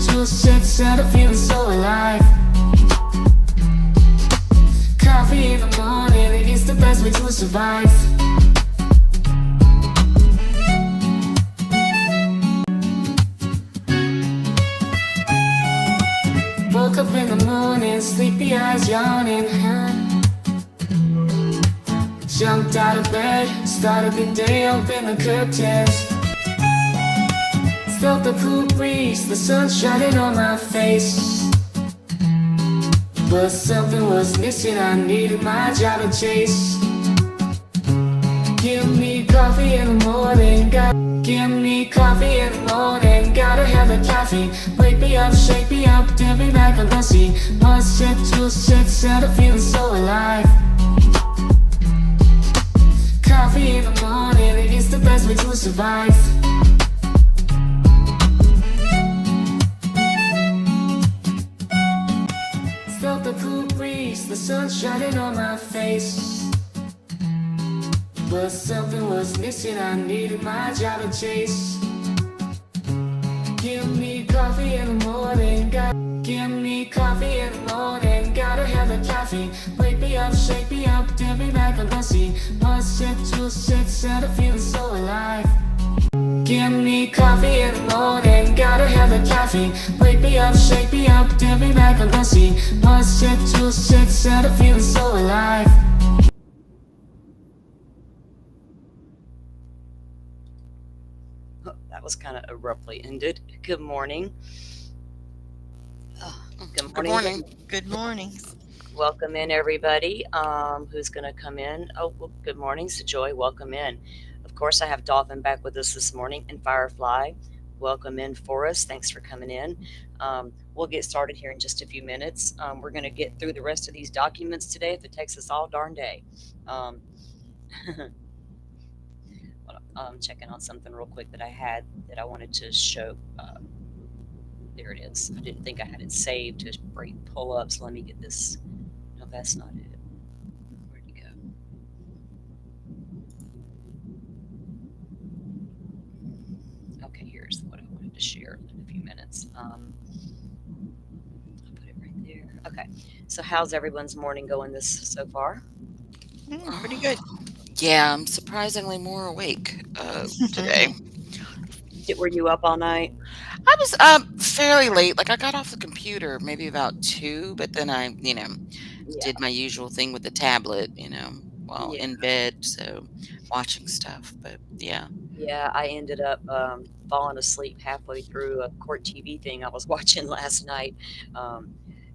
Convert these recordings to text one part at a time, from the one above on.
to six and I'm feeling so alive. Coffee in the morning, it's the best way to survive. Woke up in the morning, sleepy eyes yawning. Jumped out of bed, started the day, opened the curtains. Felt the cool breeze, the sun shining on my face. But something was missing, I needed my job to chase. Give me coffee in the morning, give me coffee in the morning. Gotta have the caffeine, wake me up, shake me up, dip me back on the sea. 1 sip, 2 sips, and I'm feeling so alive. Coffee in the morning, it's the best way to survive. Felt the cool breeze, the sun shining on my face. But something was missing, I needed my job to chase. Give me coffee in the morning, give me coffee in the morning. Gotta have the caffeine, wake me up, shake me up, dip me back on the sea. 1 sip, 2 sips, and I'm feeling so alive. Give me coffee in the morning, gotta have the caffeine, wake me up, shake me up, dip me back on the sea. 1 sip, 2 sips, and I'm feeling so alive. That was kind of abruptly ended. Good morning. Good Good morning. morning. Good morning. Welcome in, everybody. Who's going to come in? Oh, well, good morning. So, Joy, welcome in. Of course, I have Dolphin back with us this morning, and Firefly. Welcome in for us. Thanks for coming in. We'll get started here in just a few minutes. We're going to get through the rest of these documents today if it takes us all darn day. Um, I'm checking on something real quick that I had that I wanted to show. There it is. I didn't think I had it saved to bring pull up, so let me get this. No, that's not it. Where'd you go? Okay, here's what I wanted to share in a few minutes. I'll put it right there. Okay, so how's everyone's morning going this so far? Pretty good. Yeah, I'm surprisingly more awake today. Were you up all night? I was up fairly late. Like I got off the computer maybe about 2, but then I, Yeah, did my usual thing with the tablet, while yeah, in bed, so watching stuff. But yeah. yeah. I ended up falling asleep halfway through a court TV thing I was watching last night.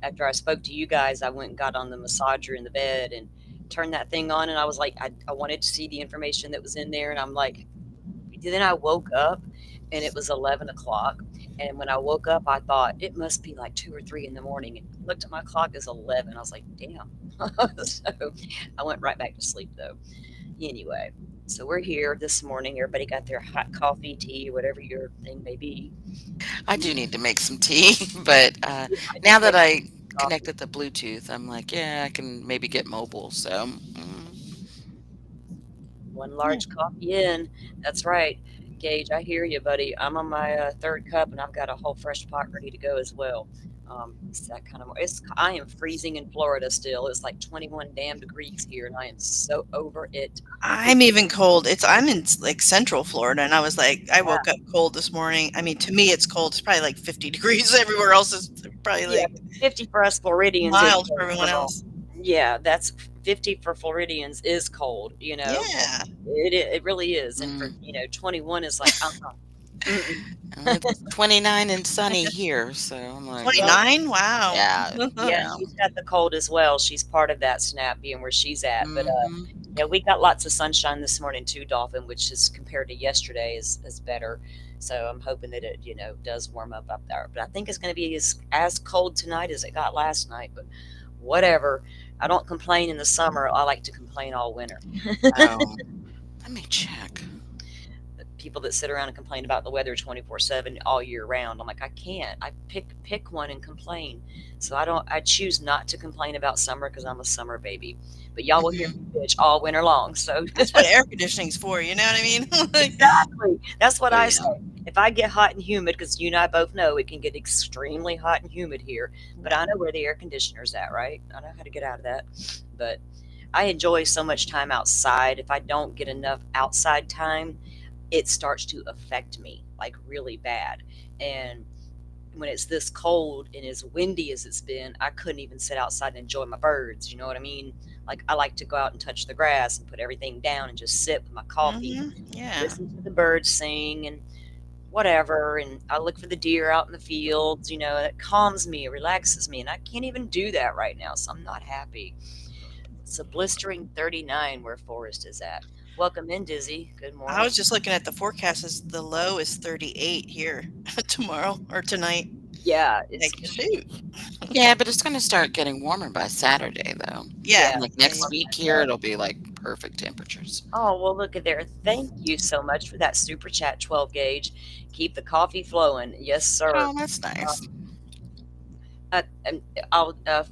After I spoke to you guys, I went and got on the massager in the bed and turned that thing on, and I was like, I wanted to see the information that was in there, and I'm like, then I woke up and it was 11 o'clock. And when I woke up, I thought it must be like 2 or 3 in the morning. And looked at my clock, it's 11. I was like, damn. So I went right back to sleep though. Anyway, so we're here this morning. Everybody got their hot coffee, tea, whatever your thing may be. I do need to make some tea, but Yeah, I now just that made I coffee. connected the Bluetooth, I'm like, yeah, I can maybe get mobile. So One large coffee in. That's right. Gage, I hear you, buddy. I'm on my third cup, and I've got a whole fresh pot ready to go as well. It's that kind of. I am freezing in Florida still. It's like 21 damn degrees here, and I am so over it. I'm even cold. I'm in like central Florida, and I was like, I Yeah, woke up cold this morning. I mean, to me, it's cold. It's probably like 50 degrees. Everywhere else is probably yeah. like 50 for us Floridians is mild for everyone cold. else. Yeah, that's 50 for Floridians is cold. Yeah. It really is, and for 21 is like it's 29 and sunny here, so I'm like, 29? Wow. yeah, yeah, yeah. she's got the cold as well. She's part of that snap being where she's at. But Mhm. yeah, we got lots of sunshine this morning too, Dolphin, which is compared to yesterday is better. So I'm hoping that it, does warm up there. But I think it's going to be as cold tonight as it got last night. But whatever. I don't complain in the summer. I like to complain all winter. Oh, let me check. People that sit around and complain about the weather 24/7 all year round. I'm like, I can't. I pick one and complain. So I choose not to complain about summer because I'm a summer baby. But y'all will hear me bitch all winter long. So That's what air conditioning's for. You know what I mean? Like, exactly. That's what Oh, I yeah. say. if I get hot and humid, because you and I both know it can get extremely hot and humid here, but I know where the air conditioner's at, right? I know how to get out of that. But I enjoy so much time outside. If I don't get enough outside time, it starts to affect me like really bad. And when it's this cold and as windy as it's been, I couldn't even sit outside and enjoy my birds. You know what I mean? Like I like to go out and touch the grass and put everything down and just sit with my coffee, Yeah. listen to the birds sing and whatever. And I look for the deer out in the fields. You know, it calms me, it relaxes me, and I can't even do that right now. So I'm not happy. It's a blistering 39 where Forrest is at. Welcome in, Dizzy. Good I morning. was just looking at the forecast. The low is 38 here tomorrow or tonight. Yeah, it's Like, shoot. Yeah, but it's going to start getting warmer by Saturday, though. Yeah. Yeah. Like next week here, it'll be like perfect temperatures. Oh, well, look at there. Thank you so much for that super chat, 12 gauge. Keep the coffee flowing. Yes, sir. Oh, that's nice. And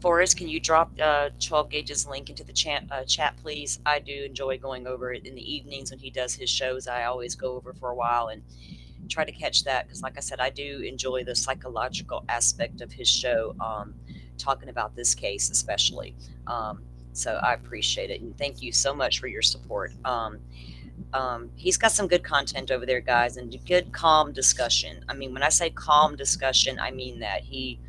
Forrest, can you drop 12 gauge's link into the chat, please? I do enjoy going over it in the evenings when he does his shows. I always go over for a while and try to catch that because, like I said, I do enjoy the psychological aspect of his show, talking about this case especially. So I appreciate it, and thank you so much for your support. He's got some good content over there, guys, and good calm discussion. I mean, when I say calm discussion, I mean that he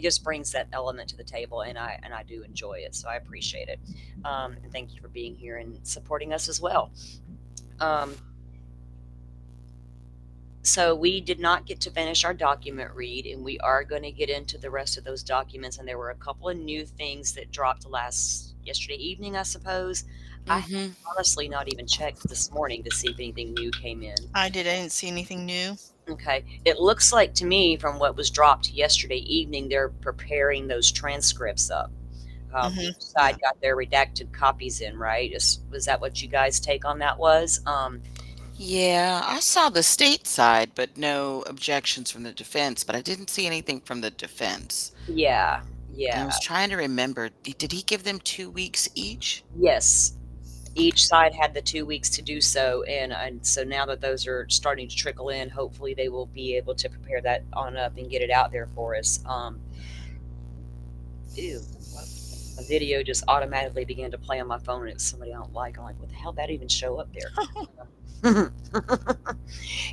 just brings that element to the table, and I do enjoy it, so I appreciate it. And thank you for being here and supporting us as well. So we did not get to finish our document read, and we are going to get into the rest of those documents. And there were a couple of new things that dropped yesterday evening, I suppose. I Mm-hmm. honestly not even checked this morning to see if anything new came in. I didn't see anything new. Okay. It looks like to me from what was dropped yesterday evening, they're preparing those transcripts up. Each side got their redacted copies in, right? Was that what you guys' take on that was? Yeah, I saw the state side, but no objections from the defense. But I didn't see anything from the defense. Yeah. And I Yeah. was trying to remember, did he give them 2 weeks each? Yes. Each side had the 2 weeks to do so, and so now that those are starting to trickle in, hopefully they will be able to prepare that on up and get it out there for us. Ew, a video just automatically began to play on my phone, and it's somebody I don't like. I'm like, what the hell did that even show up there?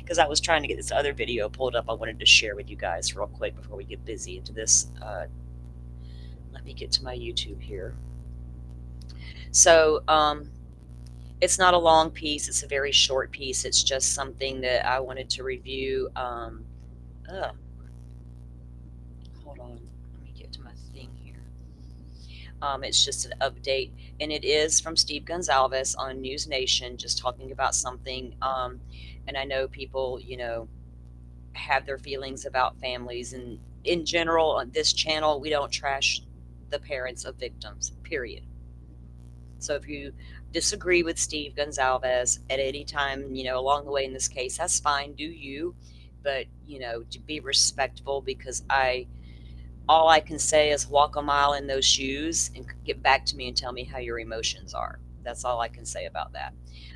Because I was trying to get this other video pulled up I wanted to share with you guys real quick before we get busy into this. Let me get to my YouTube here. So, it's not a long piece. It's a very short piece. It's just something that I wanted to review. Hold on. Let me get to my thing here. It's just an update, and it is from Steve Gonzalez on News Nation, just talking about something. And I know people, have their feelings about families, and in general, on this channel, we don't trash the parents of victims, period. So if you disagree with Steve Gonzalez at any time, along the way in this case, that's fine, do you, but, to be respectful, because all I can say is walk a mile in those shoes and get back to me and tell me how your emotions are. That's all I can say about that.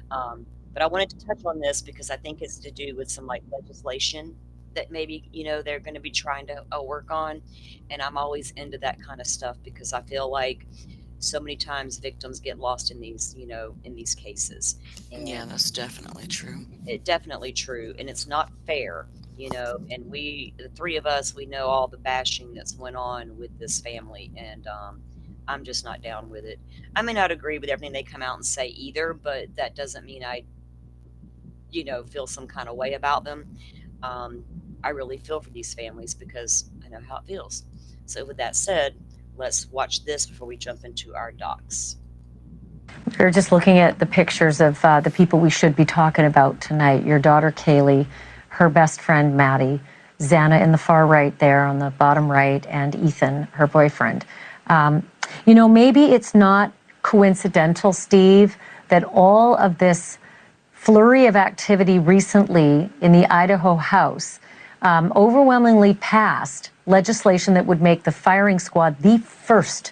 But I wanted to touch on this because I think it's to do with some legislation that maybe, they're going to be trying to work on. And I'm always into that kind of stuff because I feel like so many times victims get lost in these, in these cases. And Yeah, that's definitely true. it's definitely true. And it's not fair, and the three of us, we know all the bashing that's went on with this family. And I'm just not down with it. I may not agree with everything they come out and say either, but that doesn't mean I, feel some kind of way about them. I really feel for these families because I know how it feels. So with that said, let's watch this before we jump into our docs. We're just looking at the pictures of the people we should be talking about tonight. Your daughter, Kaylee, her best friend, Maddie, Xana in the far right there on the bottom right, and Ethan, her boyfriend. Maybe it's not coincidental, Steve, that all of this flurry of activity recently in the Idaho House overwhelmingly passed legislation that would make the firing squad the first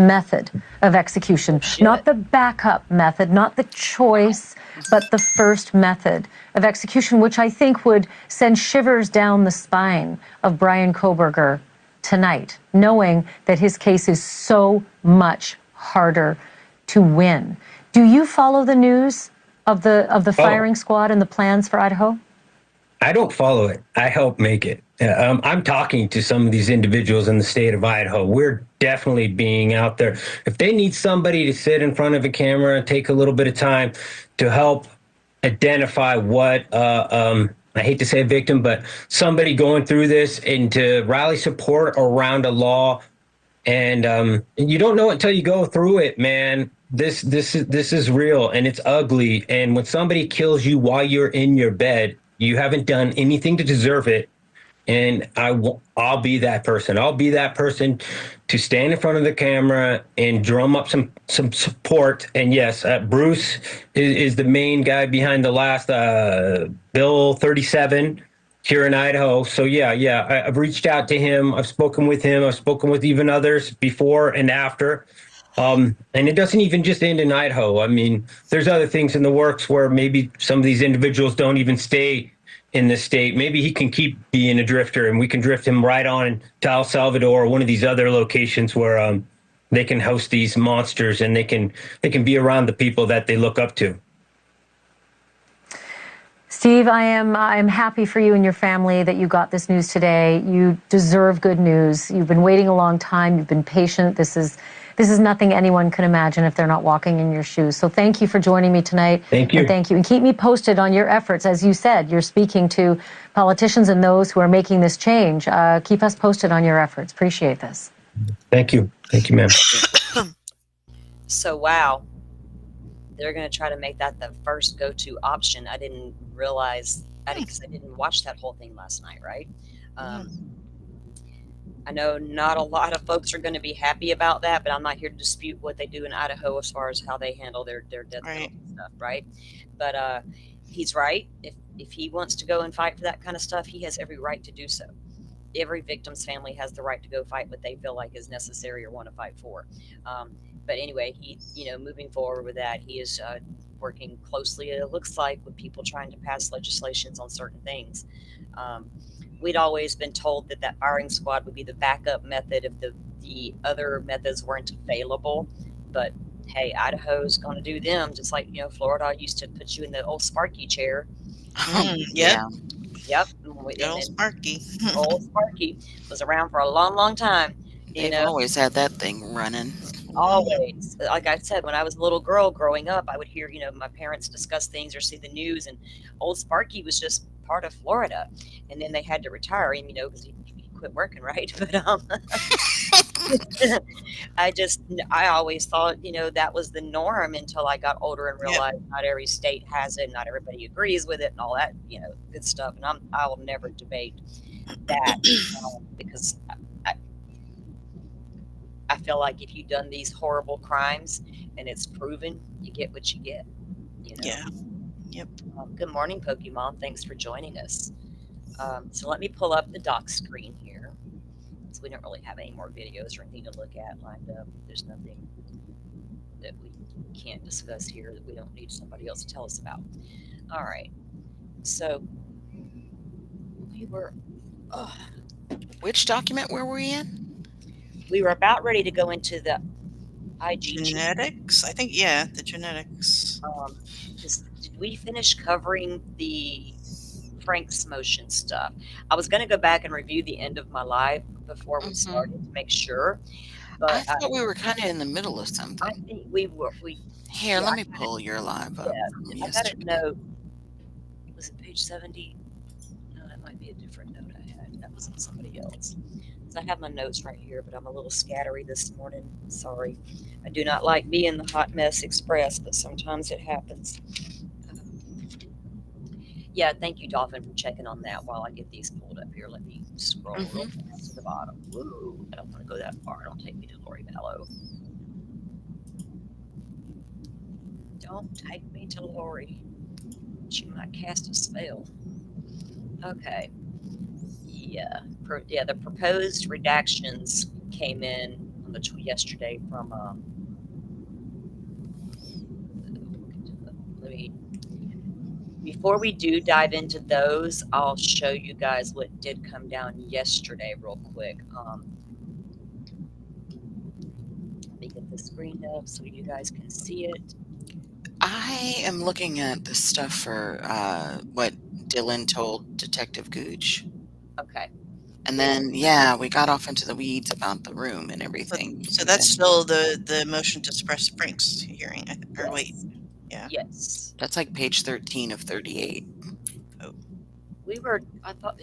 method of execution, Shit. not the backup method, not the choice, but the first method of execution, which I think would send shivers down the spine of Brian Kohberger tonight, knowing that his case is so much harder to win. Do you follow the news of the firing squad and the plans for Idaho? I don't follow it. I help make it. I'm talking to some of these individuals in the state of Idaho. We're definitely being out there. If they need somebody to sit in front of a camera and take a little bit of time to help identify what, I hate to say a victim, but somebody going through this, and to rally support around a law. And you don't know it until you go through it, man. This is real, and it's ugly. And when somebody kills you while you're in your bed, you haven't done anything to deserve it. And I'll be that person. I'll be that person to stand in front of the camera and drum up some support. And yes, Bruce is the main guy behind the last Bill 37 here in Idaho. So yeah, I've reached out to him. I've spoken with him. I've spoken with even others before and after. And it doesn't even just end in Idaho. I mean, there's other things in the works where maybe some of these individuals don't even stay in the state. Maybe he can keep being a drifter, and we can drift him right on to El Salvador or one of these other locations where they can host these monsters, and they can be around the people that they look up to. Steve, I'm happy for you and your family that you got this news today. You deserve good news. You've been waiting a long time. You've been patient. This is nothing anyone can imagine if they're not walking in your shoes. So thank you for joining me tonight. Thank you. And thank you. And keep me posted on your efforts. As you said, you're speaking to politicians and those who are making this change. Keep us posted on your efforts. Appreciate this. Thank you. Thank you, ma'am. So, wow. They're going to try to make that the first go-to option. I didn't realize, because I didn't watch that whole thing last night, right? I know not a lot of folks are going to be happy about that, but I'm not here to dispute what they do in Idaho as far as how they handle their death penalty stuff, right? But he's right. If he wants to go and fight for that kind of stuff, he has every right to do so. Every victim's family has the right to go fight what they feel like is necessary or want to fight for. But anyway, he, moving forward with that, he is working closely, it looks like, with people trying to pass legislations on certain things. We'd always been told that firing squad would be the backup method if the other methods weren't available. But hey, Idaho's going to do them, just like, Florida used to put you in the old Sparky chair. Yeah. Yep. Old Sparky. Old Sparky was around for a long, long time. They've always had that thing running. Always. Like I said, when I was a little girl growing up, I would hear, my parents discuss things or see the news, and old Sparky was just part of Florida. And then they had to retire him, because he quit working, right? But I always thought, that was the norm until I got older and realized not every state has it, not everybody agrees with it, and all that, good stuff. And I will never debate that because I feel like if you've done these horrible crimes and it's proven, you get what you get. Yeah. Yep. Good morning, Pokemon. Thanks for joining us. So let me pull up the doc screen here. So we don't really have any more videos or anything to look at lined up. There's nothing that we can't discuss here that we don't need somebody else to tell us about. All right. So we were... Which document were we in? We were about ready to go into the IgG. Genetics? I think, the genetics. Did we finish covering the Frank's motion stuff? I was going to go back and review the end of my live before we started to make sure. But I thought we were kind of in the middle of something. I think we were. Here, let me pull your live up. I got a note. Was it page 70? No, that might be a different note I had. That was on somebody else. I have my notes right here, but I'm a little scattery this morning. Sorry. I do not like being the hot mess express, but sometimes it happens. Thank you, Dolphin, for checking on that while I get these pulled up here. Let me scroll real fast to the bottom. Whoa, I don't want to go that far. Don't take me to Lori Vallow. Don't take me to Lori. She might cast a spell. Okay. The proposed redactions came in on from yesterday from let me before we do dive into those, I'll show you guys what did come down yesterday real quick. Let me get the screen up so you guys can see it. I am looking at the stuff for what Dylan told Detective Gooch. Okay. And then, yeah, we got off into the weeds about the room and everything. So And that's then still the motion to suppress Frank's hearing. Or wait, Yes. yeah. Yes. that's like page 13 of 38. I thought,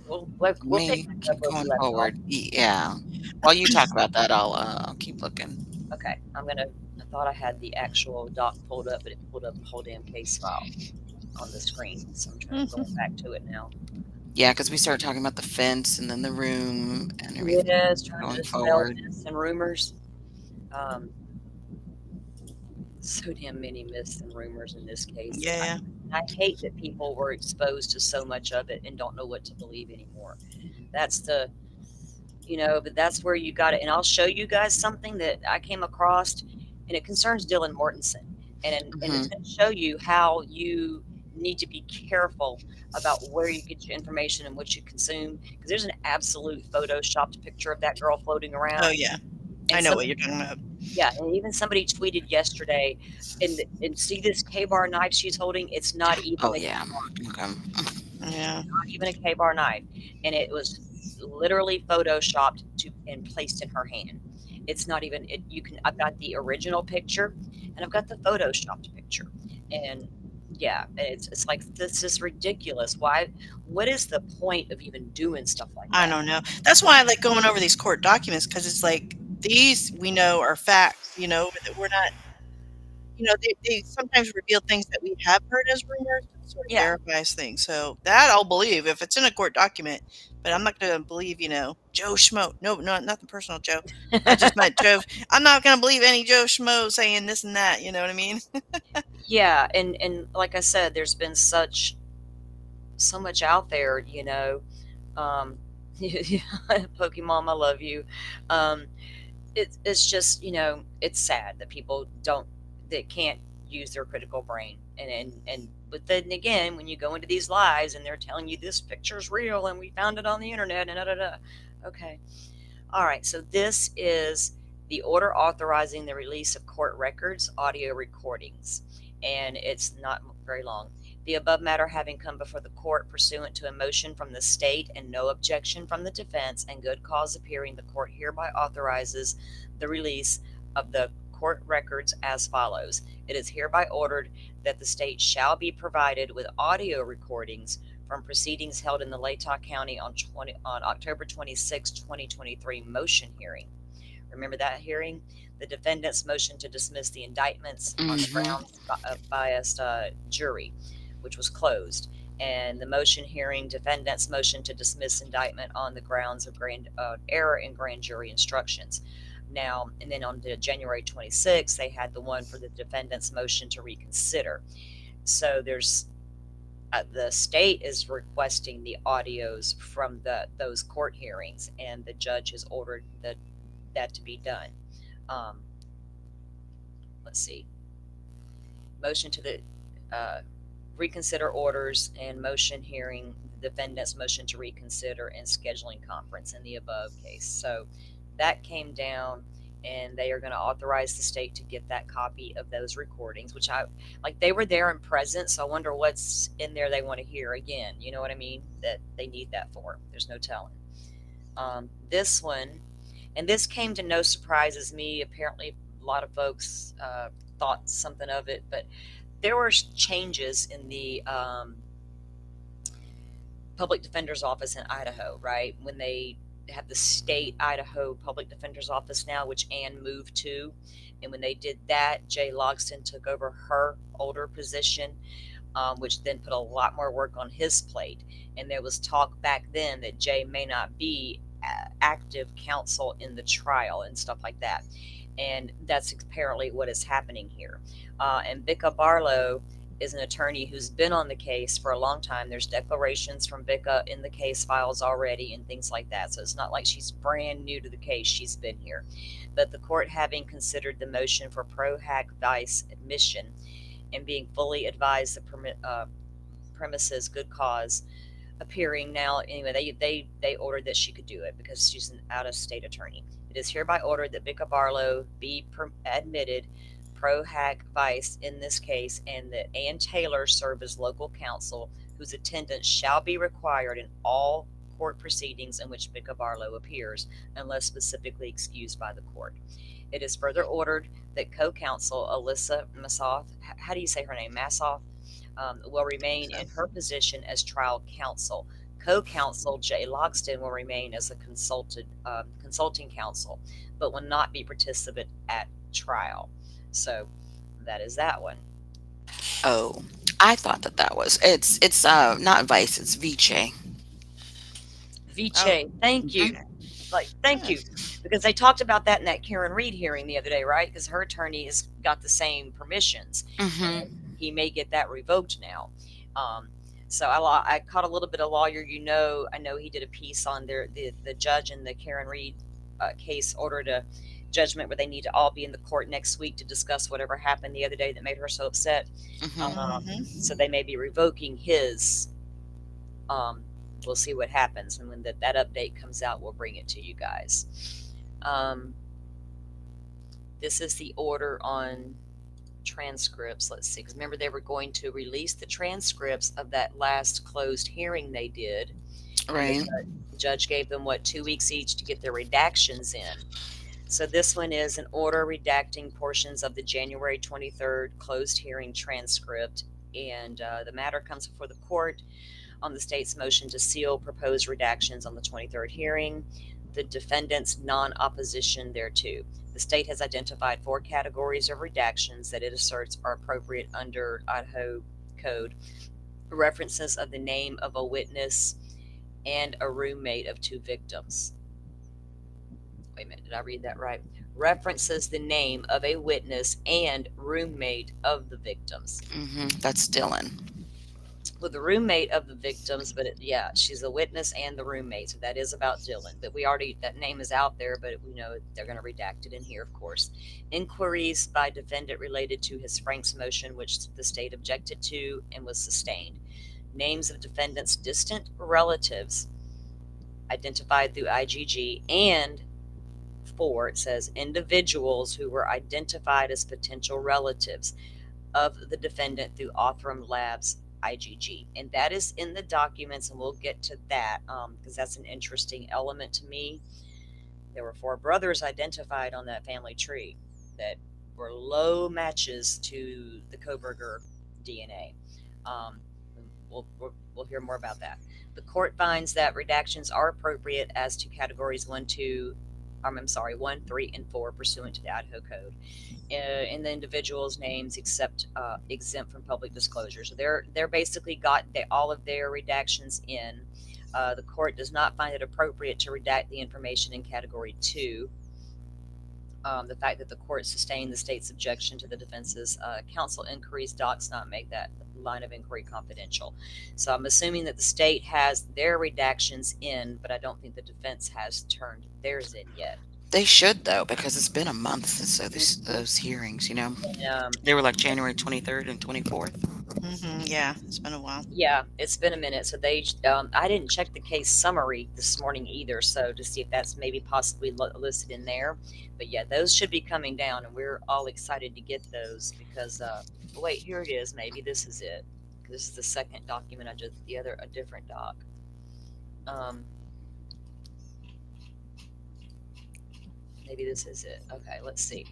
we'll pick Me back up keep where we going left off. forward. Yeah. While you talk about that, I'll keep looking. Okay, I thought I had the actual doc pulled up, but it pulled up the whole damn case file on the screen. So I'm trying to go back to it now. Yeah, because we started talking about the fence and then the room and everything Yes, trying to going dispel forward. myths and rumors. So damn many myths and rumors in this case. Yeah. I hate that people were exposed to so much of it and don't know what to believe anymore. That's the, but that's where you got it. And I'll show you guys something that I came across, and it concerns Dylan Mortensen. And it's going to show you how you need to be careful about where you get your information and what you consume. Because there's an absolute photoshopped picture of that girl floating around. Oh yeah. I know what you're talking about. Yeah, and even somebody tweeted yesterday, and see this K-bar knife she's holding? It's not even Oh, a yeah. K-bar. Yeah. Not even a K-bar knife, and it was literally photoshopped and placed in her hand. It's not even. I've got the original picture, and I've got the photoshopped picture, and yeah, it's like, this is ridiculous. Why? What is the point of even doing stuff like that? I don't know. That's why I like going over these court documents, because it's like, these we know are facts, that we're not, they sometimes reveal things that we have heard as rumors, and sort of Yeah. verifies things. So that I'll believe if it's in a court document, but I'm not going to believe, Joe Schmo. No, nothing personal, Joe. I just met Joe. I'm not going to believe any Joe Schmo saying this and that. You know what I mean? Yeah, and like I said, there's been so much out there, Pokemon, I love you. It's just, it's sad that people that can't use their critical brain. But then again, when you go into these lives and they're telling you this picture's real and we found it on the internet and Okay. All right. So this is the order authorizing the release of court records, audio recordings, and it's not very long. The above matter having come before the court pursuant to a motion from the state and no objection from the defense and good cause appearing, the court hereby authorizes the release of the court records as follows. It is hereby ordered that the state shall be provided with audio recordings from proceedings held in the Latah County on October 26, 2023 motion hearing. Remember that hearing? The defendant's motion to dismiss the indictments on the grounds of biased jury, which was closed, and the motion hearing defendant's motion to dismiss indictment on the grounds of error in grand jury instructions. Now, and then on January 26th, they had the one for the defendant's motion to reconsider. So there's the state is requesting the audios from those court hearings, and the judge has ordered that to be done. Let's see. Motion to the reconsider orders and motion hearing the defendant's motion to reconsider and scheduling conference in the above case. So that came down, and they are going to authorize the state to get that copy of those recordings, which they were there and present. So I wonder what's in there they want to hear again. You know what I mean? That they need that for. There's no telling. This one, and this came to no surprise as me. Apparently, a lot of folks thought something of it, but there were changes in the public defender's office in Idaho, right? When they have the state Idaho public defender's office now, which Ann moved to. And when they did that, Jay Logston took over her older position, which then put a lot more work on his plate. And there was talk back then that Jay may not be active counsel in the trial and stuff like that. And that's apparently what is happening here. And Becca Barlow is an attorney who's been on the case for a long time. There's declarations from Bicca in the case files already and things like that. So it's not like she's brand new to the case. She's been here. But the court, having considered the motion for pro hac vice admission and being fully advised the premises good cause appearing now, anyway, they ordered that she could do it because she's an out-of-state attorney. It is hereby ordered that Bicca Barlow be admitted pro hac vice in this case, and that Ann Taylor serve as local counsel, whose attendance shall be required in all court proceedings in which Bicca Barlow appears, unless specifically excused by the court. It is further ordered that co-counsel Alyssa Massoff, how do you say her name, Massoff, will remain in her position as trial counsel. Co-counsel Jay Loxton will remain as a consulting counsel, but will not be participant at trial. So that is that one. Oh, I thought that was it's not Vice, it's Vice. Vice, thank you. Thank you. Because they talked about that in that Karen Reed hearing the other day, right? Because her attorney has got the same permissions. He may get that revoked now. So I caught a little bit of lawyer. I know he did a piece on the judge in the Karen Reed case ordered a judgment where they need to all be in the court next week to discuss whatever happened the other day that made her so upset. So they may be revoking his. We'll see what happens, and when that update comes out, we'll bring it to you guys. This is the order on transcripts. Let's see, because remember they were going to release the transcripts of that last closed hearing they did. Right. The judge gave them 2 weeks each to get their redactions in. So this one is an order redacting portions of the January 23rd closed hearing transcript, and the matter comes before the court on the state's motion to seal proposed redactions on the 23rd hearing, the defendant's non-opposition thereto. The state has identified 4 categories of redactions that it asserts are appropriate under Idaho Code: references of the name of a witness and a roommate of 2 victims. Wait a minute, did I read that right? References the name of a witness and roommate of the victims. That's Dylan. Well, the roommate of the victims, but she's a witness and the roommate, so that is about Dylan. But that name is out there, but we know they're going to redact it in here, of course. Inquiries by defendant related to his Frank's motion, which the state objected to and was sustained. Names of defendant's distant relatives identified through IGG, and 4, it says individuals who were identified as potential relatives of the defendant through Othram Labs IGG. And that is in the documents, and we'll get to that because that's an interesting element to me. There were 4 brothers identified on that family tree that were low matches to the Koberger DNA. We'll hear more about that. The court finds that redactions are appropriate as to categories 1, 3, and 4 pursuant to the Idaho Code. In the individuals' names exempt from public disclosure. So they're basically got all of their redactions in. The court does not find it appropriate to redact the information in category 2. The fact that the court sustained the state's objection to the defense's counsel inquiries docs not make that line of inquiry confidential. So I'm assuming that the state has their redactions in, but I don't think the defense has turned theirs in yet. They should, though, because it's been a month since those hearings, They were like January 23rd and 24th. Yeah, it's been a while. Yeah, it's been a minute. So I didn't check the case summary this morning either, so to see if that's maybe possibly listed in there. But yeah, those should be coming down, and we're all excited to get those because, wait, here it is. Maybe this is it. This is the second document. A different doc. Maybe this is it. Okay, let's see.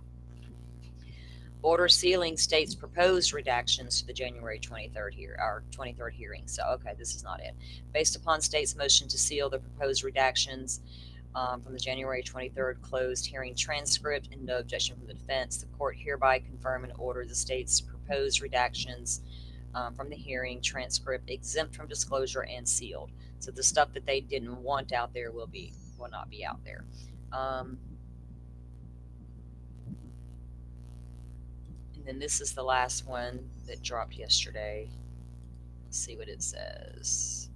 Order sealing state's proposed redactions to the January 23rd hearing. So, okay, this is not it. Based upon state's motion to seal the proposed redactions from the January 23rd closed hearing transcript and no objection from the defense, the court hereby confirm and order the state's proposed redactions from the hearing transcript exempt from disclosure and sealed. So the stuff that they didn't want out there will not be out there. And then this is the last one that dropped yesterday. Let's see what it says.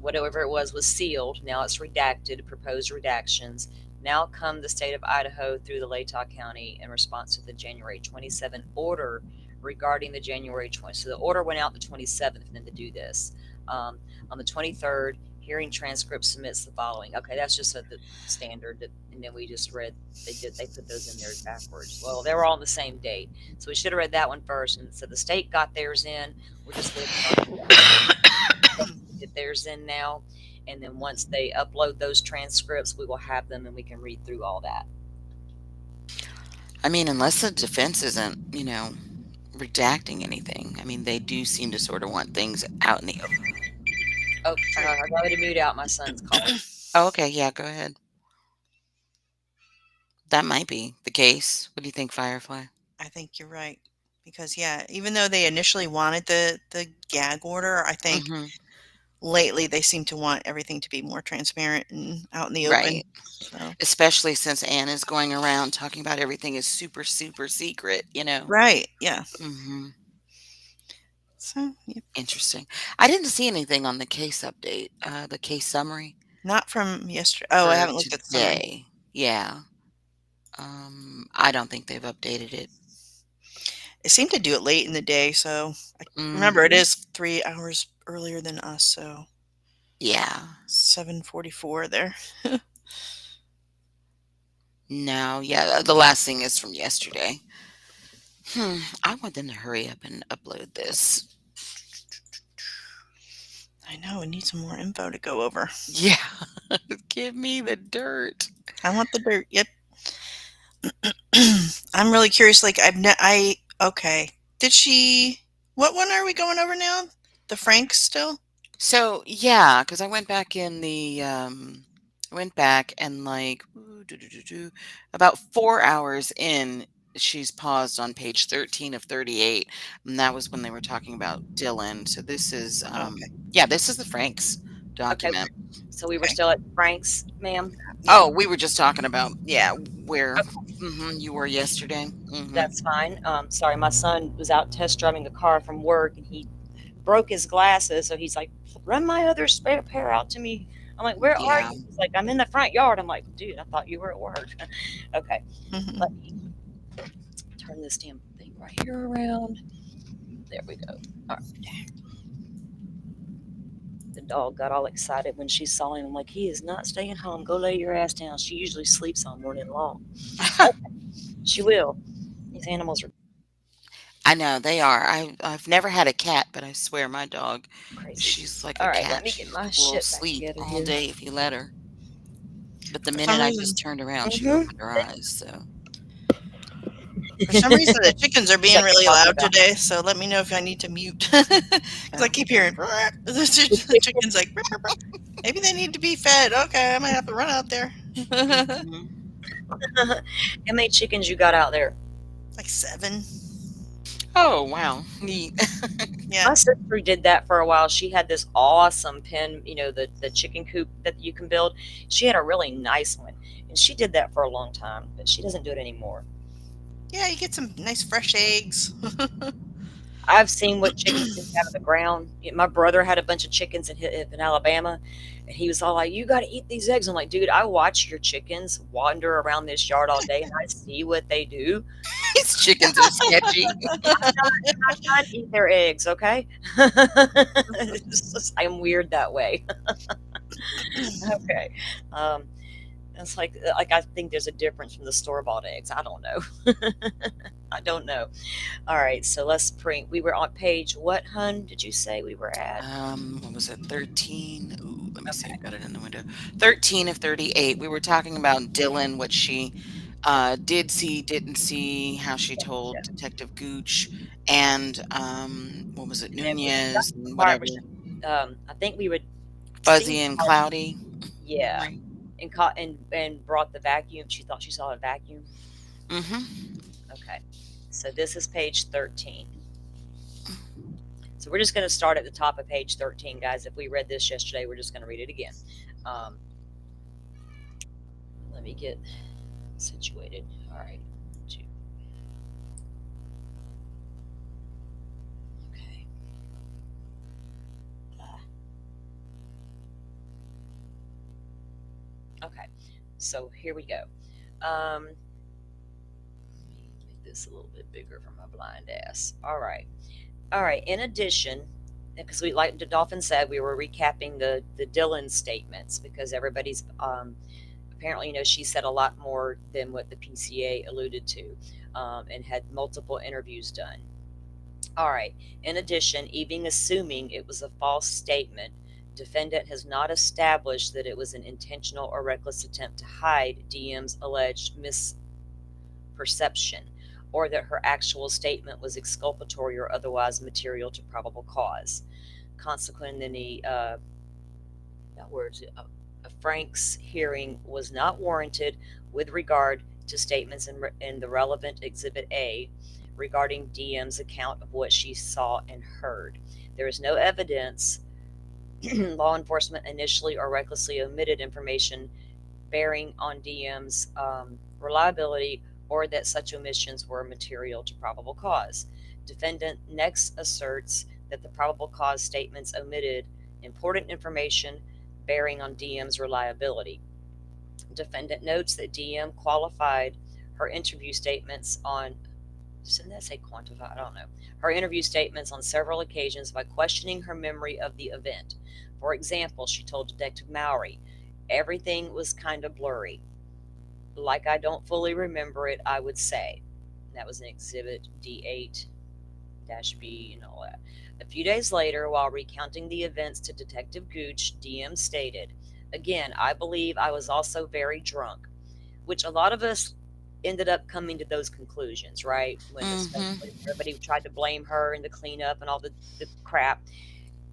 Whatever it was sealed. Now it's redacted, proposed redactions. Now come the state of Idaho through the Latah County in response to the January 27 order regarding the January 20. So the order went out the 27th for them to do this. On the 23rd, hearing transcript submits the following. Okay, that's just the standard. And then we just read, they put those in there backwards. Well, they were all on the same date. So we should have read that one first. And so the state got theirs in. We're just waiting on get theirs in now. And then once they upload those transcripts, we will have them and we can read through all that. I mean, unless the defense isn't, redacting anything. I mean, they do seem to sort of want things out in the open. Oh, I got to mute out. My son's calling. Oh, okay. Yeah, go ahead. That might be the case. What do you think, Firefly? I think you're right. Because, yeah, even though they initially wanted the gag order, I think lately they seem to want everything to be more transparent and out in the open. Right. So. Especially since Anne is going around talking about everything is super, super secret, Right, yeah. Mm-hmm. So, yeah. Interesting. I didn't see anything on the case update, the case summary. Not from yesterday. Oh, I haven't looked at the summary. Today. Yeah. I don't think they've updated it. It seemed to do it late in the day, so remember it is 3 hours earlier than us, so yeah, 7:44 there. No, yeah, the last thing is from yesterday. I want them to hurry up and upload this. I know, I need some more info to go over. Yeah, give me the dirt. I want the dirt. Yep. I'm really curious. Like okay. Did she? What one are we going over now? The Franks still? So yeah, because I went back in the like about 4 hours in, she's paused on page 13 of 38, and that was when they were talking about Dylan. So this is yeah, this is the Franks document. Okay. So we were still at Franks, ma'am? Oh, we were just talking about where you were yesterday. That's fine. Sorry, my son was out test driving a car from work and he broke his glasses, so he's like, run my other spare pair out to me. I'm like, where are you? He's like, I'm in the front yard. I'm like, dude, I thought you were at work. Okay. Let me turn this damn thing right here around. There we go. All right. The dog got all excited when she saw him. I'm like, he is not staying home. Go lay your ass down. She usually sleeps all morning long. Okay. She will. These animals are I know they are. I've never had a cat, but I swear my dog, crazy. she's like All a right, cat. let me get my She shit will back sleep together all here. day if you let her. But the minute I just turned around, she opened her eyes. So for some reason the chickens are being really loud today. So let me know if I need to mute because I keep hearing the chickens like maybe they need to be fed. Okay, I might have to run out there. How many chickens you got out there? Like 7. oh wow, neat. Yeah. My sister did that for a while. She had this awesome pen, the chicken coop that you can build. She had a really nice one, and she did that for a long time, but she doesn't do it anymore. Yeah, you get some nice fresh eggs. I've seen what chickens get out of the ground. My brother had a bunch of chickens in Alabama, and he was all like, you got to eat these eggs. I'm like, dude, I watch your chickens wander around this yard all day, and I see what they do. These chickens are sketchy. I'm not eat their eggs, okay? I'm weird that way. Okay. It's like I think there's a difference from the store-bought eggs. I don't know. I don't know. All right, so let's print. We were on page what, hun? Did you say we were at? What was it? 13. Ooh, let me see. I got it in the window. 13 of 38. We were talking about Dylan, what she did see, didn't see, how she told Detective Gooch, and what was it? Nunez, and whatever. I think we would Fuzzy and cloudy. Yeah. Right. And brought the vacuum. She thought she saw a vacuum. Okay. So this is page 13. So we're just going to start at the top of page 13, guys. If we read this yesterday, we're just going to read it again. Let me get situated. All right. Okay. Okay. So here we go. Let me make this a little bit bigger for my blind ass. All right. All right. In addition, because we, like the Dolphin said, we were recapping the Dylan statements because everybody's apparently, she said a lot more than what the PCA alluded to, and had multiple interviews done. All right. In addition, even assuming it was a false statement, defendant has not established that it was an intentional or reckless attempt to hide DM's alleged misperception, or that her actual statement was exculpatory or otherwise material to probable cause. Consequently, Frank's hearing was not warranted with regard to statements in the relevant Exhibit A regarding DM's account of what she saw and heard. There is no evidence law enforcement initially or recklessly omitted information bearing on DM's reliability or that such omissions were material to probable cause. Defendant next asserts that the probable cause statements omitted important information bearing on DM's reliability. Defendant notes that DM qualified her interview statements on, didn't that say quantify? I don't know. Her interview statements on several occasions by questioning her memory of the event. For example, she told Detective Mowry, everything was kind of blurry. Like I don't fully remember it, I would say. That was in Exhibit D8-B and all that. A few days later, while recounting the events to Detective Gooch, DM stated, again, I believe I was also very drunk, which a lot of us ended up coming to those conclusions, right? When especially everybody tried to blame her and the cleanup and all the crap.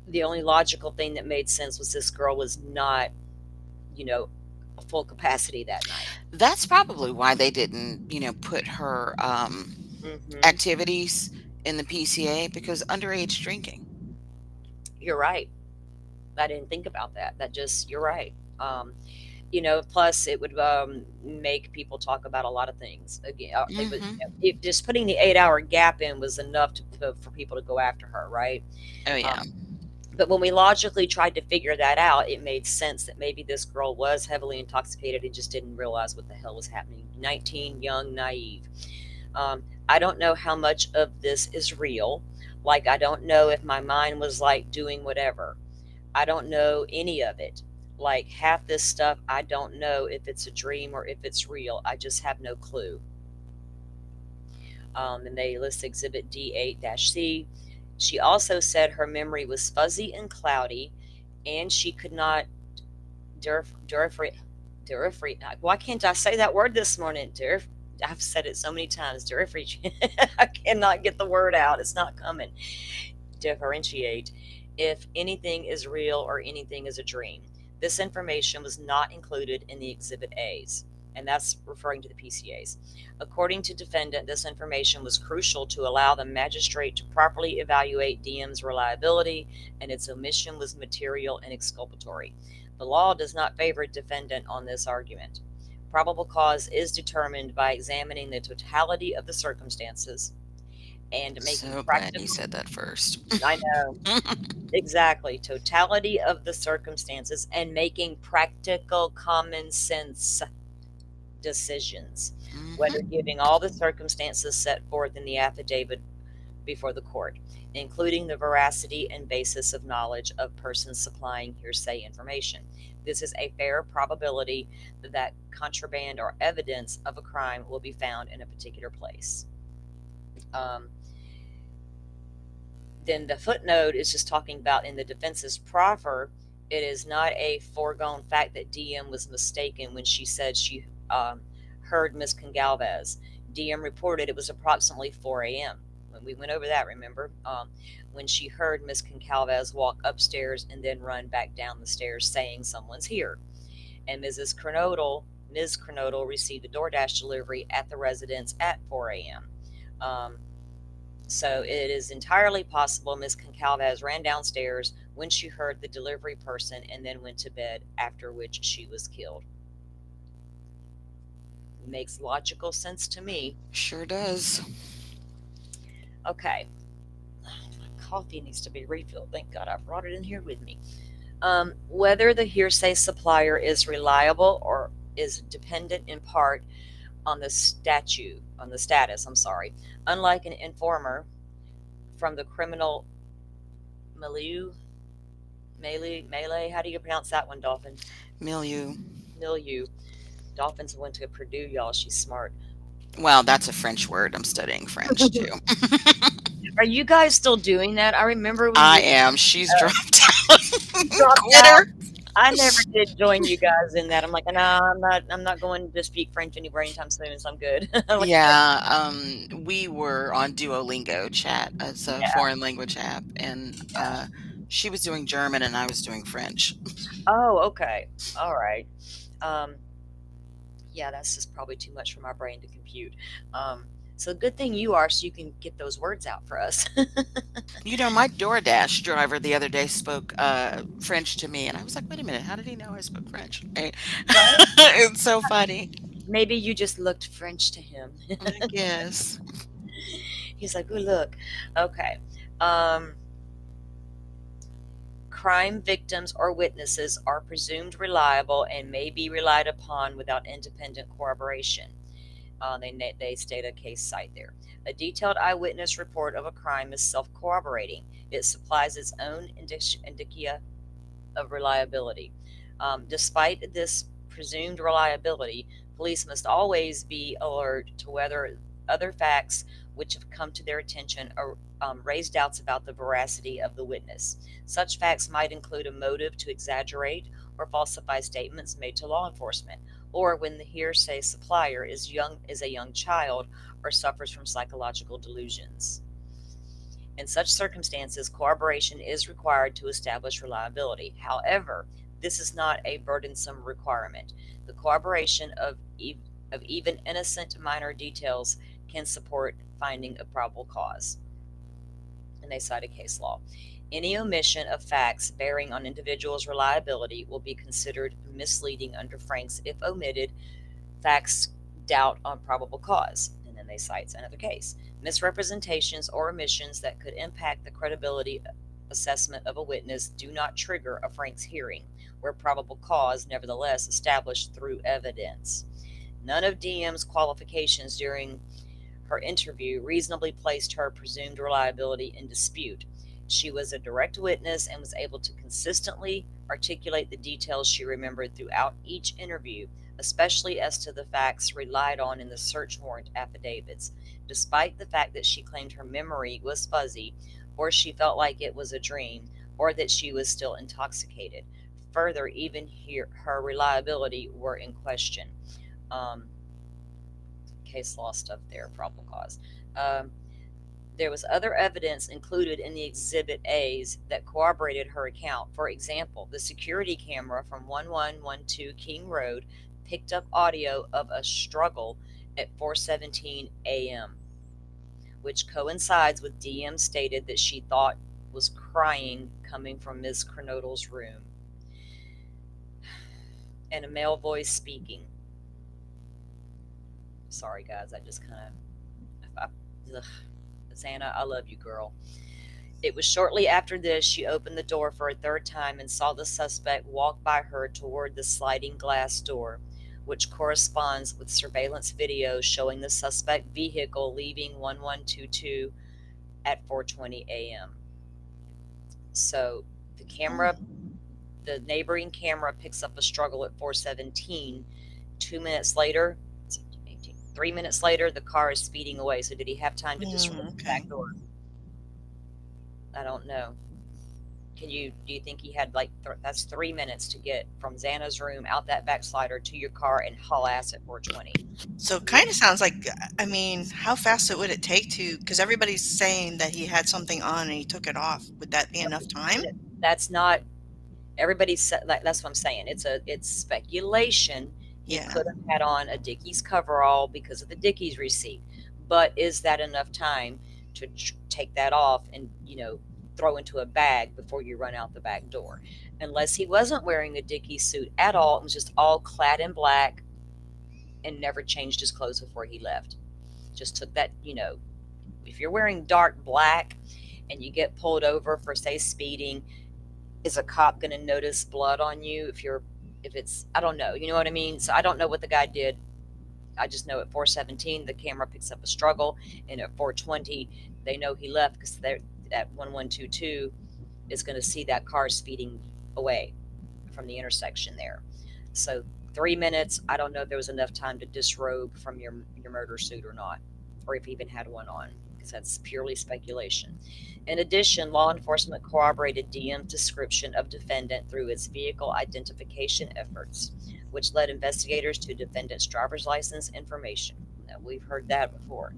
The only logical thing that made sense was this girl was not, a full capacity that night. That's probably why they didn't, put her activities in the PCA, because underage drinking. You're right. I didn't think about that. You're right. Plus it would make people talk about a lot of things. Again, just putting the 8-hour gap in was enough for people to go after her, right? Oh yeah. But when we logically tried to figure that out, it made sense that maybe this girl was heavily intoxicated and just didn't realize what the hell was happening. 19, young, naive. I don't know how much of this is real. Like, I don't know if my mind was like doing whatever. I don't know any of it. Like, half this stuff, I don't know if it's a dream or if it's real. I just have no clue. And they list Exhibit D8-C. She also said her memory was fuzzy and cloudy, and she could not why can't I say that word this morning? I've said it so many times. I cannot get the word out. It's not coming. Differentiate if anything is real or anything is a dream. This information was not included in the Exhibit A's, and that's referring to the PCAs. According to defendant, this information was crucial to allow the magistrate to properly evaluate DM's reliability, and its omission was material and exculpatory. The law does not favor defendant on this argument. Probable cause is determined by examining the totality of the circumstances and making So glad practical. you said that first. I know. Exactly. Totality of the circumstances and making practical common sense decisions, whether giving all the circumstances set forth in the affidavit before the court, including the veracity and basis of knowledge of persons supplying hearsay information. This is a fair probability that contraband or evidence of a crime will be found in a particular place. Then the footnote is just talking about in the defense's proffer, it is not a foregone fact that DM was mistaken when she said she heard Ms. Goncalves. DM reported it was approximately 4 a.m. When we went over that, remember? When she heard Ms. Goncalves walk upstairs and then run back down the stairs saying someone's here. And Ms. Kernodle received a DoorDash delivery at the residence at 4 a.m. So it is entirely possible Ms. Goncalves ran downstairs when she heard the delivery person and then went to bed, after which she was killed. Makes logical sense to me. Sure does. Okay. My coffee needs to be refilled. Thank God I brought it in here with me. Whether the hearsay supplier is reliable or is dependent in part on the status, I'm sorry. Unlike an informer from the criminal milieu, melee, how do you pronounce that one, Dolphin? Milieu. Milieu. Dolphin's went to Purdue, y'all. She's smart. Well, that's a French word. I'm studying French too. Are you guys still doing that? I remember when I you am. She's dropped out. dropped out. Quitter. I never did join you guys in that. I'm like, no, I'm not going to speak French anywhere anytime soon, so I'm good. Like, Yeah, we were on Duolingo chat as a yeah. foreign language app, and she was doing German and I was doing French. Oh, okay. All right. Um, yeah, that's just probably too much for my brain to compute. So good thing you are, so you can get those words out for us. You know, my DoorDash driver the other day spoke French to me, and I was like, wait a minute, how did he know I spoke French? Right? Right? It's so funny. Maybe you just looked French to him. I guess. He's like, "Ooh, look." Okay. Um, Crime victims or witnesses are presumed reliable and may be relied upon without independent corroboration. They state a case site there. A detailed eyewitness report of a crime is self corroborating, it supplies its own indicia of reliability. Despite this presumed reliability, police must always be alert to whether other facts which have come to their attention or raise doubts about the veracity of the witness. Such facts might include a motive to exaggerate or falsify statements made to law enforcement, or when the hearsay supplier is a young child or suffers from psychological delusions. In such circumstances, corroboration is required to establish reliability. However, this is not a burdensome requirement. The corroboration of even innocent minor details can support finding a probable cause. And they cite a case law. Any omission of facts bearing on individuals' reliability will be considered misleading under Franks if omitted facts doubt on probable cause. And then they cite another case. Misrepresentations or omissions that could impact the credibility assessment of a witness do not trigger a Franks hearing, where probable cause nevertheless established through evidence. None of DM's qualifications during her interview reasonably placed her presumed reliability in dispute. She was a direct witness and was able to consistently articulate the details she remembered throughout each interview, especially as to the facts relied on in the search warrant affidavits, despite the fact that she claimed her memory was fuzzy, or she felt like it was a dream, or that she was still intoxicated. Further, even her reliability were in question. Case law stuff there, probable cause. There was other evidence included in the Exhibit A's that corroborated her account. For example, the security camera from 1112 King Road picked up audio of a struggle at 4:17 a.m., which coincides with DM stated that she thought was crying coming from Ms. Kernodle's room, and a male voice speaking. Sorry, guys, I just kind of. Xana, I love you, girl. It was shortly after this she opened the door for a third time and saw the suspect walk by her toward the sliding glass door, which corresponds with surveillance video showing the suspect vehicle leaving 1122 at 4:20 a.m. So the neighboring camera picks up a struggle at 4:17. 2 minutes later, 3 minutes later, the car is speeding away. So did he have time to disrupt the back door? I don't know. Do you think he had that's 3 minutes to get from Xana's room out that back slider to your car and haul ass at 4:20? So kind of sounds like, I mean, how fast would it take to, because everybody's saying that he had something on and he took it off. Would that be enough time? That's not, everybody's, that's what I'm saying. It's speculation. He could have had on a Dickies coverall because of the Dickies receipt. But is that enough time to take that off and, throw into a bag before you run out the back door? Unless he wasn't wearing a Dickies suit at all, it was just all clad in black, and never changed his clothes before he left. Just took that, if you're wearing dark black and you get pulled over for, say, speeding, is a cop going to notice blood on you if it's, I don't know, you know what I mean? So I don't know what the guy did. I just know at 417 the camera picks up a struggle, and at 420 they know he left because they're at 1122 is going to see that car speeding away from the intersection there. So 3 minutes, I don't know if there was enough time to disrobe from your murder suit or not, or if he even had one on, because that's purely speculation. In addition, law enforcement corroborated DM's description of defendant through its vehicle identification efforts, which led investigators to defendant's driver's license information. Now, we've heard that before.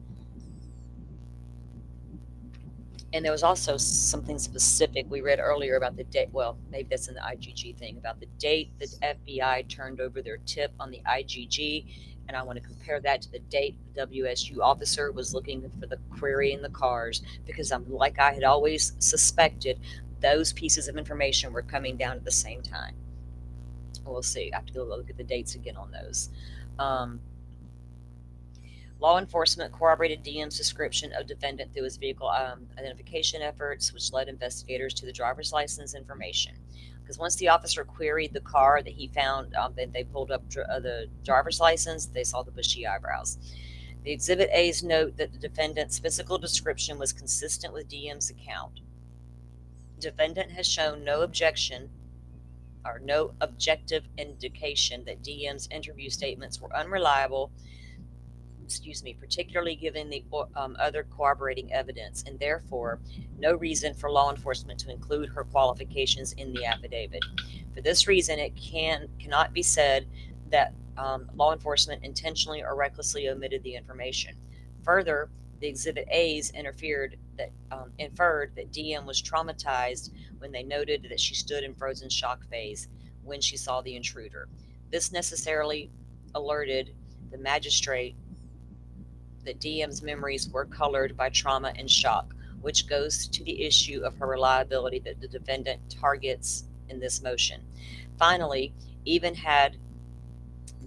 And there was also something specific we read earlier about the date. Well, maybe that's in the IGG thing, about the date that FBI turned over their tip on the IGG. And I want to compare that to the date the WSU officer was looking for the query in the cars, because like I had always suspected, those pieces of information were coming down at the same time. We'll see. I have to go look at the dates again on those. Law enforcement corroborated DM's description of defendant through his vehicle identification efforts, which led investigators to the driver's license information. Because once the officer queried the car that he found, that they pulled up the driver's license, they saw the bushy eyebrows. The Exhibit A's note that the defendant's physical description was consistent with DM's account. Defendant has shown no objection or no objective indication that DM's interview statements were unreliable, particularly given the other corroborating evidence, and therefore no reason for law enforcement to include her qualifications in the affidavit. For this reason, it cannot be said that law enforcement intentionally or recklessly omitted the information. Further, the Exhibit A's inferred that DM was traumatized when they noted that she stood in frozen shock phase when she saw the intruder. This necessarily alerted the magistrate that DM's memories were colored by trauma and shock, which goes to the issue of her reliability that the defendant targets in this motion. Finally, even had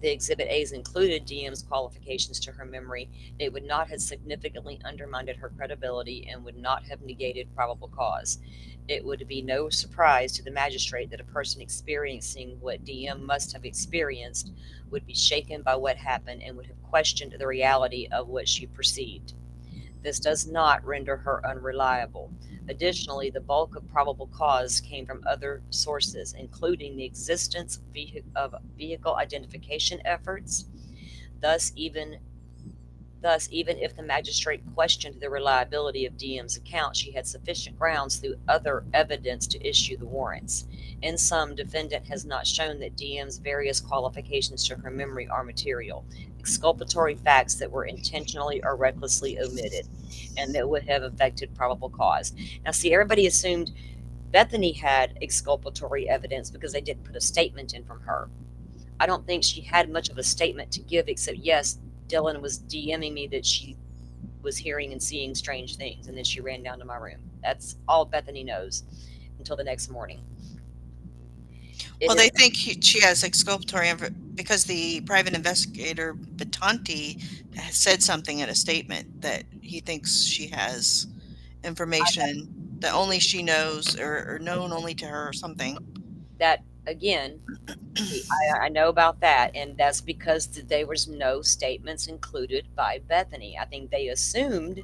the Exhibit A's included DM's qualifications to her memory, it would not have significantly undermined her credibility and would not have negated probable cause. It would be no surprise to the magistrate that a person experiencing what DM must have experienced would be shaken by what happened and would have questioned the reality of what she perceived. This does not render her unreliable. Additionally, the bulk of probable cause came from other sources, including the existence of vehicle identification efforts. Thus, even if the magistrate questioned the reliability of DM's account, she had sufficient grounds through other evidence to issue the warrants. In sum, defendant has not shown that DM's various qualifications to her memory are material, exculpatory facts that were intentionally or recklessly omitted, and that would have affected probable cause. Now, see, everybody assumed Bethany had exculpatory evidence because they didn't put a statement in from her. I don't think she had much of a statement to give, except, yes, Dylan was DMing me that she was hearing and seeing strange things, and then she ran down to my room. That's all Bethany knows until the next morning. Well, they think she has exculpatory because the private investigator Batanti has said something in a statement that he thinks she has information that only she knows or known only to her or something. That, again, I know about that, and that's because there was no statements included by Bethany. I think they assumed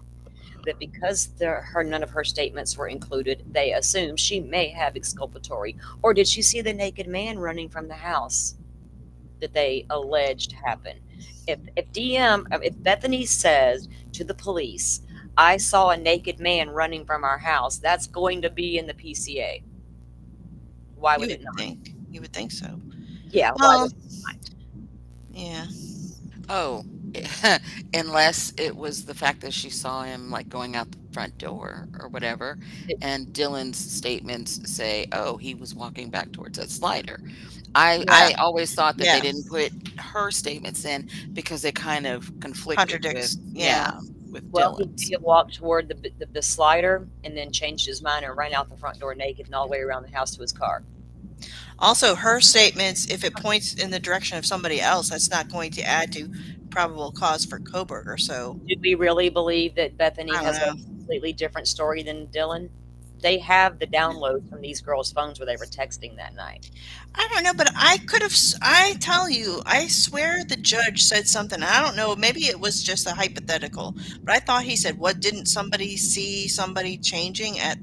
that because none of her statements were included, they assumed she may have exculpatory. Or did she see the naked man running from the house that they alleged happened? If Bethany says to the police, "I saw a naked man running from our house," that's going to be in the PCA. Why would it not? You would think so. Yeah. Why would it not? Yeah. Oh, unless it was the fact that she saw him like going out the front door or whatever, and Dylan's statements say, "Oh, he was walking back towards that slider." I always thought that they didn't put her statements in because it kind of conflicted with Dylan's. He walked toward the slider and then changed his mind and ran out the front door naked and all the way around the house to his car. Also, her statements, if it points in the direction of somebody else, that's not going to add to probable cause for Koberger. So Do we really believe that Bethany I don't has a know. completely different story than Dylan? They have the downloads from these girls' phones where they were texting that night. I don't know, but I could have. I tell you, I swear the judge said something. I don't know. Maybe it was just a hypothetical, but I thought he said, "What didn't somebody see somebody changing at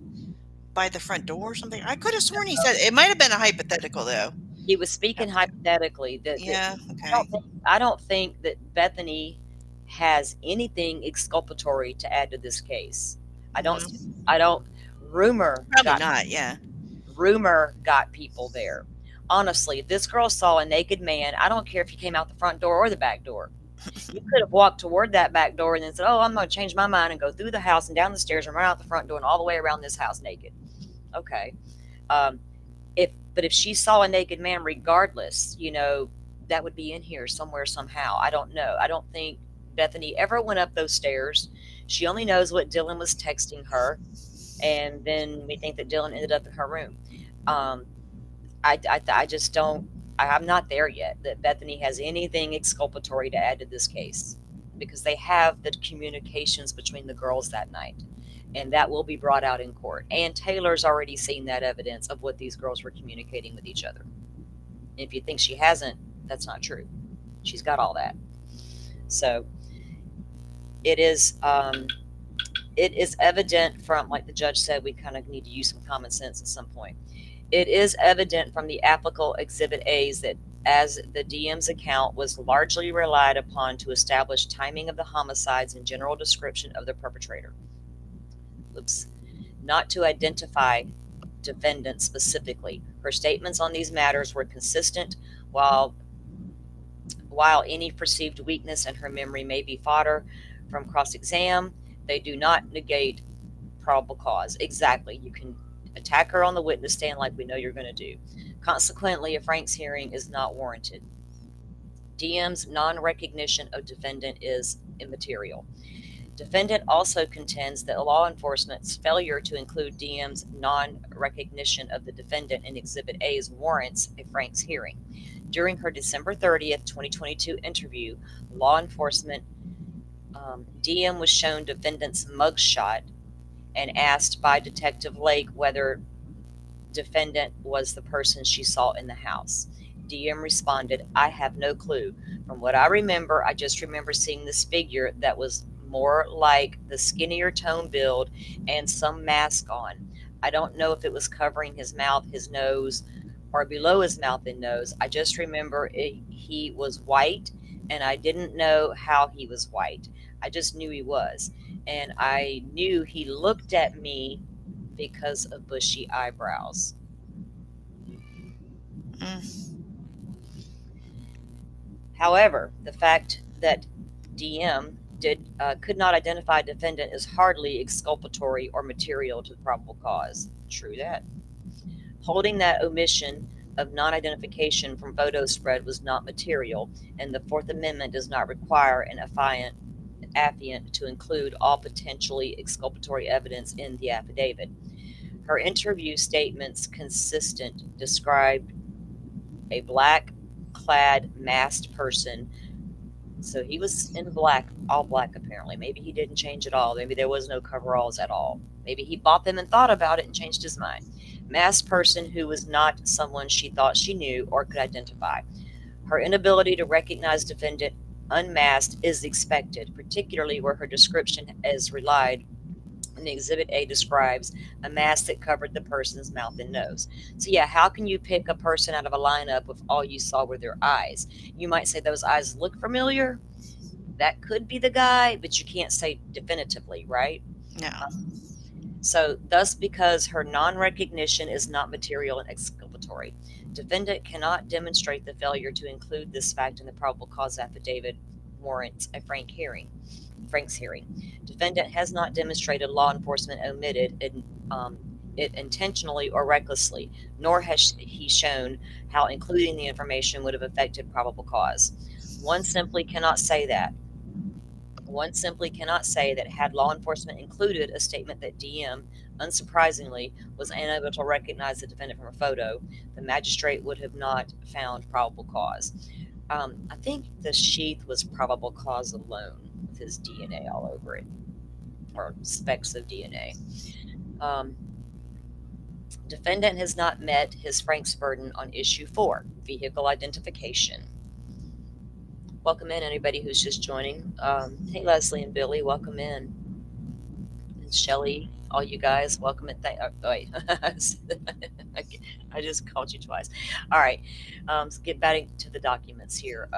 by the front door or something?" I could have sworn he said it. Might have been a hypothetical though. He was speaking hypothetically. Yeah. I don't Okay. think I don't think that Bethany has anything exculpatory to add to this case. I don't. Mhm. I don't. Rumor Probably got not. Yeah. people there. Honestly, if this girl saw a naked man, I don't care if he came out the front door or the back door. You could have walked toward that back door and then said, "Oh, I'm going to change my mind and go through the house and down the stairs and run out the front door and all the way around this house naked." Okay. Um, if she saw a naked man, regardless, that would be in here somewhere somehow. I don't know. I don't think Bethany ever went up those stairs. She only knows what Dylan was texting her, and then we think that Dylan ended up in her room. Um, I just don't. I'm not there yet that Bethany has anything exculpatory to add to this case, because they have the communications between the girls that night, and that will be brought out in court. And Taylor's already seen that evidence of what these girls were communicating with each other. If you think she hasn't, that's not true. She's got all that. So it is evident from, like the judge said, we kind of need to use some common sense at some point. It is evident from the applicable Exhibit A's that as the DM's account was largely relied upon to establish timing of the homicides and general description of the perpetrator. Not to identify defendant specifically. Her statements on these matters were consistent. While any perceived weakness in her memory may be fodder from cross-exam, they do not negate probable cause. Exactly. You can attack her on the witness stand like we know you're going to do. Consequently, a Frank's hearing is not warranted. DM's non-recognition of defendant is immaterial. Defendant also contends that law enforcement's failure to include DM's non-recognition of the defendant in Exhibit A's warrants a Frank's hearing. During her December 30th, 2022 interview, law enforcement DM was shown defendant's mugshot and asked by Detective Lake whether defendant was the person she saw in the house. DM responded, "I have no clue. From what I remember, I just remember seeing this figure that was more like the skinnier tone build and some mask on. I don't know if it was covering his mouth, his nose, or below his mouth and nose. I just remember he was white, and I didn't know how he was white. I just knew he was. And I knew he looked at me because of bushy eyebrows." However, the fact that DM could not identify defendant is hardly exculpatory or material to the probable cause. True that. Holding that omission of non-identification from photo spread was not material, and the Fourth Amendment does not require an affiant to include all potentially exculpatory evidence in the affidavit. Her interview statements consistent described a black-clad masked person. So he was in black, all black apparently. Maybe he didn't change at all. Maybe there was no coveralls at all. Maybe he bought them and thought about it and changed his mind. Masked person who was not someone she thought she knew or could identify. Her inability to recognize defendant unmasked is expected, particularly where her description is relied and Exhibit A describes a mask that covered the person's mouth and nose. So yeah, how can you pick a person out of a lineup if all you saw were their eyes? You might say those eyes look familiar. That could be the guy, but you can't say definitively, right? No. So thus, because her non-recognition is not material and exculpatory, defendant cannot demonstrate the failure to include this fact in the probable cause affidavit warrants a Frank's hearing. Defendant has not demonstrated law enforcement omitted it intentionally or recklessly, nor has he shown how including the information would have affected probable cause. One simply cannot say that. Had law enforcement included a statement that DM unsurprisingly, was unable to recognize the defendant from a photo, the magistrate would have not found probable cause. I think the sheath was probable cause alone with his DNA all over it, or specks of DNA. Defendant has not met his Frank's burden on issue 4, vehicle identification. Welcome in, anybody who's just joining. Hey, Leslie and Billy, welcome in. And Shelly, all you guys, welcome in. Wait, I just called you twice. All right, let's get back to the documents here.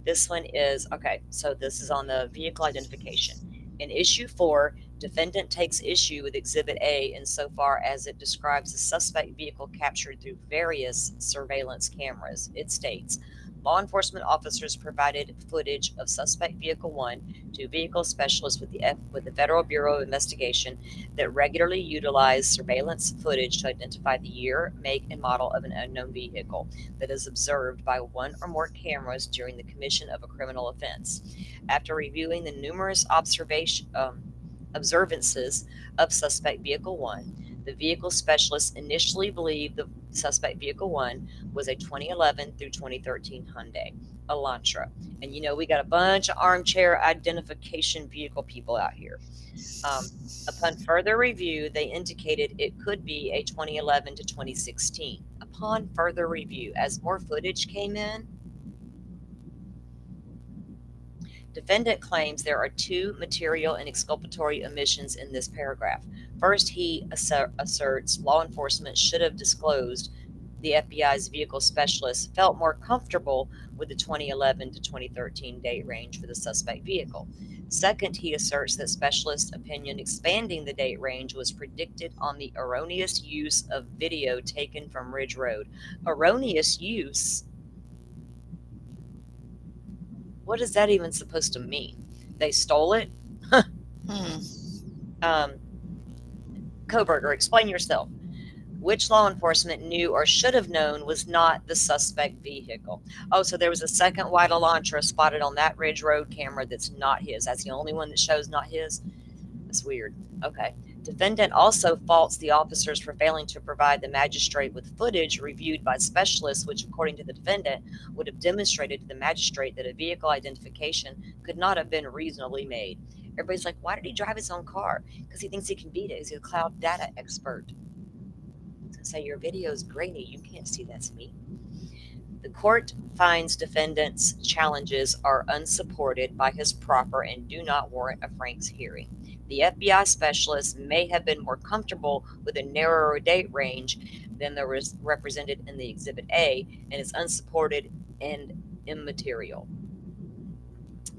This one is, okay, so this is on the vehicle identification. In issue 4, defendant takes issue with Exhibit A insofar as it describes the suspect vehicle captured through various surveillance cameras. It states, law enforcement officers provided footage of suspect vehicle 1 to vehicle specialists with the Federal Bureau of Investigation that regularly utilized surveillance footage to identify the year, make, and model of an unknown vehicle that is observed by one or more cameras during the commission of a criminal offense. After reviewing the numerous observances of suspect vehicle 1, the vehicle specialists initially believed the suspect vehicle 1 was a 2011 through 2013 Hyundai Elantra. And you know, we got a bunch of armchair identification vehicle people out here. Upon further review, they indicated it could be a 2011 to 2016. Upon further review, as more footage came in, defendant claims there are 2 material and exculpatory omissions in this paragraph. First, he asserts law enforcement should have disclosed the FBI's vehicle specialists felt more comfortable with the 2011 to 2013 date range for the suspect vehicle. Second, he asserts that specialist opinion expanding the date range was predicted on the erroneous use of video taken from Ridge Road. Erroneous use? What is that even supposed to mean? They stole it? Koberger, explain yourself. Which law enforcement knew or should have known was not the suspect vehicle? Oh, so there was a second white Elantra spotted on that Ridge Road camera that's not his. That's the only one that shows not his? That's weird. Okay. Defendant also faults the officers for failing to provide the magistrate with footage reviewed by specialists, which, according to the defendant, would have demonstrated to the magistrate that a vehicle identification could not have been reasonably made. Everybody's like, why did he drive his own car? Because he thinks he can beat it. He's a cloud data expert. I was going to say, your video is grainy. You can't see that's me. The court finds defendant's challenges are unsupported by his proffer and do not warrant a Frank's hearing. The FBI specialists may have been more comfortable with a narrower date range than there was represented in the Exhibit A, and is unsupported and immaterial.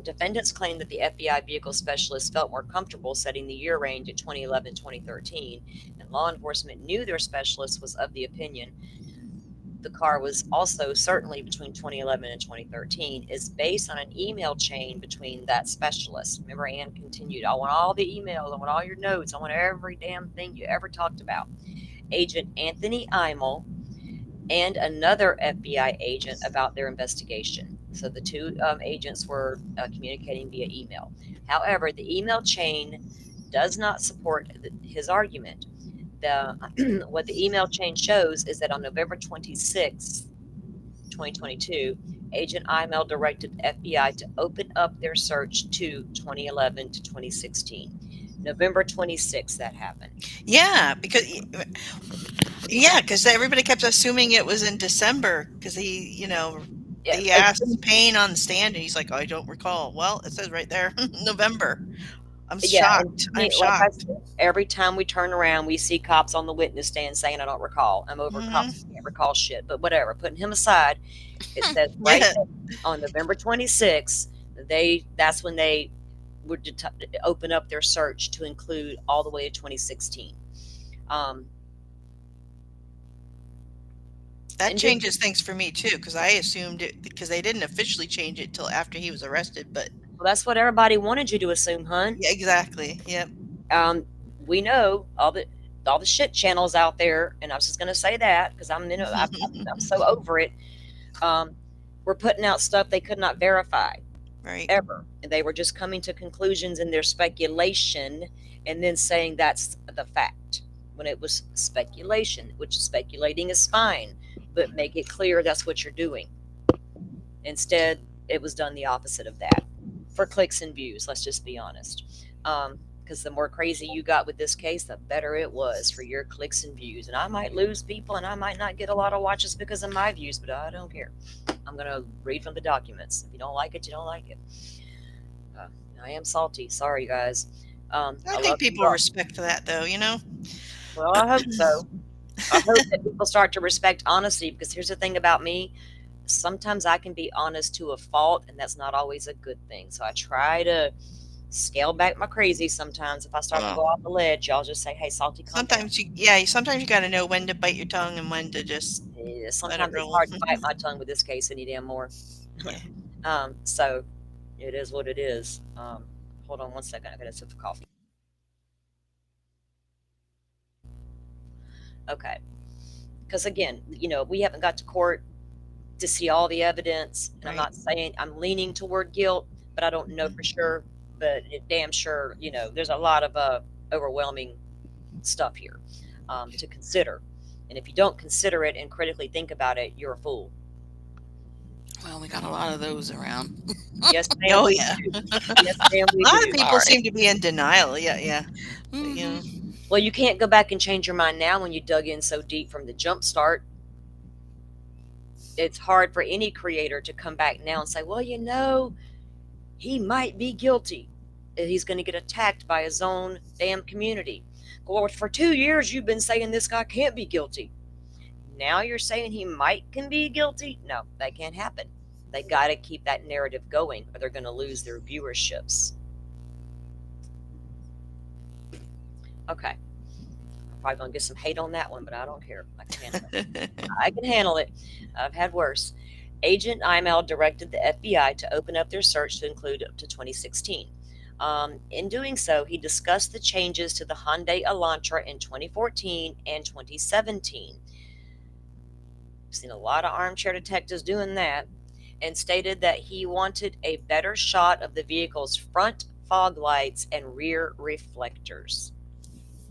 Defendants claim that the FBI vehicle specialists felt more comfortable setting the year range at 2011-2013, and law enforcement knew their specialist was of the opinion the car was also certainly between 2011 and 2013, is based on an email chain between that specialist. Remember, Ann continued, I want all the emails, I want all your notes, I want every damn thing you ever talked about. Agent Anthony Imel and another FBI agent about their investigation. So the 2 agents were communicating via email. However, the email chain does not support his argument. What the email chain shows is that on November 26, 2022, Agent Imel directed FBI to open up their search to 2011 to 2016. November 26th, that happened. Yeah, because everybody kept assuming it was in December because he asked Payne on the stand and he's like, I don't recall. Well, it says right there, November. I'm shocked. I'm shocked. Every time we turn around, we see cops on the witness stand saying, I don't recall. I'm over cops. I can't recall shit. But whatever. Putting him aside, it says right there, on November 26th, that's when they would open up their search to include all the way to 2016. That changes things for me too, because I assumed it because they didn't officially change it till after he was arrested. But well, that's what everybody wanted you to assume, hun. Yeah, exactly. Yep. We know all the shit channels out there, and I was just going to say that because I'm so over it. We're putting out stuff they could not verify, right? Ever. And they were just coming to conclusions in their speculation, and then saying that's the fact when it was speculation, which speculating is fine, but make it clear that's what you're doing. Instead, it was done the opposite of that for clicks and views. Let's just be honest. Because the more crazy you got with this case, the better it was for your clicks and views. And I might lose people and I might not get a lot of watches because of my views, but I don't care. I'm going to read from the documents. If you don't like it, you don't like it. I am salty. Sorry, guys. I think love people you all. respect that, though. Well, I hope so. I hope that people start to respect honesty, because here's the thing about me. Sometimes I can be honest to a fault, and that's not always a good thing. So I try to scale back my crazy sometimes. If I start to go off the ledge, y'all just say, hey, salty, calm down. Sometimes you got to know when to bite your tongue and when to just Yeah, let sometimes it it's roll. hard to bite my tongue with this case any damn more. So it is what it is. Hold on one second. I got a sip of coffee. Okay. Because again, we haven't got to court to see all the evidence. And I'm Right. not saying I'm leaning toward guilt, but I don't know for sure. But damn sure, there's a lot of overwhelming stuff here to consider. And if you don't consider it and critically think about it, you're a fool. Well, we got a lot of those around. Yes, ma'am. Oh, we yeah. do. Yes, ma'am, we A lot of do. people Sorry. seem to be in denial. Yeah. Mhm. Well, you can't go back and change your mind now when you dug in so deep from the jump start. It's hard for any creator to come back now and say, well, he might be guilty. He's going to get attacked by his own damn community. Well, for 2 years, you've been saying this guy can't be guilty. Now you're saying he can be guilty? No, that can't happen. They got to keep that narrative going, or they're going to lose their viewerships. Okay. I'm probably going to get some hate on that one, but I don't care. I can handle it. I can handle it. I've had worse. Agent Imel directed the FBI to open up their search to include up to 2016. In doing so, he discussed the changes to the Hyundai Elantra in 2014 and 2017. I've seen a lot of armchair detectives doing that, and stated that he wanted a better shot of the vehicle's front fog lights and rear reflectors,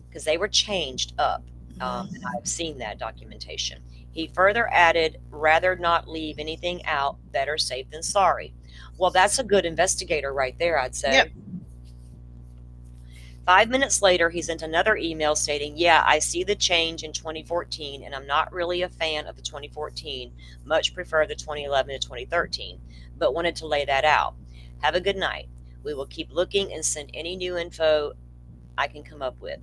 because they were changed up. And I've seen that documentation. He further added, rather not leave anything out, better safe than sorry. Well, that's a good investigator right there, I'd say. Yep. 5 minutes later, he sent another email stating, yeah, I see the change in 2014, and I'm not really a fan of the 2014, much prefer the 2011 to 2013, but wanted to lay that out. Have a good night. We will keep looking and send any new info I can come up with.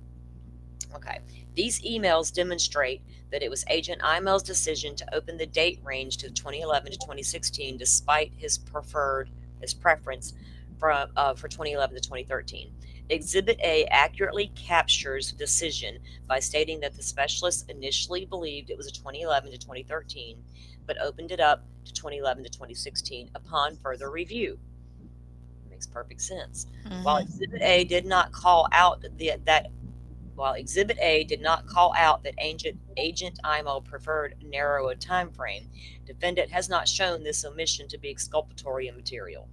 Okay. These emails demonstrate that it was Agent Imel's decision to open the date range to 2011 to 2016, despite his preference for 2011 to 2013. Exhibit A accurately captures the decision by stating that the specialists initially believed it was a 2011 to 2013, but opened it up to 2011 to 2016 upon further review. Makes perfect sense. While Exhibit A did not call out that Agent Imel preferred narrower time frame, defendant has not shown this omission to be exculpatory and material.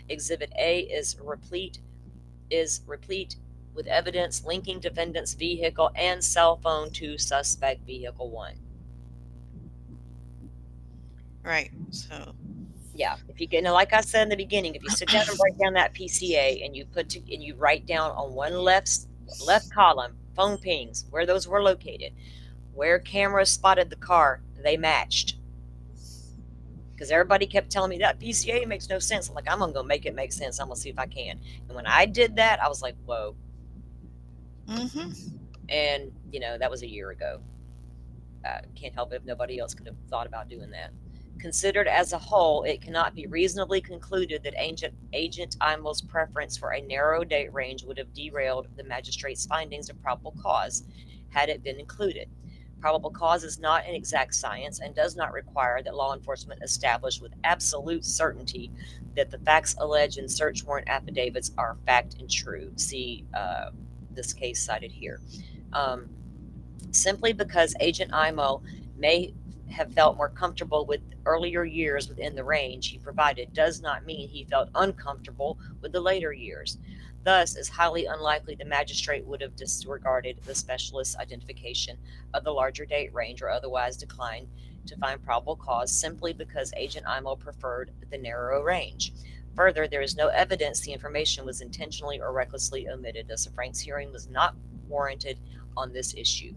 Exhibit A is replete with evidence linking defendant's vehicle and cell phone to suspect vehicle 1. Right. So Yeah, if you get, like I said in the beginning, if you sit down and break down that PCA and you write down on one left column phone pings, where those were located, where cameras spotted the car, they matched. Because everybody kept telling me that PCA makes no sense. I'm like, I'm gonna go make it make sense. I'm gonna see if I can. And when I did that, I was like, whoa. And that was a year ago. Can't help it if nobody else could have thought about doing that. Considered as a whole, it cannot be reasonably concluded that Agent Imel's preference for a narrow date range would have derailed the magistrate's findings of probable cause had it been included. Probable cause is not an exact science and does not require that law enforcement establish with absolute certainty that the facts alleged in search warrant affidavits are fact and true. See this case cited here. Simply because Agent Imel may have felt more comfortable with earlier years within the range he provided does not mean he felt uncomfortable with the later years. Thus, it's highly unlikely the magistrate would have disregarded the specialist's identification of the larger date range or otherwise declined to find probable cause simply because Agent Imel preferred the narrow range. Further, there is no evidence the information was intentionally or recklessly omitted, thus a Franks hearing was not warranted on this issue.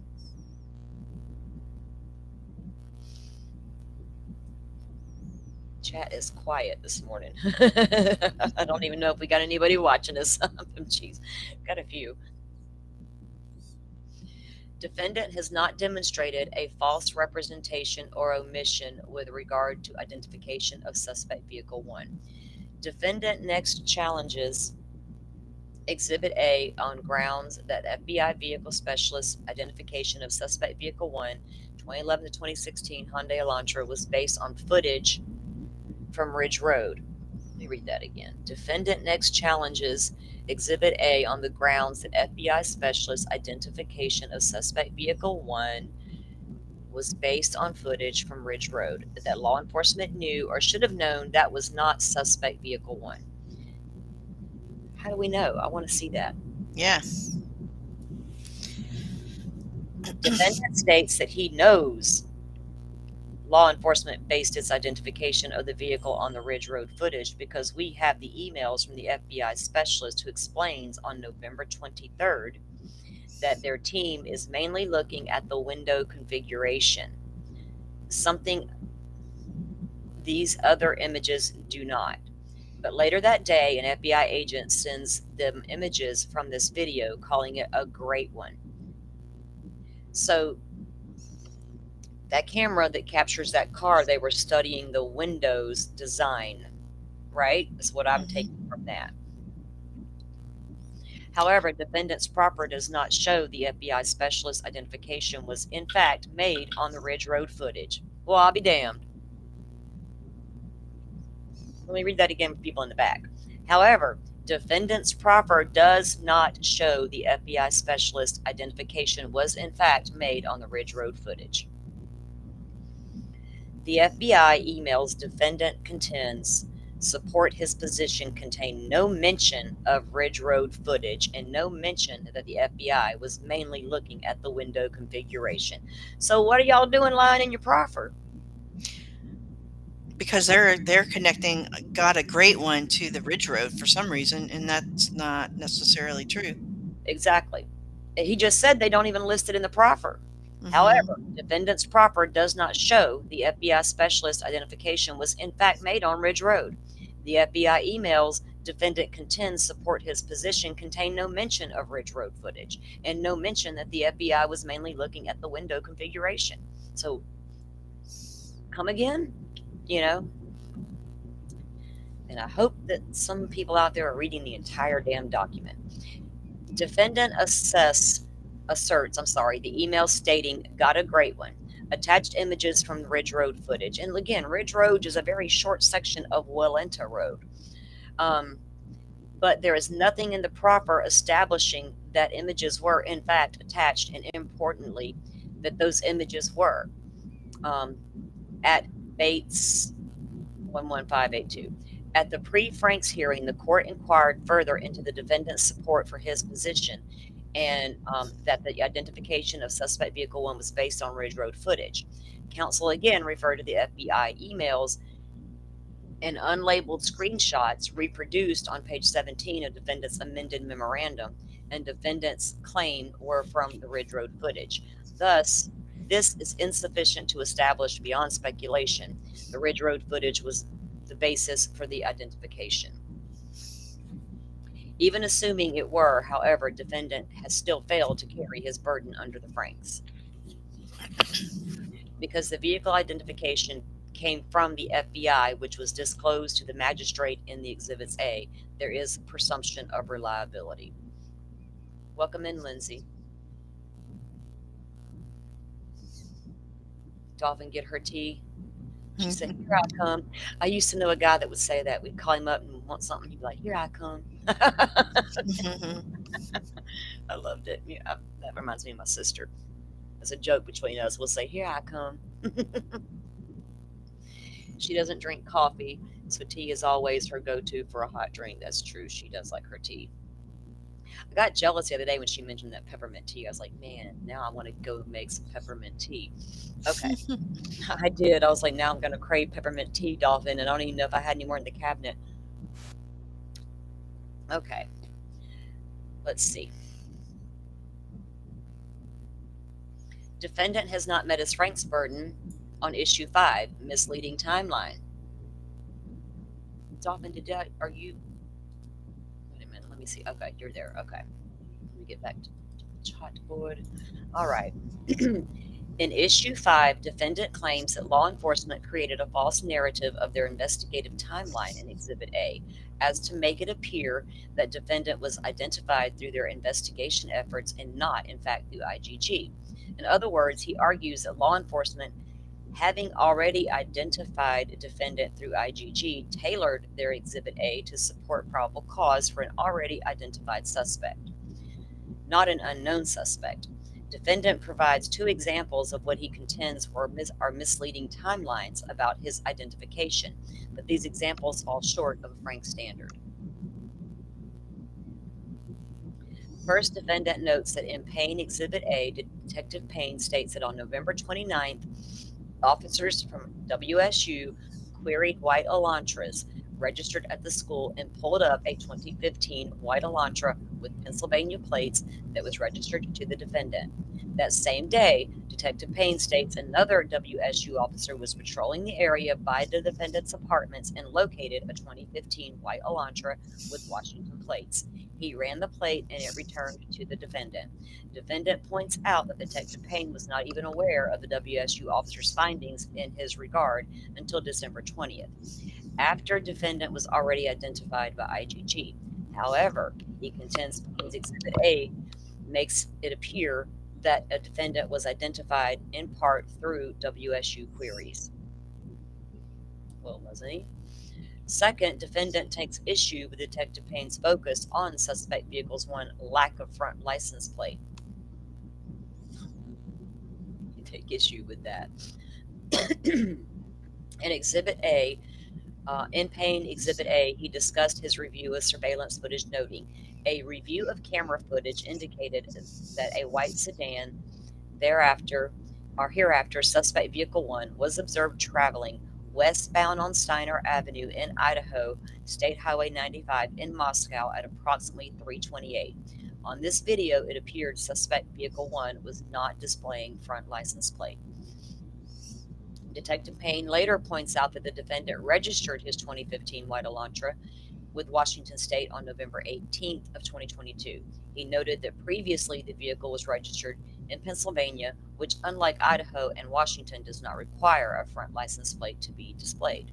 Chat is quiet this morning. I don't even know if we got anybody watching us. Jeez, got a few. Defendant has not demonstrated a false representation or omission with regard to identification of suspect vehicle 1. Defendant next challenges Exhibit A on grounds that FBI vehicle specialist identification of suspect vehicle 1, 2011 to 2016 Hyundai Elantra was based on footage from Ridge Road. Let me read that again. Defendant next challenges Exhibit A on the grounds that FBI specialist identification of suspect vehicle 1 was based on footage from Ridge Road, that law enforcement knew or should have known that was not suspect vehicle 1. How do we know? I want to see that. Yeah. Defendant states that he knows law enforcement based its identification of the vehicle on the Ridge Road footage because we have the emails from the FBI specialist who explains on November 23rd that their team is mainly looking at the window configuration, something these other images do not. But later that day, an FBI agent sends them images from this video, calling it a great one. So that camera that captures that car, they were studying the windows design, right? That's what I'm taking from that. However, defendant's proffer does not show the FBI specialist identification was in fact made on the Ridge Road footage. Well, I'll be damned. Let me read that again for people in the back. However, defendant's proffer does not show the FBI specialist identification was in fact made on the Ridge Road footage. The FBI emails defendant contends support his position contain no mention of Ridge Road footage and no mention that the FBI was mainly looking at the window configuration. So what are y'all doing lying in your proffer? Because they're connecting got a great one to the Ridge Road for some reason, and that's not necessarily true. Exactly. He just said they don't even list it in the proffer. Mhm. However, defendant's proffer does not show the FBI specialist identification was in fact made on Ridge Road. The FBI emails defendant contends support his position contain no mention of Ridge Road footage and no mention that the FBI was mainly looking at the window configuration. So come again, you know? And I hope that some people out there are reading the entire damn document. Defendant asserts, the email stating, got a great one. Attached images from the Ridge Road footage. And again, Ridge Road is a very short section of Wellenta Road. But there is nothing in the proffer establishing that images were in fact attached, and importantly, that those images were at Bates 11582. At the pre-Franks hearing, the court inquired further into the defendant's support for his position and that the identification of suspect vehicle 1 was based on Ridge Road footage. Counsel again referred to the FBI emails and unlabeled screenshots reproduced on page 17 of defendant's amended memorandum, and defendant's claim were from the Ridge Road footage. Thus, this is insufficient to establish beyond speculation the Ridge Road footage was the basis for the identification. Even assuming it were, however, defendant has still failed to carry his burden under the Franks. Because the vehicle identification came from the FBI, which was disclosed to the magistrate in the Exhibits A, there is presumption of reliability. Welcome in, Lindsay. Dolphin get her tea. She said, here I come. I used to know a guy that would say that. We'd call him up and want something. He'd be like, here I come. I loved it. Yeah, that reminds me of my sister. It's a joke between us. We'll say, "Here I come." She doesn't drink coffee, so tea is always her go-to for a hot drink. That's true. She does like her tea. I got jealous the other day when she mentioned that peppermint tea. I was like, man, now I want to go make some peppermint tea. Okay. I did. I was like, now I'm going to crave peppermint tea, Dolphin, and I don't even know if I had any more in the cabinet. Okay. Let's see. Defendant has not met his Frank's burden on issue 5, misleading timeline. Dolphin, are you? Wait a minute. Let me see. Okay, you're there. Okay. Let me get back to the chalkboard. All right. In issue 5, defendant claims that law enforcement created a false narrative of their investigative timeline in Exhibit A, as to make it appear that defendant was identified through their investigation efforts and not, in fact, through IGG. In other words, he argues that law enforcement, having already identified defendant through IGG, tailored their Exhibit A to support probable cause for an already identified suspect, not an unknown suspect. Defendant provides 2 examples of what he contends are misleading timelines about his identification, but these examples fall short of a Frank standard. First, defendant notes that in Payne Exhibit A, Detective Payne states that on November 29th, officers from WSU queried white Elantras registered at the school and pulled up a 2015 white Elantra with Pennsylvania plates that was registered to the defendant. That same day, Detective Payne states another WSU officer was patrolling the area by the defendant's apartments and located a 2015 white Elantra with Washington plates. He ran the plate and it returned to the defendant. Defendant points out that Detective Payne was not even aware of the WSU officer's findings in his regard until December 20th, after defendant was already identified by IGG. However, he contends Payne's Exhibit A makes it appear that a defendant was identified in part through WSU queries. Well, wasn't he? Second, defendant takes issue with Detective Payne's focus on suspect vehicle's lack of front license plate. You take issue with that. In Exhibit A, in Payne Exhibit A, he discussed his review of surveillance footage, noting a review of camera footage indicated that a white sedan hereafter suspect vehicle 1 was observed traveling westbound on Steiner Avenue in Idaho, State Highway 95 in Moscow at approximately 3:28. On this video, it appeared suspect vehicle 1 was not displaying front license plate. Detective Payne later points out that the defendant registered his 2015 white Elantra with Washington State on November 18th of 2022. He noted that previously the vehicle was registered in Pennsylvania, which, unlike Idaho and Washington, does not require a front license plate to be displayed.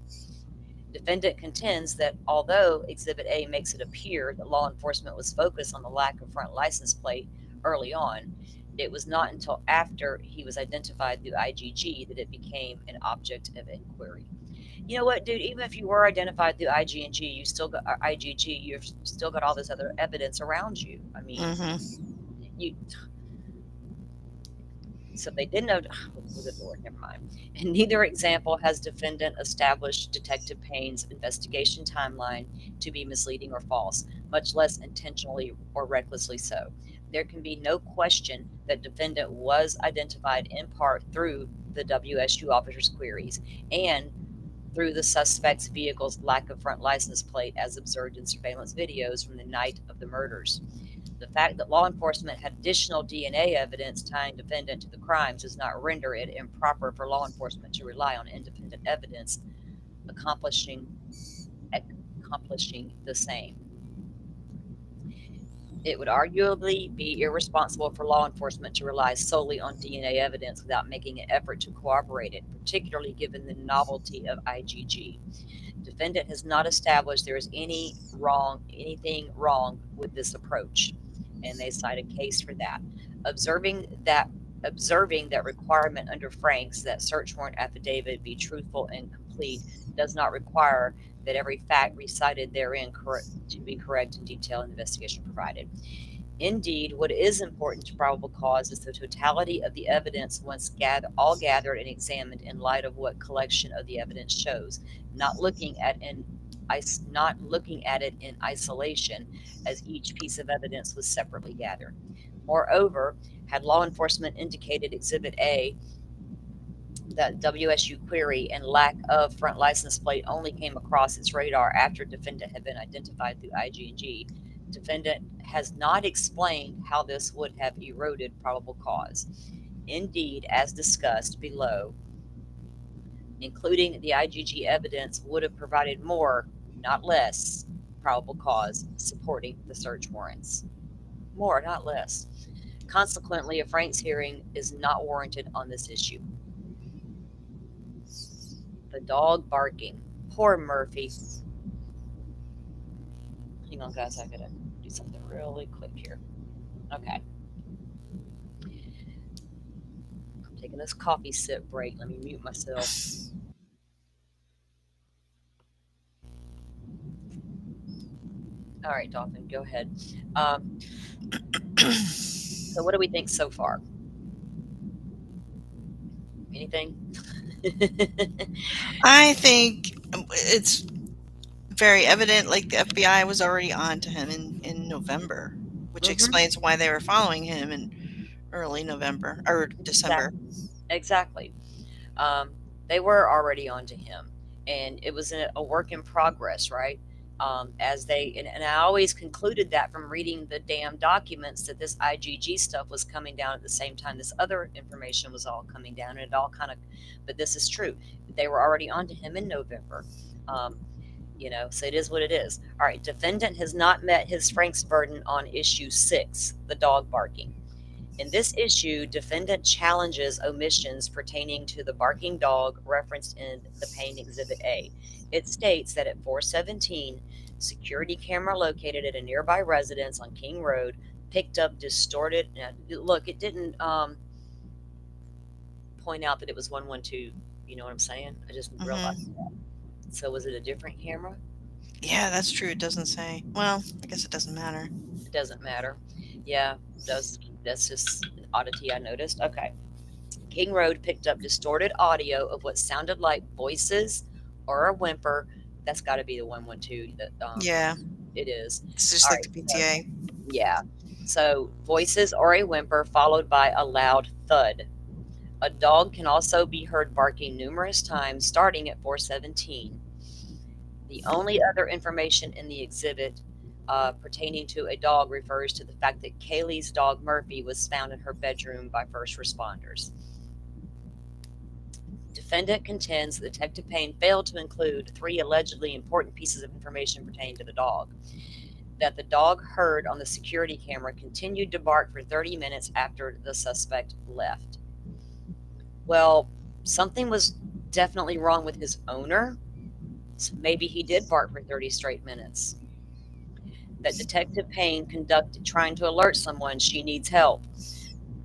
Defendant contends that although Exhibit A makes it appear that law enforcement was focused on the lack of front license plate early on, it was not until after he was identified through IGG that it became an object of inquiry. You know what, dude? Even if you were identified through IGG, you've still got all this other evidence around you. I mean, so they didn't know. Good Lord, never mind. In neither example has defendant established Detective Payne's investigation timeline to be misleading or false, much less intentionally or recklessly so. There can be no question that defendant was identified in part through the WSU officer's queries and through the suspect's vehicle's lack of front license plate as observed in surveillance videos from the night of the murders. The fact that law enforcement had additional DNA evidence tying defendant to the crimes does not render it improper for law enforcement to rely on independent evidence accomplishing the same. It would arguably be irresponsible for law enforcement to rely solely on DNA evidence without making an effort to corroborate it, particularly given the novelty of IGG. Defendant has not established there is anything wrong with this approach, and they cite a case for that. Observing that requirement under Franks that search warrant affidavit be truthful and complete does not require that every fact recited therein to be correct and detailed investigation provided. Indeed, what is important to probable cause is the totality of the evidence once all gathered and examined in light of what collection of the evidence shows, not looking at it in isolation as each piece of evidence was separately gathered. Moreover, had law enforcement indicated Exhibit A that WSU query and lack of front license plate only came across its radar after defendant had been identified through IG&G, defendant has not explained how this would have eroded probable cause. Indeed, as discussed below, including the IgG evidence would have provided more, not less, probable cause supporting the search warrants. More, not less. Consequently, a Franks hearing is not warranted on this issue. The dog barking. Poor Murphy. Hang on, guys. I gotta do something really quick here. Okay. I'm taking this coffee sip break. Let me mute myself. All right, Dolphin, go ahead. So what do we think so far? Anything? I think it's very evident, like the FBI was already on to him in November, which explains why they were following him in early November or December. Exactly. They were already on to him, and it was a work in progress, right? And I always concluded that from reading the damn documents that this IgG stuff was coming down at the same time this other information was all coming down, and it all kind of, but this is true. They were already on to him in November. So it is what it is. All right, defendant has not met his Franks burden on issue 6, the dog barking. In this issue, defendant challenges omissions pertaining to the barking dog referenced in the Payne Exhibit A. It states that at 417, security camera located at a nearby residence on King Road picked up distorted. Look, it didn't point out that it was 112. You know what I'm saying? I just realized that. So was it a different camera? Yeah, that's true. It doesn't say. Well, I guess it doesn't matter. It doesn't matter. Yeah, that's just an oddity I noticed. Okay. King Road picked up distorted audio of what sounded like voices or a whimper. That's got to be the 112. Yeah. It is. It's just All like right, the PTA. Yeah. So voices or a whimper followed by a loud thud. A dog can also be heard barking numerous times starting at 417. The only other information in the exhibit pertaining to a dog refers to the fact that Kaylee's dog Murphy was found in her bedroom by first responders. Defendant contends that Detective Payne failed to include 3 allegedly important pieces of information pertaining to the dog. That the dog heard on the security camera continued to bark for 30 minutes after the suspect left. Well, something was definitely wrong with his owner. So maybe he did bark for 30 straight minutes. That Detective Payne conducted trying to alert someone she needs help.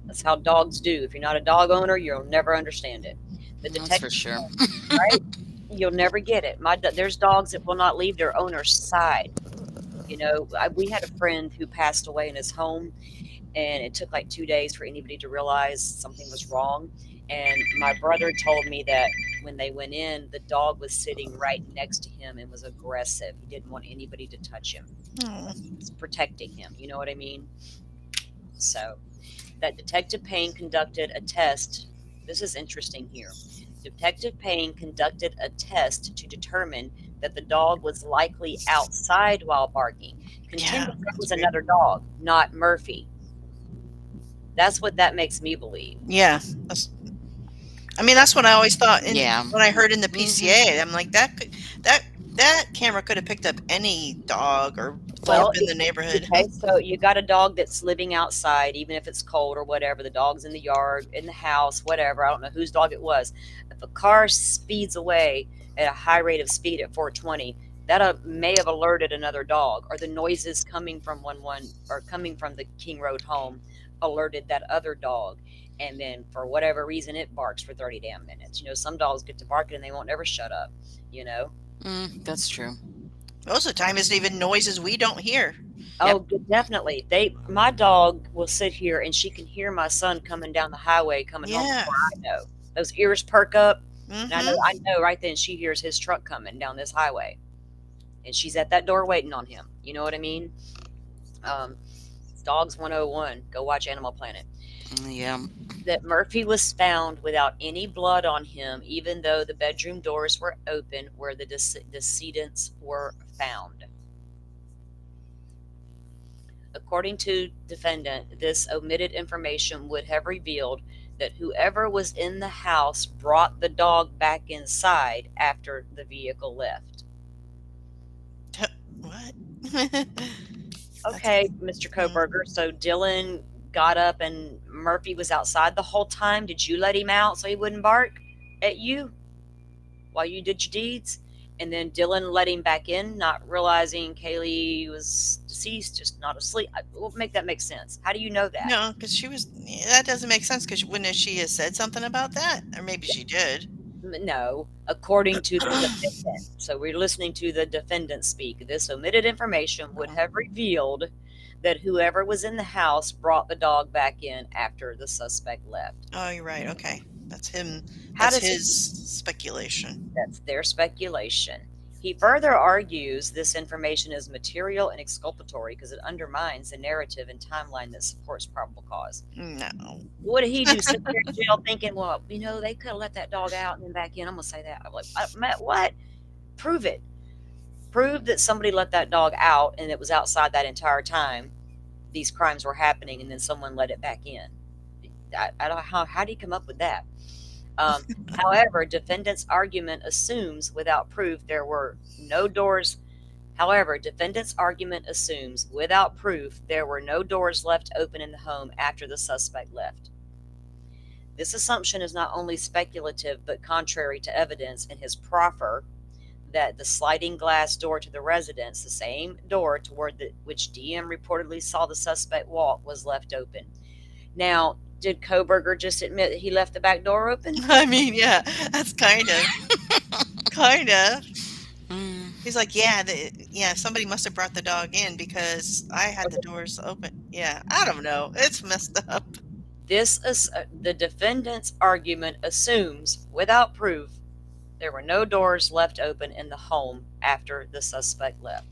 That's how dogs do. If you're not a dog owner, you'll never understand it. The That's detective, for sure. right? You'll never get it. There's dogs that will not leave their owner's side. We had a friend who passed away in his home, and it took like 2 days for anybody to realize something was wrong. And my brother told me that when they went in, the dog was sitting right next to him and was aggressive. He didn't want anybody to touch him. He was protecting him. You know what I mean? So that Detective Payne conducted a test. This is interesting here. Detective Payne conducted a test to determine that the dog was likely outside while barking. Contended it was another dog, not Murphy. That's what that makes me believe. Yeah. That's what I always thought. When I heard in the PCA, I'm like, that camera could have picked up any dog or dog in the neighborhood. Okay, so you got a dog that's living outside, even if it's cold or whatever. The dog's in the yard, in the house, whatever. I don't know whose dog it was. If a car speeds away at a high rate of speed at 420, that may have alerted another dog, or the noises coming from coming from the King Road home alerted that other dog. And then for whatever reason, it barks for 30 damn minutes. Some dogs get to barking and they won't ever shut up, That's true. Most of the time, it's even noises we don't hear. Oh, definitely. My dog will sit here and she can hear my son coming down the highway coming home Yeah. before I know. Those ears perk up, and Mm-hmm. I know right then she hears his truck coming down this highway, and she's at that door waiting on him. You know what I mean? Um, Dogs 101. Go watch Animal Planet. Yeah. That Murphy was found without any blood on him, even though the bedroom doors were open where the decedents were found. According to defendant, this omitted information would have revealed that whoever was in the house brought the dog back inside after the vehicle left. What? Okay, Mr. Koberger, so Dylan got up and Murphy was outside the whole time. Did you let him out so he wouldn't bark at you while you did your deeds? And then Dylan let him back in, not realizing Kaylee was deceased, just not asleep. We'll make that make sense. How do you know that? No, because she was. That doesn't make sense. Because wouldn't she have said something about that, or maybe she did? No, according to the defendant. So we're listening to the defendant speak. This omitted information would have revealed that whoever was in the house brought the dog back in after the suspect left. Oh, you're right. Okay, that's him. How That's does his speculation. That's their speculation. He further argues this information is material and exculpatory because it undermines the narrative and timeline that supports probable cause. No. What did he do? Sit there in jail thinking, well, they could have let that dog out and then back in. I'm going to say that. I'm like, Matt, what? Prove it. Prove that somebody let that dog out and it was outside that entire time these crimes were happening and then someone let it back in. I don't know how do you come up with that? However, defendant's argument assumes without proof there were no doors. However, defendant's argument assumes without proof there were no doors left open in the home after the suspect left. This assumption is not only speculative but contrary to evidence in his proffer that the sliding glass door to the residence, the same door toward which DM reportedly saw the suspect walk, was left open. Now, did Koberger just admit that he left the back door open? I mean, yeah, that's kind of. He's like, yeah, somebody must have brought the dog in because I had the doors open. Yeah, I don't know. It's messed up. This is the defendant's argument assumes without proof there were no doors left open in the home after the suspect left.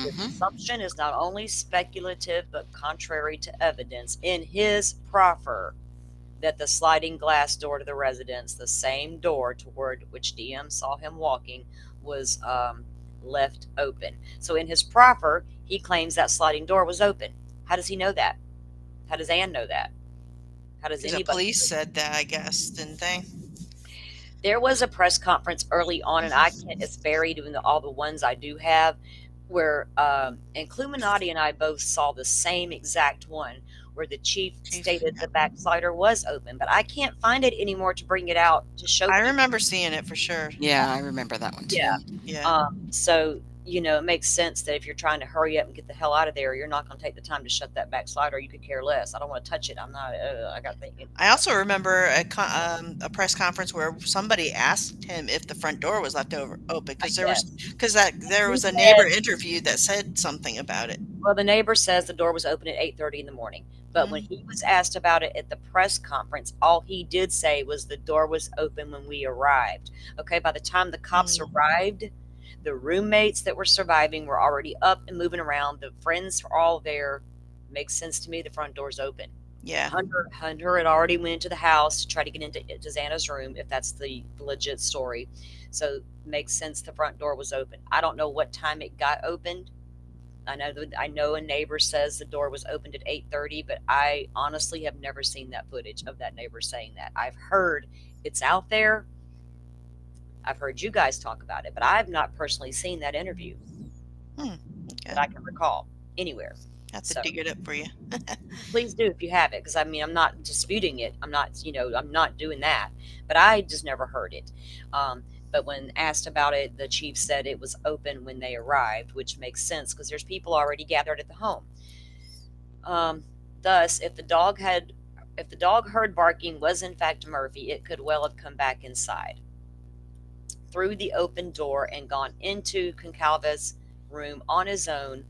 This assumption is not only speculative but contrary to evidence in his proffer that the sliding glass door to the residence, the same door toward which DM saw him walking, was left open. So in his proffer, he claims that sliding door was open. How does he know that? How does Ann know that? How does anybody? The police said that, I guess, didn't they? There was a press conference early on, and it's buried in all the ones I do have, where and Cluminati and I both saw the same exact one where the chief stated the backslider was open, but I can't find it anymore to bring it out to show. I remember seeing it for sure. Yeah, I remember that one too. Yeah. So it makes sense that if you're trying to hurry up and get the hell out of there, you're not going to take the time to shut that back slider. You could care less. I don't want to touch it. I'm not. I got to think. I also remember a press conference where somebody asked him if the front door was left open because there was a neighbor interviewed that said something about it. Well, the neighbor says the door was open at 8:30 in the morning, but when he was asked about it at the press conference, all he did say was the door was open when we arrived. Okay, by the time the cops arrived, the roommates that were surviving were already up and moving around. The friends were all there. Makes sense to me. The front door's open. Yeah. Hunter had already went into the house to try to get into Xana's room, if that's the legit story. So makes sense the front door was open. I don't know what time it got opened. I know a neighbor says the door was opened at 8:30, but I honestly have never seen that footage of that neighbor saying that. I've heard it's out there. I've heard you guys talk about it, but I've not personally seen that interview that I can recall anywhere. I have to dig it up for you. Please do if you have it, because I'm not disputing it. I'm not doing that, but I just never heard it. But when asked about it, the chief said it was open when they arrived, which makes sense because there's people already gathered at the home. Thus, if the dog heard barking was in fact Murphy, it could well have come back inside through the open door and gone into Concalva's room on his own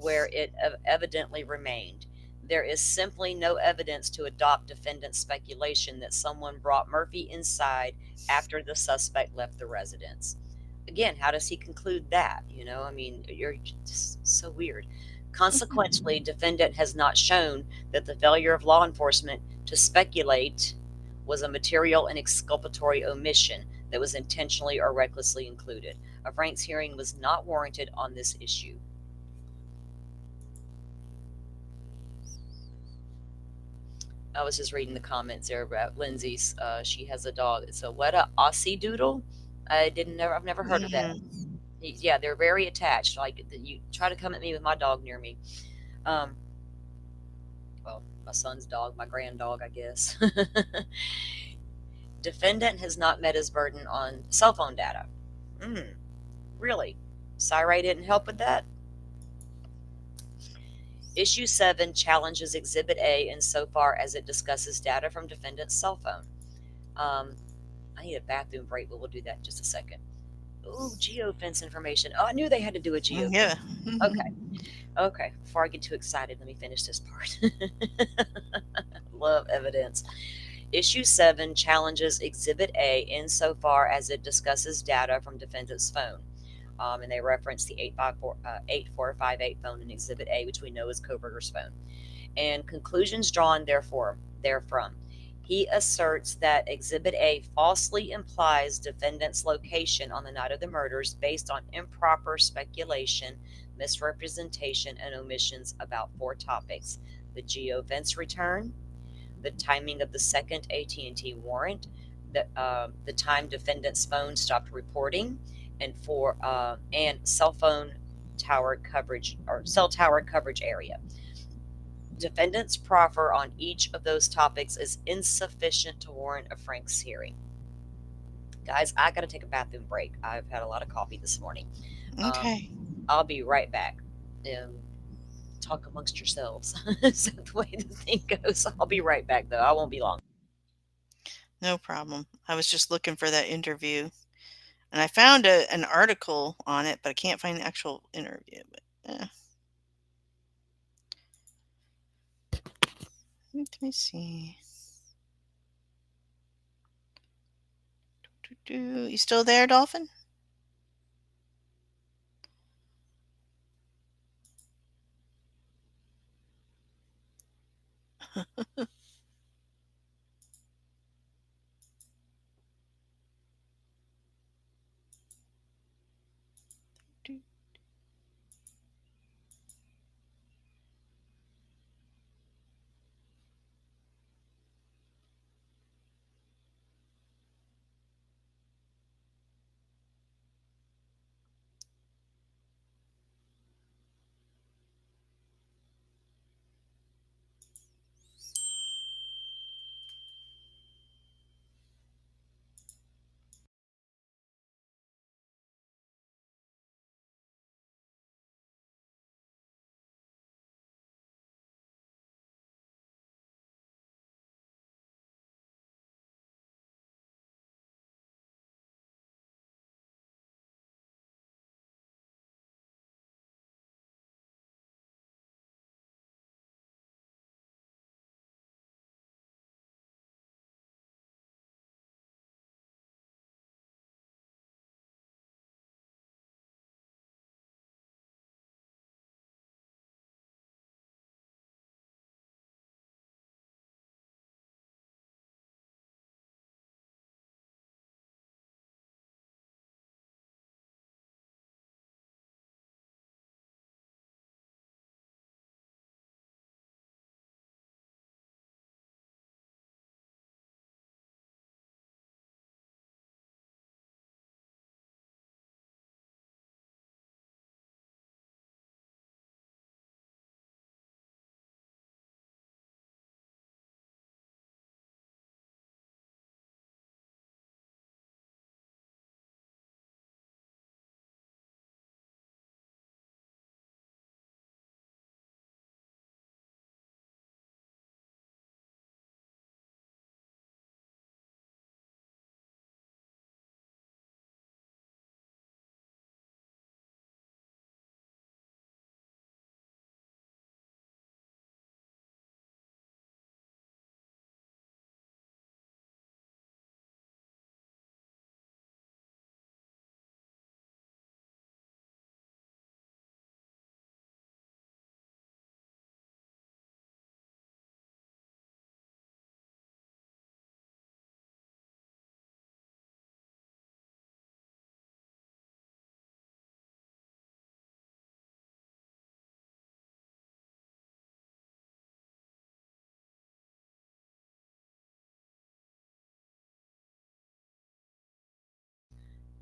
where it evidently remained. There is simply no evidence to adopt defendant's speculation that someone brought Murphy inside after the suspect left the residence. Again, how does he conclude that? I mean, you're just so weird. Consequently, defendant has not shown that the failure of law enforcement to speculate was a material and exculpatory omission that was intentionally or recklessly included. A Franks hearing was not warranted on this issue. I was just reading the comments there about Lindsay's. She has a dog. It's a Aussie Doodle. I've never heard of that. Yeah, they're very attached. Like you try to come at me with my dog near me. Well, my son's dog, my grand dog, I guess. Defendant has not met his burden on cell phone data. Really? Syray didn't help with that? Issue 7 challenges Exhibit A insofar as it discusses data from defendant's cell phone. I need a bathroom break, but we'll do that in just a second. Ooh, geofence information. Oh, I knew they had to do a geofence. Yeah. Okay. Before I get too excited, let me finish this part. Love evidence. Issue 7 challenges Exhibit A insofar as it discusses data from defendant's phone. And they reference the 8458 phone in Exhibit A, which we know is Kohberger's phone. And conclusions drawn therefrom. He asserts that Exhibit A falsely implies defendant's location on the night of the murders based on improper speculation, misrepresentation, and omissions about 4 topics: the geofence return, the timing of the second AT&T warrant, the time defendant's phone stopped reporting, and cell tower coverage area. Defendant's proffer on each of those topics is insufficient to warrant a Franks hearing. Guys, I got to take a bathroom break. I've had a lot of coffee this morning. Okay. I'll be right back. Talk amongst yourselves. Is that the way the thing goes? I'll be right back, though. I won't be long. No problem. I was just looking for that interview, and I found an article on it, but I can't find the actual interview. But let me see. You still there, Dolphin?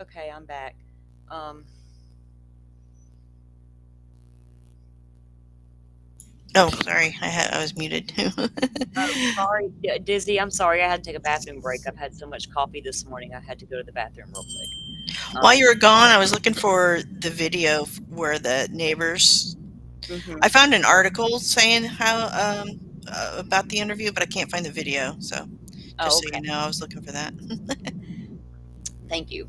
Okay, I'm back. Um, Oh, sorry, I was muted. sorry, Dizzy. I'm sorry. I had to take a bathroom break. I've had so much coffee this morning. I had to go to the bathroom real quick. While you were gone, I was looking for the video where the neighbors. Mhm. I found an article saying how about the interview, but I can't find the video. So just Oh, so okay. you know, I was looking for that. Thank you.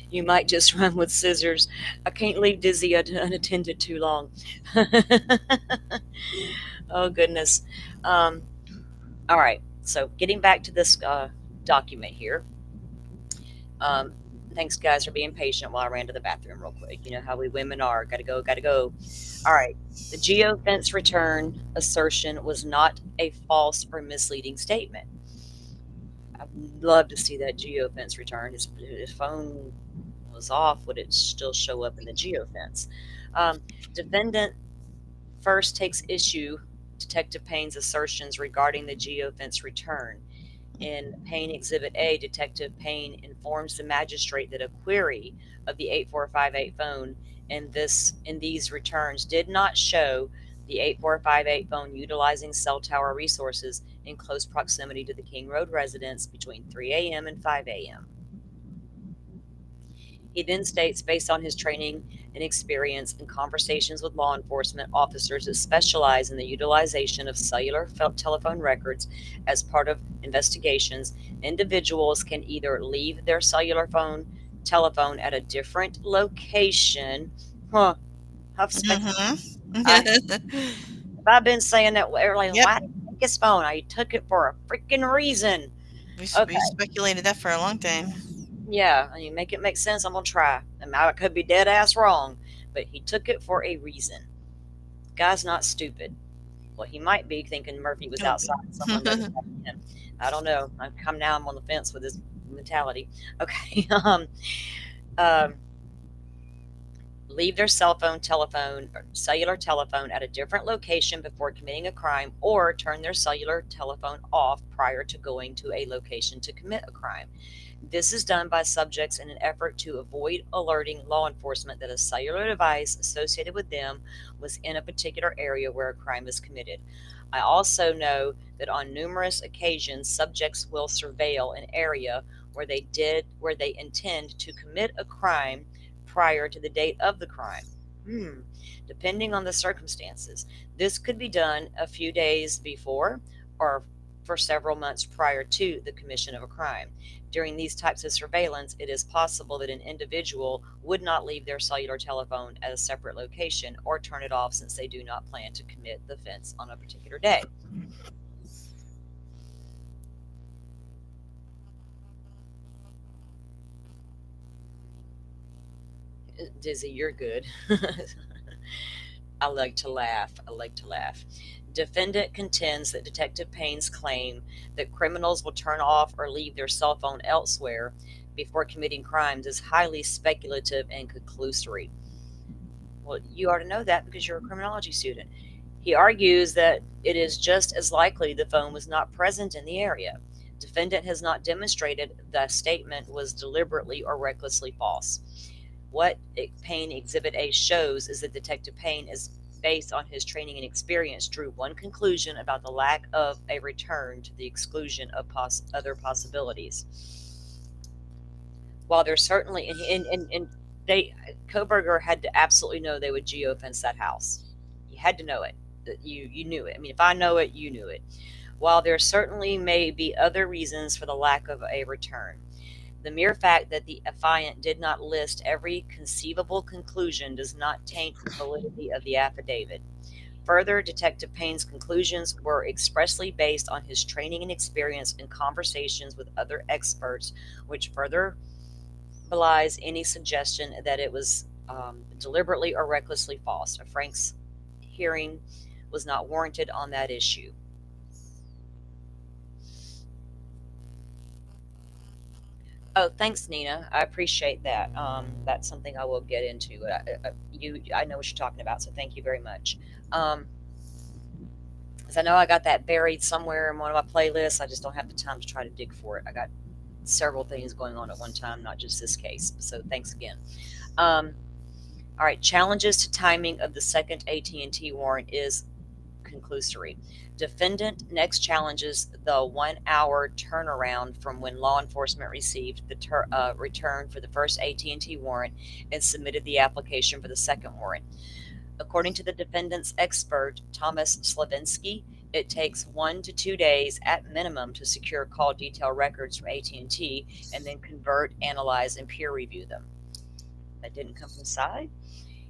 You might just run with scissors. I can't leave Dizzy unattended too long. Oh goodness. Um, all right. So getting back to this document here. Um, thanks guys for being patient while I ran to the bathroom real quick. You know how we women are. Gotta go. Gotta go. All right. The geofence return assertion was not a false or misleading statement. I'd love to see that geofence return. His phone was off. Would it still show up in the geofence? Defendant first takes issue Detective Payne's assertions regarding the geofence return. In Payne Exhibit A, Detective Payne informs the magistrate that a query of the 8458 phone in these returns did not show the 8458 phone utilizing cell tower resources in close proximity to the King Road residence between 3 a.m. and 5 a.m. He then states, based on his training and experience in conversations with law enforcement officers that specialize in the utilization of cellular telephone records as part of investigations, individuals can either leave their cellular telephone at a different location. Huh. I've Mm-hmm. I've been saying that early. Yep, Why did he take his phone? I took it for a freaking reason. we Okay. speculated that for a long time. Yeah, I mean, make it make sense. I'm gonna try. And I could be dead ass wrong, but he took it for a reason. Guy's not stupid. Well, he might be thinking Murphy was Oh, outside. Someone notified him. I don't know. I'm on the fence with his mentality. Okay. Um, leave their cellular telephone at a different location before committing a crime, or turn their cellular telephone off prior to going to a location to commit a crime. This is done by subjects in an effort to avoid alerting law enforcement that a cellular device associated with them was in a particular area where a crime is committed. I also know that on numerous occasions subjects will surveil an area where they intend to commit a crime prior to the date of the crime. Depending on the circumstances. This could be done a few days before or for several months prior to the commission of a crime. During these types of surveillance, it is possible that an individual would not leave their cellular telephone at a separate location or turn it off since they do not plan to commit the offense on a particular day. Dizzy, you're good. I like to laugh. I like to laugh. Defendant contends that Detective Payne's claim that criminals will turn off or leave their cell phone elsewhere before committing crimes is highly speculative and conclusory. Well, you ought to know that because you're a criminology student. He argues that it is just as likely the phone was not present in the area. Defendant has not demonstrated the statement was deliberately or recklessly false. What Payne Exhibit A shows is that Detective Payne is based on his training and experience, drew one conclusion about the lack of a return to the exclusion of other possibilities. While there's certainly, Koberger had to absolutely know they would geofence that house. You had to know it. You knew it. I mean, if I know it, you knew it. While there certainly may be other reasons for the lack of a return, the mere fact that the affiant did not list every conceivable conclusion does not taint the validity of the affidavit. Further, Detective Payne's conclusions were expressly based on his training and experience in conversations with other experts, which further belies any suggestion that it was deliberately or recklessly false. A Frank's hearing was not warranted on that issue. Oh, thanks, Nina. I appreciate that. That's something I will get into. I know what you're talking about, so thank you very much. 'Cause I know I got that buried somewhere in one of my playlists. I just don't have the time to try to dig for it. I got several things going on at one time, not just this case. So thanks again. All right, challenges to timing of the second AT&T warrant is conclusory. Defendant next challenges the 1 hour turnaround from when law enforcement received the return for the first AT&T warrant and submitted the application for the second warrant. According to the defendant's expert, Thomas Slavinsky, it takes 1 to 2 days at minimum to secure call detail records from AT&T and then convert, analyze, and peer review them. That didn't come from the side.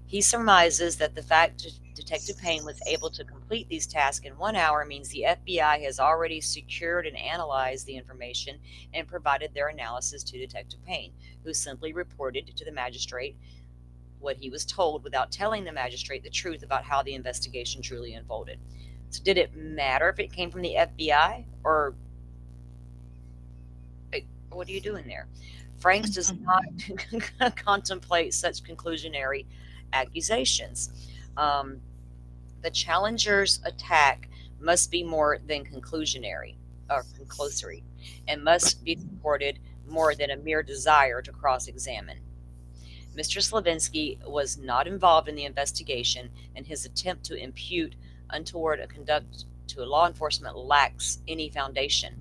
He surmises that the fact Detective Payne was able to complete these tasks in 1 hour means the FBI has already secured and analyzed the information and provided their analysis to Detective Payne, who simply reported to the magistrate what he was told without telling the magistrate the truth about how the investigation truly unfolded. So did it matter if it came from the FBI, or what are you doing there? Franks does not contemplate such conclusionary accusations. The challenger's attack must be more than conclusionary or conclusory and must be supported more than a mere desire to cross-examine. Mr. Slavinsky was not involved in the investigation, and his attempt to impute untoward a conduct to law enforcement lacks any foundation.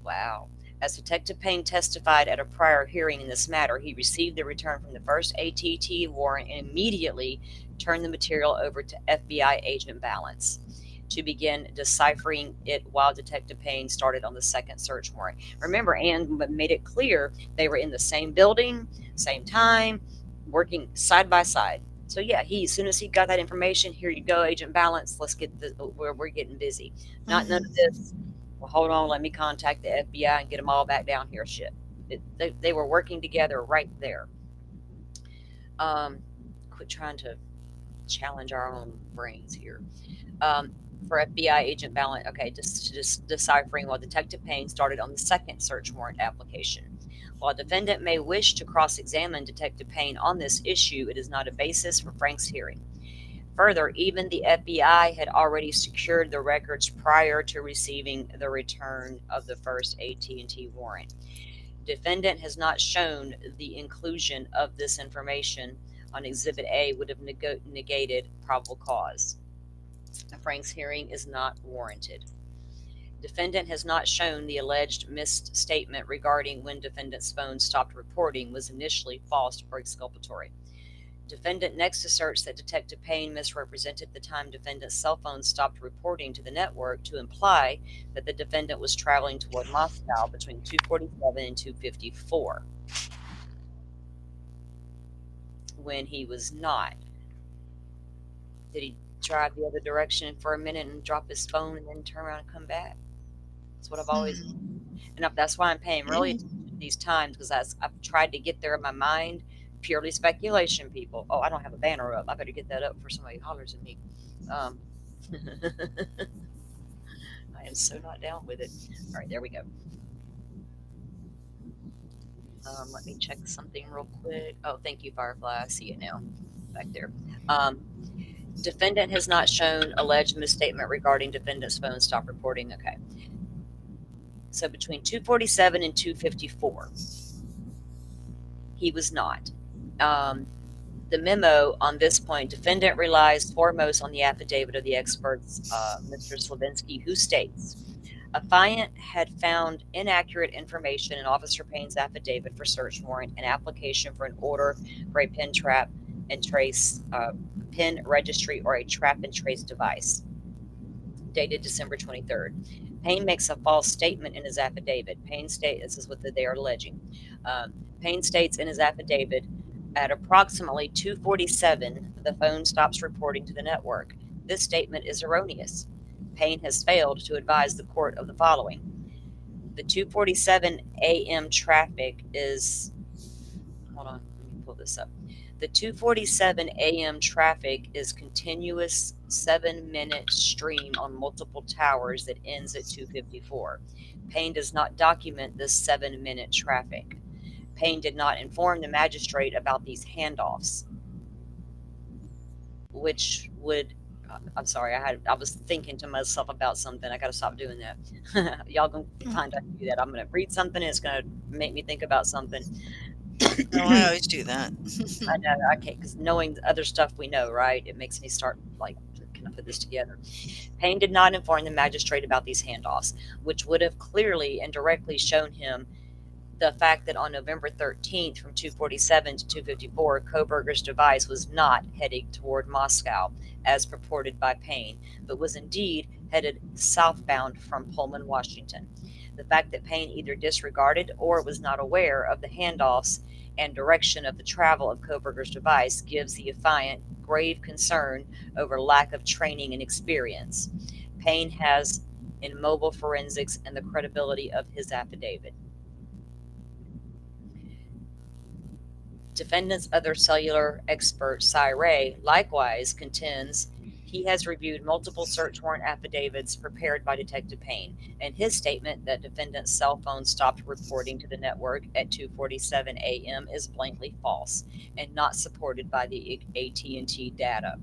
Wow. As Detective Payne testified at a prior hearing in this matter, he received the return from the first AT&T warrant and immediately turned the material over to FBI agent Balance to begin deciphering it while Detective Payne started on the second search warrant. Remember, Ann made it clear they were in the same building, same time, working side by side. So yeah, as soon as he got that information, here you go, Agent Balance, let's get we're getting busy. None of this, well, hold on, let me contact the FBI and get them all back down here. Shit. They were working together right there. Quit trying to challenge our own brains here. For FBI agent Balance, okay, just deciphering while Detective Payne started on the second search warrant application. While a defendant may wish to cross-examine Detective Payne on this issue, it is not a basis for Frank's hearing. Further, even the FBI had already secured the records prior to receiving the return of the first AT&T warrant. Defendant has not shown the inclusion of this information on Exhibit A would have negated probable cause. Frank's hearing is not warranted. Defendant has not shown the alleged misstatement regarding when defendant's phone stopped reporting was initially false or exculpatory. Defendant next asserts that Detective Payne misrepresented the time defendant's cell phone stopped reporting to the network to imply that the defendant was traveling toward Moscow between 2:47 and 2:54, when he was not. Did he drive the other direction for a minute and drop his phone and then turn around and come back? That's what I've always, and that's why I'm paying really attention to these times, because I've tried to get there in my mind. Purely speculation, people. Oh, I don't have a banner up. I better get that up before somebody hollers at me. I am so not down with it. All right, there we go. Let me check something real quick. Oh, thank you, Firefly. I see it now back there. Defendant has not shown alleged misstatement regarding defendant's phone stop reporting. Okay. So between 2:47 and 2:54, he was not. The memo on this point, defendant relies foremost on the affidavit of the experts, Mr. Slavinsky, who states, affiant had found inaccurate information in Officer Payne's affidavit for search warrant and application for an order for a pin trap and trace, pin registry, or a trap and trace device, dated December 23rd. Payne makes a false statement in his affidavit. Payne states, this is what they are alleging. Payne states in his affidavit, at approximately 2:47, the phone stops reporting to the network. This statement is erroneous. Payne has failed to advise the court of the following. The 2:47 a.m. traffic is, hold on, let me pull this up. The 2:47 a.m. traffic is continuous 7-minute stream on multiple towers that ends at 2:54. Payne does not document this 7-minute traffic. Payne did not inform the magistrate about these handoffs, which would, I'm sorry, I was thinking to myself about something. I got to stop doing that. Y'all gonna find out to do that. I'm gonna read something and it's gonna make me think about something. Oh, I always do that. I know I can't, because knowing the other stuff we know, right? It makes me start like, can I put this together? Payne did not inform the magistrate about these handoffs, which would have clearly and directly shown him the fact that on November 13th, from 247 to 254, Kohberger's device was not heading toward Moscow, as purported by Payne, but was indeed headed southbound from Pullman, Washington. The fact that Payne either disregarded or was not aware of the handoffs and direction of the travel of Kohberger's device gives the affiant grave concern over lack of training and experience. Payne has in mobile forensics and the credibility of his affidavit. Defendant's other cellular expert, Cy Ray, likewise contends he has reviewed multiple search warrant affidavits prepared by Detective Payne, and his statement that defendant's cell phone stopped reporting to the network at 2:47 a.m. is blatantly false and not supported by the AT&T data.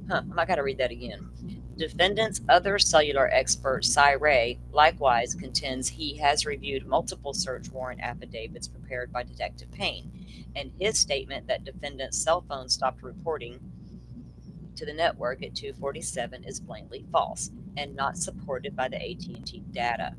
I got to read that again. Defendant's other cellular expert, Cy Ray, likewise contends he has reviewed multiple search warrant affidavits prepared by Detective Payne, and his statement that defendant's cell phone stopped reporting to the network at 2:47 is blatantly false and not supported by the AT&T data.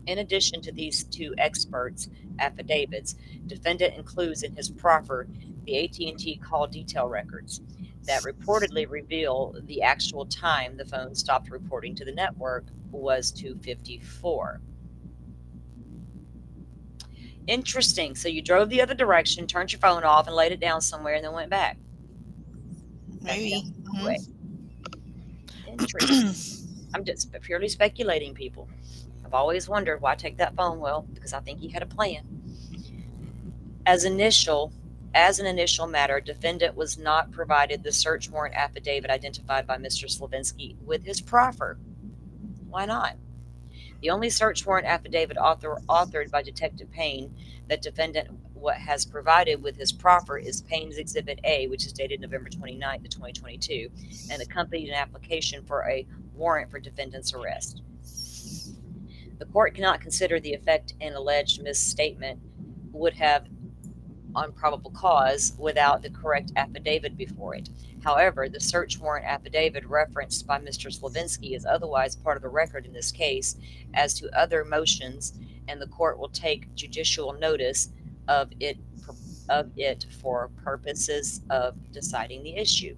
In addition to these two experts' affidavits, defendant includes in his proffer the AT&T call detail records that reportedly reveal the actual time the phone stopped reporting to the network was 2:54. Interesting. So you drove the other direction, turned your phone off, and laid it down somewhere, and then went back. Maybe. Way. Interesting. I'm just purely speculating, people. I've always wondered why take that phone. Well, because I think he had a plan. As an initial matter, defendant was not provided the search warrant affidavit identified by Mr. Slavinsky with his proffer. Why not? The only search warrant affidavit authored by Detective Payne that defendant has provided with his proffer is Payne's Exhibit A, which is dated November 29th, 2022, and accompanied an application for a warrant for defendant's arrest. The court cannot consider the effect an alleged misstatement would have on probable cause without the correct affidavit before it. However, the search warrant affidavit referenced by Mr. Slavinsky is otherwise part of the record in this case as to other motions, and the court will take judicial notice of it for purposes of deciding the issue.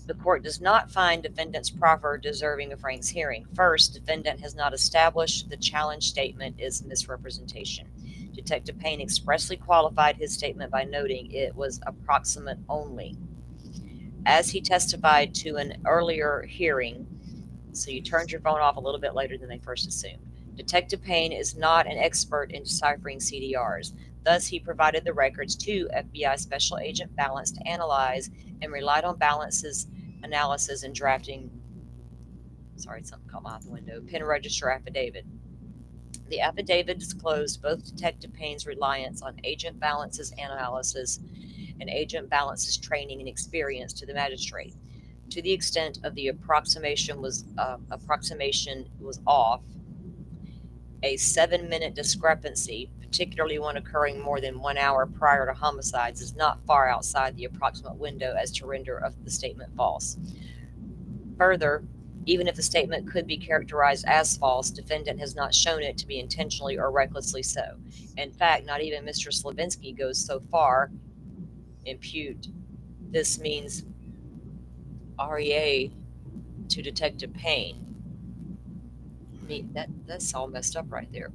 The court does not find defendant's proffer deserving of Frank's hearing. First, defendant has not established the challenge statement is misrepresentation. Detective Payne expressly qualified his statement by noting it was approximate only. As he testified to an earlier hearing, so you turned your phone off a little bit later than they first assumed. Detective Payne is not an expert in deciphering CDRs. Thus, he provided the records to FBI Special Agent Balance to analyze and relied on Balance's analysis in drafting, something caught my eye out the window, pen register affidavit. The affidavit disclosed both Detective Payne's reliance on Agent Balance's analysis and Agent Balance's training and experience to the magistrate. To the extent of the approximation was off, a 7-minute discrepancy, particularly one occurring more than 1 hour prior to homicides, is not far outside the approximate window as to render of the statement false. Further, even if the statement could be characterized as false, defendant has not shown it to be intentionally or recklessly so. In fact, not even Mr. Slavinsky goes so far impute. This means REA to Detective Payne. That's all messed up right there.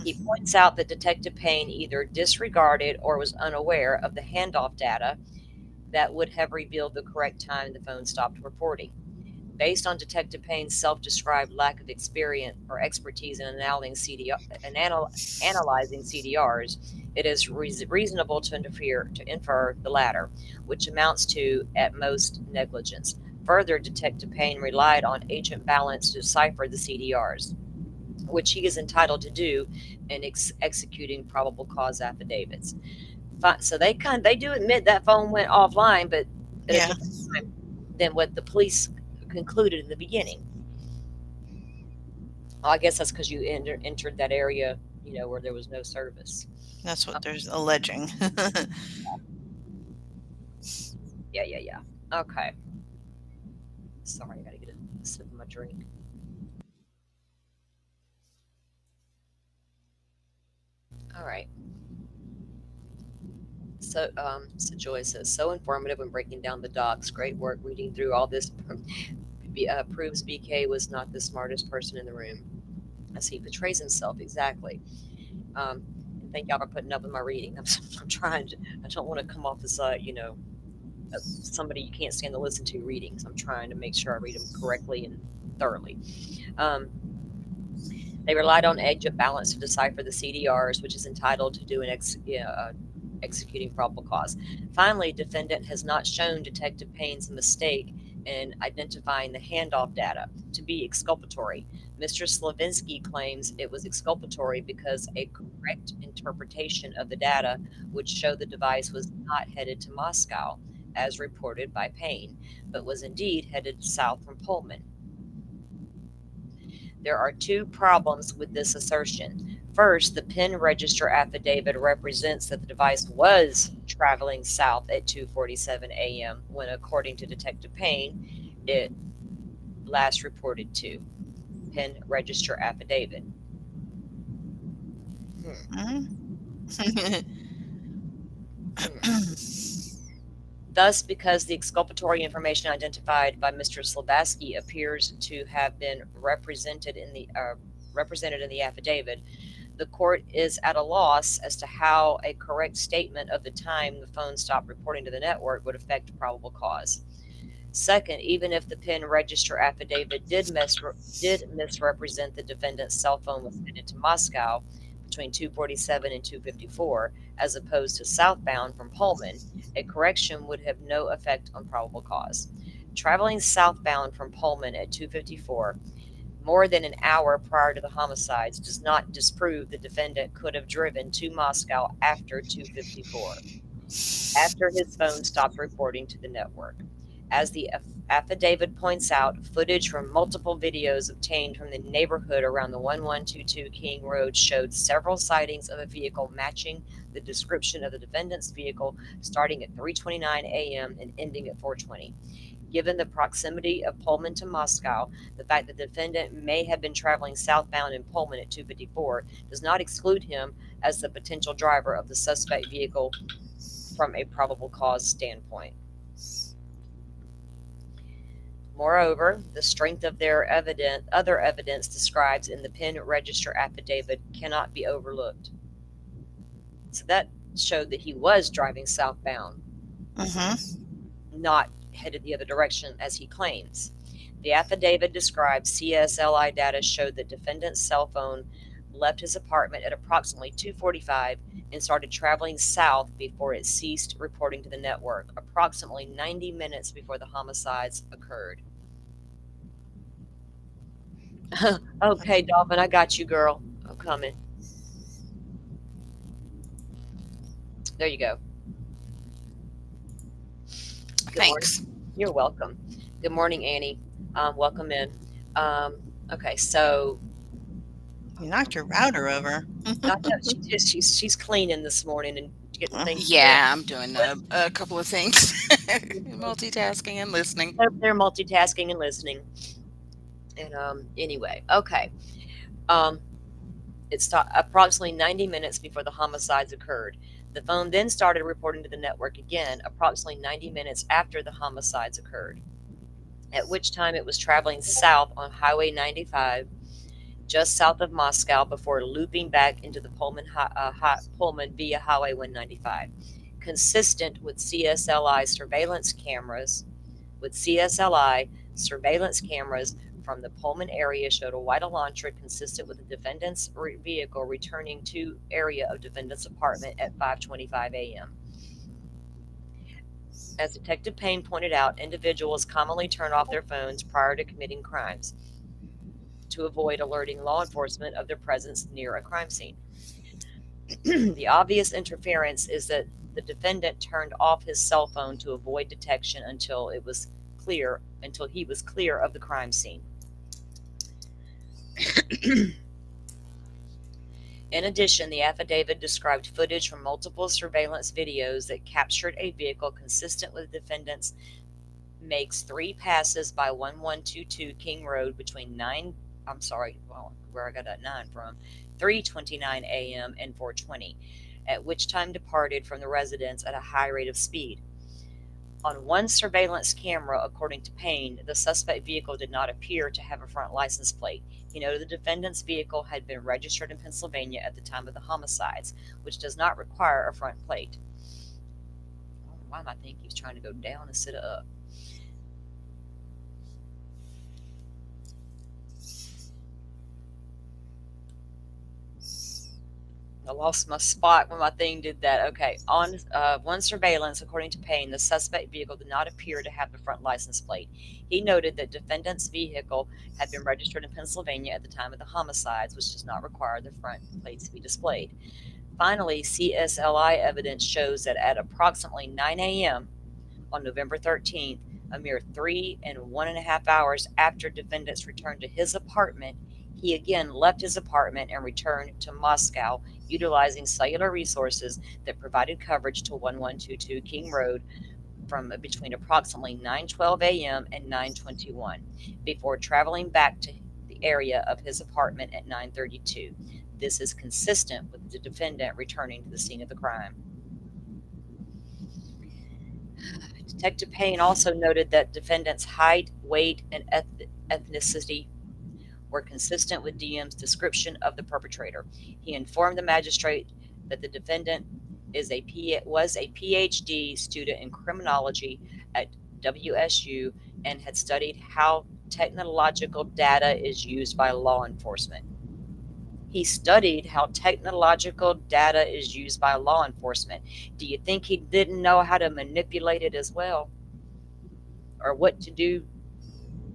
He points out that Detective Payne either disregarded or was unaware of the handoff data that would have revealed the correct time the phone stopped reporting. Based on Detective Payne's self-described lack of experience or expertise in analyzing CDRs, it is reasonable to infer the latter, which amounts to, at most, negligence. Further, Detective Payne relied on Agent Balance to decipher the CDRs, which he is entitled to do in executing probable cause affidavits. So they do admit that phone went offline, but at a different time than what the police concluded in the beginning. I guess that's because you entered that area, where there was no service. That's what there's alleging. Yeah. Okay. Sorry, I gotta get a sip of my drink. All right. So Joy says, so informative when breaking down the docs. Great work reading through all this. Proves BK was not the smartest person in the room, as he portrays himself exactly. And thank y'all for putting up with my reading. I'm trying to. I don't want to come off as somebody you can't stand to listen to reading. So I'm trying to make sure I read them correctly and thoroughly. They relied on edge of balance to decipher the CDRs, which is entitled to do an executing probable cause. Finally, defendant has not shown Detective Payne's mistake in identifying the handoff data to be exculpatory. Mr. Slavinsky claims it was exculpatory because a correct interpretation of the data would show the device was not headed to Moscow, as reported by Payne, but was indeed headed south from Pullman. There are two problems with this assertion. First, the PIN register affidavit represents that the device was traveling south at 2:47 a.m. when, according to Detective Payne, it last reported to. PIN register affidavit. Thus, because the exculpatory information identified by Mr. Slabaski appears to have been represented in the affidavit, the court is at a loss as to how a correct statement of the time the phone stopped reporting to the network would affect probable cause. Second, even if the PIN register affidavit did misrepresent the defendant's cell phone was headed to Moscow between 2:47 and 2:54, as opposed to southbound from Pullman, a correction would have no effect on probable cause. Traveling southbound from Pullman at 2:54, more than an hour prior to the homicides, does not disprove the defendant could have driven to Moscow after 2:54, after his phone stopped reporting to the network. As the affidavit points out, footage from multiple videos obtained from the neighborhood around the 1122 King Road showed several sightings of a vehicle matching the description of the defendant's vehicle, starting at 3:29 a.m. and ending at 4:20. Given the proximity of Pullman to Moscow, the fact that the defendant may have been traveling southbound in Pullman at 2:54 does not exclude him as the potential driver of the suspect vehicle from a probable cause standpoint. Moreover, the strength of their other evidence described in the PIN register affidavit cannot be overlooked. So that showed that he was driving southbound, not headed the other direction as he claims. The affidavit describes CSLI data showed that defendant's cell phone left his apartment at approximately 2:45 and started traveling south before it ceased reporting to the network, approximately 90 minutes before the homicides occurred. Okay, Dolphin, I got you, girl. I'm coming. There you go. Thanks. You're welcome. Good morning, Annie. Welcome in. Okay, so You knocked your router over. she's cleaning this morning and getting things. Yeah, I'm doing a couple of things, multitasking and listening. They're multitasking and listening. And anyway, okay. It stopped approximately 90 minutes before the homicides occurred. The phone then started reporting to the network again, approximately 90 minutes after the homicides occurred, at which time it was traveling south on Highway 95, just south of Moscow, before looping back into the Pullman via Highway 195. Consistent with CSLI surveillance cameras, from the Pullman area showed a white Elantra consistent with the defendant's vehicle returning to area of defendant's apartment at 5:25 a.m. As Detective Payne pointed out, individuals commonly turn off their phones prior to committing crimes to avoid alerting law enforcement of their presence near a crime scene. The obvious interference is that the defendant turned off his cell phone to avoid detection until he was clear of the crime scene. In addition, the affidavit described footage from multiple surveillance videos that captured a vehicle consistent with the defendant's makes 3 passes by 1122 King Road between 9, I'm sorry, well, where I got that 9 from, 3:29 a.m. and 4:20, at which time departed from the residence at a high rate of speed. On one surveillance camera, according to Payne, the suspect vehicle did not appear to have a front license plate. He noted the defendant's vehicle had been registered in Pennsylvania at the time of the homicides, which does not require a front plate. I don't know why I think he was trying to go down instead of up. I lost my spot when my thing did that. Okay. On one surveillance, according to Payne, the suspect vehicle did not appear to have the front license plate. He noted that defendant's vehicle had been registered in Pennsylvania at the time of the homicides, which does not require the front plates to be displayed. Finally, CSLI evidence shows that at approximately 9 a.m. on November 13th, a mere 3.5 hours after defendant's return to his apartment, he again left his apartment and returned to Moscow, utilizing cellular resources that provided coverage to 1122 King Road from between approximately 9:12 a.m. and 9:21, before traveling back to the area of his apartment at 9:32. This is consistent with the defendant returning to the scene of the crime. Detective Payne also noted that defendant's height, weight, and ethnicity were consistent with DM's description of the perpetrator. He informed the magistrate that the defendant was a PhD student in criminology at WSU and had studied how technological data is used by law enforcement. He studied how technological data is used by law enforcement. Do you think he didn't know how to manipulate it as well? Or what to do,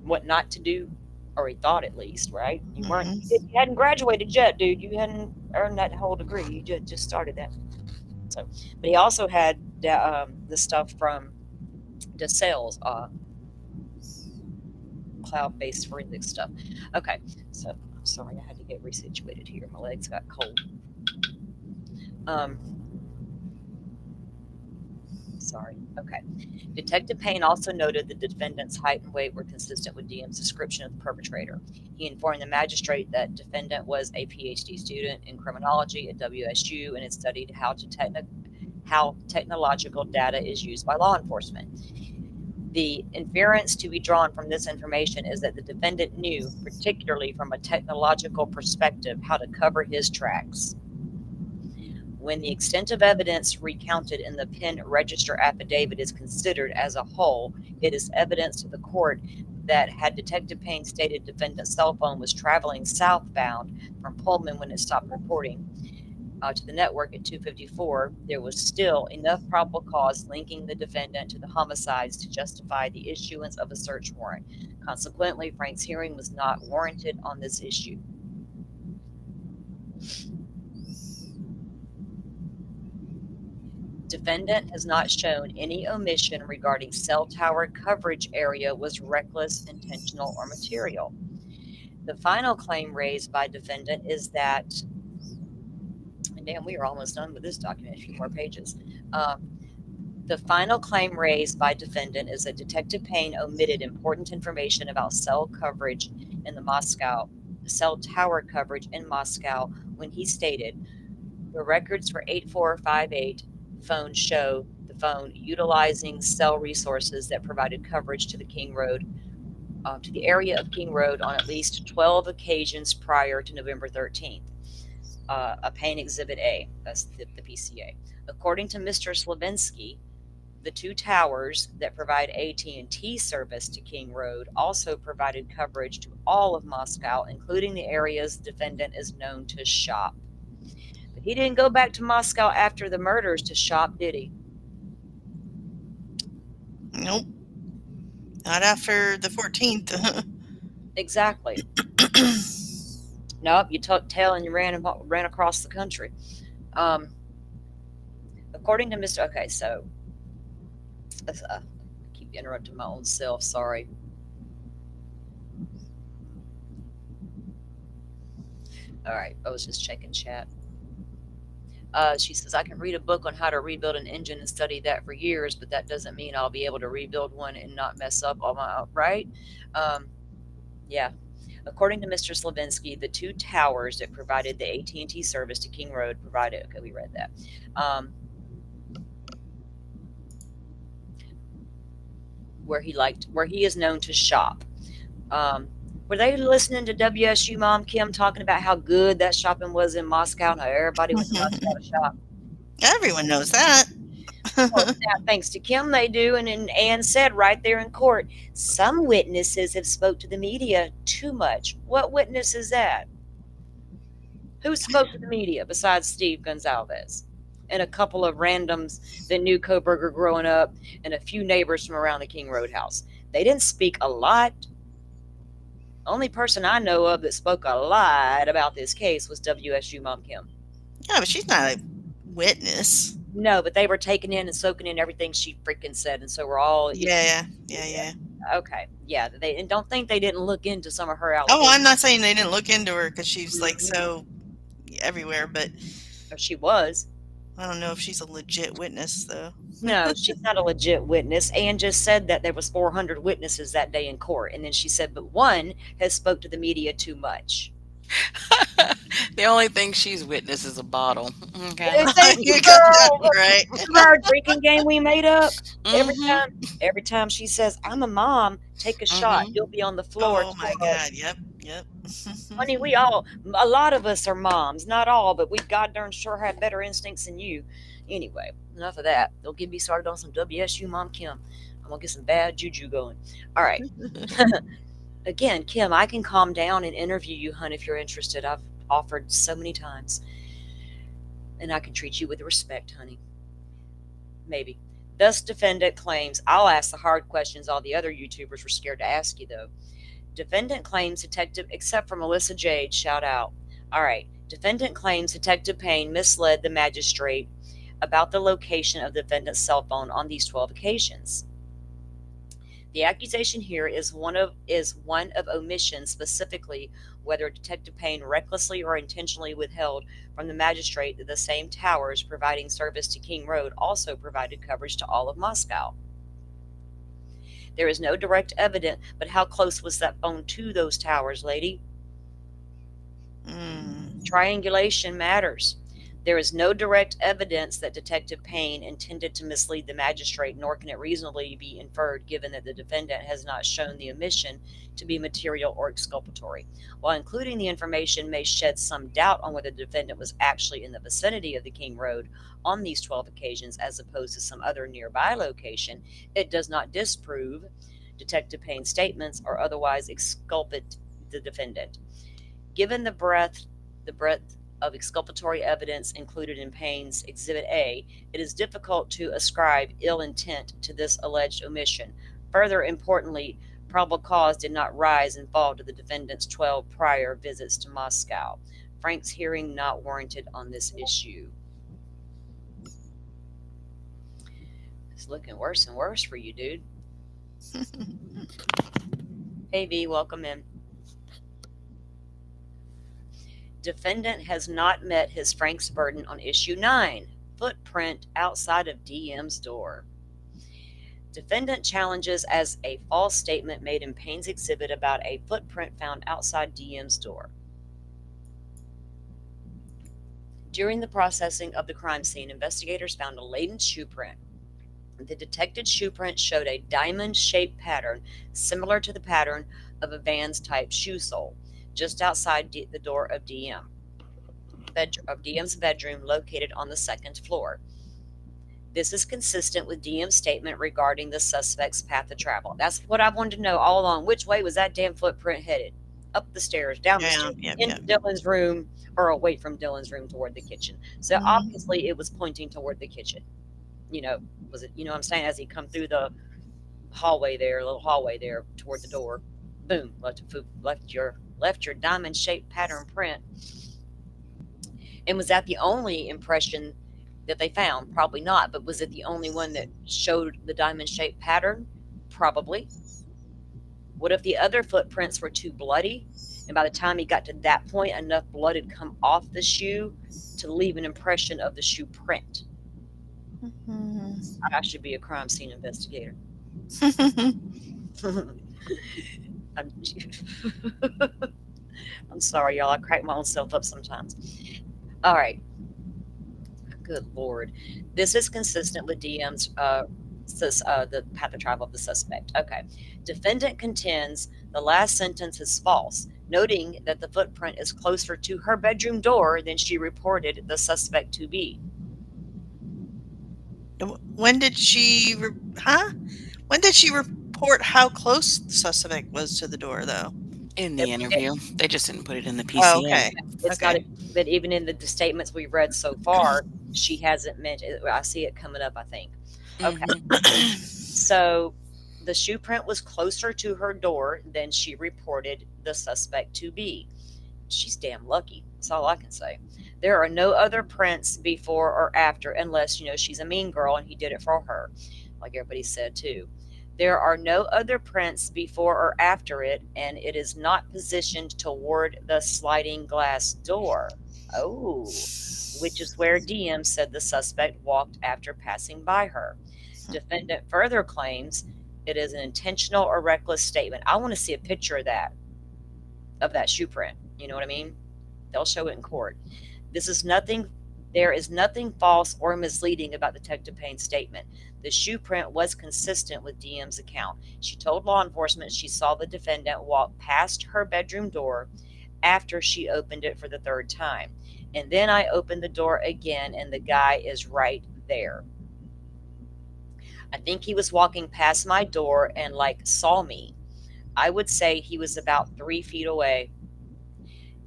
what not to do? Or he thought, at least, right? You hadn't graduated yet, dude. You hadn't earned that whole degree. You just started that. So, but he also had the stuff from DeSales, cloud-based forensic stuff. Okay, so I'm sorry, I had to get resituated here. My legs got cold. Sorry. Okay. Detective Payne also noted the defendant's height and weight were consistent with DM's description of the perpetrator. He informed the magistrate that defendant was a PhD student in criminology at WSU and had studied how technological data is used by law enforcement. The inference to be drawn from this information is that the defendant knew, particularly from a technological perspective, how to cover his tracks. When the extent of evidence recounted in the Penn Register affidavit is considered as a whole, it is evidence to the court that had Detective Payne stated defendant's cell phone was traveling southbound from Pullman when it stopped reporting to the network at 2:54, there was still enough probable cause linking the defendant to the homicides to justify the issuance of a search warrant. Consequently, Frank's hearing was not warranted on this issue. Defendant has not shown any omission regarding cell tower coverage area was reckless, intentional, or material. The final claim raised by defendant is that, and damn, we are almost done with this document, a few more pages. The final claim raised by defendant is that Detective Payne omitted important information about cell coverage in the Moscow, cell tower coverage in Moscow when he stated, the records for 8458 phone show the phone utilizing cell resources that provided coverage to the King Road, to the area of King Road on at least 12 occasions prior to November 13th. A Payne Exhibit A, that's the PCA. According to Mr. Slavinsky, the two towers that provide AT&T service to King Road also provided coverage to all of Moscow, including the areas the defendant is known to shop. But he didn't go back to Moscow after the murders to shop, did he? Nope. Not after the 14th. Exactly. Nope, you tucked tail and you ran across the country. According to Mr. Okay, so I keep interrupting my own self. Sorry. All right, I was just checking chat. She says, I can read a book on how to rebuild an engine and study that for years, but that doesn't mean I'll be able to rebuild one and not mess up all my, right? Yeah. According to Mr. Slavinsky, the two towers that provided the AT&T service to King Road provided, okay, we read that. Where he is known to shop. Were they listening to WSU Mom Kim talking about how good that shopping was in Moscow and how everybody went to Moscow to shop? Everyone knows that. Well, now, thanks to Kim, they do. And Ann said right there in court, some witnesses have spoke to the media too much. What witness is that? Who spoke to the media besides Steve Gonzalez? And a couple of randoms that knew Koberger growing up and a few neighbors from around the King Road house. They didn't speak a lot. Only person I know of that spoke a lot about this case was WSU Mom Kim. Yeah, but she's not a witness. No, but they were taking in and soaking in everything she freaking said, and so we're all Yeah. okay. Yeah, they and don't think they didn't look into some of her allegations. Oh, I'm not saying they didn't look into her because she's like so everywhere, but She was. I don't know if she's a legit witness though. No, she's not a legit witness. Ann just said that there was 400 witnesses that day in court, and then she said, but one has spoke to the media too much. The only thing she's witnessed is a bottle. Okay. Thank you, You got that girl. right. Remember our drinking game we made up? Mhm. Every time she says, I'm a mom, take a shot. You'll be on the floor. Oh my God. Yep. Honey, a lot of us are moms. Not all, but we god darn sure have better instincts than you. Anyway, enough of that. Don't get me started on some WSU Mom Kim. I'm going to get some bad juju going. All right. Again, Kim, I can calm down and interview you, hun, if you're interested. I've offered so many times. And I can treat you with respect, honey. Maybe. Thus, defendant claims, I'll ask the hard questions all the other YouTubers were scared to ask you, though. Defendant claims detective, except for Melissa Jade, shout out. All right. Defendant claims Detective Payne misled the magistrate about the location of the defendant's cell phone on these 12 occasions. The accusation here is one of omission, specifically whether Detective Payne recklessly or intentionally withheld from the magistrate that the same towers providing service to King Road also provided coverage to all of Moscow. There is no direct evidence, but how close was that phone to those towers, lady? Triangulation matters. There is no direct evidence that Detective Payne intended to mislead the magistrate, nor can it reasonably be inferred given that the defendant has not shown the omission to be material or exculpatory. While including the information may shed some doubt on whether the defendant was actually in the vicinity of the King Road on these 12 occasions as opposed to some other nearby location, it does not disprove Detective Payne's statements or otherwise exculpate the defendant. Given the breadth of exculpatory evidence included in Payne's Exhibit A, it is difficult to ascribe ill intent to this alleged omission. Further importantly, probable cause did not rise and fall to the defendant's 12 prior visits to Moscow. Frank's hearing not warranted on this issue. It's looking worse and worse for you, dude. Hey V, welcome in. Defendant has not met his Frank's burden on issue 9, footprint outside of DM's door. Defendant challenges as a false statement made in Payne's exhibit about a footprint found outside DM's door. During the processing of the crime scene, investigators found a latent shoe print. The detected shoe print showed a diamond-shaped pattern similar to the pattern of a Vans type shoe sole just outside the door of DM's bedroom located on the second floor. This is consistent with DM's statement regarding the suspect's path of travel. That's what I wanted to know all along. Which way was that damn footprint headed? Up the stairs, down the stairs, into Dylan's room, or away from Dylan's room toward the kitchen. So obviously it was pointing toward the kitchen. Was it, what I'm saying, as he come through the hallway there, little hallway there toward the door, boom, left your diamond-shaped pattern print. And was that the only impression that they found? Probably not, but was it the only one that showed the diamond-shaped pattern? Probably. What if the other footprints were too bloody And by the time he got to that point, enough blood had come off the shoe to leave an impression of the shoe print. I should be a crime scene investigator. I'm, I'm sorry, y'all. I crack my own self up sometimes. All right. Good Lord. This is consistent with DM's the path of travel of the suspect. Okay. Defendant contends the last sentence is false, noting that the footprint is closer to her bedroom door than she reported the suspect to be. When did she When did she report how close the suspect was to the door, though? In the interview. They just didn't put it in the PCA. Oh, okay. It's Okay. not, but even in the statements we've read so far, she hasn't mentioned. I see it coming up, I think. Okay. Mhm. So the shoe print was closer to her door than she reported the suspect to be. She's damn lucky. That's all I can say. There are no other prints before or after, unless, she's a mean girl and he did it for her, like everybody said too. There are no other prints before or after it, and it is not positioned toward the sliding glass door. Oh, which is where DM said the suspect walked after passing by her. Defendant further claims it is an intentional or reckless statement. I want to see a picture of that shoe print. You know what I mean? They'll show it in court. There is nothing false or misleading about Detective Payne's statement. The shoe print was consistent with DM's account. She told law enforcement she saw the defendant walk past her bedroom door after she opened it for the third time. And then I opened the door again and the guy is right there. I think he was walking past my door and saw me. I would say he was about 3 feet away.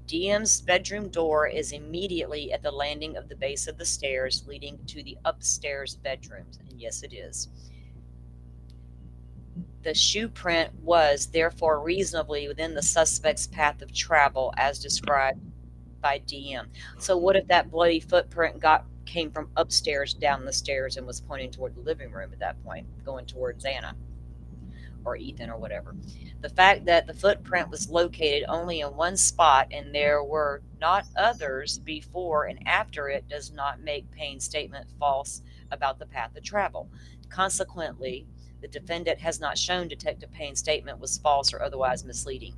DM's bedroom door is immediately at the landing of the base of the stairs leading to the upstairs bedrooms. And yes, it is. The shoe print was therefore reasonably within the suspect's path of travel as described by DM. So what if that bloody footprint came from upstairs down the stairs and was pointing toward the living room at that point, going towards Anna or Ethan or whatever? The fact that the footprint was located only in one spot and there were not others before and after it does not make Payne's statement false about the path of travel. Consequently, the defendant has not shown Detective Payne's statement was false or otherwise misleading.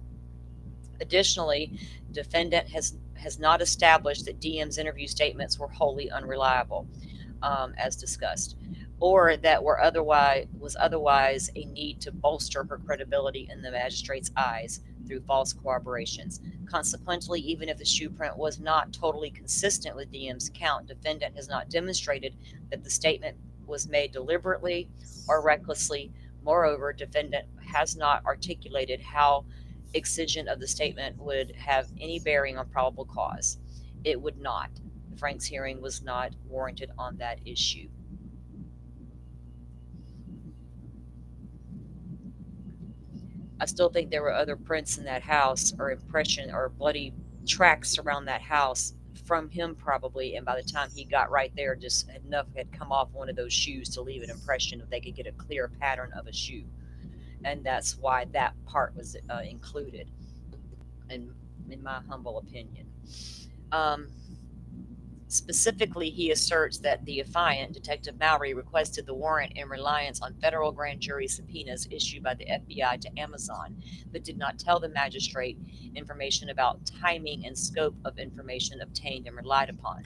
Additionally, defendant has not established that DM's interview statements were wholly unreliable, as discussed, or that was otherwise a need to bolster her credibility in the magistrate's eyes through false corroborations. Consequently, even if the shoe print was not totally consistent with DM's account, defendant has not demonstrated that the statement was made deliberately or recklessly. Moreover, defendant has not articulated how excision of the statement would have any bearing on probable cause. It would not. Frank's hearing was not warranted on that issue. I still think there were other prints in that house or impression or bloody tracks around that house from him probably, and by the time he got right there, just enough had come off one of those shoes to leave an impression if they could get a clear pattern of a shoe. And that's why that part was included, in my humble opinion. Specifically, he asserts that the affiant, Detective Mowry, requested the warrant in reliance on federal grand jury subpoenas issued by the FBI to Amazon, but did not tell the magistrate information about timing and scope of information obtained and relied upon.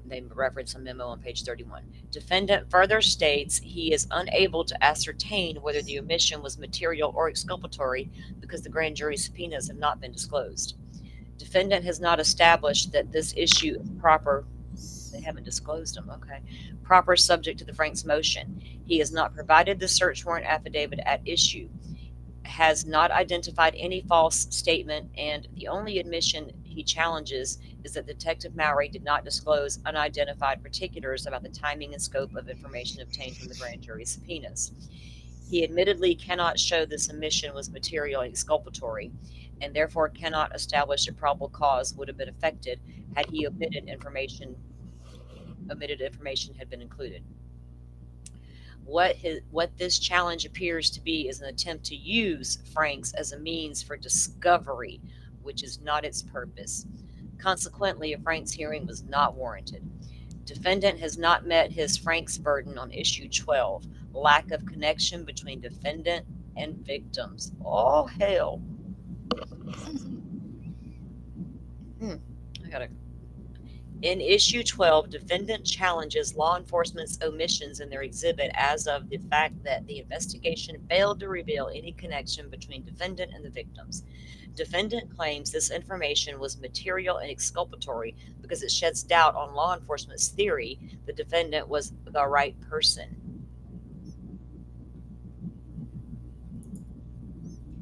They reference a memo on page 31. Defendant further states he is unable to ascertain whether the omission was material or exculpatory because the grand jury subpoenas have not been disclosed. Defendant has not established that this issue is proper. They haven't disclosed them. Okay. Proper subject to the Frank's motion. He has not provided the search warrant affidavit at issue, has not identified any false statement, and the only admission he challenges is that Detective Mowry did not disclose unidentified particulars about the timing and scope of information obtained from the grand jury subpoenas. He admittedly cannot show this omission was material and exculpatory, and therefore cannot establish that probable cause would have been affected had he omitted information had been included. What this challenge appears to be is an attempt to use Franks as a means for discovery, which is not its purpose. Consequently, a Franks hearing was not warranted. Defendant has not met his Franks burden on issue 12, lack of connection between defendant and victims. Oh, hell. In issue 12, defendant challenges law enforcement's omissions in their exhibit as of the fact that the investigation failed to reveal any connection between defendant and the victims. Defendant claims this information was material and exculpatory because it sheds doubt on law enforcement's theory the defendant was the right person.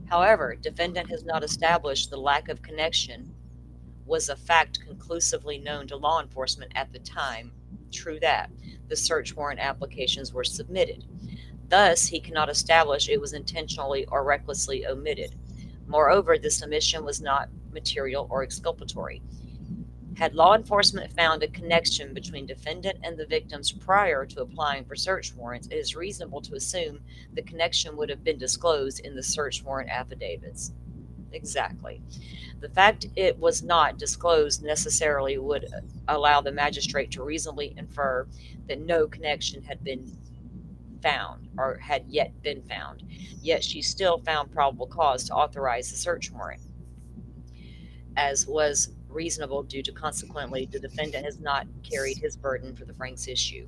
However, defendant has not established the lack of connection was a fact conclusively known to law enforcement at the time. True that. The search warrant applications were submitted. Thus, he cannot establish it was intentionally or recklessly omitted. Moreover, this omission was not material or exculpatory. Had law enforcement found a connection between defendant and the victims prior to applying for search warrants, it is reasonable to assume the connection would have been disclosed in the search warrant affidavits. Exactly. The fact it was not disclosed necessarily would allow the magistrate to reasonably infer that no connection had been found or had yet been found. Yet she still found probable cause to authorize the search warrant, as was reasonable due to consequently the defendant has not carried his burden for the Franks issue.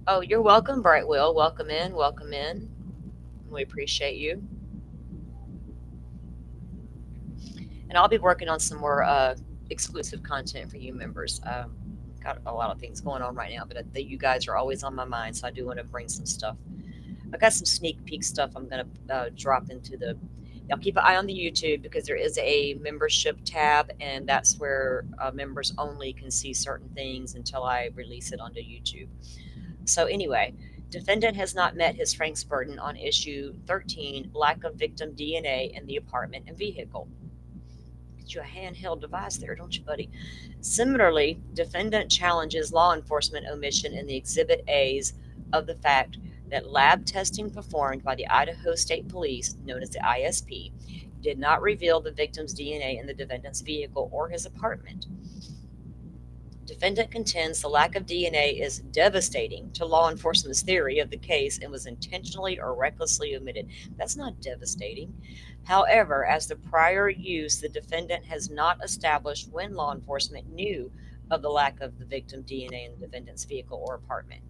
Oh, you're welcome, Bright Will. Welcome in. Welcome in. We appreciate you. And I'll be working on some more exclusive content for you members. Got a lot of things going on right now, but you guys are always on my mind, so I do want to bring some stuff. I got some sneak peek stuff I'm going to drop into the. Y'all keep an eye on the YouTube because there is a membership tab, and that's where members only can see certain things until I release it onto YouTube. So anyway, defendant has not met his Franks burden on issue 13, lack of victim DNA in the apartment and vehicle. Get you a handheld device there, don't you, buddy? Similarly, defendant challenges law enforcement omission in the Exhibit A's of the fact that lab testing performed by the Idaho State Police, known as the ISP, did not reveal the victim's DNA in the defendant's vehicle or his apartment. Defendant contends the lack of DNA is devastating to law enforcement's theory of the case and was intentionally or recklessly omitted. That's not devastating. However, as the prior use, the defendant has not established when law enforcement knew of the lack of the victim DNA in the defendant's vehicle or apartment.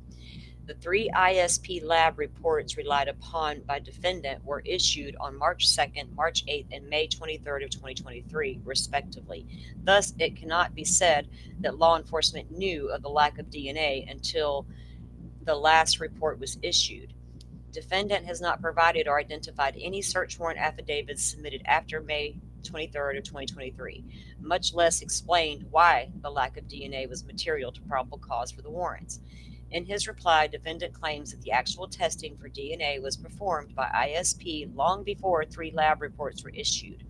The 3 ISP lab reports relied upon by defendant were issued on March 2nd, March 8th, and May 23rd of 2023, respectively. Thus, it cannot be said that law enforcement knew of the lack of DNA until the last report was issued. Defendant has not provided or identified any search warrant affidavits submitted after May 23rd of 2023, much less explained why the lack of DNA was material to probable cause for the warrants. In his reply, defendant claims that the actual testing for DNA was performed by ISP long before 3 lab reports were issued.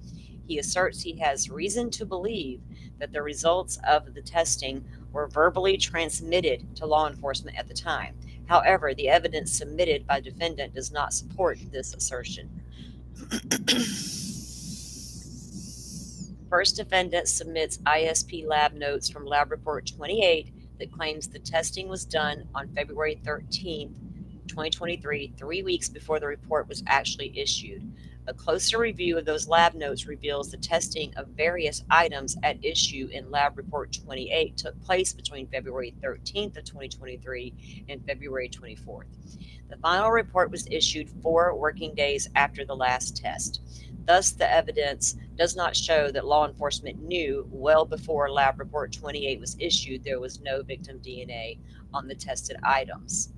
He asserts he has reason to believe that the results of the testing were verbally transmitted to law enforcement at the time. However, the evidence submitted by defendant does not support this assertion. First, defendant submits ISP lab notes from lab report 28 that claims the testing was done on February 13th, 2023, 3 weeks before the report was actually issued. A closer review of those lab notes reveals the testing of various items at issue in lab report 28 took place between February 13th of 2023 and February 24th. The final report was issued 4 working days after the last test. Thus, the evidence does not show that law enforcement knew well before lab report 28 was issued there was no victim DNA on the tested items.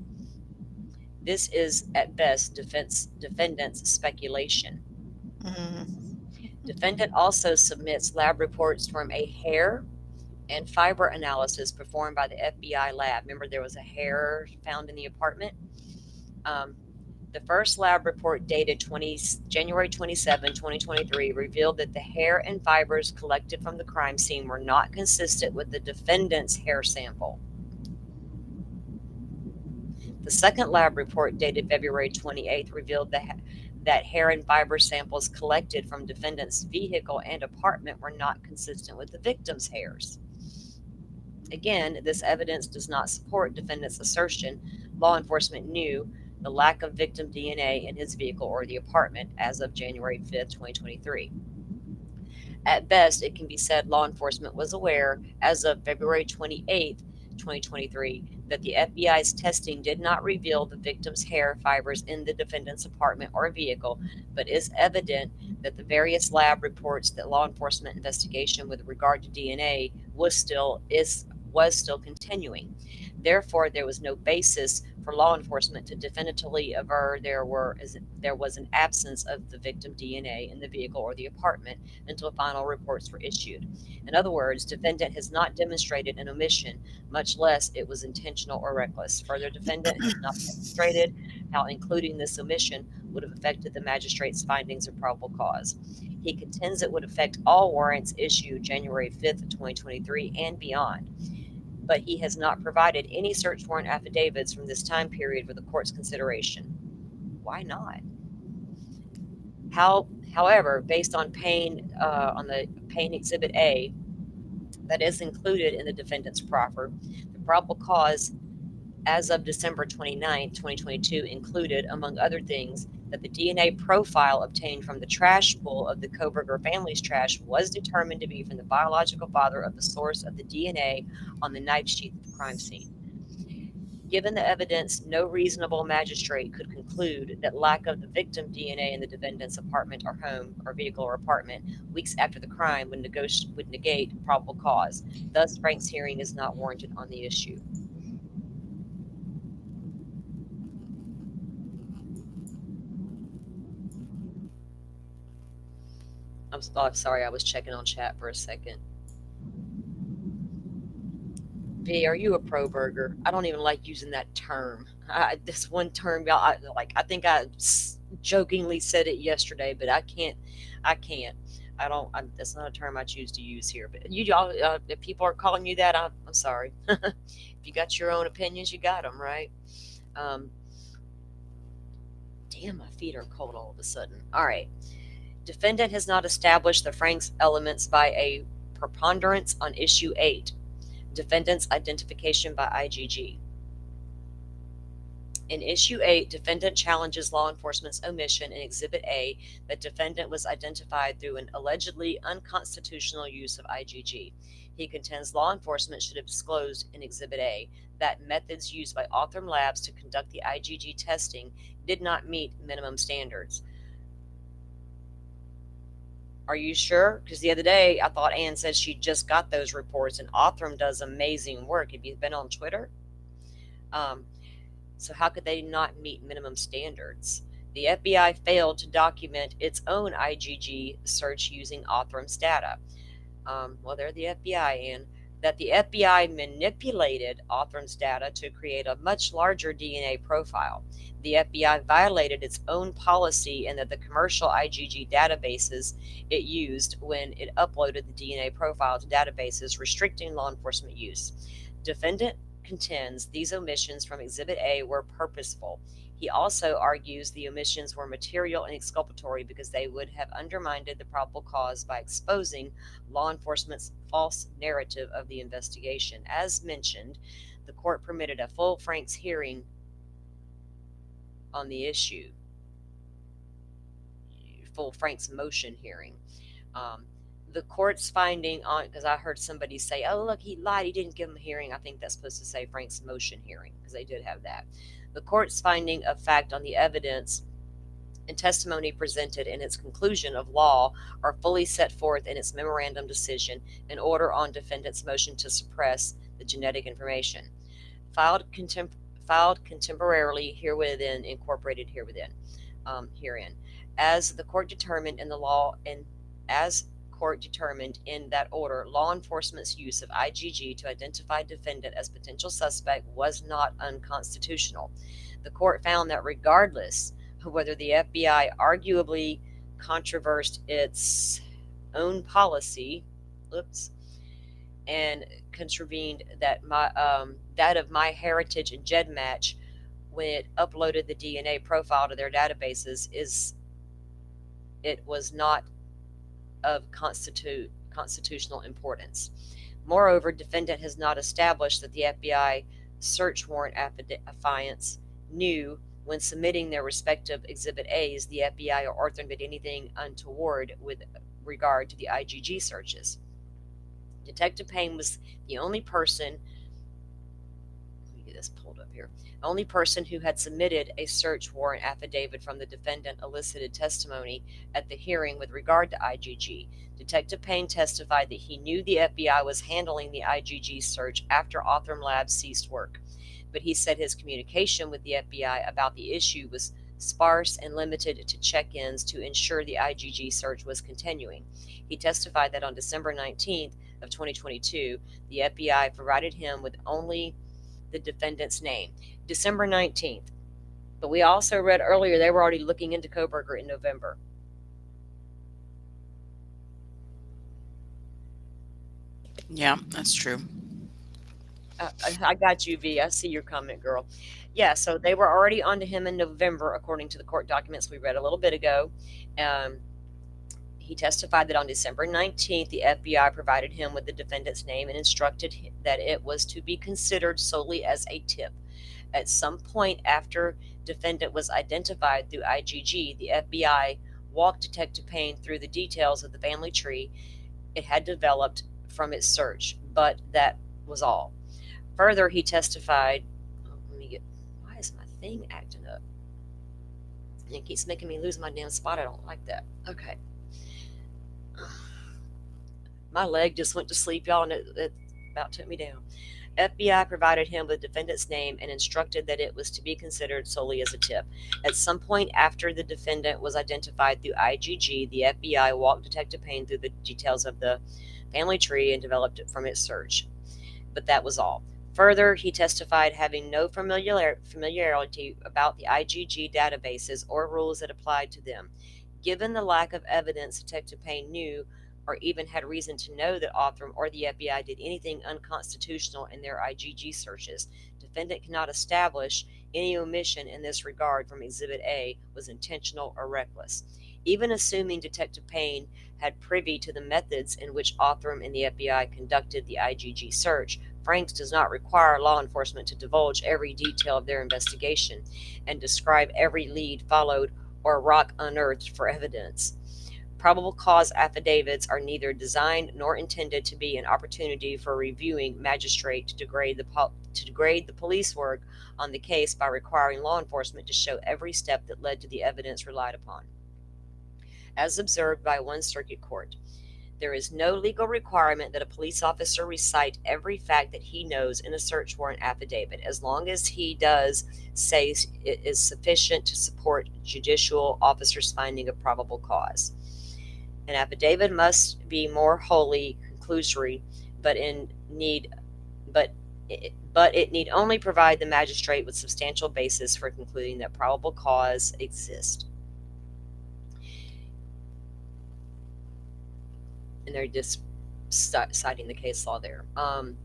This is, at best, defendant's speculation. Defendant also submits lab reports from a hair and fiber analysis performed by the FBI lab. Remember, there was a hair found in the apartment? The first lab report dated January 27, 2023 revealed that the hair and fibers collected from the crime scene were not consistent with the defendant's hair sample. The second lab report, dated February 28th, revealed that hair and fiber samples collected from defendant's vehicle and apartment were not consistent with the victim's hairs. Again, this evidence does not support defendant's assertion law enforcement knew the lack of victim DNA in his vehicle or the apartment as of January 5th, 2023. At best, it can be said law enforcement was aware as of February 28th, 2023, that the FBI's testing did not reveal the victim's hair fibers in the defendant's apartment or vehicle, but is evident that the various lab reports that law enforcement investigation with regard to DNA was still continuing. Therefore, there was no basis for law enforcement to definitively aver there was an absence of the victim DNA in the vehicle or the apartment until final reports were issued. In other words, defendant has not demonstrated an omission, much less it was intentional or reckless. Further, defendant has not demonstrated how including this omission would have affected the magistrate's findings of probable cause. He contends it would affect all warrants issued January 5th, 2023 and beyond, but he has not provided any search warrant affidavits from this time period for the court's consideration. Why not? However, based on the Payne Exhibit A that is included in the defendant's proffer, the probable cause as of December 29, 2022 included, among other things, that the DNA profile obtained from the trash pool of the Kohberger family's trash was determined to be from the biological father of the source of the DNA on the knife sheath at the crime scene. Given the evidence, no reasonable magistrate could conclude that lack of the victim DNA in the defendant's apartment or home or vehicle or apartment weeks after the crime would negate probable cause. Thus, Frank's hearing is not warranted on the issue. I'm sorry, I was checking on chat for a second. V, are you a pro-burger? I don't even like using that term. This one term, I think I jokingly said it yesterday, but I can't. That's not a term I choose to use here. But y'all, if people are calling you that, I'm sorry. If you got your own opinions, you got them, right? Damn, my feet are cold all of a sudden. All right. Defendant has not established the Franks elements by a preponderance on issue 8. Defendant's identification by IGG. In issue 8, defendant challenges law enforcement's omission in Exhibit A that defendant was identified through an allegedly unconstitutional use of IGG. He contends law enforcement should have disclosed in Exhibit A that methods used by Othram Labs to conduct the IGG testing did not meet minimum standards. Are you sure? Because the other day I thought Ann said she just got those reports, and Othram does amazing work. Have you been on Twitter? So how could they not meet minimum standards? The FBI failed to document its own IGG search using Othram's data. Well, they're the FBI, and that the FBI manipulated Othram's data to create a much larger DNA profile. The FBI violated its own policy and that the commercial IGG databases it used when it uploaded the DNA profile to databases, restricting law enforcement use. Defendant contends these omissions from Exhibit A were purposeful. He also argues the omissions were material and exculpatory because they would have undermined the probable cause by exposing law enforcement's false narrative of the investigation. As mentioned, the court permitted a full Franks hearing on the issue, full Frank's motion hearing. The court's finding on, because I heard somebody say, oh, look, he lied, he didn't give him a hearing. I think that's supposed to say Frank's motion hearing, because they did have that. The court's finding of fact on the evidence and testimony presented in its conclusion of law are fully set forth in its memorandum decision in order on defendant's motion to suppress the genetic information. Filed contemporarily herewithin, incorporated herewithin, herein. As the court determined in the law, and as court determined in that order, law enforcement's use of IGG to identify defendant as potential suspect was not unconstitutional. The court found that regardless of whether the FBI arguably controversed its own policy, and contravened that of MyHeritage and GEDmatch when it uploaded the DNA profile to their databases it was not of constitutional importance. Moreover, defendant has not established that the FBI search warrant affiants knew when submitting their respective Exhibit A's the FBI or Arthur did anything untoward with regard to the IGG searches. Detective Payne was the only person, let me get this pulled up here, only person who had submitted a search warrant affidavit from the defendant elicited testimony at the hearing with regard to IGG. Detective Payne testified that he knew the FBI was handling the IGG search after Othram Labs ceased work, but he said his communication with the FBI about the issue was sparse and limited to check-ins to ensure the IGG search was continuing. He testified that on December 19th of 2022, the FBI provided him with only the defendant's name. December 19th. But we also read earlier they were already looking into Kohberger in November. Yeah, that's true. I got you, V. I see your comment, girl. Yeah, so they were already onto him in November, according to the court documents we read a little bit ago. He testified that on December 19th, the FBI provided him with the defendant's name and instructed that it was to be considered solely as a tip. At some point after defendant was identified through IGG, the FBI walked Detective Payne through the details of the family tree it had developed from its search, but that was all. Further, he testified, why is my thing acting up? It keeps making me lose my damn spot. I don't like that. Okay. My leg just went to sleep, y'all, and it about took me down. FBI provided him with the defendant's name and instructed that it was to be considered solely as a tip. At some point after the defendant was identified through IGG, the FBI walked Detective Payne through the details of the family tree and developed it from its search. But that was all. Further, he testified having no familiarity about the IGG databases or rules that applied to them. Given the lack of evidence Detective Payne knew or even had reason to know that Othram or the FBI did anything unconstitutional in their IGG searches, defendant cannot establish any omission in this regard from Exhibit A was intentional or reckless. Even assuming Detective Payne had privy to the methods in which Othram and the FBI conducted the IGG search, Franks does not require law enforcement to divulge every detail of their investigation and describe every lead followed or rock unearthed for evidence. Probable cause affidavits are neither designed nor intended to be an opportunity for a reviewing magistrate to degrade the police work on the case by requiring law enforcement to show every step that led to the evidence relied upon. As observed by one circuit court, there is no legal requirement that a police officer recite every fact that he knows in a search warrant affidavit, as long as he does say it is sufficient to support judicial officers' finding of probable cause. An affidavit must be more wholly conclusory, but it need only provide the magistrate with substantial basis for concluding that probable cause exists. And they're just citing the case law there.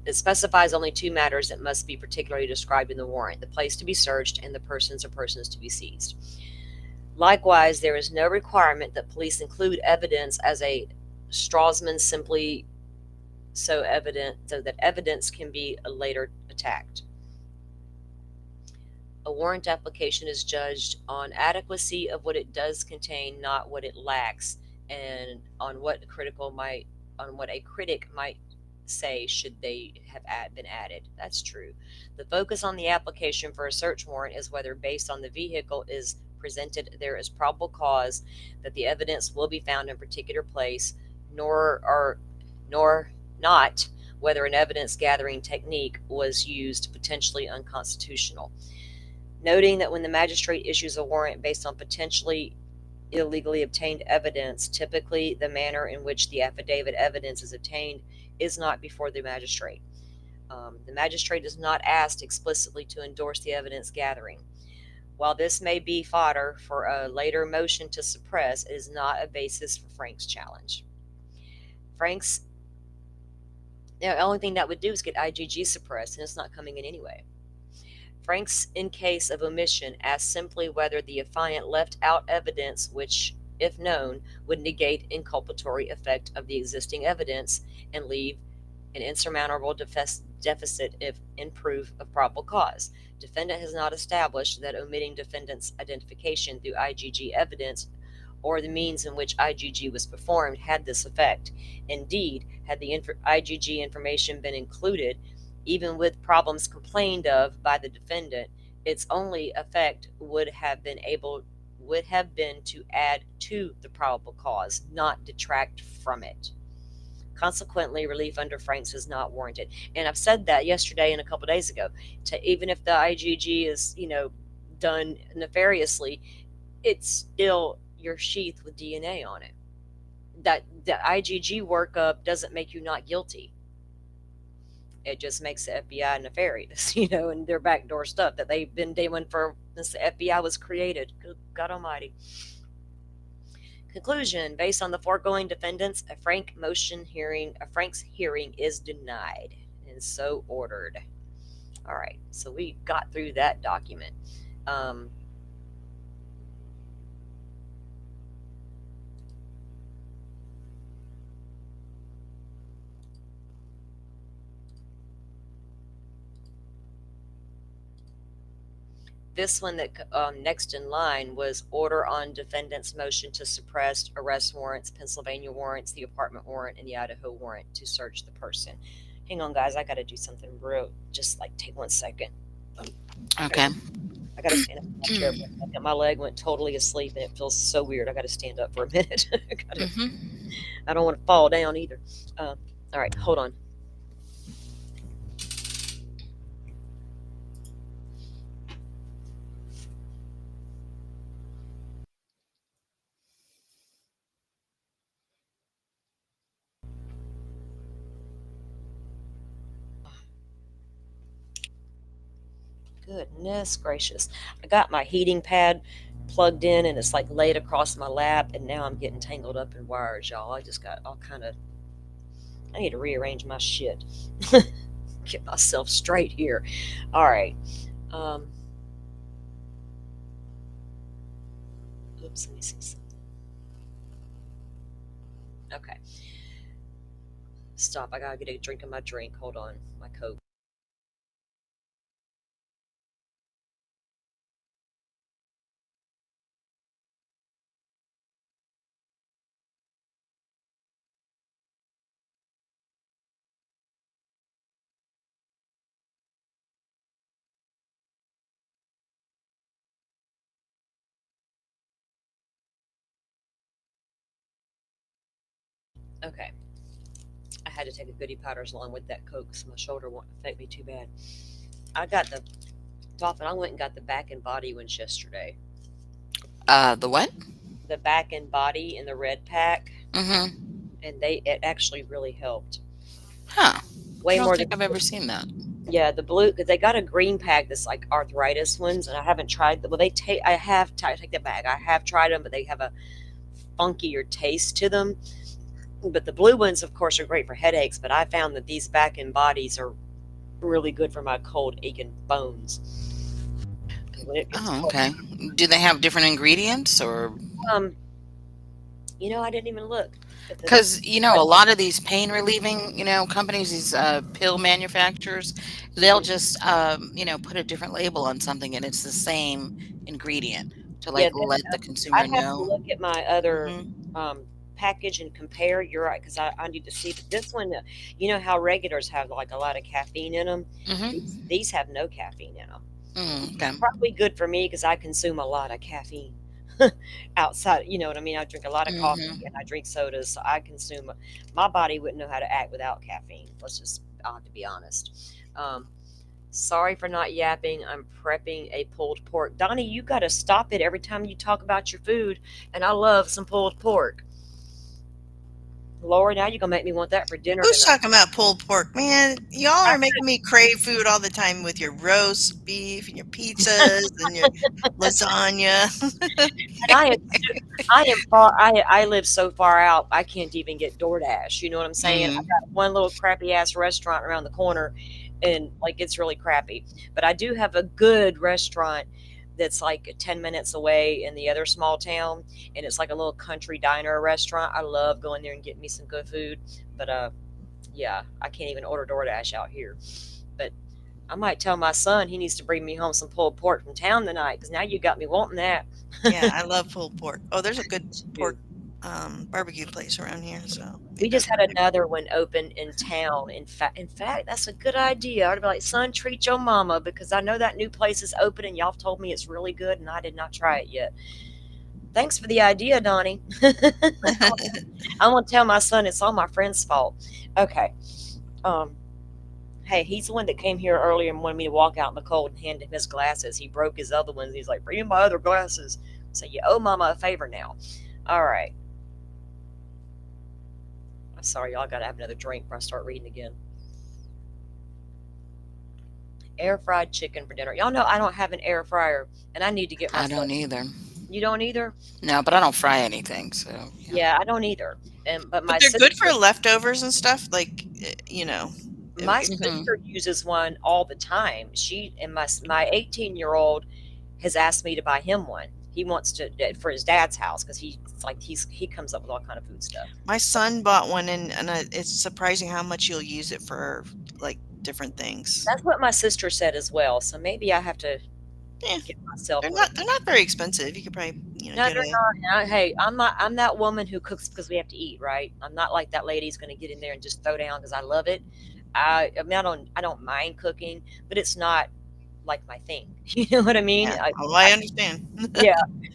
It specifies only two matters that must be particularly described in the warrant: the place to be searched and the persons or persons to be seized. Likewise, there is no requirement that police include evidence as a Strassman simply so that evidence can be later attacked. A warrant application is judged on adequacy of what it does contain, not what it lacks, and on what a critic might say should they have been added. That's true. The focus on the application for a search warrant is whether, based on the vehicle is presented, there is probable cause that the evidence will be found in a particular place, nor not whether an evidence gathering technique was used potentially unconstitutional. Noting that when the magistrate issues a warrant based on potentially illegally obtained evidence, typically the manner in which the affidavit evidence is obtained is not before the magistrate. The magistrate is not asked explicitly to endorse the evidence gathering. While this may be fodder for a later motion to suppress, it is not a basis for Frank's challenge. The only thing that would do is get IGG suppressed, and it's not coming in anyway. Franks, in case of omission, asked simply whether the affiant left out evidence which, if known, would negate inculpatory effect of the existing evidence and leave an insurmountable deficit if in proof of probable cause. Defendant has not established that omitting defendant's identification through IgG evidence or the means in which IgG was performed had this effect. Indeed, had the IgG information been included, even with problems complained of by the defendant, its only effect would have been to add to the probable cause, not detract from it. Consequently, relief under Franks is not warranted. And I've said that yesterday and a couple days ago. Even if the IgG is, done nefariously, it's still your sheath with DNA on it. That the IgG workup doesn't make you not guilty. It just makes the FBI nefarious, and their backdoor stuff that they've been doing since the FBI was created. Good God Almighty. Conclusion: based on the foregoing defendants, a Franks hearing is denied, and so ordered. All right, so we got through that document. This one that next in line was order on defendant's motion to suppress arrest warrants, Pennsylvania warrants, the apartment warrant, and the Idaho warrant to search the person. Hang on, guys. I got to do something real. Just take 1 second. Okay. I got to stand up from my chair. My leg went totally asleep, and it feels so weird. I got to stand up for a minute. I don't want to fall down either. All right, hold on. Goodness gracious. I got my heating pad plugged in and it's laid across my lap, and now I'm getting tangled up in wires, y'all. I just got all kind of, I need to rearrange my shit. Get myself straight here. All right. Oops, let me see something. Okay. Stop. I gotta get a drink of my drink. Hold on. My Coke. Okay. I had to take a goody powders along with that Coke so my shoulder won't affect me too bad. I got the Dolphin. I went and got the back and body ones yesterday. The what? The back and body in the red pack, Mm-hmm. and it actually really helped. Huh. Way I don't more think than I've ever seen that. yeah, the blue, because they got a green pack that's arthritis ones, and I haven't tried them. Well, I take that back. I have tried them, but they have a funkier taste to them. But the blue ones, of course, are great for headaches. But I found that these back and bodies are really good for my cold, aching bones. When it gets Oh, cold, okay. Do they have different ingredients or? I didn't even look. Because, a lot of these pain relieving, companies, these pill manufacturers, they'll just, put a different label on something and it's the same ingredient to Yeah, let the consumer I'd have to know. look at my other Mhm. package and compare. You're right, because I need to see. But this one, how regulars have a lot of caffeine in them. Mhm. These have no caffeine in them. Okay. Probably good for me because I consume a lot of caffeine outside. You know what I mean? I drink a lot of coffee Mhm. and I drink sodas, so I consume. My body wouldn't know how to act without caffeine. I'll have to be honest. Sorry for not yapping. I'm prepping a pulled pork. Donnie, you got to stop it every time you talk about your food. And I love some pulled pork. Laura, now you're going to make me want that for dinner Who's tonight. talking about pulled pork? Man, y'all are making me crave food all the time with your roast beef and your pizzas and your lasagna. And I live so far out, I can't even get DoorDash. You know what I'm saying? I Mhm. got one little crappy ass restaurant around the corner, and like it's really crappy. But I do have a good restaurant that's like 10 minutes away in the other small town, and it's like a little country diner restaurant. I love going there and getting me some good food. But yeah, I can't even order DoorDash out here. But I might tell my son he needs to bring me home some pulled pork from town tonight, because now you got me wanting that. Yeah, I love pulled pork. Oh, there's a good pork barbecue place around here. So We just had another one open in town. In fact, that's a good idea. I'd be like, son, treat your mama, because I know that new place is open and y'all have told me it's really good and I did not try it yet. Thanks for the idea, Donnie. I want to tell my son it's all my friend's fault. Okay. Hey, he's the one that came here earlier and wanted me to walk out in the cold and hand him his glasses. He broke his other ones. He's like, bring me my other glasses. So you owe mama a favor now. All right. I'm sorry, y'all got to have another drink before I start reading again. Air fried chicken for dinner. Y'all know I don't have an air fryer, and I need to get I myself. don't either. You don't either? No, but I don't fry anything, so Yeah, I don't either. But my But they're good sister, for leftovers and stuff. Like, you know, my if- sister uses one all the time. She and my 18-year-old has asked me to buy him one. He wants to for his dad's house, because he comes up with all kind of food stuff. my son bought one, and it's surprising how much you'll use it for like different things. That's what my sister said as well. So maybe I have to Yeah. get myself They're one. not very expensive. You could probably No, get they're a not. Hey, I'm that woman who cooks because we have to eat, right? I'm not like that lady who's going to get in there and just throw down because I love it. I mean, I don't mind cooking, but it's not like my thing. You know what I mean? yeah. I understand.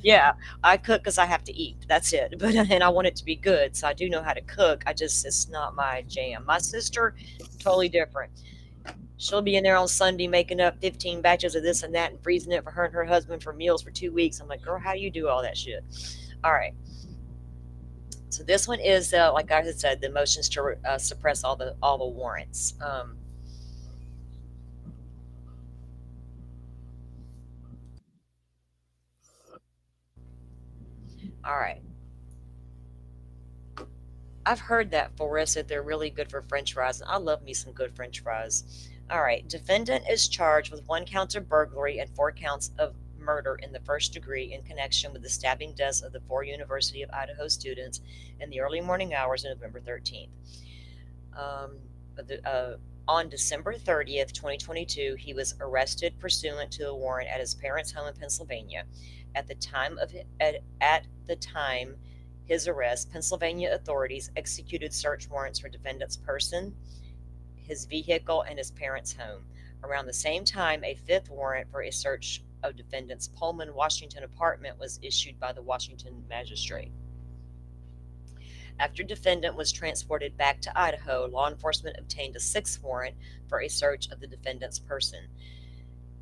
Yeah, I cook because I have to eat. That's it. But and I want it to be good, so I do know how to cook. It's not my jam. My sister, totally different. She'll be in there on Sunday making up 15 batches of this and that and freezing it for her and her husband for meals for 2 weeks. I'm like, girl, how do you do all that shit? All right. So this one is, like I had said, the motions to suppress all the warrants. All right. I've heard that, Forrest, that they're really good for French fries, and I love me some good French fries. All right. Defendant is charged with 1 count of burglary and 4 counts of murder in the first degree in connection with the stabbing deaths of the 4 University of Idaho students in the early morning hours of November 13th. On December 30th, 2022, he was arrested pursuant to a warrant at his parents' home in Pennsylvania. At the time his arrest, Pennsylvania authorities executed search warrants for defendant's person, his vehicle, and his parents' home. Around the same time, a 5th warrant for a search of defendant's Pullman, Washington apartment was issued by the Washington magistrate. After defendant was transported back to Idaho, law enforcement obtained a 6th warrant for a search of the defendant's person.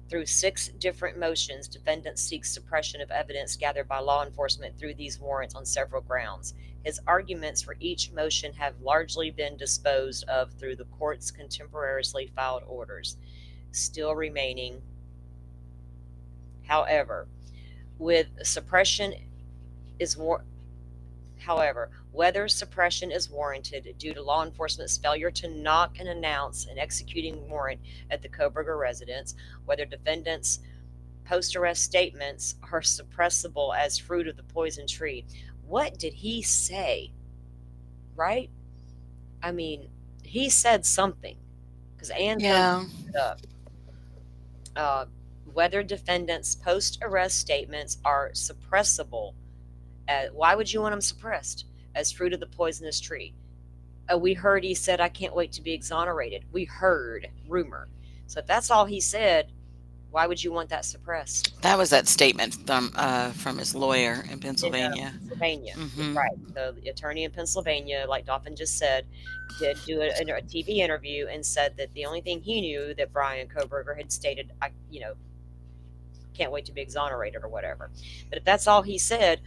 Through 6 different motions, defendant seeks suppression of evidence gathered by law enforcement through these warrants on several grounds. His arguments for each motion have largely been disposed of through the court's contemporaneously filed orders. Still remaining, however, whether suppression is warranted due to law enforcement's failure to knock and announce an executing warrant at the Koberger residence, whether defendants' post-arrest statements are suppressible as fruit of the poison tree. What did he say? Right? I mean, he said something, because Ann yeah. it up. Whether defendants' post-arrest statements are suppressible. Why would you want them suppressed? As fruit of the poisonous tree. We heard he said, I can't wait to be exonerated. We heard rumor. So if that's all he said, why would you want that suppressed? That was that statement from his lawyer in Pennsylvania. Pennsylvania. Mhm. Right. The attorney in Pennsylvania, like Dolphin just said, did do a TV interview and said that the only thing he knew that Brian Koberger had stated, can't wait to be exonerated or whatever. But if that's all he said,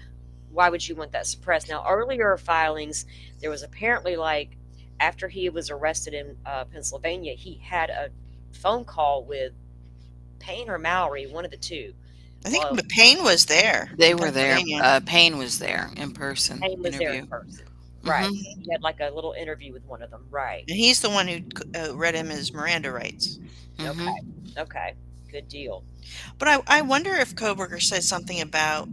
why would you want that suppressed? Now, earlier filings, there was apparently, like, after he was arrested in Pennsylvania, he had a phone call with Payne or Mallory, one of the two. I think Payne was there. They were there. Pennsylvania. Payne was there in person. Payne was there interview. in person. Right. Mhm. He had like a little interview with one of them. Right. And he's the one who read him his Miranda rights. Okay. Mhm. Okay. Good deal. But I wonder if Koberger said something about.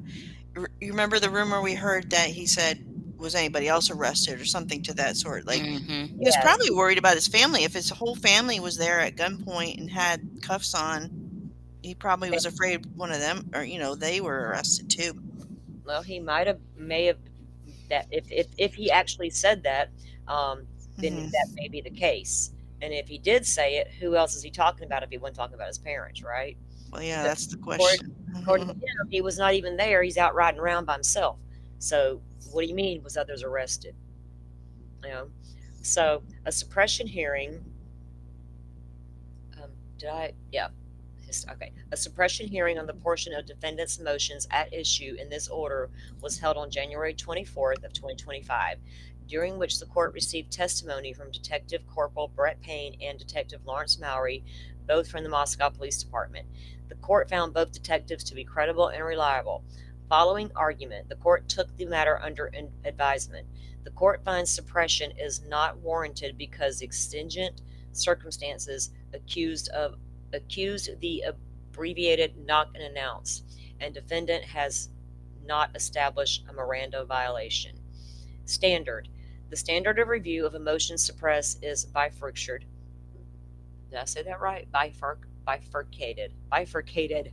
You remember the rumor we heard that he said, was anybody else arrested or something to that sort? Like, Mhm. he was Yes. probably worried about his family. If his whole family was there at gunpoint and had cuffs on, he probably was afraid one of them, or they were arrested too. Well, he may have that if he actually said that, then Hmm. that may be the case. And if he did say it, who else is he talking about if he wasn't talking about his parents, right? Well, yeah, Because that's the according, question. according to him, he was not even there. He's out riding around by himself. So what do you mean was others arrested? You know, so a suppression hearing. Did I? Yeah. Okay. A suppression hearing on the portion of defendant's motions at issue in this order was held on January 24th of 2025, during which the court received testimony from Detective Corporal Brett Payne and Detective Lawrence Mowry, both from the Moscow Police Department. The court found both detectives to be credible and reliable. Following argument, the court took the matter under advisement. The court finds suppression is not warranted because exigent circumstances accused the abbreviated knock and announce, and defendant has not established a Miranda violation. Standard. The standard of review of a motion suppress is bifurcated. Did I say that right? Bifurcated. Bifurcated.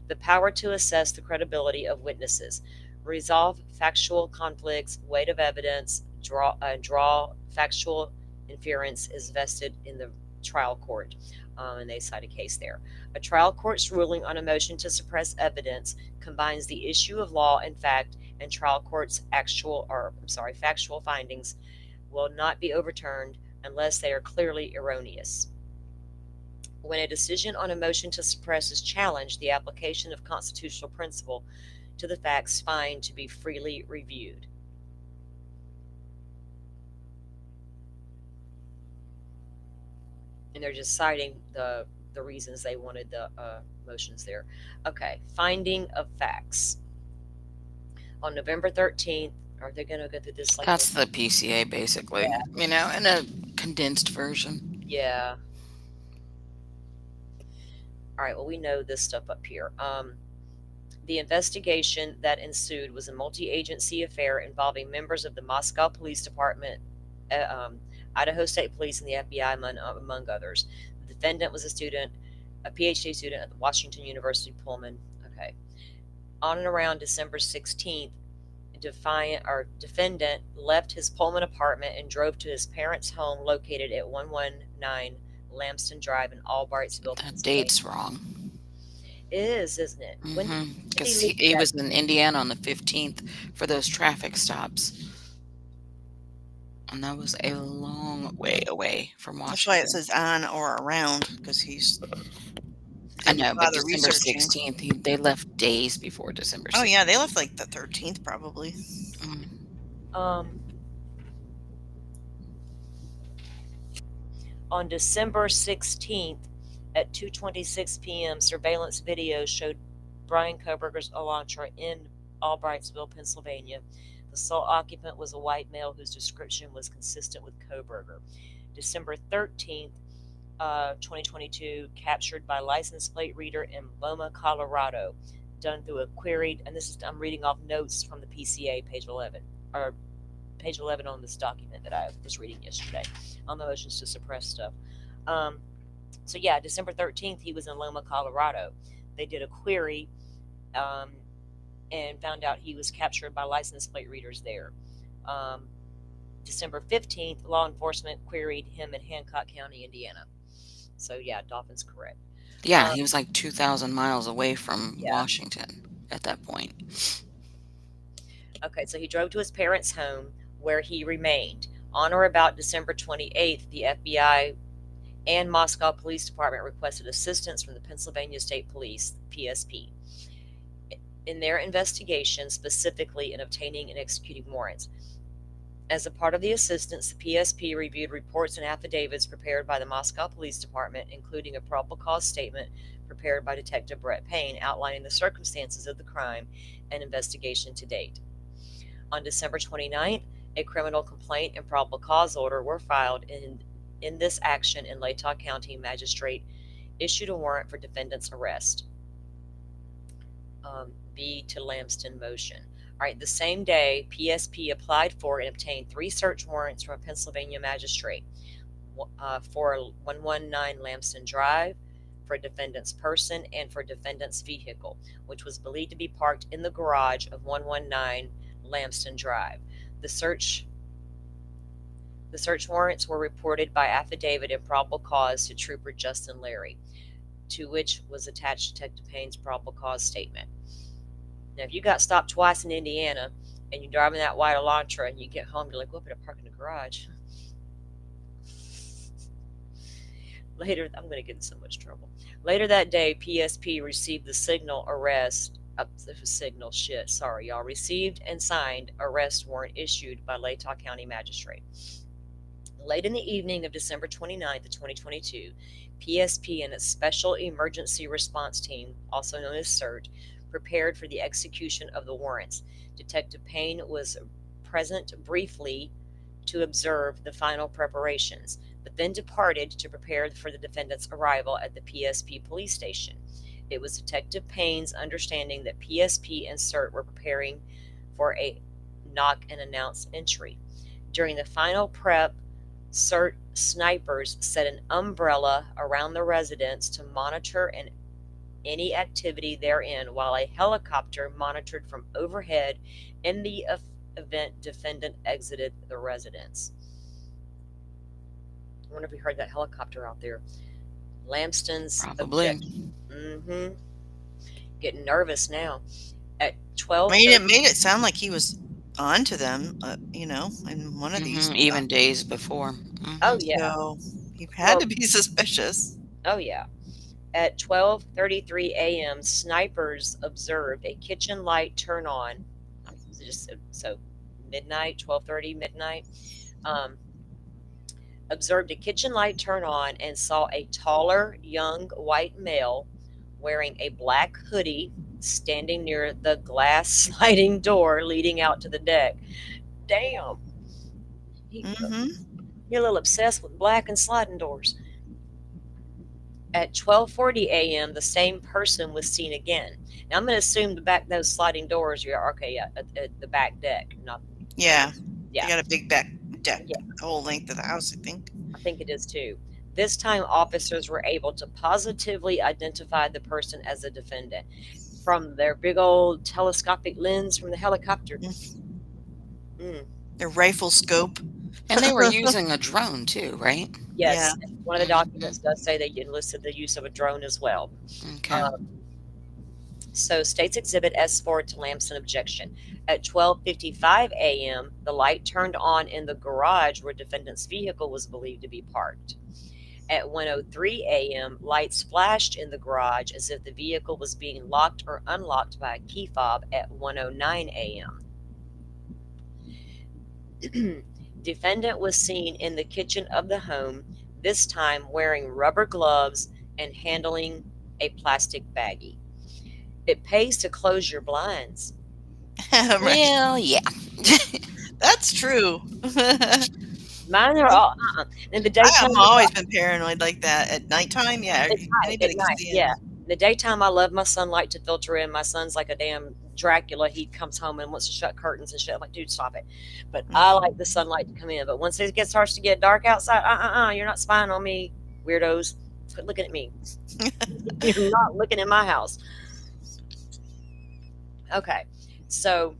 The power to assess the credibility of witnesses, resolve factual conflicts, weight of evidence, draw factual inference is vested in the trial court. And they cite a case there. A trial court's ruling on a motion to suppress evidence combines the issue of law and fact, and trial court's factual findings will not be overturned unless they are clearly erroneous. When a decision on a motion to suppress is challenged, the application of constitutional principle to the facts find to be freely reviewed. And they're just citing the reasons they wanted the motions there. Okay, finding of facts. On November 13th, are they going to go through this like That's the PCA basically. In a condensed version. Yeah. All right, well, we know this stuff up here. The investigation that ensued was a multi-agency affair involving members of the Moscow Police Department, Idaho State Police, and the FBI, among others. The defendant was a PhD student at the Washington University Pullman. Okay. On and around December 16th, defendant left his Pullman apartment and drove to his parents' home located at 119 Lamston Drive in Albrightsville, That Pennsylvania. date's wrong. It is, isn't it? Because he was in Indiana on the 15th for those traffic stops. And that was a long way away from Washington. That's why it says on or around, because he's. I know, but bother December researching. 16th, they left days before December 16th. Oh yeah, they left like the 13th probably. On December 16th at 2:26 p.m., surveillance video showed Brian Koberger's Elantra in Albrightsville, Pennsylvania. The sole occupant was a white male whose description was consistent with Koberger. December 13th, 2022, captured by license plate reader in Loma, Colorado, done through a queried, and I'm reading off notes from the PCA, page 11, or page 11 on this document that I was reading yesterday on the motions to suppress stuff. So yeah, December 13th, he was in Loma, Colorado. They did a query and found out he was captured by license plate readers there. December 15th, law enforcement queried him in Hancock County, Indiana. So yeah, Dolphin's correct. Yeah, he was like 2,000 miles away from Yeah. Washington at that point. Okay, so he drove to his parents' home where he remained. On or about December 28th, the FBI and Moscow Police Department requested assistance from the Pennsylvania State Police, PSP, in their investigation, specifically in obtaining and executing warrants. As a part of the assistance, the PSP reviewed reports and affidavits prepared by the Moscow Police Department, including a probable cause statement prepared by Detective Brett Payne outlining the circumstances of the crime and investigation to date. On December 29th, A criminal complaint and probable cause order were filed in this action, and Latah County Magistrate issued a warrant for defendant's arrest. B to Lamston motion. All right, the same day, PSP applied for and obtained 3 search warrants from a Pennsylvania magistrate for 119 Lamston Drive, for a defendant's person, and for a defendant's vehicle, which was believed to be parked in the garage of 119 Lamston Drive. The search warrants were reported by affidavit and probable cause to Trooper Justin Larry, to which was attached Detective Payne's probable cause statement. Now, if you got stopped twice in Indiana and you're driving that white Elantra and you get home, you're like, well, I better park in the garage. Later, I'm going to get in so much trouble. Later that day, PSP received the received and signed arrest warrant issued by Latah County Magistrate. Late in the evening of December 29th of 2022, PSP and its Special Emergency Response Team, also known as CERT, prepared for the execution of the warrants. Detective Payne was present briefly to observe the final preparations, but then departed to prepare for the defendant's arrival at the PSP police station. It was Detective Payne's understanding that PSP and CERT were preparing for a knock and announce entry. During the final prep, CERT snipers set an umbrella around the residence to monitor any activity therein, while a helicopter monitored from overhead in the event defendant exited the residence. I wonder if we heard that helicopter out there. Lamston's Probably. Getting nervous now. At 12, Made it sound like he was on to them, in one of these. Even days before. Oh yeah. So he had to be suspicious. Oh yeah. At 12:33 a.m., snipers observed a kitchen light turn on. So midnight, 12:30 midnight. Observed a kitchen light turn on and saw a taller, young white male wearing a black hoodie standing near the glass sliding door leading out to the deck. Damn. You're a little obsessed with black and sliding doors. At 12:40 a.m., the same person was seen again. Now, I'm going to assume those sliding doors are at the back deck. Yeah. Yeah. They got a big back deck, Yeah. the whole length of the house, I think. I think it is too. This time, officers were able to positively identify the person as a defendant from their big old telescopic lens from the helicopter. Their rifle scope. And they were using a drone too, right? Yes. Yeah. One of the documents does say they enlisted the use of a drone as well. Okay. So State's Exhibit S4 to Lamston objection. At 12:55 a.m., the light turned on in the garage where defendant's vehicle was believed to be parked. At 1:03 a.m., lights flashed in the garage as if the vehicle was being locked or unlocked by a key fob at 1:09 a.m. Defendant was seen in the kitchen of the home, this time wearing rubber gloves and handling a plastic baggie. It pays to close your blinds. Right. Well, yeah. That's true. Mine are all in the daytime. I've always been paranoid like that. At nighttime, yeah. Anybody can see it. Yeah. In the daytime, I love my sunlight to filter in. My son's like a damn Dracula. He comes home and wants to shut curtains and shit. I'm like, dude, stop it. But I like the sunlight to come in. But once it starts to get dark outside, you're not spying on me, weirdos. Quit looking at me. You're not looking at my house. Okay, so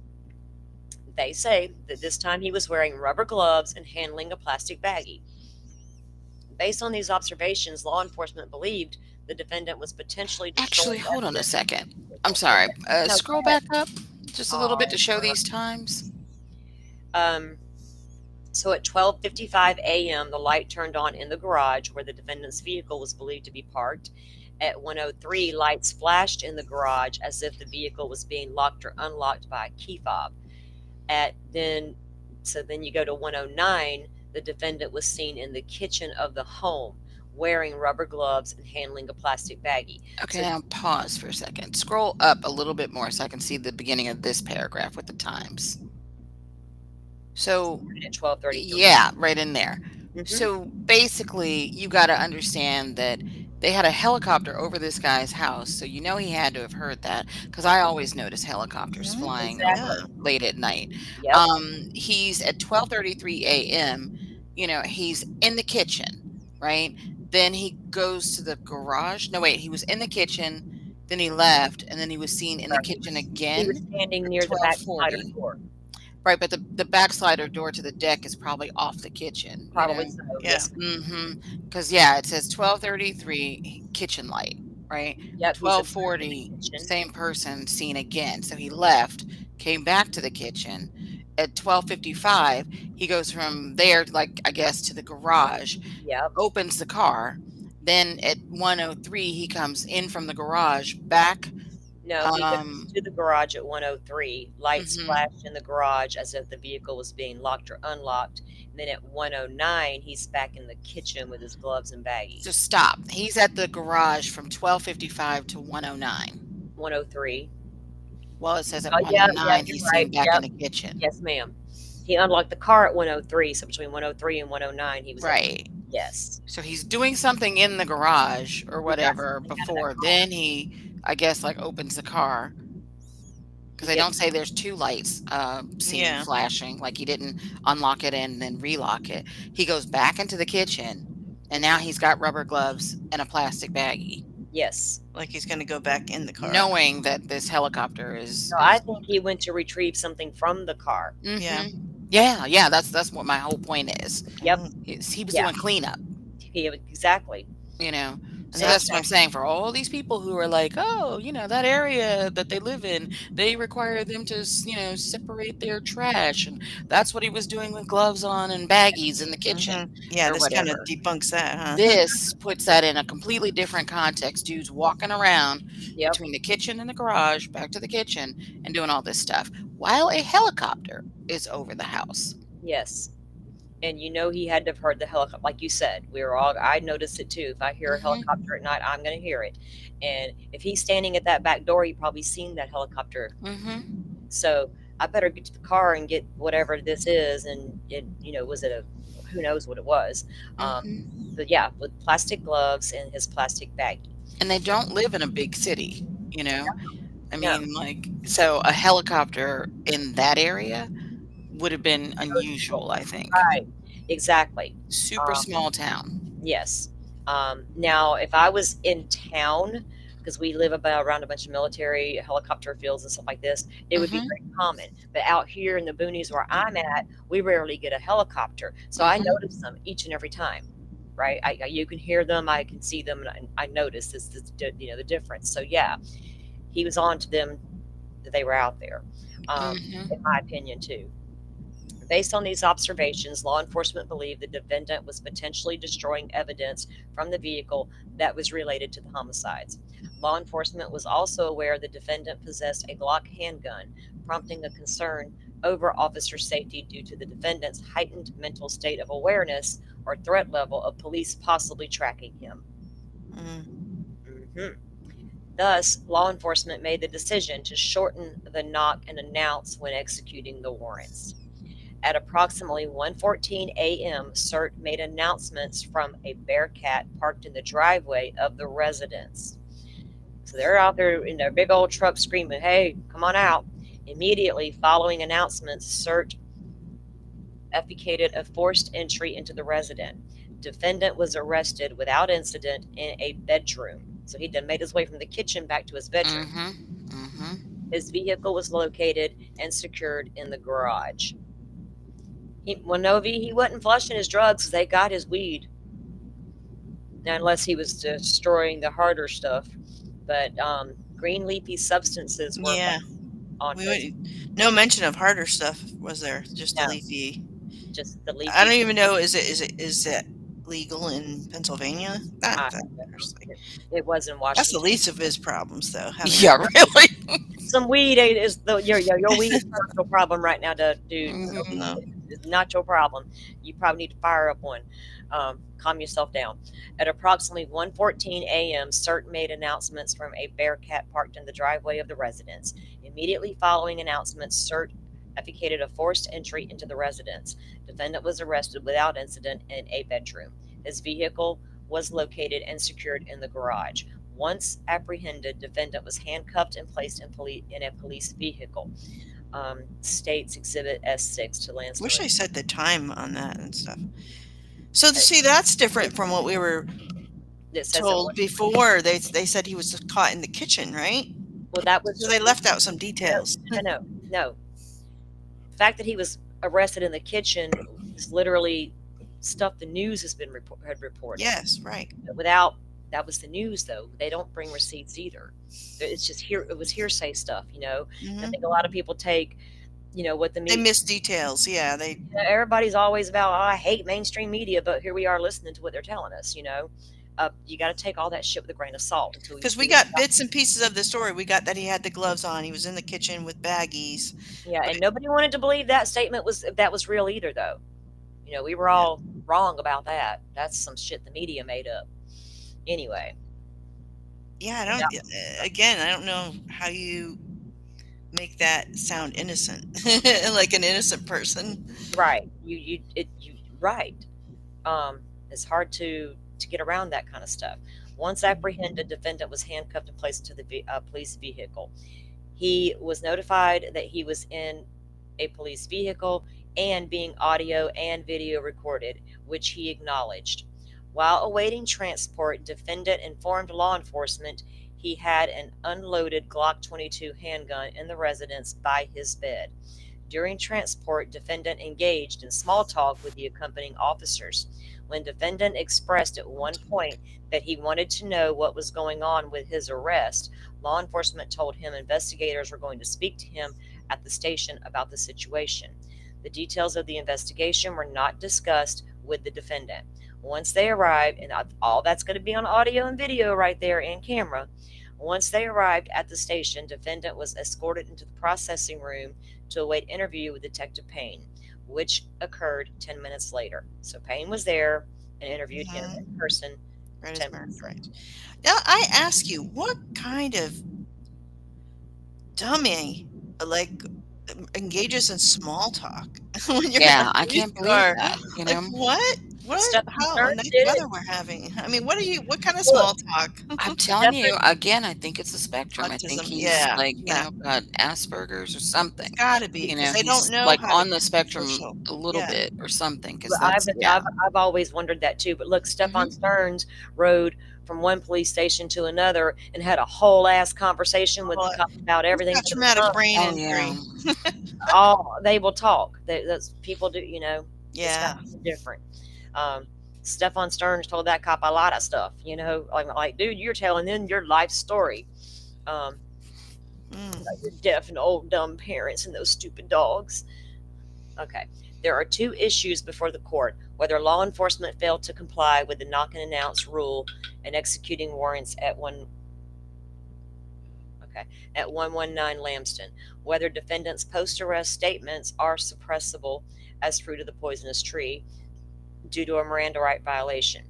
they say that this time he was wearing rubber gloves and handling a plastic baggie. Based on these observations, law enforcement believed the defendant was potentially Actually, hold on a second. I'm sorry. Scroll back up just a little bit to show these times. So at 12:55 a.m., the light turned on in the garage where the defendant's vehicle was believed to be parked. At 1:03, lights flashed in the garage as if the vehicle was being locked or unlocked by a key fob. Then you go to 1:09, the defendant was seen in the kitchen of the home wearing rubber gloves and handling a plastic baggie. Okay, now pause for a second. Scroll up a little bit more so I can see the beginning of this paragraph with the times. So At 12:33. yeah, right in there. Mhm. So basically, you got to understand that they had a helicopter over this guy's house. So you know he had to have heard that because I always notice helicopters Mhm. flying Exactly. over late at night. Yep. He's at 12:33 a.m. You know, he's in the kitchen, right? Then he goes to the garage. No, wait, he was in the kitchen. Then he left, and then he was seen in the Right. kitchen He again was standing at near the back side of the 12:40. door. Right, but the backslider door to the deck is probably off the kitchen, you Probably know? so. Yeah. Yes. Because yeah, it says 12:33 kitchen light, right? Yep. He's observed in the 12:40 kitchen. same person seen again. So he left, came back to the kitchen. At 12:55, he goes from there, like I guess, to the garage, Yep. opens the car. Then at 1:03, he comes in from the garage back. No, he goes Um, to the garage at 1:03. Lights mhm. flashed in the garage as if the vehicle was being locked or unlocked. And then at 1:09, he's back in the kitchen with his gloves and baggies. So stop. He's at the garage from 12:55 to 1:09. 1:03. Well, it says at Oh, yeah, 1:09 you're he's right. seen back Yep. in the kitchen. Yes, ma'am. He unlocked the car at 1:03. So between 1:03 and 1:09, he was in. Right. Yes. So he's doing something in the garage or He got whatever something out of that before. car. Then he, I guess, like opens the car because they Yep. don't say there's two lights seen Yeah. flashing. Like he didn't unlock it and then relock it. He goes back into the kitchen and now he's got rubber gloves and a plastic baggie, Yes. Like he's going to go back in the car. knowing that this helicopter is. So I think he went to retrieve something from the car. Yeah. Yeah. That's what my whole point is. Yep. He was Yeah. doing cleanup. Exactly. You know, so Yeah. that's what I'm saying for all these people who are like, oh, you know, that area that they live in, they require them to, you know, separate their trash. And that's what he was doing with gloves on and baggies in the kitchen Yeah, or this kind of whatever. debunks that, huh? This puts that in a completely different context. Dude's walking around Yep. between the kitchen and the garage, back to the kitchen, and doing all this stuff while a helicopter is over the house. Yes. And you know he had to have heard the helicopter, like you said. I noticed it too. If I hear a Mhm. helicopter at night, I'm going to hear it. And if he's standing at that back door, he probably seen that helicopter. Mm-hmm. So I better get to the car and get whatever this is. And it, was it who knows what it was. Mm-hmm. But yeah, with plastic gloves and his plastic baggie. And they don't live in a big city, you know? I No. mean, like, so a helicopter in that area would have been unusual, I think. Right. Exactly. Super small town. Yes. Now, if I was in town, because we live around a bunch of military helicopter fields and stuff like this, it would be Mhm. very common. But out here in the boonies where I'm at, we rarely get a helicopter. So I Mhm. notice them each and every time, right? You can hear them, I can see them, and I notice the difference. So yeah, he was on to them that they were out there, Mhm. in my opinion too. Based on these observations, law enforcement believed the defendant was potentially destroying evidence from the vehicle that was related to the homicides. Law enforcement was also aware the defendant possessed a Glock handgun, prompting a concern over officer safety due to the defendant's heightened mental state of awareness or threat level of police possibly tracking him. Mm. Thus, law enforcement made the decision to shorten the knock and announce when executing the warrants. At approximately 1:14 a.m., CERT made announcements from a Bearcat parked in the driveway of the residence. So they're out there in their big old truck screaming, "Hey, come on out." Immediately following announcements, CERT effected a forced entry into the residence. Defendant was arrested without incident in a bedroom. So he done made his way from the kitchen back to his bedroom. Mhm. Mhm. His vehicle was located and secured in the garage. He wasn't flushing his drugs because they got his weed. Unless he was destroying the harder stuff. But green leafy substances were Yeah. on his, No mention of harder stuff, was there? Just No. the leafy. just the leafy. I don't even know. Is it legal in Pennsylvania? I- Honestly. It was in That's the Washington. least of his problems, though. having Yeah, really. Some weed is your weed is not your problem right now, dude. Mhm. No. It's not your problem. You probably need to fire up one. Calm yourself down. At approximately 1:14 a.m., CERT made announcements from a Bearcat parked in the driveway of the residence. Immediately following announcements, CERT advocated a forced entry into the residence. Defendant was arrested without incident in a bedroom. His vehicle was located and secured in the garage. Once apprehended, defendant was handcuffed and placed in a police vehicle. States Exhibit S6 to Lansdowne. Wish I said the time on that and stuff. So see, that's different from what we were It says it told was- before. They said he was caught in the kitchen, right? well, that was So they left out some details. no. The fact that he was arrested in the kitchen is literally stuff the news had reported. Yes, right. Without that was the news though. They don't bring receipts either. It's just here. It was hearsay stuff. I Mhm. think a lot of people take, what the They media. miss details. Yeah, they. Everybody's always about, oh, I hate mainstream media, but here we are listening to what they're telling us. You got to take all that shit with a grain of salt until Because we see got it. bits and pieces of the story. We got that he had the gloves on. He was in the kitchen with baggies. Yeah, and nobody wanted to believe that statement was real either, though. We were all wrong about that. That's some shit the media made up. Anyway, Yeah, I don't. Again, I don't know how you make that sound innocent, like an innocent person. right? Right. It's hard to get around that kind of stuff. Once apprehended, defendant was handcuffed and placed into the police vehicle. He was notified that he was in a police vehicle and being audio and video recorded, which he acknowledged. While awaiting transport, defendant informed law enforcement he had an unloaded Glock 22 handgun in the residence by his bed. During transport, defendant engaged in small talk with the accompanying officers. When defendant expressed at one point that he wanted to know what was going on with his arrest, law enforcement told him investigators were going to speak to him at the station about the situation. The details of the investigation were not discussed with the defendant. Once they arrived, and all that's going to be on audio and video right there and camera. Once they arrived at the station, defendant was escorted into the processing room to await interview with Detective Payne, which occurred 10 minutes later. So Payne was there and interviewed him in person. Right, 10 right. minutes. Now I ask you, what kind of dummy engages in small talk when you're Yeah, in a I police can't believe car? that. Like what? What? Steph How Stern nice did it. weather we're having? I mean, what kind of small talk? I'm telling you, again, I think it's a spectrum. I think Autism, he's yeah, like, yeah. got Asperger's or something. Gotta be, because they He's don't know like how on to the spectrum social. a little Yeah. bit or something. Because But that's, yeah. I've always wondered that too. But look, Stephon Stearns rode from one police station to another and had a whole ass conversation with the cop about everything. Got traumatic brain Oh, injury. yeah. They will talk. That's people do. Yeah. It's different. Stephon Stearns told that cop a lot of stuff. Like dude, you're telling them your life story. Mm. Like your deaf and old dumb parents and those stupid dogs. Okay. There are two issues before the court: whether law enforcement failed to comply with the knock and announce rule and executing warrants at 119 Lambston, whether defendants' post-arrest statements are suppressible as fruit of the poisonous tree due to a Miranda right violation.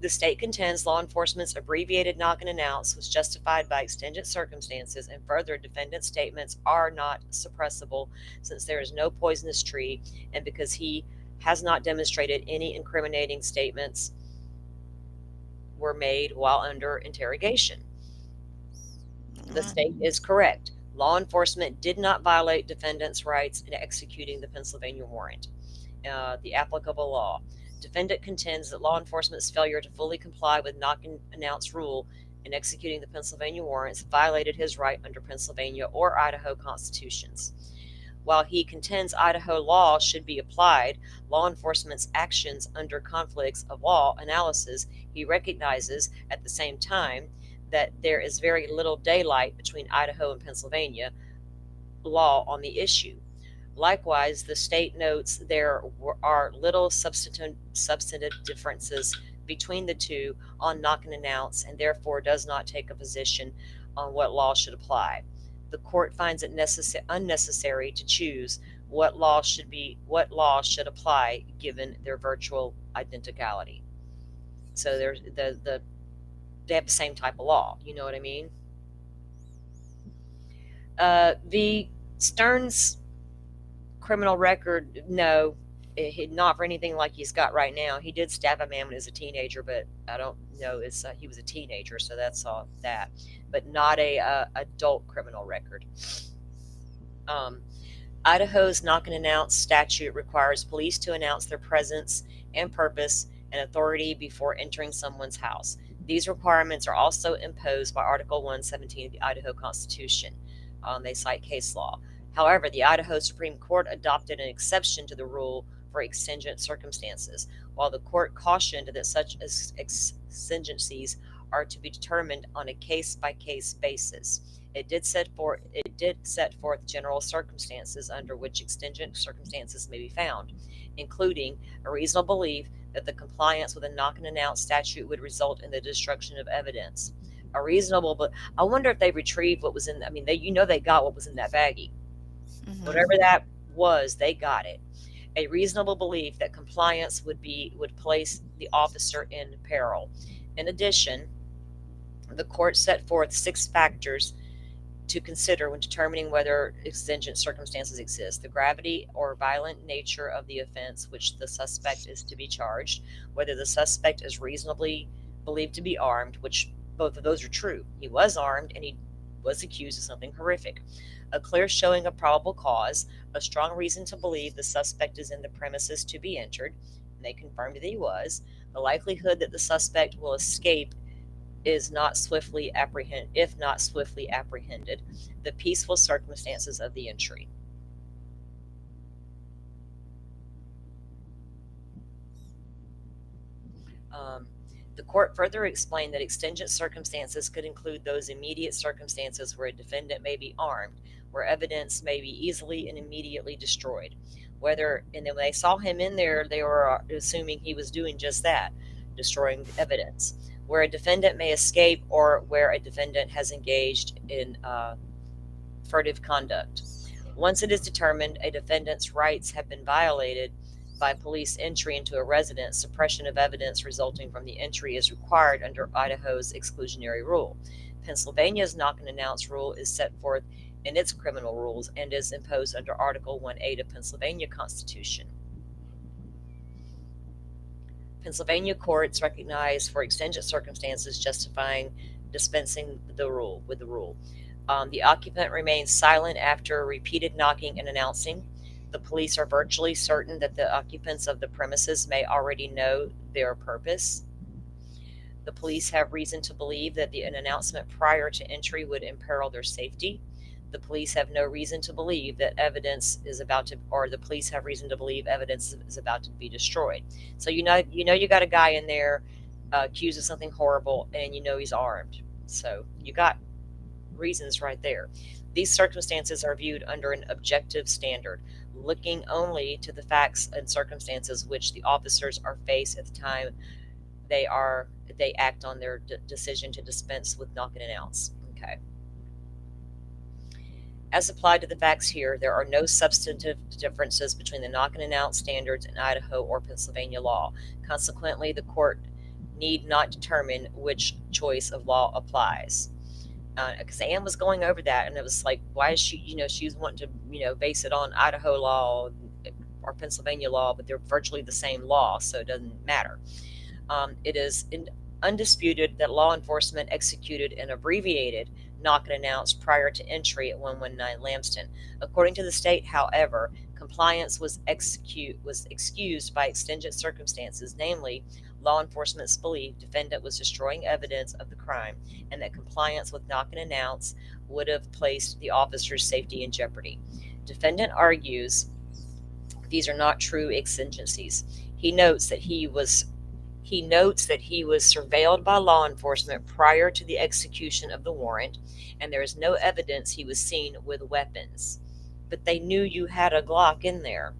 The state contends law enforcement's abbreviated knock and announce was justified by exigent circumstances, and further, defendant's statements are not suppressible since there is no poisonous tree and because he has not demonstrated any incriminating statements were made while under interrogation. The state is correct. Law enforcement did not violate defendant's rights in executing the Pennsylvania warrant. The applicable law. Defendant contends that law enforcement's failure to fully comply with knock and announce rule in executing the Pennsylvania warrants violated his right under Pennsylvania or Idaho constitutions. While he contends Idaho law should be applied, law enforcement's actions under conflicts of law analysis, he recognizes at the same time that there is very little daylight between Idaho and Pennsylvania law on the issue. Likewise, the state notes there are little substantive differences between the two on knock and announce, and therefore does not take a position on what law should apply. The court finds it unnecessary to choose what law should apply given their virtual identicality. So there's they have the same type of law. You know what I mean? The Stearns criminal record, no. Not for anything like he's got right now. He did stab a man when he was a teenager, but I don't know. He was a teenager, so that's all that. But not a adult criminal record. Idaho's knock and announce statute requires police to announce their presence and purpose and authority before entering someone's house. These requirements are also imposed by Article 117 of the Idaho Constitution. They cite case law. However, the Idaho Supreme Court adopted an exception to the rule for exigent circumstances, while the court cautioned that such exigencies are to be determined on a case-by-case basis. It did set forth general circumstances under which exigent circumstances may be found, including a reasonable belief that the compliance with a knock and announce statute would result in the destruction of evidence. A reasonable, but I wonder if they retrieved what was in. I mean, they got what was in that baggie. Mhm. Whatever that was, they got it. A reasonable belief that compliance would place the officer in peril. In addition, the court set forth 6 factors to consider when determining whether exigent circumstances exist: the gravity or violent nature of the offense which the suspect is to be charged, whether the suspect is reasonably believed to be armed, which both of those are true. He was armed and he was accused of something horrific. A clear showing of probable cause, a strong reason to believe the suspect is in the premises to be entered, and they confirmed that he was. The likelihood that the suspect will escape if not swiftly apprehended. The peaceful circumstances of the entry. The court further explained that exigent circumstances could include those immediate circumstances where a defendant may be armed, where evidence may be easily and immediately destroyed. And then when they saw him in there, they were assuming he was doing just that, destroying evidence. Where a defendant may escape, or where a defendant has engaged in furtive conduct. Once it is determined a defendant's rights have been violated by police entry into a residence, suppression of evidence resulting from the entry is required under Idaho's exclusionary rule. Pennsylvania's knock and announce rule is set forth in its criminal rules and is imposed under Article 1A of Pennsylvania Constitution. Pennsylvania courts recognize for exigent circumstances justifying dispensing with the rule. The occupant remains silent after repeated knocking and announcing. The police are virtually certain that the occupants of the premises may already know their purpose. The police have reason to believe that an announcement prior to entry would imperil their safety. The police have no reason to believe that the police have reason to believe evidence is about to be destroyed. So you got a guy in there accused of something horrible, and you know he's armed. So you got reasons right there. These circumstances are viewed under an objective standard, looking only to the facts and circumstances which the officers are faced at the time they act on their decision to dispense with knock and announce. Okay. As applied to the facts here, there are no substantive differences between the knock and announce standards in Idaho or Pennsylvania law. Consequently, the court need not determine which choice of law applies. Because Anne was going over that, and it was like, why is she, she was wanting to, base it on Idaho law or Pennsylvania law, but they're virtually the same law, so it doesn't matter. It is undisputed that law enforcement executed an abbreviated knock and announce prior to entry at 119 Lambston. According to the state, however, compliance was excused by exigent circumstances, namely law enforcement's belief defendant was destroying evidence of the crime and that compliance with knock and announce would have placed the officer's safety in jeopardy. Defendant argues these are not true exigencies. He notes that he was surveilled by law enforcement prior to the execution of the warrant, and there is no evidence he was seen with weapons. But they knew you had a Glock in there.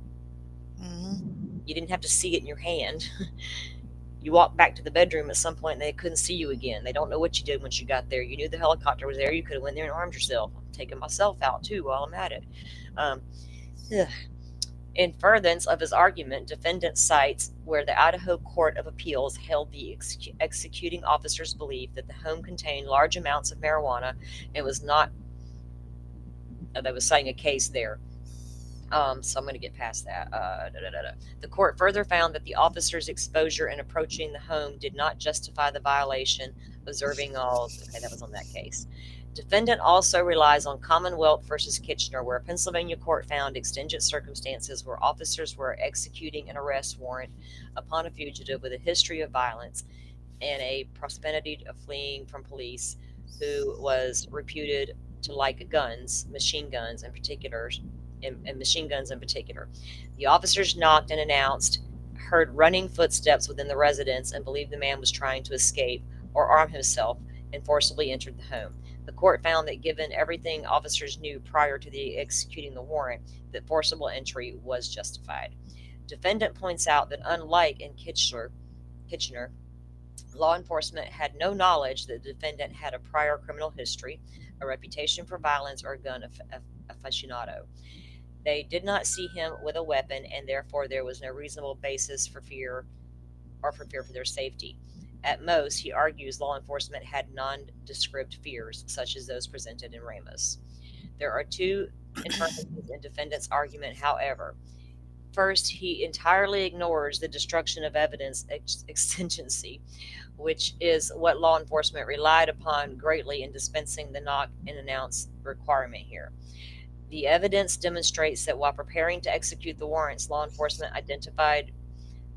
Mhm. You didn't have to see it in your hand. You walked back to the bedroom at some point and they couldn't see you again. They don't know what you did once you got there. You knew the helicopter was there. You could have went there and armed yourself. I'm taking myself out too while I'm at it. In furtherance of his argument, defendant cites where the Idaho Court of Appeals held the executing officer's belief that the home contained large amounts of marijuana and was not. They was citing a case there. So I'm going to get past that. The court further found that the officer's exposure in approaching the home did not justify the violation, observing all. Okay, that was on that case. Defendant also relies on Commonwealth versus Kitchener, where a Pennsylvania court found exigent circumstances where officers were executing an arrest warrant upon a fugitive with a history of violence and a propensity of fleeing from police who was reputed to like guns, machine guns in particular, and machine guns in particular. The officers knocked and announced, heard running footsteps within the residence, and believed the man was trying to escape or arm himself and forcibly entered the home. The court found that given everything officers knew prior to the executing the warrant, that forcible entry was justified. Defendant points out that unlike in Kitchener, law enforcement had no knowledge that the defendant had a prior criminal history, a reputation for violence, or a gun aficionado. They did not see him with a weapon, and therefore there was no reasonable basis for fear for their safety. At most, he argues law enforcement had nondescript fears, such as those presented in Ramos. There are two infirmities in defendant's argument, however. First, he entirely ignores the destruction of evidence exigency, which is what law enforcement relied upon greatly in dispensing the knock and announce requirement here. The evidence demonstrates that while preparing to execute the warrants, law enforcement identified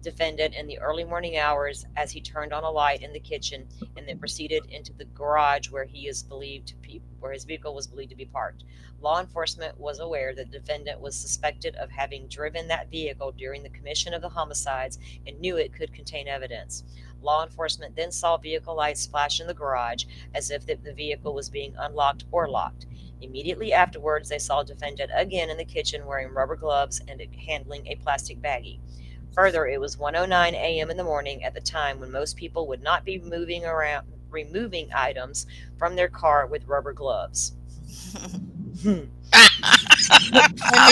defendant in the early morning hours as he turned on a light in the kitchen and then proceeded into the garage where his vehicle was believed to be parked. Law enforcement was aware that the defendant was suspected of having driven that vehicle during the commission of the homicides and knew it could contain evidence. Law enforcement then saw vehicle lights flash in the garage as if the vehicle was being unlocked or locked. Immediately afterwards, they saw defendant again in the kitchen wearing rubber gloves and handling a plastic baggie. Further, it was 1:09 a.m. in the morning at the time when most people would not be removing items from their car with rubber gloves. I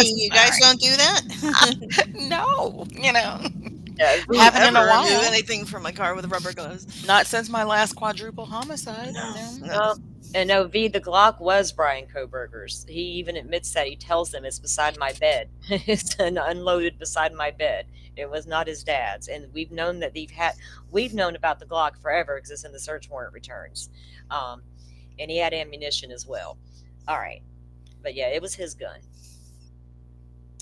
mean, you guys don't do that? No, Who haven't in a ever while. remove anything from my car with rubber gloves? Not since my last quadruple homicide. No. And no, the Glock was Brian Kohberger's. He even admits that. He tells them it's beside my bed. It's unloaded beside my bed. It was not his dad's. And we've known that we've known about the Glock forever because it's in the search warrant returns. And he had ammunition as well. All right. But yeah, it was his gun.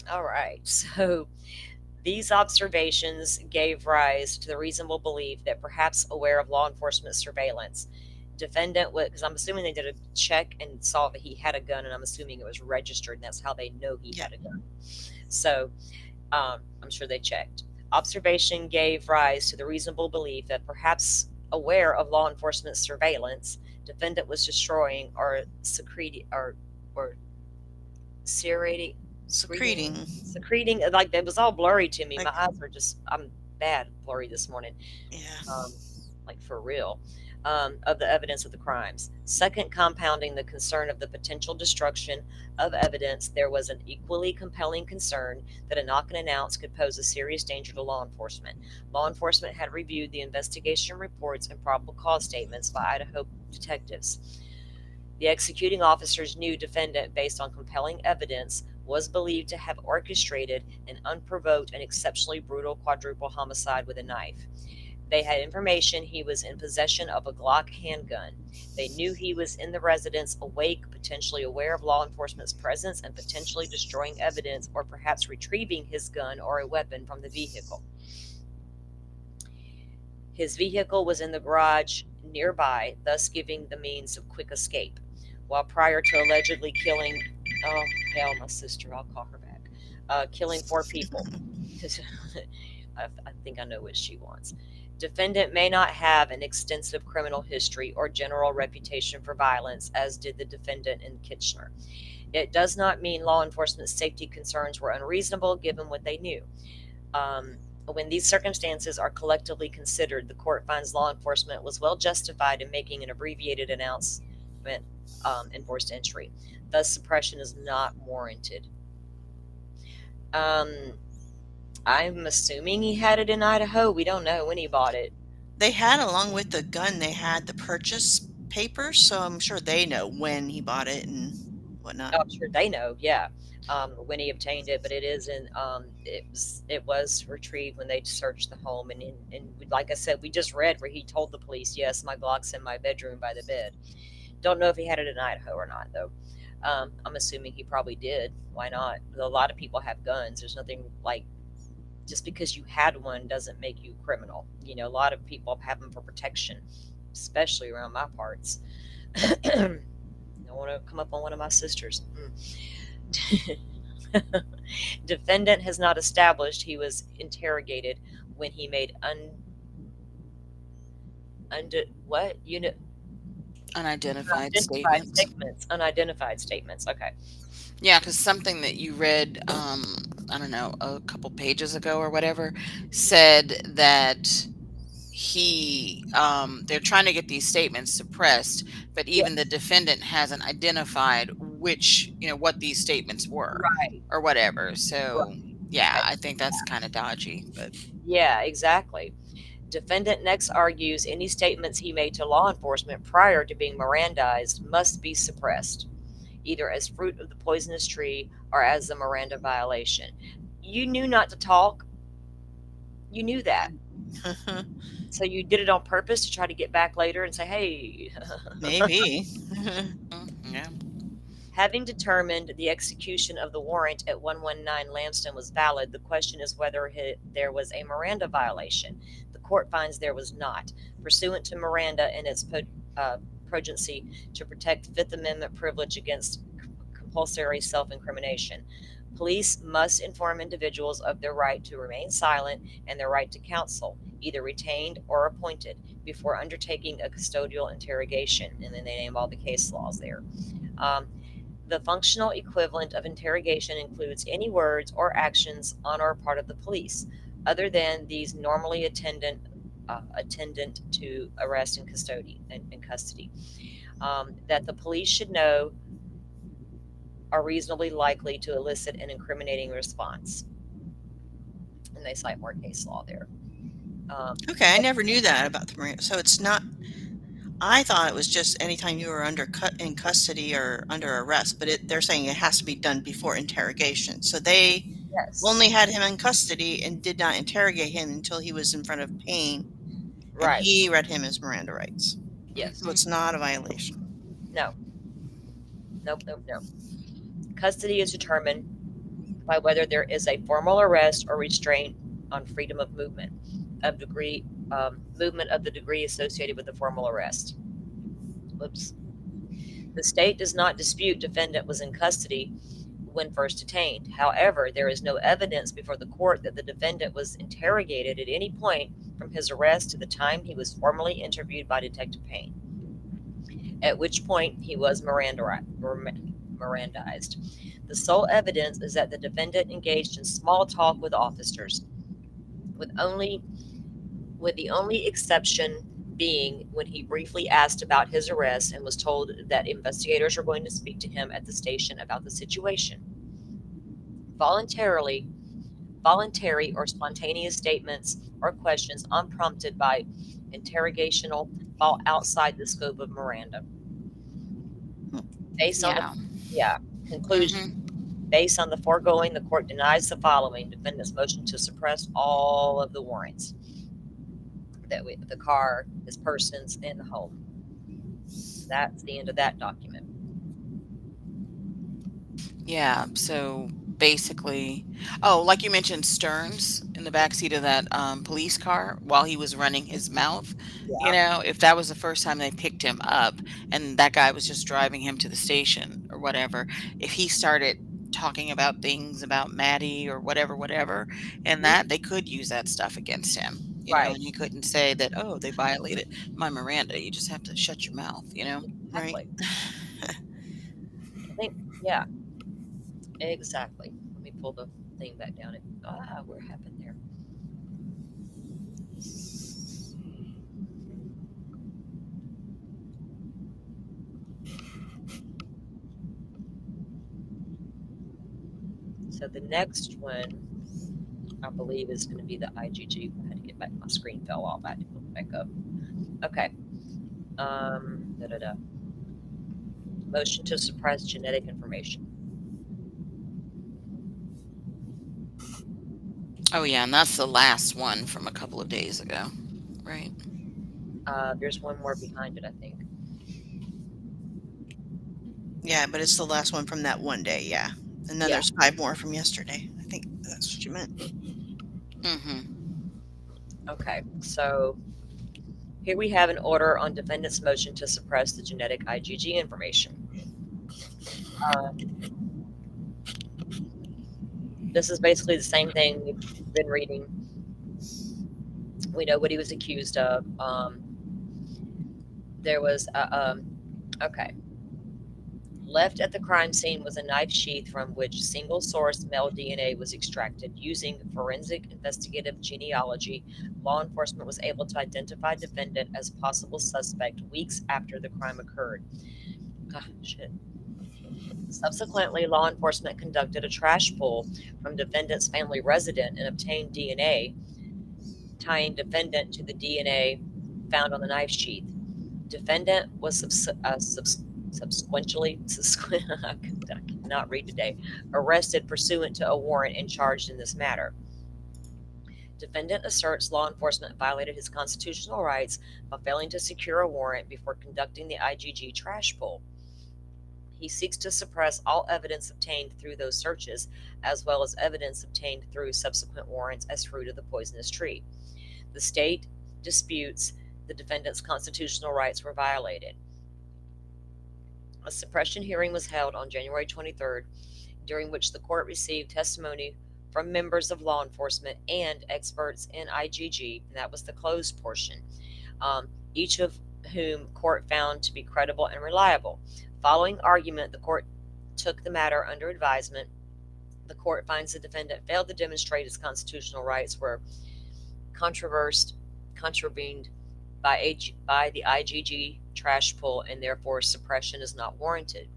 All right. So these observations gave rise to the reasonable belief that perhaps aware of law enforcement surveillance, defendant would, because I'm assuming they did a check and saw that he had a gun, and I'm assuming it was registered, and that's how they know he had a gun. So I'm sure they checked. Observation gave rise to the reasonable belief that perhaps aware of law enforcement surveillance, defendant was destroying or secreting, like it was all blurry to me. My eyes are I'm bad blurry this morning. Yeah. Like for real. Of the evidence of the crimes. Second, compounding the concern of the potential destruction of evidence, there was an equally compelling concern that a knock and announce could pose a serious danger to law enforcement. Law enforcement had reviewed the investigation reports and probable cause statements by Idaho detectives. The executing officers knew defendant, based on compelling evidence, was believed to have orchestrated an unprovoked and exceptionally brutal quadruple homicide with a knife. They had information he was in possession of a Glock handgun. They knew he was in the residence, awake, potentially aware of law enforcement's presence, and potentially destroying evidence or perhaps retrieving his gun or a weapon from the vehicle. His vehicle was in the garage nearby, thus giving the means of quick escape. While prior to allegedly killing, oh hell, my sister, I'll call her back, killing 4 people. I think I know what she wants. Defendant may not have an extensive criminal history or general reputation for violence, as did the defendant in Kitchener. It does not mean law enforcement's safety concerns were unreasonable given what they knew. When these circumstances are collectively considered, the court finds law enforcement was well justified in making an abbreviated announcement enforced entry. Thus, suppression is not warranted. I'm assuming he had it in Idaho. We don't know when he bought it. They had, along with the gun, they had the purchase papers, so I'm sure they know when he bought it and whatnot. I'm sure they know, yeah, when he obtained it, but it is in, it was retrieved when they searched the home, and like I said, we just read where he told the police, "Yes, my Glock's in my bedroom by the bed." Don't know if he had it in Idaho or not, though. I'm assuming he probably did. Why not? A lot of people have guns. There's nothing like just because you had one doesn't make you a criminal. You know, a lot of people have them for protection, especially around my parts. Don't want to come up on one of my sisters. Defendant has not established he was interrogated when he made what unit Unidentified unidentified statements. statements. Unidentified statements. Okay. Yeah, because something that you read, I don't know, a couple pages ago or whatever, said that they're trying to get these statements suppressed, but even the defendant hasn't identified which, what these statements were Right. or whatever. So, yeah, Right. I think that's kind of dodgy, but Yeah, exactly. Defendant next argues any statements he made to law enforcement prior to being Mirandized must be suppressed, either as fruit of the poisonous tree or as a Miranda violation. You knew not to talk. You knew that. So you did it on purpose to try to get back later and say, hey. Maybe. yeah. Having determined the execution of the warrant at 119 Lanston was valid, the question is whether there was a Miranda violation. The court finds there was not, pursuant to Miranda and its progency to protect Fifth Amendment privilege against compulsory self-incrimination. Police must inform individuals of their right to remain silent and their right to counsel, either retained or appointed, before undertaking a custodial interrogation. And then they name all the case laws there. The functional equivalent of interrogation includes any words or actions on or part of the police, other than these normally attendant to arrest and custody, that the police should know are reasonably likely to elicit an incriminating response. And they cite more case law there. Okay, I never knew that about the Miranda. So it's not. I thought it was just anytime you were in custody or under arrest, but they're saying it has to be done before interrogation. So they Yes. only had him in custody and did not interrogate him until he was in front of Payne, and Right. he read him his Miranda rights. Yes. So it's not a violation. No. Nope. Custody is determined by whether there is a formal arrest or restraint on freedom of movement of the degree associated with the formal arrest. Whoops. The state does not dispute defendant was in custody when first detained. However, there is no evidence before the court that the defendant was interrogated at any point from his arrest to the time he was formally interviewed by Detective Payne, at which point he was Mirandized. The sole evidence is that the defendant engaged in small talk with officers, with the only exception being when he briefly asked about his arrest and was told that investigators were going to speak to him at the station about the situation. Voluntary or spontaneous statements or questions unprompted by interrogational fall outside the scope of Miranda. Based on conclusion. Based on the foregoing, the court denies the following: defendant's motion to suppress all of the warrants. The car, his persons, and the home. That's the end of that document. Yeah, so basically, like you mentioned, Stearns in the backseat of that police car while he was running his mouth. Yeah. If that was the first time they picked him up and that guy was just driving him to the station or whatever, if he started talking about things about Maddie or whatever, and that they could use that stuff against him. Right. And you couldn't say that, they violated my Miranda. You just have to shut your mouth, Exactly. I think, yeah, exactly. Let me pull the thing back down. What happened there? So the next one, I believe, is going to be the IGG. I had to get back. My screen fell off. I had to put it back up. Okay. Motion to suppress genetic information. Oh yeah, and that's the last one from a couple of days ago, right? There's one more behind it, I think. Yeah, but it's the last one from that one day, yeah. And then Yeah. there's 5 more from yesterday. I think that's what you meant. Mm-hmm. Okay, so here we have an order on defendant's motion to suppress the genetic IgG information. This is basically the same thing we've been reading. We know what he was accused of. There was okay. Left at the crime scene was a knife sheath from which single-source male DNA was extracted. Using forensic investigative genealogy, law enforcement was able to identify defendant as possible suspect weeks after the crime occurred. Shit. Subsequently, law enforcement conducted a trash pull from defendant's family resident and obtained DNA tying defendant to the DNA found on the knife sheath. Defendant was subsequently, I cannot read today, arrested pursuant to a warrant and charged in this matter. Defendant asserts law enforcement violated his constitutional rights by failing to secure a warrant before conducting the IgG trash pull. He seeks to suppress all evidence obtained through those searches, as well as evidence obtained through subsequent warrants as fruit of the poisonous tree. The state disputes the defendant's constitutional rights were violated. A suppression hearing was held on January 23rd, during which the court received testimony from members of law enforcement and experts in IgG, and that was the closed portion, each of whom court found to be credible and reliable. Following argument, the court took the matter under advisement. The court finds the defendant failed to demonstrate his constitutional rights were contravened by the IgG trash pull, and therefore suppression is not warranted.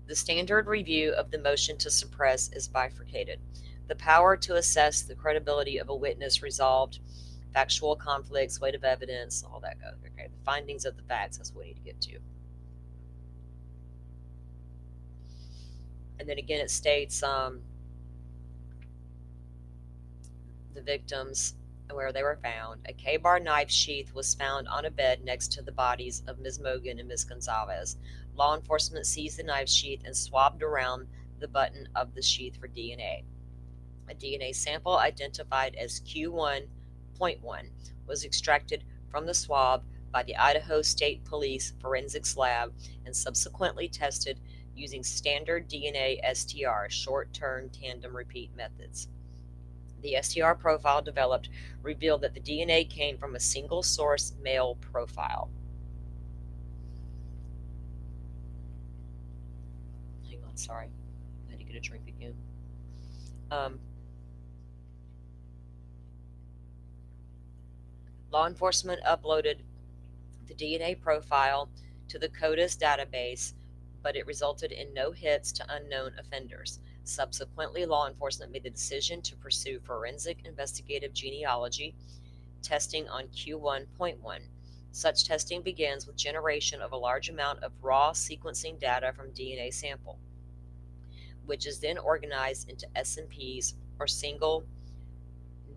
The standard review of the motion to suppress is bifurcated. The power to assess the credibility of a witness, resolved factual conflicts, weight of evidence, all that goes. Okay, the findings of the facts, that's what we need to get to. And then again, it states the victims and where they were found. A K-bar knife sheath was found on a bed next to the bodies of Ms. Mogan and Ms. Gonzalez. Law enforcement seized the knife sheath and swabbed around the button of the sheath for DNA. A DNA sample identified as Q1.1 was extracted from the swab by the Idaho State Police Forensics Lab and subsequently tested using standard DNA STR, short-term tandem repeat methods. The STR profile developed revealed that the DNA came from a single source male profile. Hang on, sorry. I had to get a drink again. Law enforcement uploaded the DNA profile to the CODIS database, but it resulted in no hits to unknown offenders. Subsequently, law enforcement made the decision to pursue forensic investigative genealogy testing on Q1.1. Such testing begins with generation of a large amount of raw sequencing data from DNA sample, which is then organized into SNPs, or single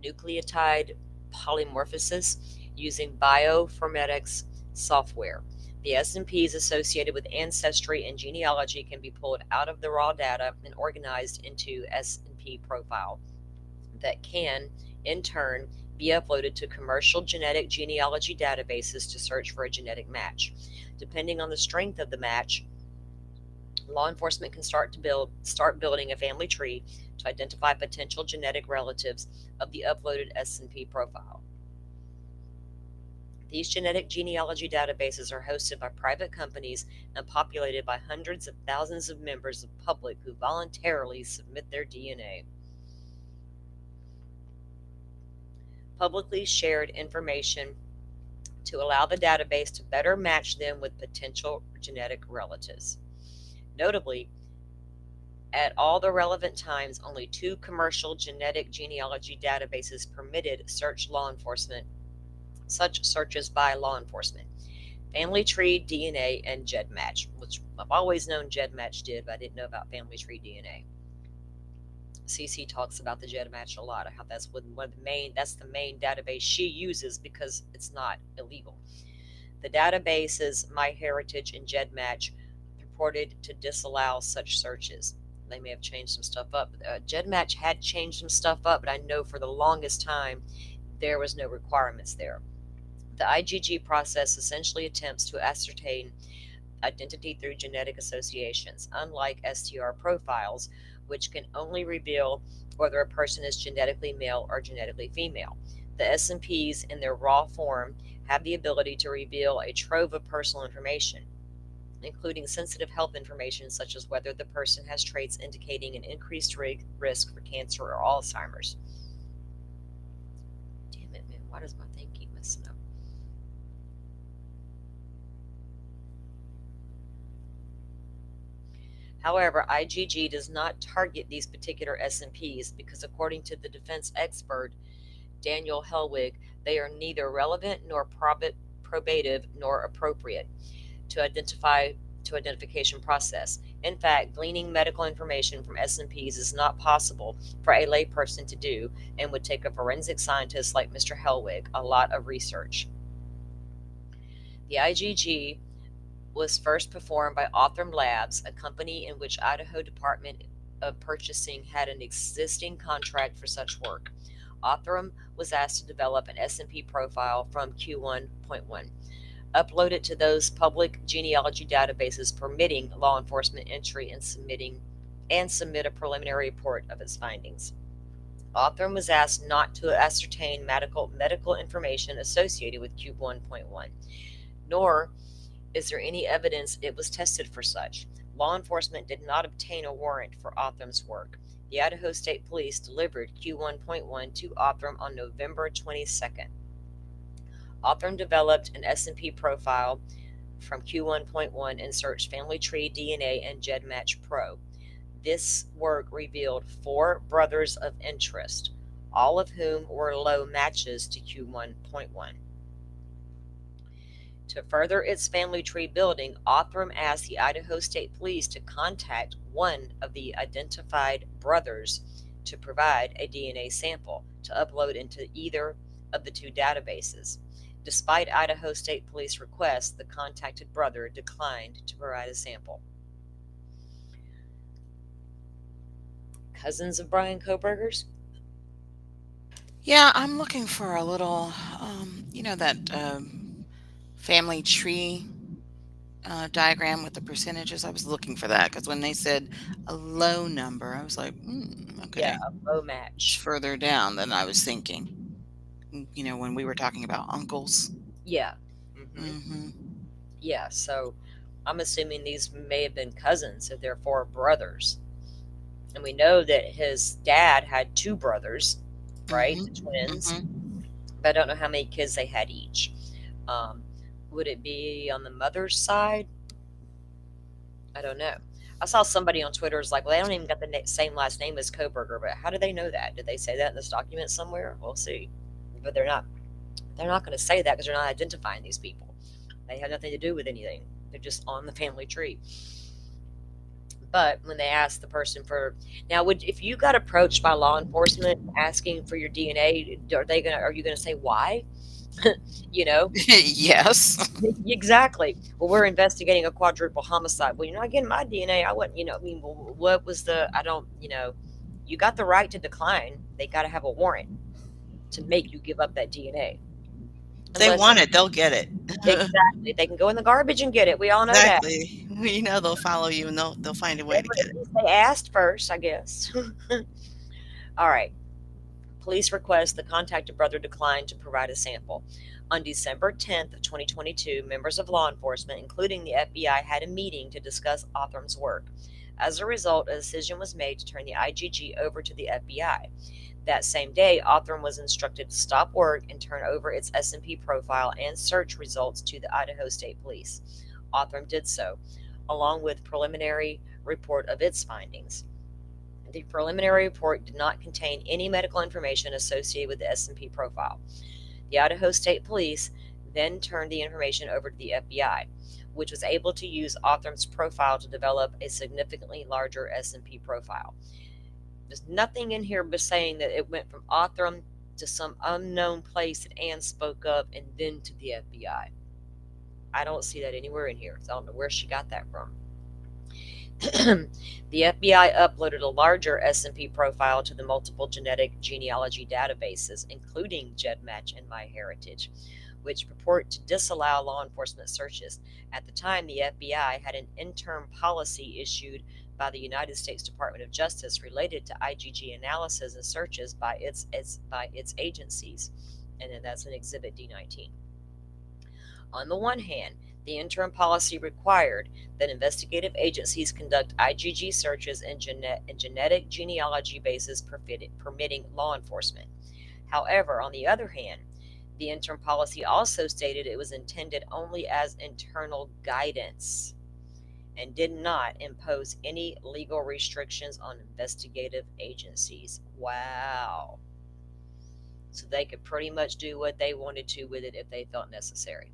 nucleotide polymorphosis, using bioinformatics software. The SNPs associated with ancestry and genealogy can be pulled out of the raw data and organized into SNP profile that can, in turn, be uploaded to commercial genetic genealogy databases to search for a genetic match. Depending on the strength of the match, law enforcement can start building a family tree to identify potential genetic relatives of the uploaded SNP profile. These genetic genealogy databases are hosted by private companies and populated by hundreds of thousands of members of the public who voluntarily submit their DNA. Publicly shared information to allow the database to better match them with potential genetic relatives. Notably, at all the relevant times, only 2 commercial genetic genealogy databases permitted such searches by law enforcement. Family Tree, DNA, and GEDmatch, which I've always known GEDmatch did, but I didn't know about Family Tree DNA. CC talks about the GEDmatch a lot. How that's that's the main database she uses because it's not illegal. The databases MyHeritage and GEDmatch purported to disallow such searches. They may have changed some stuff up. GEDmatch had changed some stuff up, but I know for the longest time there was no requirements there. The IgG process essentially attempts to ascertain identity through genetic associations, unlike STR profiles, which can only reveal whether a person is genetically male or genetically female. The SNPs in their raw form have the ability to reveal a trove of personal information, including sensitive health information such as whether the person has traits indicating an increased risk for cancer or Alzheimer's. Damn it, man, why does my thing keep messing up? However, IgG does not target these particular SNPs because, according to the defense expert Daniel Hellwig, they are neither relevant nor probative nor appropriate to identification process. In fact, gleaning medical information from SNPs is not possible for a layperson to do and would take a forensic scientist like Mr. Hellwig a lot of research. The IgG was first performed by Othram Labs, a company in which Idaho Department of Purchasing had an existing contract for such work. Othram was asked to develop an SNP profile from Q1.1, upload it to those public genealogy databases permitting law enforcement entry and submit a preliminary report of its findings. Othram was asked not to ascertain medical information associated with Q1.1, nor is there any evidence it was tested for such. Law enforcement did not obtain a warrant for Othram's work. The Idaho State Police delivered Q1.1 to Othram on November 22nd. Othram developed an SNP profile from Q1.1 and searched Family Tree, DNA, and GEDmatch Pro. This work revealed 4 brothers of interest, all of whom were low matches to Q1.1. To further its family tree building, Othram asked the Idaho State Police to contact one of the identified brothers to provide a DNA sample to upload into either of the 2 databases. Despite Idaho State Police requests, the contacted brother declined to provide a sample. Cousins of Brian Kohberger's? Yeah, I'm looking for a little, that family tree diagram with the percentages. I was looking for that because when they said a low number, I was like, okay. Yeah, a low match. It's further down than I was thinking. When we were talking about uncles. Yeah. Mm-hmm. Yeah, so I'm assuming these may have been cousins, so therefore brothers. And we know that his dad had 2 brothers, right? Mm-hmm. The twins. Mm-hmm. But I don't know how many kids they had each. Would it be on the mother's side? I don't know. I saw somebody on Twitter was like, well, they don't even got the same last name as Kohberger, but how do they know that? Did they say that in this document somewhere? We'll see. But they're not going to say that because they're not identifying these people. They have nothing to do with anything. They're just on the family tree. But when they ask the person for now, if you got approached by law enforcement asking for your DNA, are you gonna say why? Yes. Exactly. Well, we're investigating a quadruple homicide. Well, you're not getting my DNA. I wouldn't. What was you got the right to decline. They got to have a warrant to make you give up that DNA. If they want it, they'll get it. Exactly. They can go in the garbage and get it. We all know that. Exactly. They'll follow you and they'll find a way to get it. They asked first, I guess. All right. Police request the contacted brother declined to provide a sample. On December 10th, 2022, members of law enforcement, including the FBI, had a meeting to discuss Othram's work. As a result, a decision was made to turn the IgG over to the FBI. That same day, Othram was instructed to stop work and turn over its SNP profile and search results to the Idaho State Police. Othram did so, along with preliminary report of its findings. The preliminary report did not contain any medical information associated with the SNP profile. The Idaho State Police then turned the information over to the FBI, which was able to use Othram's profile to develop a significantly larger S&P profile. There's nothing in here but saying that it went from Othram to some unknown place that Anne spoke of and then to the FBI. I don't see that anywhere in here, so I don't know where she got that from. The FBI uploaded a larger S&P profile to the multiple genetic genealogy databases, including GEDmatch and MyHeritage, which purport to disallow law enforcement searches. At the time, the FBI had an interim policy issued by the United States Department of Justice related to IgG analysis and searches by its agencies, and then that's in Exhibit D19. On the one hand, the interim policy required that investigative agencies conduct IgG searches and genetic genealogy bases permitting law enforcement. However, on the other hand, the interim policy also stated it was intended only as internal guidance and did not impose any legal restrictions on investigative agencies. Wow. So they could pretty much do what they wanted to with it if they felt necessary.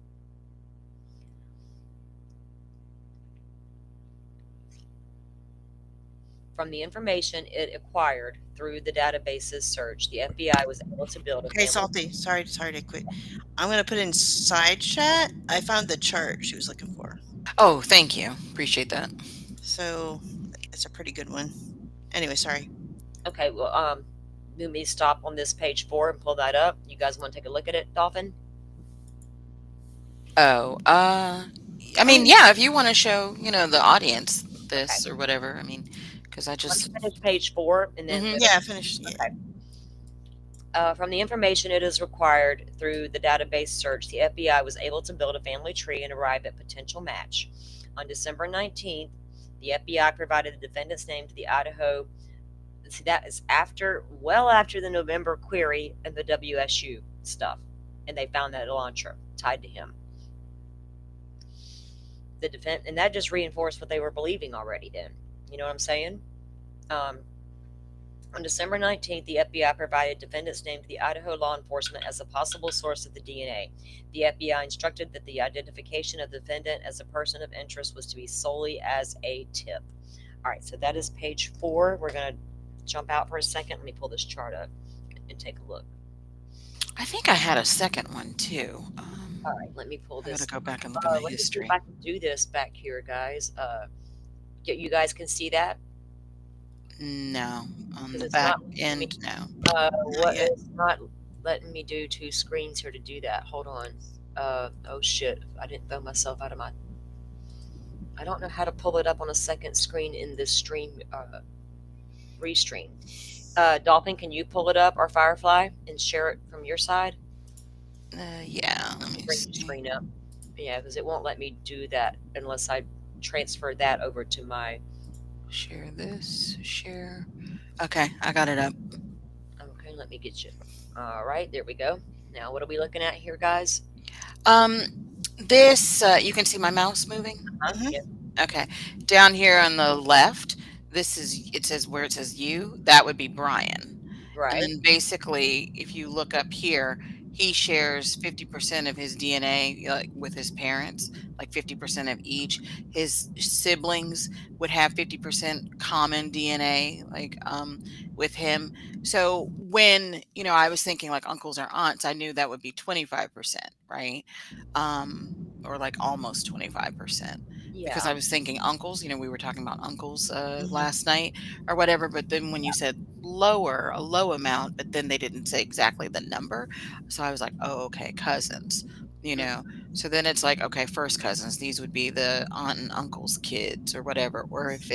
From the information it acquired through the database's search, the FBI was able to build a Okay, family. Salty. Sorry to quit. I'm gonna put in side chat. I found the chart she was looking for. Oh, thank you. Appreciate that. So it's a pretty good one. Anyway, sorry. Okay, well, let me stop on this page 4 and pull that up. You guys want to take a look at it, Dolphin? Oh, I mean, yeah, if you want to show, the audience this or whatever, I mean, because I Let's just, finish page 4 and then Yeah, finish. Yeah. Okay. From the information it is required through the database search, the FBI was able to build a family tree and arrive at potential match. On December 19th, the FBI provided the defendant's name to the Idaho. See, that is well after the November query and the WSU stuff, and they found that launcher tied to him. The defense, and that just reinforced what they were believing already. Then, you know what I'm saying? On December 19th, the FBI provided defendant's name to the Idaho law enforcement as a possible source of the DNA. The FBI instructed that the identification of the defendant as a person of interest was to be solely as a tip. All right, so that is page 4. We're going to jump out for a second. Let me pull this chart up and take a look. I think I had a second one too. All right, let me pull I this. gotta go back and look at my Let me see history. if I can do this back here, guys. You guys can see that? No, on the It's back not- end, no. yet. It's not letting me do 2 screens here to do that. Hold on. Oh shit! I didn't throw myself out of my. I don't know how to pull it up on a second screen in this stream. Restream. Dolphin, can you pull it up or Firefly and share it from your side? Yeah, let me Bring the see. screen up. Yeah, because it won't let me do that unless I transfer that over to my. Share this, share. Okay, I got it up. Okay, let me get you. All right, there we go. Now, what are we looking at here, guys? This, you can see my mouse moving? Mhm. Yeah, Okay. Down here on the left, it says where it says you, that would be Brian. And right. then basically, if you look up here, he shares 50% of his DNA with his parents, like 50% of each. His siblings would have 50% common DNA, with him. So when, I was thinking like uncles or aunts, I knew that would be 25%, right? Or like almost 25%. Because Yeah. I was thinking uncles, we were talking about uncles Mhm. last night or whatever. But then when you said a low amount, but then they didn't say exactly the number. So I was like, oh, okay, cousins, So then it's like, okay, first cousins, these would be the aunt and uncle's kids or whatever. Or if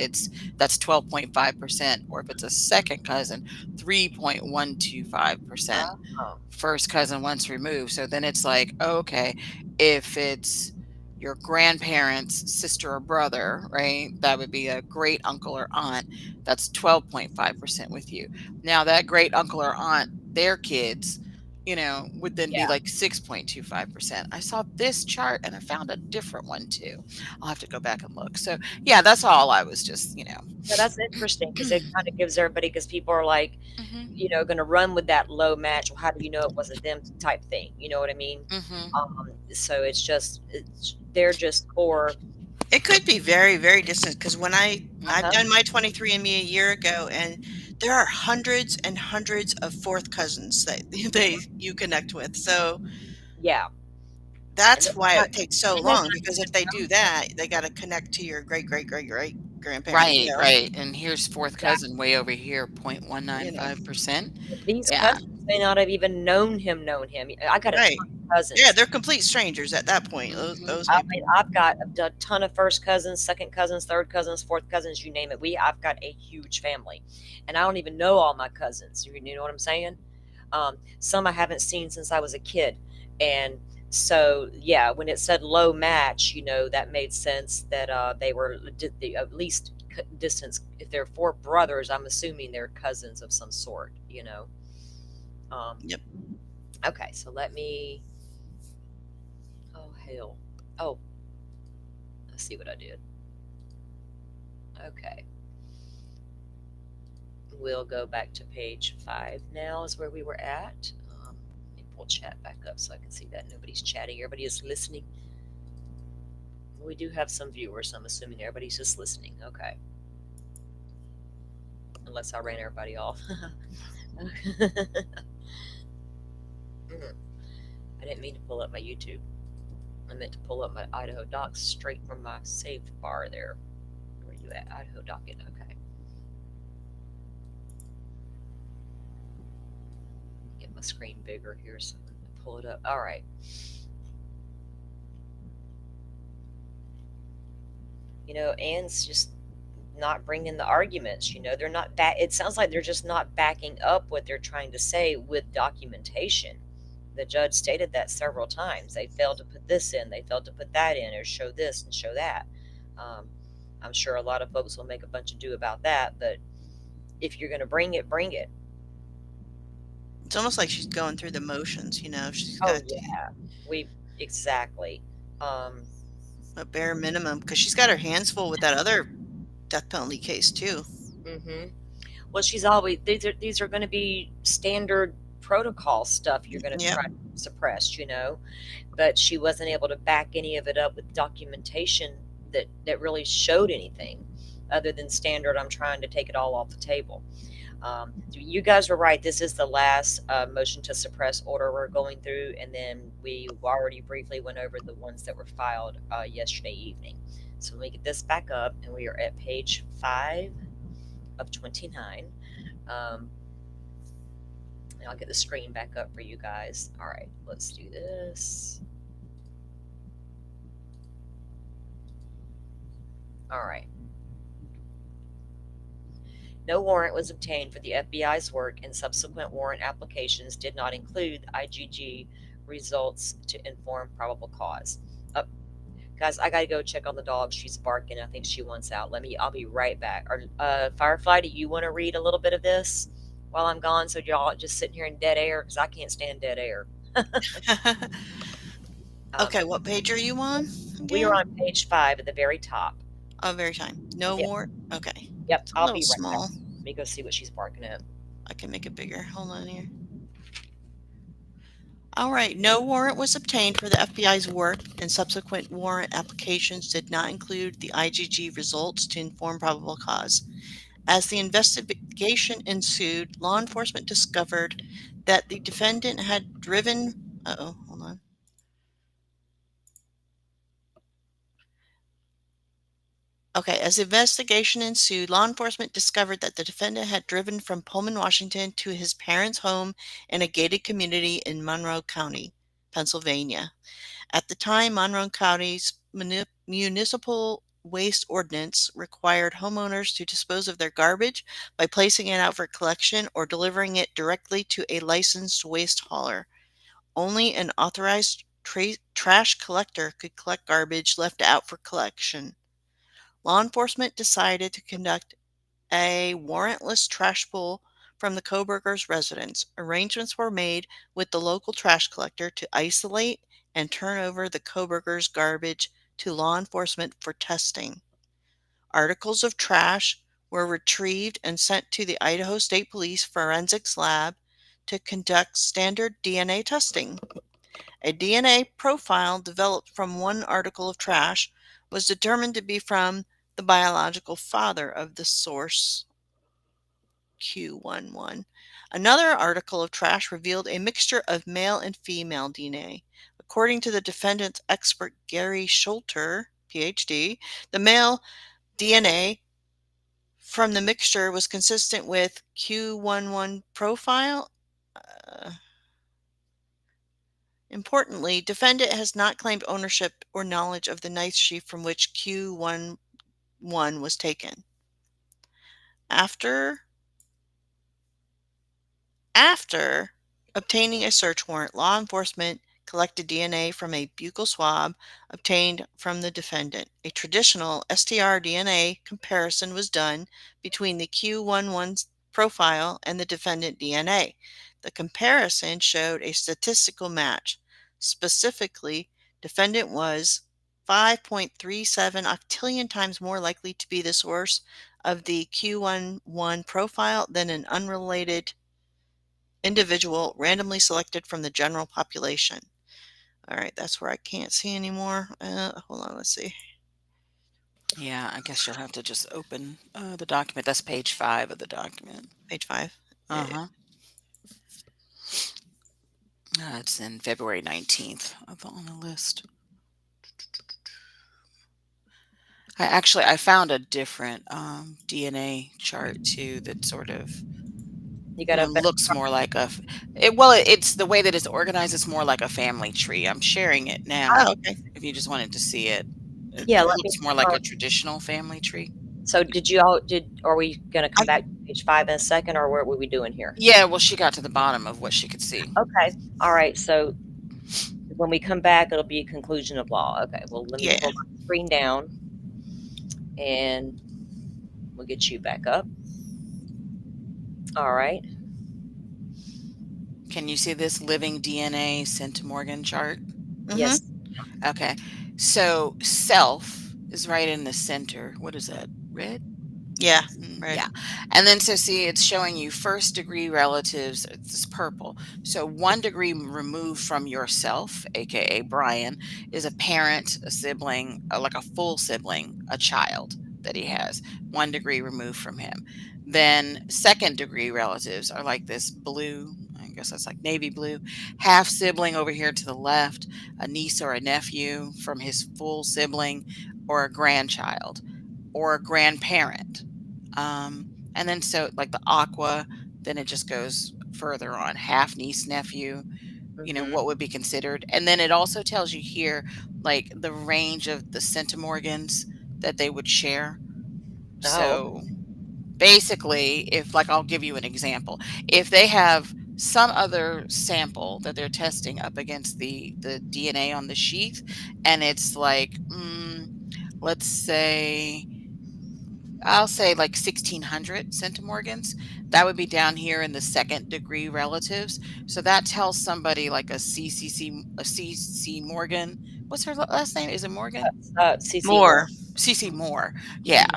that's 12.5%, or if it's a second cousin, 3.125%. Oh, First cousin once removed. So then it's like, okay, if it's your grandparents' sister or brother, right? That would be a great uncle or aunt. That's 12.5% with you. Now that great uncle or aunt, their kids would then be Yeah. like 6.25%. I saw this chart and I found a different one too. I'll have to go back and look. So, yeah, that's all I was just. Yeah, that's interesting because it kind of gives everybody, because people are like, Mhm. going to run with that low match. Well, how do you know it wasn't them type thing? You know what I mean? Mhm. So they're just for, It could be very, very distant because when I've uh-huh, done my 23andMe a year ago, and there are hundreds and hundreds of fourth cousins that you connect with. So yeah. And that's then why not, it takes so and then long, not because if even they do know that, they got to connect to your great great great great grandparent. Right, right. And here's fourth cousin way over here, You know, 0.195%. these Yeah. cousins may not have even known him. I got a right? ton of Yeah, cousins. they're complete strangers at that point. Those Mhm. I mean, people. I've got a ton of first cousins, second cousins, third cousins, fourth cousins, you name it. I've got a huge family, and I don't even know all my cousins. You know what I'm saying? Some I haven't seen since I was a kid, and so yeah, when it said low match, that made sense that they were at least distance. If they're four brothers, I'm assuming they're cousins of some sort. Um, Yep. okay, so let me. Oh hell! Oh, let's see what I did. Okay. We'll go back to page 5 now, is where we were at. Let me pull chat back up so I can see that nobody's chatting. Everybody is listening. We do have some viewers, so I'm assuming everybody's just listening. Okay. Unless I ran everybody off. I didn't mean to pull up my YouTube. I meant to pull up my Idaho docs straight from my saved bar there. Where you at? Idaho docket. Okay. Get my screen bigger here so I can pull it up. All right. Ann's just not bringing the arguments. They're not back. It sounds like they're just not backing up what they're trying to say with documentation. The judge stated that several times. They failed to put this in, they failed to put that in, or show this and show that. Um, I'm sure a lot of folks will make a bunch of do about that, but if you're going to bring it, bring it. It's almost like she's going through the motions. She's Oh, got yeah. Exactly. Um, a bare minimum because she's got her hands full with that other death penalty case too. hmm Well, she's always, these are going to be standard protocol stuff you're going to Yep. try to suppress, but she wasn't able to back any of it up with documentation that really showed anything other than standard. I'm trying to take it all off the table. You guys were right. This is the last motion to suppress order we're going through, and then we already briefly went over the ones that were filed yesterday evening. So let me get this back up, and we are at page 5 of 29. And I'll get the screen back up for you guys. All right, let's do this. All right. No warrant was obtained for the FBI's work, and subsequent warrant applications did not include IGG results to inform probable cause. Guys, I gotta go check on the dog. She's barking. I think she wants out. I'll be right back. Firefly, do you want to read a little bit of this while I'm gone, so y'all just sitting here in dead air? Because I can't stand dead air. Okay, what page are you on We are again? on page 5 at the very top. Oh, very time. No Yep. warrant. Okay. Yep, It's a I'll little be right small. back. Let me go see what she's barking at. I can make it bigger. Hold on here. All right. No warrant was obtained for the FBI's work, and subsequent warrant applications did not include the IGG results to inform probable cause. As the investigation ensued, law enforcement discovered that the defendant had driven. Hold on. Okay, as the investigation ensued, law enforcement discovered that the defendant had driven from Pullman, Washington to his parents' home in a gated community in Monroe County, Pennsylvania. At the time, Monroe County's municipal waste ordinance required homeowners to dispose of their garbage by placing it out for collection or delivering it directly to a licensed waste hauler. Only an authorized trash collector could collect garbage left out for collection. Law enforcement decided to conduct a warrantless trash pull from the Koberger's residence. Arrangements were made with the local trash collector to isolate and turn over the Koberger's garbage to law enforcement for testing. Articles of trash were retrieved and sent to the Idaho State Police Forensics Lab to conduct standard DNA testing. A DNA profile developed from one article of trash was determined to be from the biological father of the source, Q11. Another article of trash revealed a mixture of male and female DNA. According to the defendant's expert Gary Schulter, PhD, the male DNA from the mixture was consistent with Q11 profile. Importantly, defendant has not claimed ownership or knowledge of the knife sheath from which Q11 was taken. After obtaining a search warrant, law enforcement collected DNA from a buccal swab obtained from the defendant. A traditional STR DNA comparison was done between the Q11 profile and the defendant DNA. The comparison showed a statistical match. Specifically, defendant was 5.37 octillion times more likely to be the source of the Q11 profile than an unrelated individual randomly selected from the general population. All right, that's where I can't see anymore. Hold on, let's see. Yeah, I guess you'll have to just open the document. That's page 5 of the document. Page 5. Uh-huh. It's in February 19th on the list. I found a different DNA chart too that sort of You got a better looks more like it's the way that it's organized. It's more like a family tree. I'm sharing it now. Oh, okay. If you just wanted to see it, Yeah, it let me looks more like a traditional family tree. So are we going to come back to page 5 in a second, or what were we doing here? Yeah, well, she got to the bottom of what she could see. Okay. All right. So when we come back, it'll be a conclusion of law. Okay. Well, let me pull my screen down and we'll get you back up. All right. Can you see this living DNA centimorgan chart? Yes. Okay. So self is right in the center. What is that? Red? Yeah. Red. Yeah. And then so see, it's showing you first degree relatives. It's purple. So 1 degree removed from yourself, aka Brian, is a parent, a sibling, like a full sibling, a child that he has. 1 degree removed from him. Then second degree relatives are like this blue, I guess that's like navy blue, half sibling over here to the left, a niece or a nephew from his full sibling, or a grandchild, or a grandparent. And then so like the aqua, then it just goes further on, half niece, nephew, you know, what would be considered. And then it also tells you here, like the range of the centimorgans that they would share. So basically, if like, I'll give you an example. If they have some other sample that they're testing up against the DNA on the sheath, and it's like, let's say, I'll say like 1,600 centimorgans, that would be down here in the second degree relatives. So that tells somebody like a CC Morgan. What's her last name? Is it Morgan? CC Moore. CC Moore. Yeah.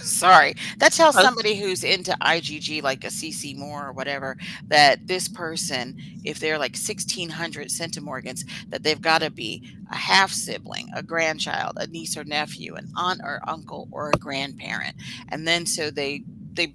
Sorry. That tells somebody who's into IgG, like a CC Moore or whatever, that this person, if they're like 1,600 centimorgans, that they've got to be a half sibling, a grandchild, a niece or nephew, an aunt or uncle, or a grandparent. And then so they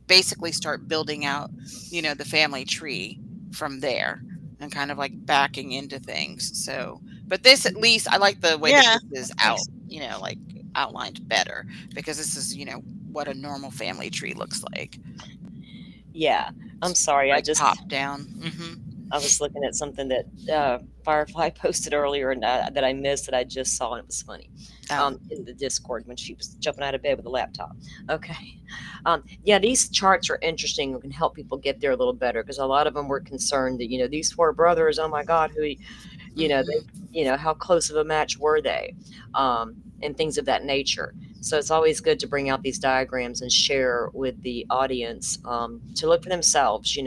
basically start building out, you know, the family tree from there and kind of like backing into things. So, but this, at least I like the way that this is out, you know, like outlined better, because this is, you know, what a normal family tree looks like. Yeah. I'm sorry. Like I just top down. I was looking at something that Firefly posted earlier and that I missed, that I just saw, and it was funny in the Discord when she was jumping out of bed with the laptop. Okay. Yeah, these charts are interesting and can help people get there a little better, because a lot of them were concerned that, you know, these 4 brothers, oh my God, who, you know, they, you know, how close of a match were they? and things of that nature. So it's always good to bring out these diagrams and share with the audience to look for themselves,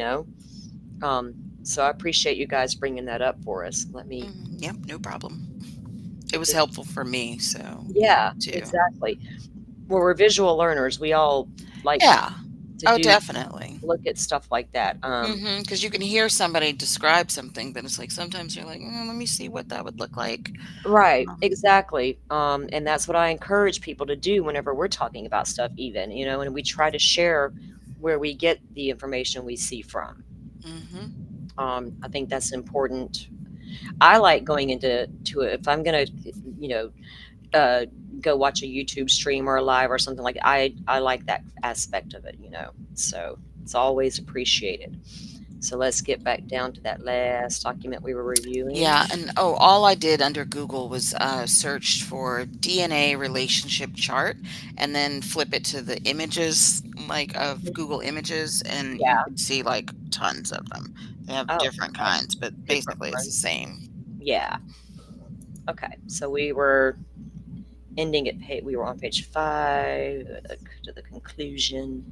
so I appreciate you guys bringing that up for us. Let me, Yep, no problem. It was helpful for me, so yeah, too. exactly. Well, we're visual learners. We all like Yeah. to Definitely. look at stuff like that. Because you can hear somebody describe something, but it's like sometimes you're like, let me see what that would look like. Right, Um, exactly. And that's what I encourage people to do whenever we're talking about stuff, even, and we try to share where we get the information we see from. I think that's important. I like going into it if I'm gonna, go watch a YouTube stream or a live or something like that. I like that aspect of it, so it's always appreciated. So let's get back down to that last document we were reviewing. Yeah, and all I did under Google was searched for DNA relationship chart, and then flip it to the images like of Google Images, and you Yeah. could see like tons of them. They have Oh, different kinds, but different basically it's the ones. same. Yeah. Okay, so we were ending at we were on page 5 to the conclusion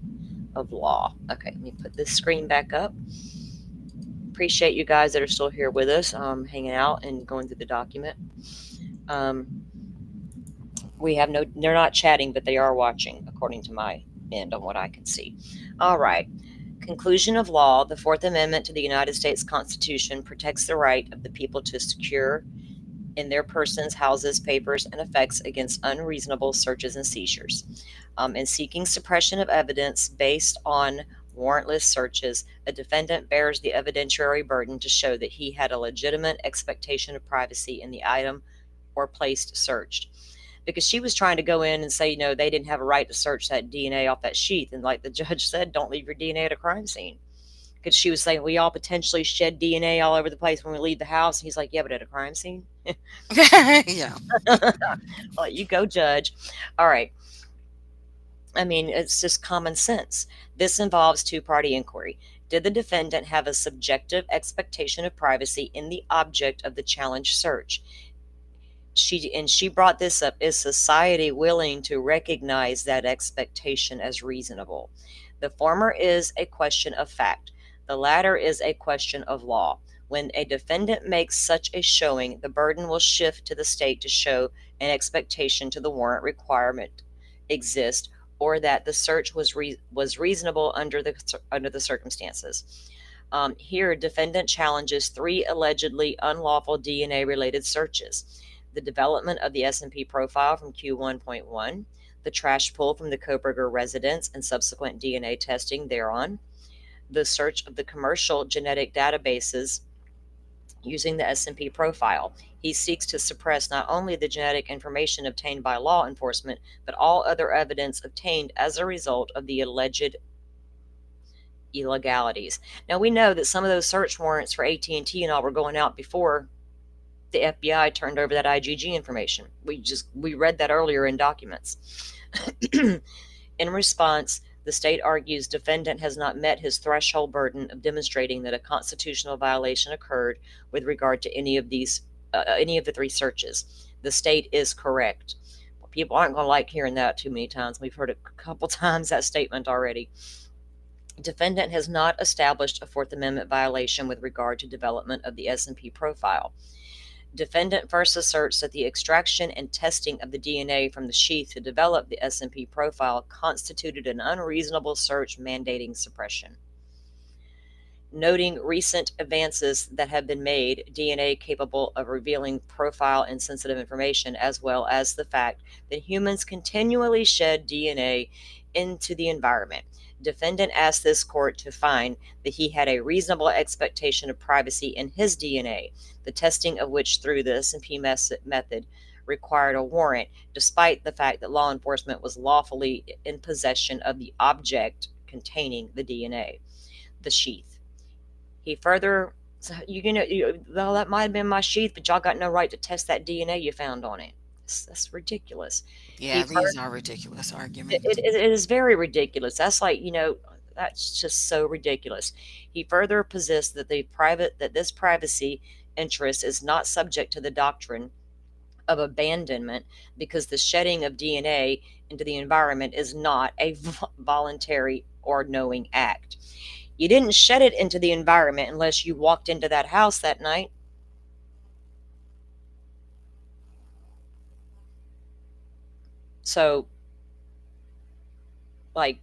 of law. Okay, let me put this screen back up. Appreciate you guys that are still here with us, hanging out and going through the document. They're not chatting, but they are watching, according to my end on what I can see. All right. Conclusion of law. The Fourth Amendment to the United States Constitution protects the right of the people to secure in their persons, houses, papers, and effects against unreasonable searches and seizures. In seeking suppression of evidence based on warrantless searches, a defendant bears the evidentiary burden to show that he had a legitimate expectation of privacy in the item or place searched. Because she was trying to go in and say, they didn't have a right to search that DNA off that sheath. And like the judge said, don't leave your DNA at a crime scene. Because she was saying, we all potentially shed DNA all over the place when we leave the house. And he's like, yeah, but at a crime scene? Yeah. Well, you go, judge. All right. I mean, it's just common sense. This involves two-party inquiry. Did the defendant have a subjective expectation of privacy in the object of the challenge search? She brought this up. Is society willing to recognize that expectation as reasonable? The former is a question of fact. The latter is a question of law. When a defendant makes such a showing, the burden will shift to the state to show an expectation to the warrant requirement exist, or that the search was reasonable under the circumstances. Here, defendant challenges 3 allegedly unlawful DNA-related searches: the development of the S&P profile from Q1.1, the trash pull from the Koberger residence and subsequent DNA testing thereon, the search of the commercial genetic databases using the S&P profile. He seeks to suppress not only the genetic information obtained by law enforcement, but all other evidence obtained as a result of the alleged illegalities. Now, we know that some of those search warrants for AT&T and all were going out before the FBI turned over that IgG information. We read that earlier in documents. In response, the state argues defendant has not met his threshold burden of demonstrating that a constitutional violation occurred with regard to any of the 3 searches. The state is correct. People aren't going to like hearing that too many times. We've heard it a couple times, that statement already. Defendant has not established a Fourth Amendment violation with regard to development of the S&P profile. Defendant first asserts that the extraction and testing of the DNA from the sheath to develop the S&P profile constituted an unreasonable search mandating suppression. Noting recent advances that have been made, DNA capable of revealing profile and sensitive information, as well as the fact that humans continually shed DNA into the environment, defendant asked this court to find that he had a reasonable expectation of privacy in his DNA, the testing of which through the S&P method required a warrant, despite the fact that law enforcement was lawfully in possession of the object containing the DNA, the sheath. He further, well, that might have been my sheath, but y'all got no right to test that DNA you found on it. That's ridiculous. Yeah, these are ridiculous arguments. It is very ridiculous. That's like, that's just so ridiculous. He further posits that this privacy interest is not subject to the doctrine of abandonment because the shedding of DNA into the environment is not a voluntary or knowing act. You didn't shed it into the environment unless you walked into that house that night. So, like,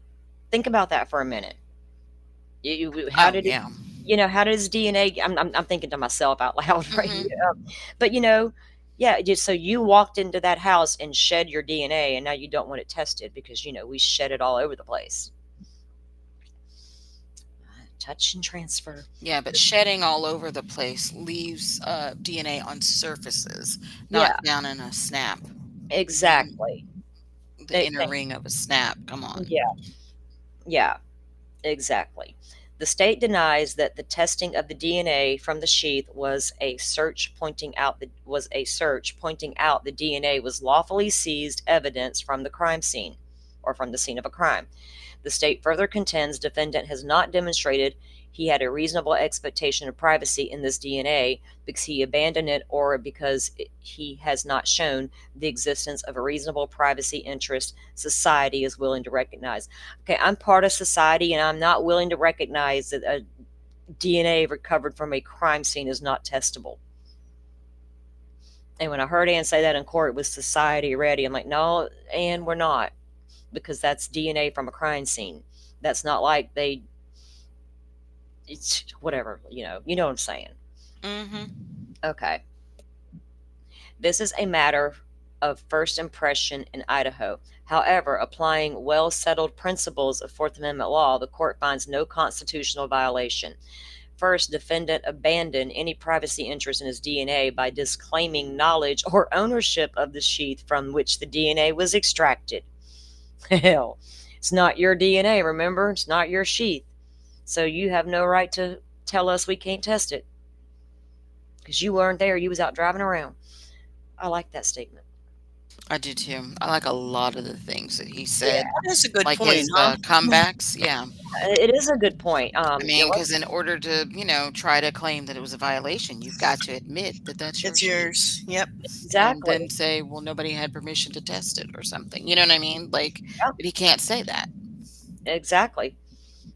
think about that for a minute. How Oh, did it, yeah. how does DNA? I'm thinking to myself out loud right hmm here. But yeah, just so you walked into that house and shed your DNA, and now you don't want it tested because we shed it all over the place. Touch and transfer. Yeah, but shedding all over the place leaves DNA on surfaces, not Yeah, down in a snap. exactly. The inner ring of a snap. Come on. Yeah, yeah, exactly. The state denies that the testing of the DNA from the sheath was a search pointing out the DNA was lawfully seized evidence from the crime scene or from the scene of a crime. The state further contends defendant has not demonstrated he had a reasonable expectation of privacy in this DNA because he abandoned it or because he has not shown the existence of a reasonable privacy interest society is willing to recognize. Okay, I'm part of society and I'm not willing to recognize that a DNA recovered from a crime scene is not testable. And when I heard Ann say that in court, was society ready? I'm like, no, Ann, we're not, because that's DNA from a crime scene. That's not like it's whatever, you know what I'm saying. hmm Okay. This is a matter of first impression in Idaho. However, applying well settled principles of Fourth Amendment law, the court finds no constitutional violation. First, defendant abandoned any privacy interest in his DNA by disclaiming knowledge or ownership of the sheath from which the DNA was extracted. Hell, it's not your DNA, remember? It's not your sheath. So you have no right to tell us we can't test it because you weren't there. You was out driving around. I like that statement. I do too. I like a lot of the things that he Yeah, said, That is a good like point, his huh? comebacks. Yeah. it is a good point. I mean, because in order to, try to claim that it was a violation, you've got to admit that that's your It's sheet. yours. Yep. And exactly. then say, well, nobody had permission to test it or something. You know what I mean? Like, Yeah, but he can't say that. exactly.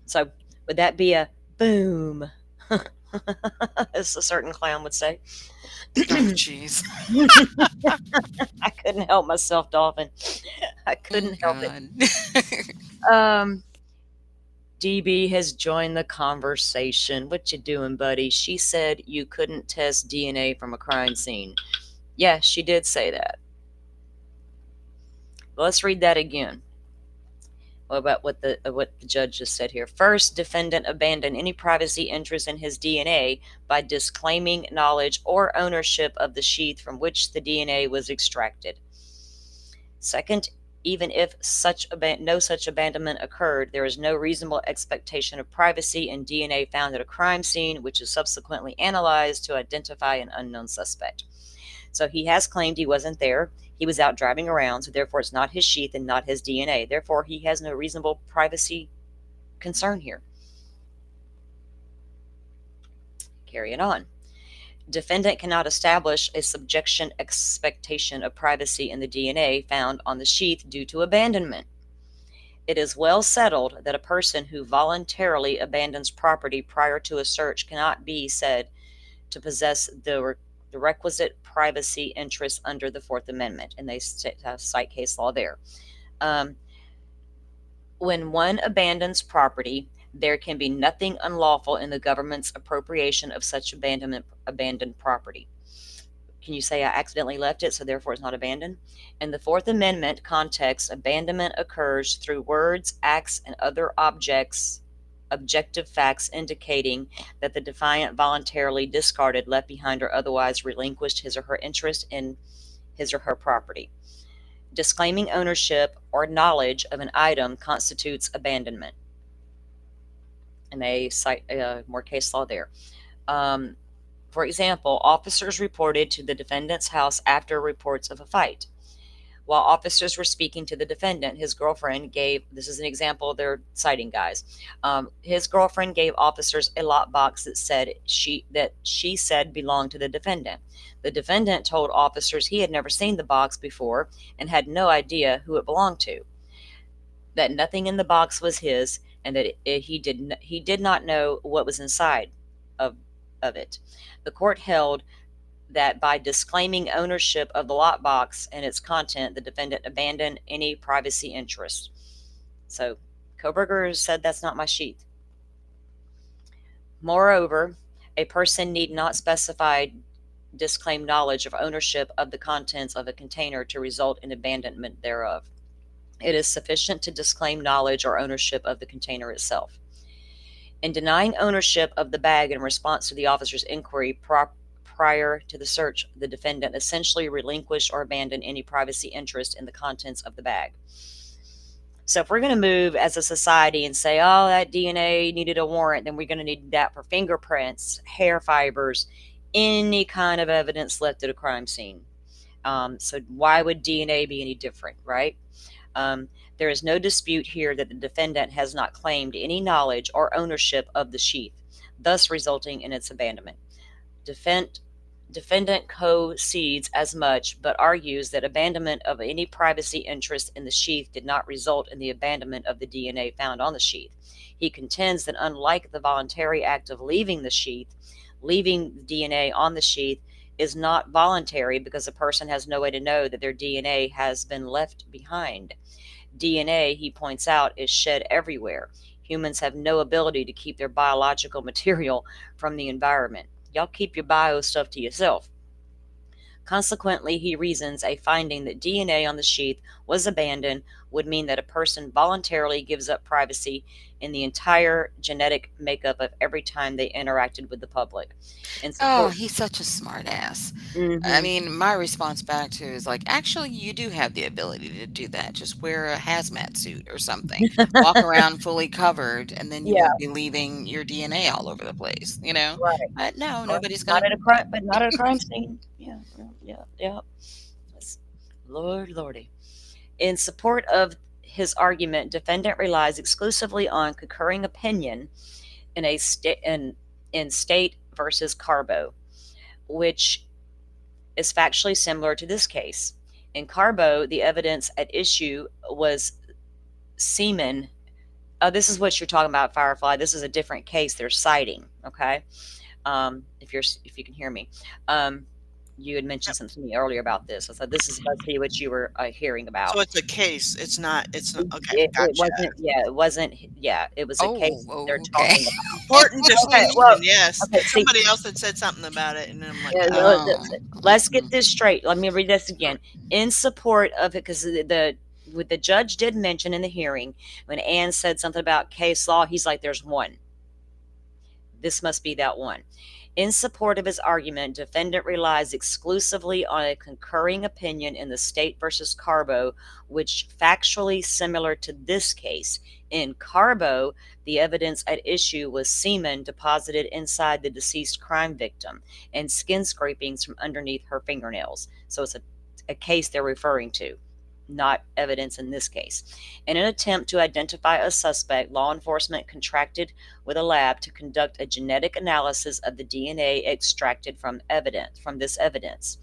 So would that be a boom? As a certain clown would say. Oh, jeez. I couldn't help myself, Dolphin. I Oh, couldn't help it. God. DB has joined the conversation. What you doing, buddy? She said you couldn't test DNA from a crime scene. Yeah, she did say that. Well, let's read that again. What about what the judge just said here? First, defendant abandoned any privacy interest in his DNA by disclaiming knowledge or ownership of the sheath from which the DNA was extracted. Second, even if no such abandonment occurred, there is no reasonable expectation of privacy in DNA found at a crime scene, which is subsequently analyzed to identify an unknown suspect. So he has claimed he wasn't there. He was out driving around, so therefore it's not his sheath and not his DNA. Therefore, he has no reasonable privacy concern here. Carrying on. Defendant cannot establish a subjection expectation of privacy in the DNA found on the sheath due to abandonment. It is well settled that a person who voluntarily abandons property prior to a search cannot be said to possess the requisite privacy interests under the Fourth Amendment, and they cite case law there. When one abandons property, there can be nothing unlawful in the government's appropriation of such abandoned property. Can you say I accidentally left it, so therefore it's not abandoned? In the Fourth Amendment context, abandonment occurs through words, acts, and other objective facts indicating that the defiant voluntarily discarded, left behind, or otherwise relinquished his or her interest in his or her property. Disclaiming ownership or knowledge of an item constitutes abandonment. And they cite more case law there. For example, officers reported to the defendant's house after reports of a fight. While officers were speaking to the defendant, his girlfriend gave, this is an example they're citing, guys. His girlfriend gave officers a lockbox that she said belonged to the defendant. The defendant told officers he had never seen the box before and had no idea who it belonged to, that nothing in the box was his, and that he did not know what was inside of it. The court held that by disclaiming ownership of the lockbox and its content, the defendant abandoned any privacy interest. So Kohberger said, that's not my sheath. Moreover, a person need not specify disclaim knowledge of ownership of the contents of a container to result in abandonment thereof. It is sufficient to disclaim knowledge or ownership of the container itself. In denying ownership of the bag in response to the officer's inquiry prior to the search, the defendant essentially relinquished or abandoned any privacy interest in the contents of the bag. So if we're going to move as a society and say, oh, that DNA needed a warrant, then we're going to need that for fingerprints, hair fibers, any kind of evidence left at a crime scene. So why would DNA be any different, right? There is no dispute here that the defendant has not claimed any knowledge or ownership of the sheath, thus resulting in its abandonment. Defendant concedes as much, but argues that abandonment of any privacy interest in the sheath did not result in the abandonment of the DNA found on the sheath. He contends that unlike the voluntary act of leaving the sheath, leaving DNA on the sheath is not voluntary because a person has no way to know that their DNA has been left behind. DNA, he points out, is shed everywhere. Humans have no ability to keep their biological material from the environment. Y'all keep your bio stuff to yourself. Consequently, he reasons a finding that DNA on the sheath was abandoned would mean that a person voluntarily gives up privacy in the entire genetic makeup of every time they interacted with the public. And Oh, he's such a smart ass. I Mhm. mean, my response back to is like, actually, you do have the ability to do that. Just wear a hazmat suit or something. Walk around fully covered, and then you Yeah, won't be leaving your DNA all over the place, you know? right. But no, Or nobody's not gonna. at a crime, but not at a crime scene. Yeah, yeah. That's- Lordy. In support of his argument, defendant relies exclusively on concurring opinion in State versus Carbo, which is factually similar to this case. In Carbo, the evidence at issue was semen. This is what you're talking about, Firefly. This is a different case they're citing. Okay, if you can hear me. You had mentioned something to me earlier about this. I said this is supposed to be what you were hearing about. So it's a case. It's not. Okay. It Gotcha. wasn't. Yeah, it wasn't. Yeah, it was a case they're Okay. talking about. Important Okay, distinction. well, Yes. okay. See, Somebody else had said something about it, and then I'm like, yeah, Oh. let's get this straight. Let me read this again. In support of it, because the judge did mention in the hearing when Ann said something about case law, he's like, "There's one. This must be that one." In support of his argument, defendant relies exclusively on a concurring opinion in the State versus Carbo, which factually similar to this case. In Carbo, the evidence at issue was semen deposited inside the deceased crime victim and skin scrapings from underneath her fingernails. So it's a case they're referring to, not evidence in this case. In an attempt to identify a suspect, law enforcement contracted with a lab to conduct a genetic analysis of the DNA extracted from this evidence.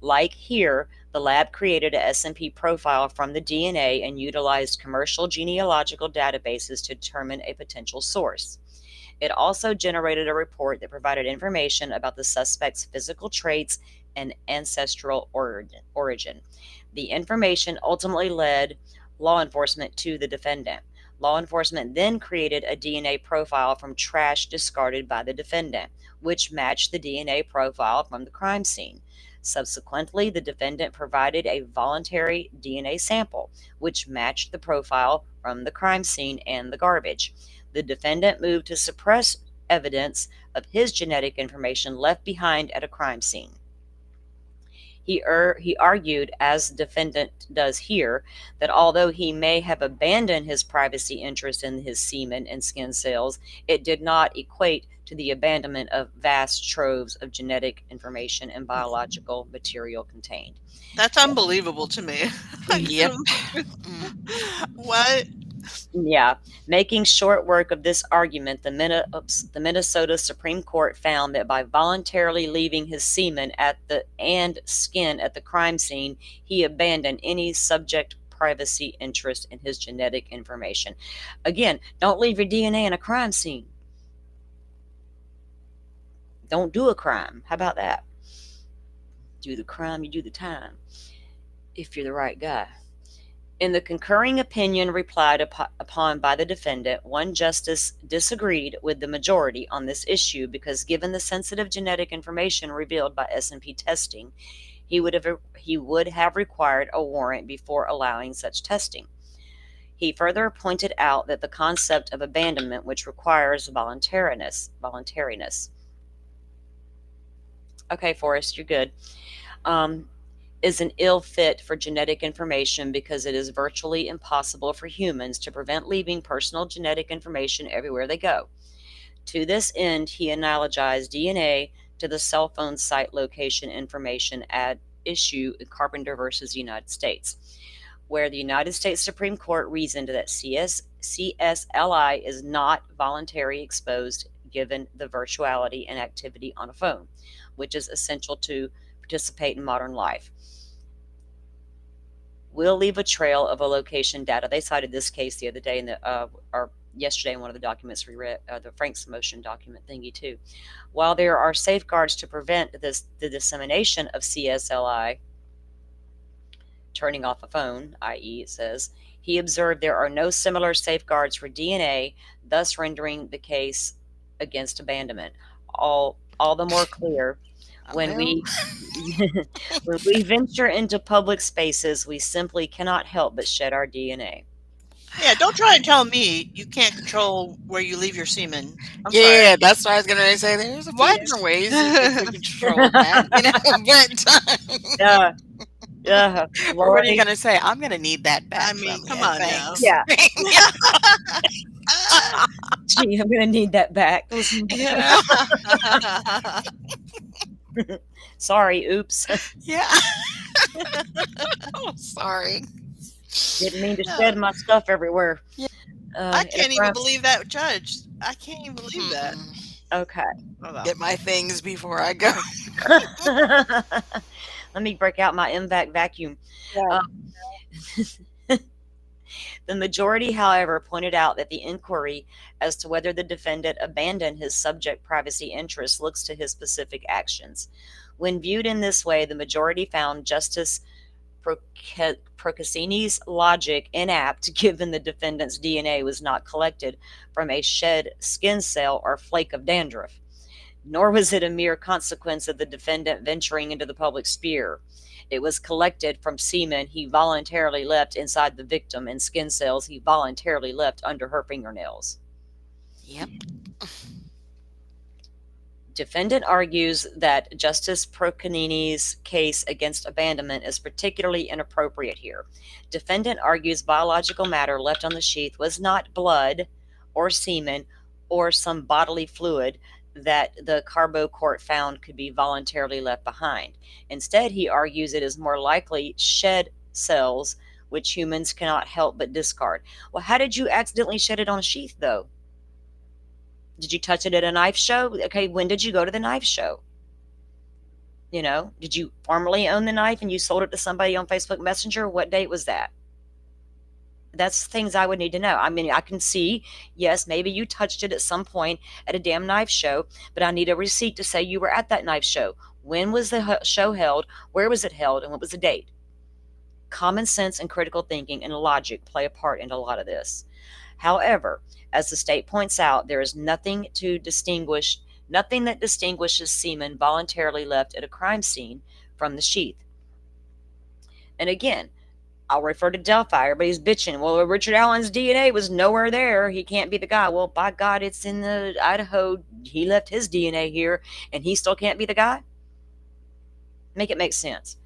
Like here, the lab created a S&P profile from the DNA and utilized commercial genealogical databases to determine a potential source. It also generated a report that provided information about the suspect's physical traits and ancestral origin. The information ultimately led law enforcement to the defendant. Law enforcement then created a DNA profile from trash discarded by the defendant, which matched the DNA profile from the crime scene. Subsequently, the defendant provided a voluntary DNA sample, which matched the profile from the crime scene and the garbage. The defendant moved to suppress evidence of his genetic information left behind at a crime scene. He argued, as defendant does here, that although he may have abandoned his privacy interest in his semen and skin cells, it did not equate to the abandonment of vast troves of genetic information and biological material contained. That's unbelievable to me. Yep. Mm. What? Yeah, making short work of this argument, the Minnesota Supreme Court found that by voluntarily leaving his semen and skin at the crime scene, he abandoned any subject privacy interest in his genetic information. Again, don't leave your DNA in a crime scene. Don't do a crime. How about that? Do the crime, you do the time. If you're the right guy. In the concurring opinion relied upon by the defendant, one justice disagreed with the majority on this issue because given the sensitive genetic information revealed by S&P testing, he would have required a warrant before allowing such testing. He further pointed out that the concept of abandonment, which requires voluntariness. Okay, Forrest, you're good. Is an ill fit for genetic information because it is virtually impossible for humans to prevent leaving personal genetic information everywhere they go. To this end, he analogized DNA to the cell phone site location information at issue in Carpenter versus United States, where the United States Supreme Court reasoned that CSLI is not voluntarily exposed given the virtuality and activity on a phone, which is essential to participate in modern life. Will leave a trail of a location data. They cited this case the other day or yesterday in one of the documents we read, the Frank's motion document thingy too. While there are safeguards to prevent the dissemination of CSLI, turning off a phone, i.e. it says, he observed there are no similar safeguards for DNA, thus rendering the case against abandonment all the more clear. When we venture into public spaces, we simply cannot help but shed our DNA. Yeah, don't try and tell me you can't control where you leave your semen. I'm Yeah, sorry. that's what I was gonna say. There's a few What? different ways you can control that. Yeah. Or what are you gonna say? I'm gonna need that back. I mean, from come you, on thanks. Yeah. Yeah. Gee, I'm gonna need that back. Yeah. Sorry, oops. Yeah. Oh, sorry. Didn't mean to shed my stuff everywhere. Yeah. I can't even believe that judge. I can't even believe that. Okay. Hold on. Get my things before I go. Let me break out my MVAC vacuum. The majority, however, pointed out that the inquiry as to whether the defendant abandoned his subject privacy interests looks to his specific actions. When viewed in this way, the majority found Justice Procaccini's logic inapt given the defendant's DNA was not collected from a shed skin cell or flake of dandruff. Nor was it a mere consequence of the defendant venturing into the public sphere. It was collected from semen he voluntarily left inside the victim and skin cells he voluntarily left under her fingernails. Yep. Defendant argues that Justice Procaccini's case against abandonment is particularly inappropriate here. Defendant argues biological matter left on the sheath was not blood or semen or some bodily fluid that the Carbo court found could be voluntarily left behind. Instead, he argues it is more likely shed cells, which humans cannot help but discard. Well, how did you accidentally shed it on a sheath, though? Did you touch it at a knife show? Okay, when did you go to the knife show? You know, did you formerly own the knife and you sold it to somebody on Facebook Messenger? What date was that? That's things I would need to know. I mean, I can see, yes, maybe you touched it at some point at a damn knife show, but I need a receipt to say you were at that knife show. When was the show held? Where was it held? And what was the date? Common sense and critical thinking and logic play a part in a lot of this. However, as the state points out, there is nothing that distinguishes semen voluntarily left at a crime scene from the sheath. And again, I'll refer to Delphi. Everybody's bitching. Well, Richard Allen's DNA was nowhere there. He can't be the guy. Well, by God, it's in the Idaho. He left his DNA here, and he still can't be the guy? Make it make sense.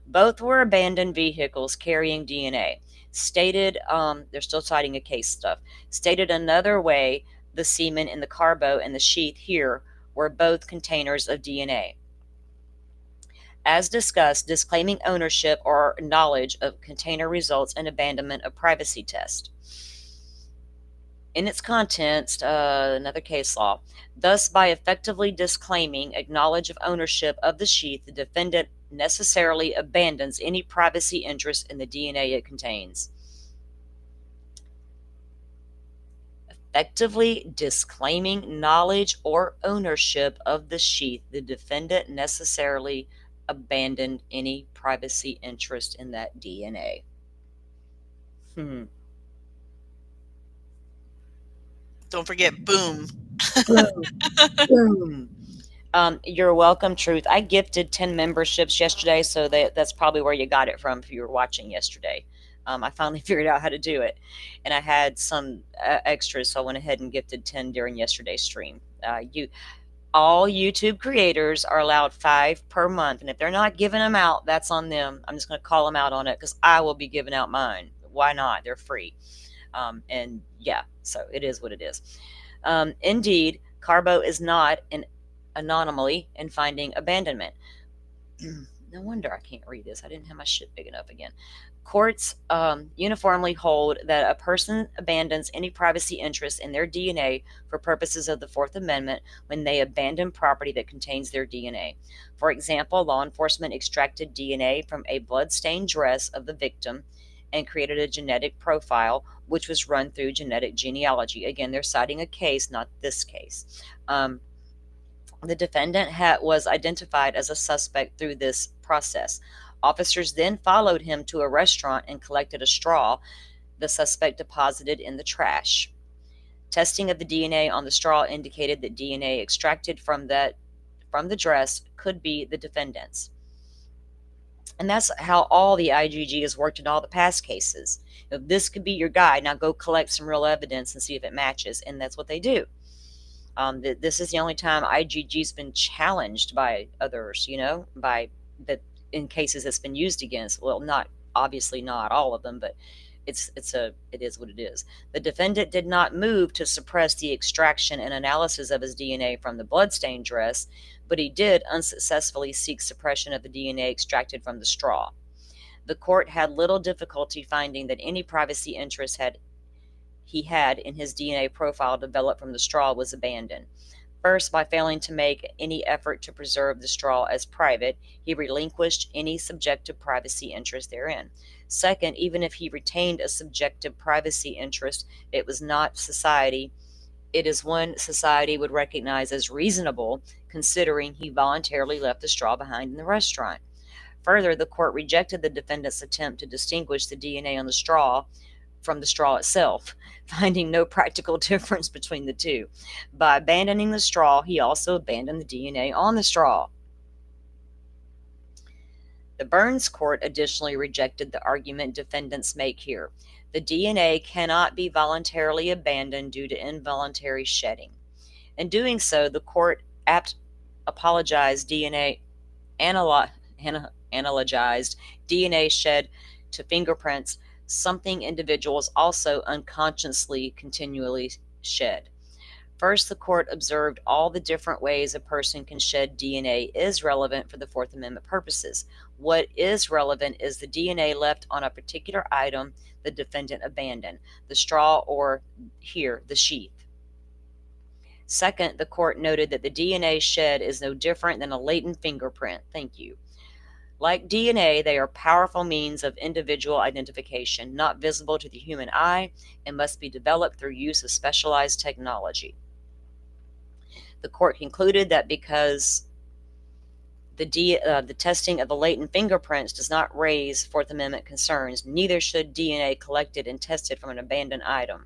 Both were abandoned vehicles carrying DNA. Stated, they're still citing a case stuff. Stated another way, the semen in the carbo and the sheath here were both containers of DNA. As discussed, disclaiming ownership or knowledge of container results in abandonment of privacy test. In its contents, another case law. Thus, by effectively disclaiming knowledge of ownership of the sheath, the defendant necessarily abandons any privacy interest in the DNA it contains. Effectively disclaiming knowledge or ownership of the sheath, the defendant necessarily abandoned any privacy interest in that DNA. Don't forget, boom. Boom. You're welcome, Truth. I gifted 10 memberships yesterday, so that's probably where you got it from if you were watching yesterday. I finally figured out how to do it, and I had some extras, so I went ahead and gifted 10 during yesterday's stream. All YouTube creators are allowed 5 per month, and if they're not giving them out, that's on them. I'm just going to call them out on it because I will be giving out mine. Why not? They're free. And yeah, so it is what it is. Indeed, Carbo is not an anomaly in finding abandonment. No wonder I can't read this. I didn't have my shit big enough again. Courts uniformly hold that a person abandons any privacy interest in their DNA for purposes of the Fourth Amendment when they abandon property that contains their DNA. For example, law enforcement extracted DNA from a blood-stained dress of the victim and created a genetic profile, which was run through genetic genealogy. Again, they're citing a case, not this case. The defendant was identified as a suspect through this process. Officers then followed him to a restaurant and collected a straw the suspect deposited in the trash. Testing of the DNA on the straw indicated that DNA extracted from the dress could be the defendant's. And that's how all the IGG has worked in all the past cases. If this could be your guide, now go collect some real evidence and see if it matches, and that's what they do. This is the only time IGG's been challenged by others, in cases it's been used against. Well, obviously not all of them, but it is what it is. The defendant did not move to suppress the extraction and analysis of his DNA from the bloodstained dress, but he did unsuccessfully seek suppression of the DNA extracted from the straw. The court had little difficulty finding that any privacy interest he had in his DNA profile developed from the straw was abandoned. First, by failing to make any effort to preserve the straw as private, he relinquished any subjective privacy interest therein. Second, even if he retained a subjective privacy interest, it is one society would recognize as reasonable, considering he voluntarily left the straw behind in the restaurant. Further, the court rejected the defendant's attempt to distinguish the DNA on the straw from the straw itself, finding no practical difference between the two. By abandoning the straw, he also abandoned the DNA on the straw. The Burns court additionally rejected the argument defendants make here. The DNA cannot be voluntarily abandoned due to involuntary shedding. In doing so, the court analogized DNA shed to fingerprints, something individuals also unconsciously continually shed. First, the court observed all the different ways a person can shed DNA is relevant for the Fourth Amendment purposes. What is relevant is the DNA left on a particular item the defendant abandoned, the straw or here, the sheath. Second, the court noted that the DNA shed is no different than a latent fingerprint. Thank you. Like DNA, they are powerful means of individual identification, not visible to the human eye, and must be developed through use of specialized technology. The court concluded that because the testing of the latent fingerprints does not raise Fourth Amendment concerns, neither should DNA collected and tested from an abandoned item.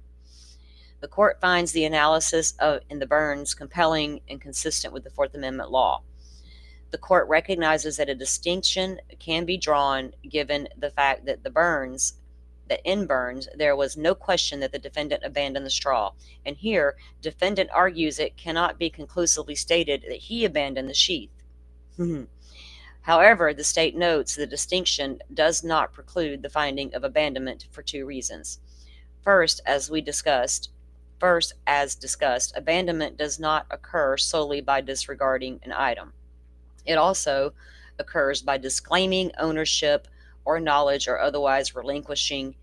The court finds the analysis in the Burns compelling and consistent with the Fourth Amendment law. The court recognizes that a distinction can be drawn given the fact that in Burns, there was no question that the defendant abandoned the straw. And here, defendant argues it cannot be conclusively stated that he abandoned the sheath. However, the state notes the distinction does not preclude the finding of abandonment for two reasons. First, as we discussed, First, as discussed, abandonment does not occur solely by disregarding an item. It also occurs by disclaiming ownership or knowledge or otherwise relinquishing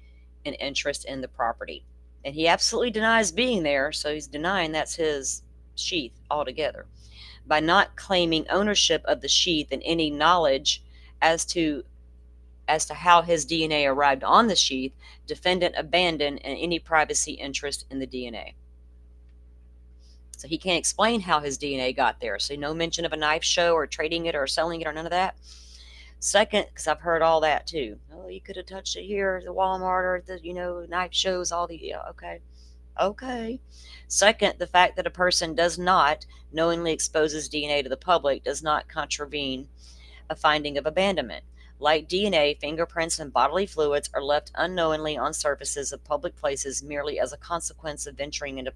an interest in the property. And he absolutely denies being there, so he's denying that's his sheath altogether. By not claiming ownership of the sheath and any knowledge as to how his DNA arrived on the sheath, defendant abandoned any privacy interest in the DNA. So he can't explain how his DNA got there. So no mention of a knife show or trading it or selling it or none of that. Second, because I've heard all that too. Oh, you could have touched it here at the Walmart or the, knife shows, all the, yeah, okay. Okay. Second, the fact that a person does not knowingly exposes DNA to the public does not contravene a finding of abandonment. Like DNA, fingerprints and bodily fluids are left unknowingly on surfaces of public places merely as a consequence of venturing into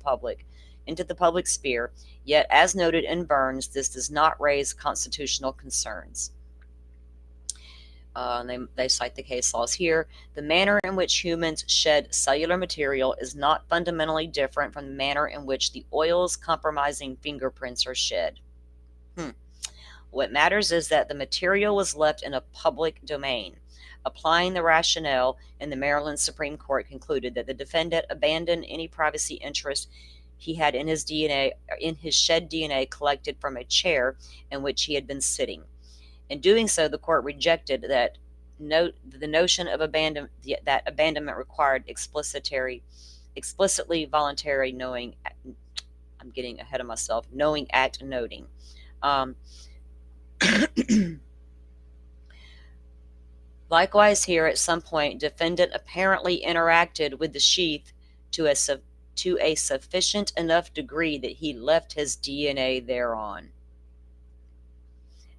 the public sphere. Yet, as noted in Burns, this does not raise constitutional concerns. They cite the case laws here. The manner in which humans shed cellular material is not fundamentally different from the manner in which the oils compromising fingerprints are shed. What matters is that the material was left in a public domain. Applying the rationale in the Maryland Supreme Court concluded that the defendant abandoned any privacy interest he had in his shed DNA collected from a chair in which he had been sitting. In doing so, the court rejected the notion of that abandonment required explicitly voluntary knowing. I'm getting ahead of myself. Knowing act noting. Likewise, here at some point, defendant apparently interacted with the sheath to a sufficient enough degree that he left his DNA thereon.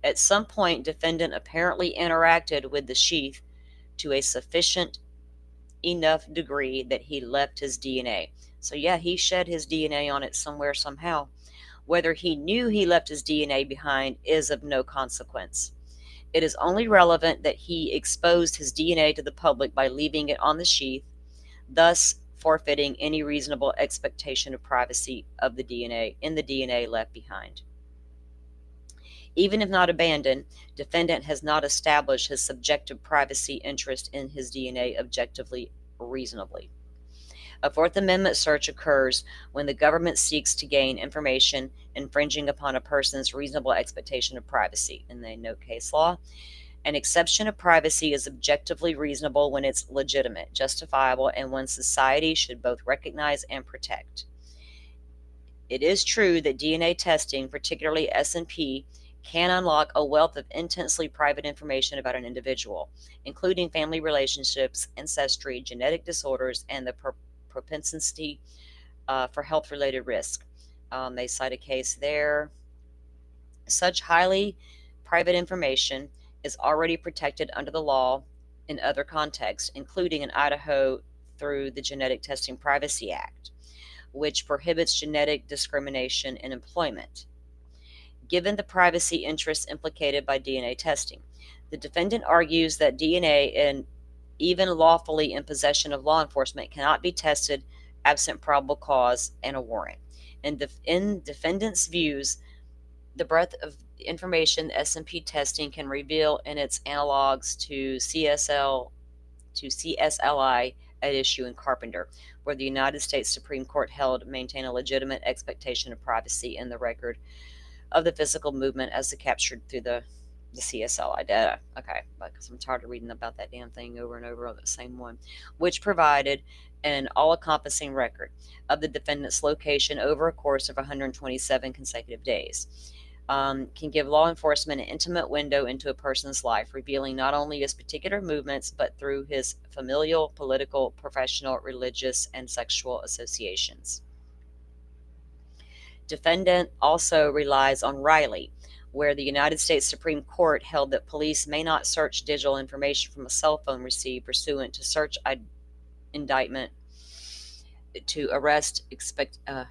At some point, defendant apparently interacted with the sheath to a sufficient enough degree that he left his DNA. So yeah, he shed his DNA on it somewhere, somehow. Whether he knew he left his DNA behind is of no consequence. It is only relevant that he exposed his DNA to the public by leaving it on the sheath, thus forfeiting any reasonable expectation of privacy of the DNA left behind. Even if not abandoned, defendant has not established his subjective privacy interest in his DNA objectively reasonably. A Fourth Amendment search occurs when the government seeks to gain information infringing upon a person's reasonable expectation of privacy. And they note case law. An exception of privacy is objectively reasonable when it's legitimate, justifiable, and when society should both recognize and protect. It is true that DNA testing, particularly S&P, can unlock a wealth of intensely private information about an individual, including family relationships, ancestry, genetic disorders, and the propensity for health-related risk. They cite a case there. Such highly private information is already protected under the law in other contexts, including in Idaho through the Genetic Testing Privacy Act, which prohibits genetic discrimination in employment. Given the privacy interests implicated by DNA testing, the defendant argues that DNA, and even lawfully in possession of law enforcement, cannot be tested absent probable cause and a warrant. And in defendant's views, the breadth of information S&P testing can reveal in its analogs to CSLI at issue in Carpenter, where the United States Supreme Court held maintain a legitimate expectation of privacy in the record of the physical movement as captured through the CSLI data. Okay, because I'm tired of reading about that damn thing over and over on the same one, which provided an all-encompassing record of the defendant's location over a course of 127 consecutive days. Can give law enforcement an intimate window into a person's life, revealing not only his particular movements, but through his familial, political, professional, religious, and sexual associations. Defendant also relies on Riley, where the United States Supreme Court held that police may not search digital information from a cell phone received pursuant to search indictment to arrest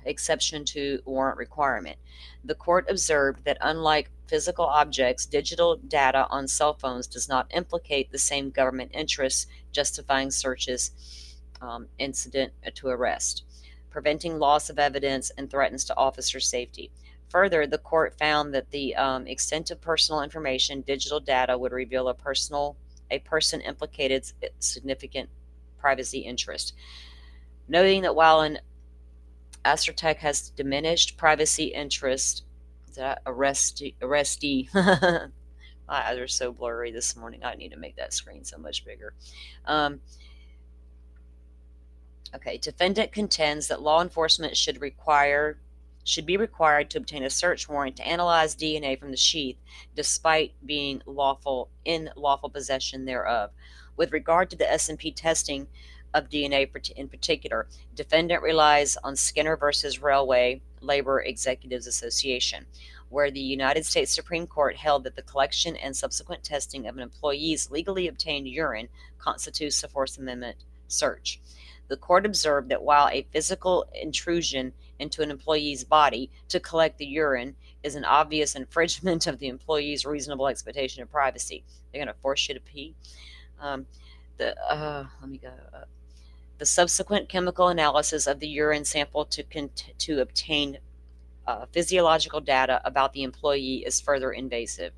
exception to warrant requirement. The court observed that unlike physical objects, digital data on cell phones does not implicate the same government interests justifying searches incident to arrest. preventing loss of evidence, and threatens to officer safety. Further, the court found that the extent of personal information, digital data, would reveal a person implicated significant privacy interest, noting that while an Astrotech has diminished privacy interest, that arrestee. My eyes are so blurry this morning. I need to make that screen so much bigger. Okay, defendant contends that law enforcement should be required to obtain a search warrant to analyze DNA from the sheath, despite being in lawful possession thereof. With regard to the S&P testing of DNA in particular, defendant relies on Skinner versus Railway Labor Executives Association, where the United States Supreme Court held that the collection and subsequent testing of an employee's legally obtained urine constitutes a Fourth Amendment search. The court observed that while a physical intrusion into an employee's body to collect the urine is an obvious infringement of the employee's reasonable expectation of privacy, they're going to force you to pee. Let me go up. The subsequent chemical analysis of the urine sample to obtain physiological data about the employee is further invasion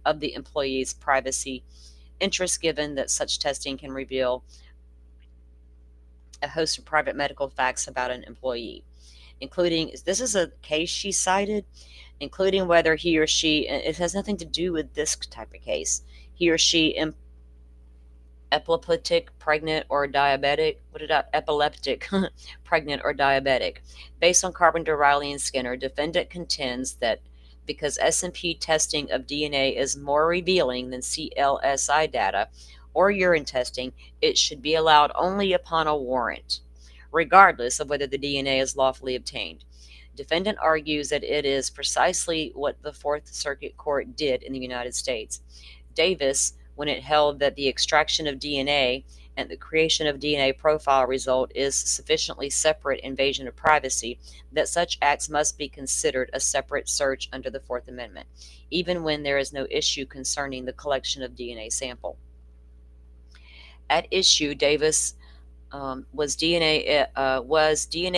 of the employee's privacy interest, given that such testing can reveal a host of private medical facts about an employee, including, this is a case she cited, including whether he or she, it has nothing to do with this type of case, he or she epileptic, pregnant, or diabetic. Epileptic, pregnant, or diabetic. Based on Carpenter, Riley, and Skinner, defendant contends that because S&P testing of DNA is more revealing than CLSI data or urine testing, it should be allowed only upon a warrant, regardless of whether the DNA is lawfully obtained. Defendant argues that it is precisely what the Fourth Circuit Court did in the United States. Davis, when it held that the extraction of DNA and the creation of DNA profile result is sufficiently separate invasion of privacy, that such acts must be considered a separate search under the Fourth Amendment, even when there is no issue concerning the collection of DNA sample. At issue, Davis was DNA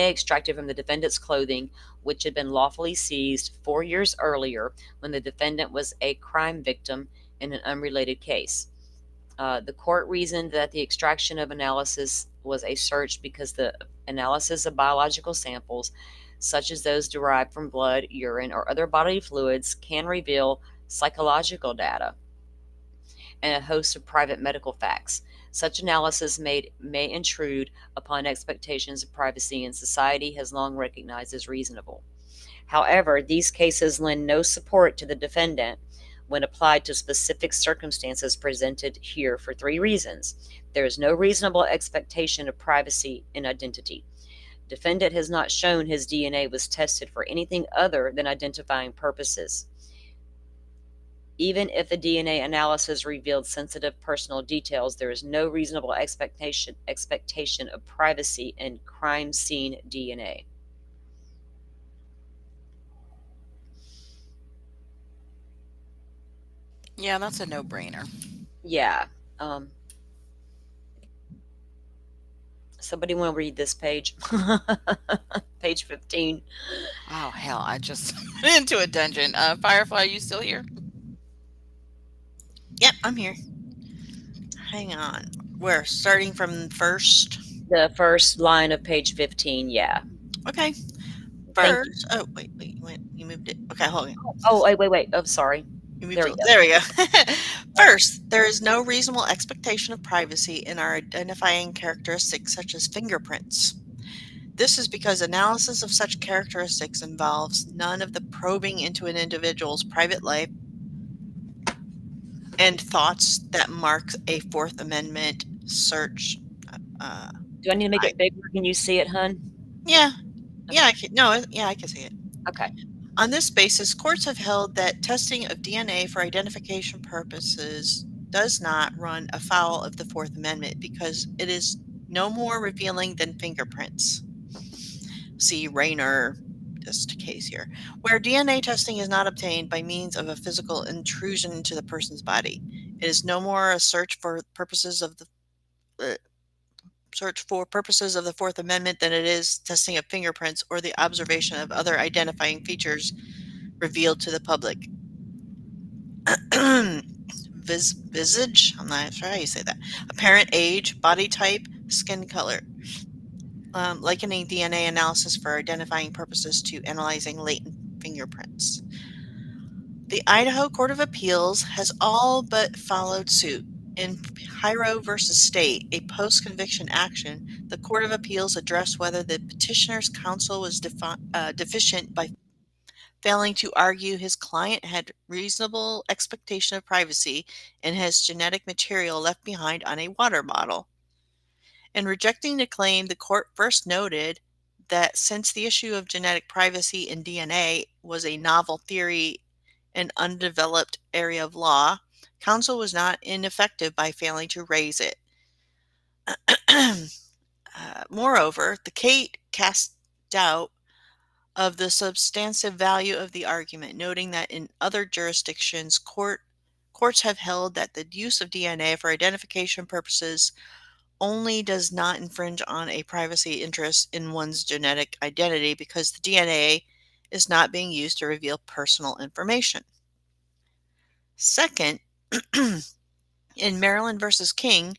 extracted from the defendant's clothing, which had been lawfully seized 4 years earlier when the defendant was a crime victim in an unrelated case. The court reasoned that the extraction of analysis was a search because the analysis of biological samples, such as those derived from blood, urine, or other bodily fluids, can reveal psychological data and a host of private medical facts. Such analysis may intrude upon expectations of privacy, and society has long recognized as reasonable. However, these cases lend no support to the defendant when applied to specific circumstances presented here for three reasons. There is no reasonable expectation of privacy in identity. Defendant has not shown his DNA was tested for anything other than identifying purposes. Even if the DNA analysis revealed sensitive personal details, there is no reasonable expectation of privacy in crime scene DNA. Yeah, that's a no-brainer. Yeah. Somebody want to read this page? Page 15. Oh, hell, I just went into a dungeon. Firefly, you still here? Yep, I'm here. Hang on. We're starting from first. The first line of page 15, yeah. Okay. First. Oh, wait. You moved it. Okay, hold on. Oh, wait. Oh, sorry. There we go. First, there is no reasonable expectation of privacy in our identifying characteristics such as fingerprints. This is because analysis of such characteristics involves none of the probing into an individual's private life and thoughts that marks a Fourth Amendment search. Do I need to make it bigger? Can you see it, hun? Yeah. Yeah, I can. No, yeah, I can see it. Okay. On this basis, courts have held that testing of DNA for identification purposes does not run afoul of the Fourth Amendment because it is no more revealing than fingerprints. See Rayner, just case here, where DNA testing is not obtained by means of a physical intrusion into the person's body. It is no more a search for purposes of the search for purposes of the Fourth Amendment than it is testing of fingerprints or the observation of other identifying features revealed to the public. Visage? I'm not sure how you say that. Apparent age, body type, skin color. Likening DNA analysis for identifying purposes to analyzing latent fingerprints. The Idaho Court of Appeals has all but followed suit. In Hyro versus State, a post-conviction action, the Court of Appeals addressed whether the petitioner's counsel was deficient by failing to argue his client had reasonable expectation of privacy and has genetic material left behind on a water bottle. In rejecting the claim, the court first noted that since the issue of genetic privacy in DNA was a novel theory and undeveloped area of law, counsel was not ineffective by failing to raise it. Moreover, the case cast doubt of the substantive value of the argument, noting that in other jurisdictions, courts have held that the use of DNA for identification purposes only does not infringe on a privacy interest in one's genetic identity because the DNA is not being used to reveal personal information. Second, in Maryland versus King,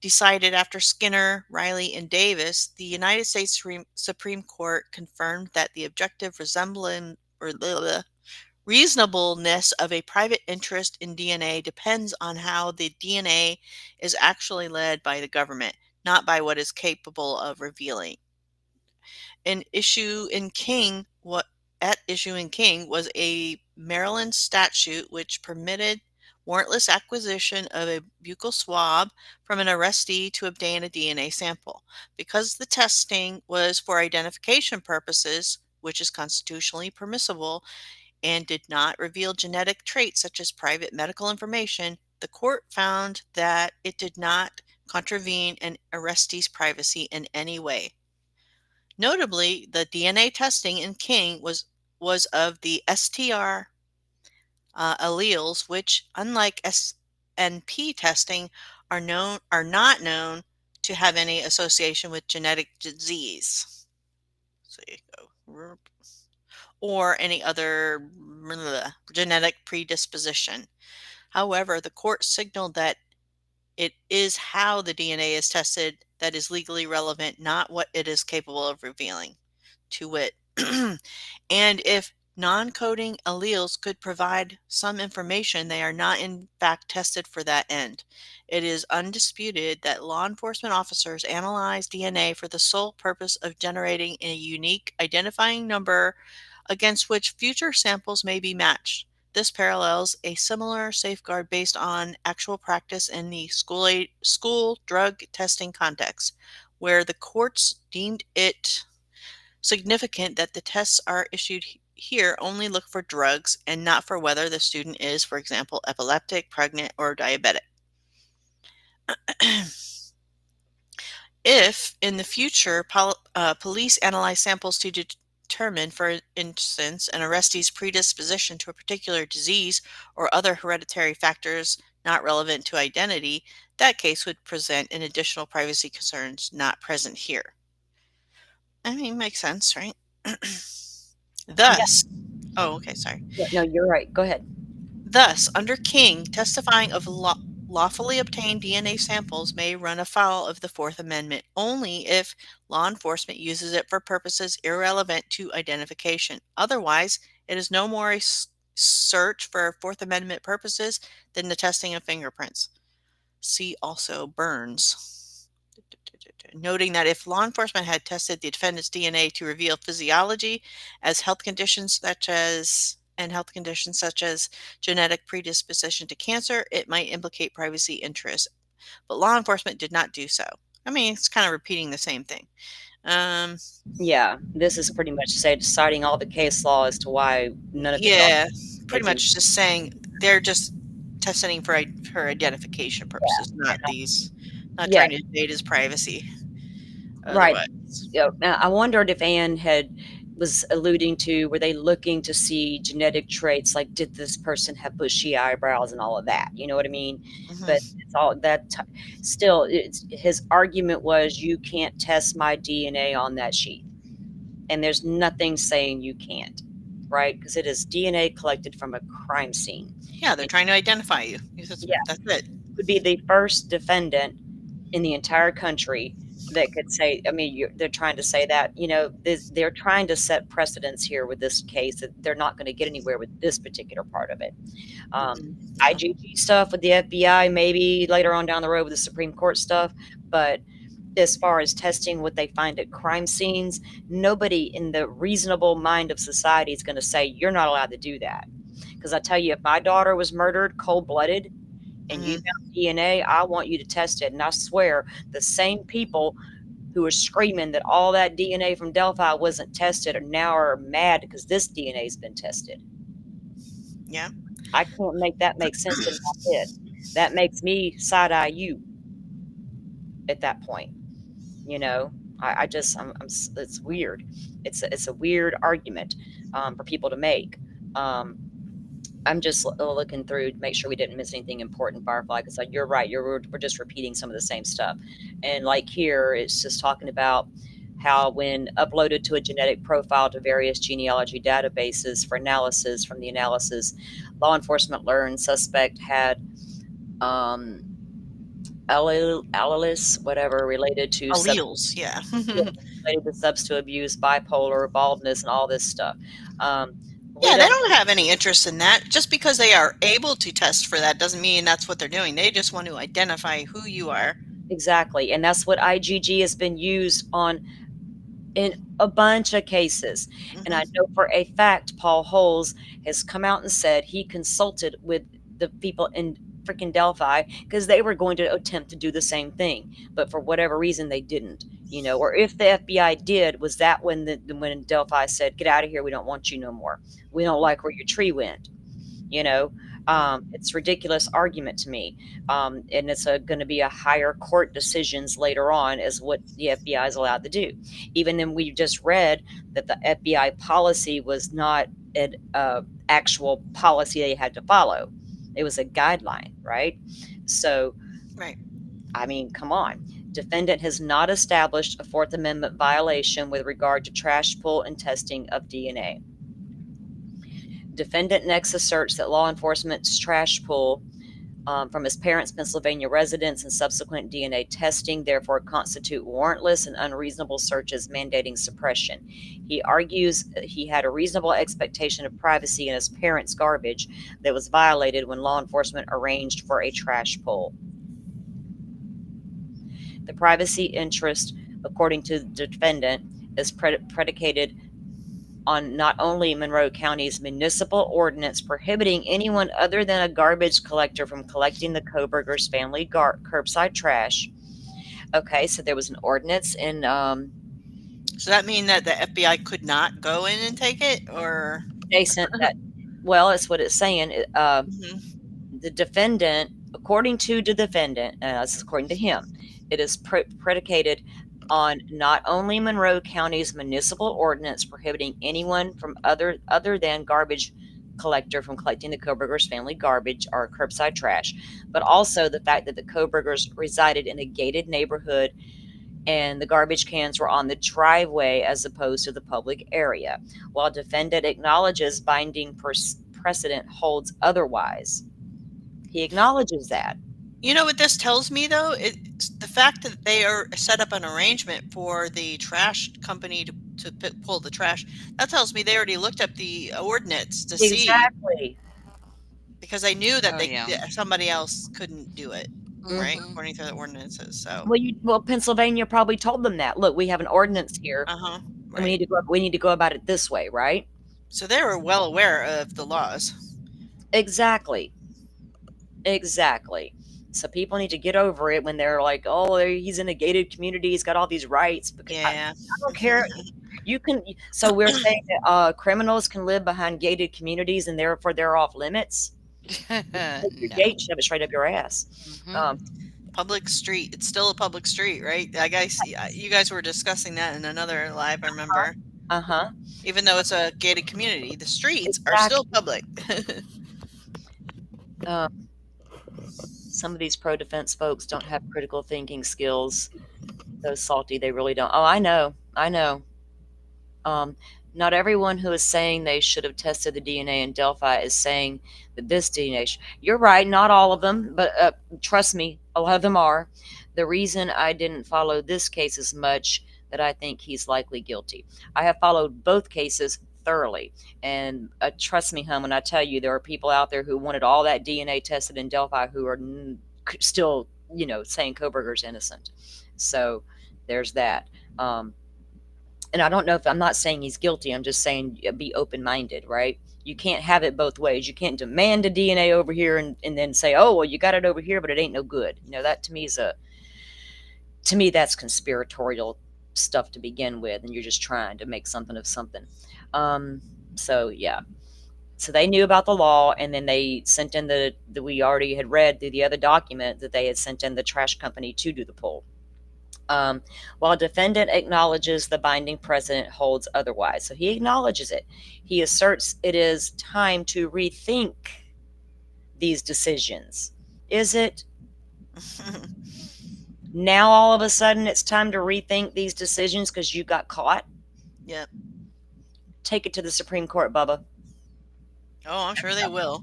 decided after Skinner, Riley, and Davis, the United States Supreme Court confirmed that the objective reasonableness of a private interest in DNA depends on how the DNA is actually led by the government, not by what is capable of revealing. At issue in King was a Maryland statute which permitted warrantless acquisition of a buccal swab from an arrestee to obtain a DNA sample. Because the testing was for identification purposes, which is constitutionally permissible, and did not reveal genetic traits such as private medical information, the court found that it did not contravene an arrestee's privacy in any way. Notably, the DNA testing in King was of the STR alleles, which, unlike SNP testing, are not known to have any association with genetic disease. So you go, or any other genetic predisposition. However, the court signaled that it is how the DNA is tested that is legally relevant, not what it is capable of revealing, to wit. And if non-coding alleles could provide some information, they are not in fact tested for that end. It is undisputed that law enforcement officers analyze DNA for the sole purpose of generating a unique identifying number against which future samples may be matched. This parallels a similar safeguard based on actual practice in the school drug testing context, where the courts deemed it significant that the tests are issued here only look for drugs and not for whether the student is, for example, epileptic, pregnant, or diabetic. If, in the future, police analyze samples to determine, for instance, an arrestee's predisposition to a particular disease or other hereditary factors not relevant to identity, that case would present an additional privacy concerns not present here. I mean, makes sense, right? Thus, oh, okay, sorry. Yeah, no, you're right. Go ahead. Thus, under King, testifying of lawfully obtained DNA samples may run afoul of the Fourth Amendment only if law enforcement uses it for purposes irrelevant to identification. Otherwise, it is no more a search for Fourth Amendment purposes than the testing of fingerprints. See also Burns. Noting that if law enforcement had tested the defendant's DNA to reveal physiology as health conditions such as genetic predisposition to cancer, it might implicate privacy interests. But law enforcement did not do so. I mean, it's kind of repeating the same thing. Yeah, this is pretty much citing all the case law as to why none of the pretty much just saying they're just testing for identification purposes, not trying to invade his privacy. Right. Yeah, I wondered if Anne had was alluding to, were they looking to see genetic traits, like did this person have bushy eyebrows and all of that? You know what I mean? But it's all that. Still, his argument was you can't test my DNA on that sheath, and there's nothing saying you can't, right? Because it is DNA collected from a crime scene. Yeah, they're trying to identify you. That's it. Would be the first defendant in the entire country that could say, I mean, they're trying to say that, they're trying to set precedents here with this case, that they're not going to get anywhere with this particular part of it. IGG stuff with the FBI, maybe later on down the road with the Supreme Court stuff. But as far as testing what they find at crime scenes, nobody in the reasonable mind of society is going to say, you're not allowed to do that. Because I tell you, if my daughter was murdered cold-blooded, and you found DNA, I want you to test it. And I swear, the same people who are screaming that all that DNA from Delphi wasn't tested now are mad because this DNA has been tested. Yeah. I can't make that make sense in my head. That makes me side-eye you at that point. It's weird. It's a weird argument for people to make. I'm just looking through to make sure we didn't miss anything important, Firefly, because you're right. We're just repeating some of the same stuff. And like here, it's just talking about how when uploaded to a genetic profile to various genealogy databases for analysis, from the analysis, law enforcement learned suspect had alleles, whatever, related to alleles, related to substance abuse, bipolar, baldness, and all this stuff. They don't have any interest in that. Just because they are able to test for that doesn't mean that's what they're doing. They just want to identify who you are. Exactly. And that's what IGG has been used on in a bunch of cases. And I know for a fact, Paul Holes has come out and said he consulted with the people in freaking Delphi because they were going to attempt to do the same thing. But for whatever reason, they didn't. Or if the FBI did, was that when Delphi said, get out of here, we don't want you no more. We don't like where your tree went. It's a ridiculous argument to me. And it's going to be a higher court decisions later on as what the FBI is allowed to do. Even then, we just read that the FBI policy was not an actual policy they had to follow. It was a guideline, right? So, right. I mean, come on. Defendant has not established a Fourth Amendment violation with regard to trash pull and testing of DNA. Defendant next asserts that law enforcement's trash pull from his parents' Pennsylvania residence and subsequent DNA testing therefore constitute warrantless and unreasonable searches mandating suppression. He argues he had a reasonable expectation of privacy in his parents' garbage that was violated when law enforcement arranged for a trash pull. The privacy interest, according to the defendant, is predicated on not only Monroe County's municipal ordinance prohibiting anyone other than a garbage collector from collecting the Kohberger's family curbside trash. Okay, so there was an ordinance in... So that mean that the FBI could not go in and take it, or... They sent that... Well, that's what it's saying. The defendant, according to the defendant, this is according to him, it is predicated on not only Monroe County's municipal ordinance prohibiting anyone from other than garbage collector from collecting the Kohberger's family garbage or curbside trash, but also the fact that the Kohbergers resided in a gated neighborhood and the garbage cans were on the driveway as opposed to the public area, while defendant acknowledges binding precedent holds otherwise. He acknowledges that. You know what this tells me, though? It's the fact that they are set up an arrangement for the trash company to pull the trash. That tells me they already looked up the ordinance to see. Exactly. Because I knew that somebody else couldn't do it, right? According to the ordinances. So. Well, Pennsylvania probably told them that. Look, we have an ordinance here. Right. We need to go about it this way, right? So they were well aware of the laws. Exactly. So people need to get over it when they're like, "Oh, he's in a gated community. He's got all these rights." Because I don't care. You can. So we're saying that criminals can live behind gated communities, and therefore they're off limits. Your gate, shove it straight up your ass. Public street. It's still a public street, right? I guess you guys were discussing that in another live. I remember. Uh-huh. Even though it's a gated community, the streets are still public. Some of these pro-defense folks don't have critical thinking skills. Those salty, they really don't. Oh, I know. Not everyone who is saying they should have tested the DNA in Delphi is saying that this DNA. You're right, not all of them, but trust me, a lot of them are. The reason I didn't follow this case as much that I think he's likely guilty. I have followed both cases thoroughly, and trust me, hon, when I tell you there are people out there who wanted all that DNA tested in Delphi who are still, saying Kohberger's innocent. So there's that. And I don't know if I'm not saying he's guilty. I'm just saying be open-minded, right? You can't have it both ways. You can't demand a DNA over here and then say, oh, well, you got it over here, but it ain't no good. That to me, that's conspiratorial stuff to begin with. And you're just trying to make something of something. So yeah. So they knew about the law, and then they sent in we already had read through the other document that they had sent in the trash company to do the poll. While defendant acknowledges the binding precedent holds otherwise. So he acknowledges it. He asserts it is time to rethink these decisions. Is it? Now all of a sudden it's time to rethink these decisions because you got caught? Yep. Take it to the Supreme Court, Bubba. Oh, I'm sure they will.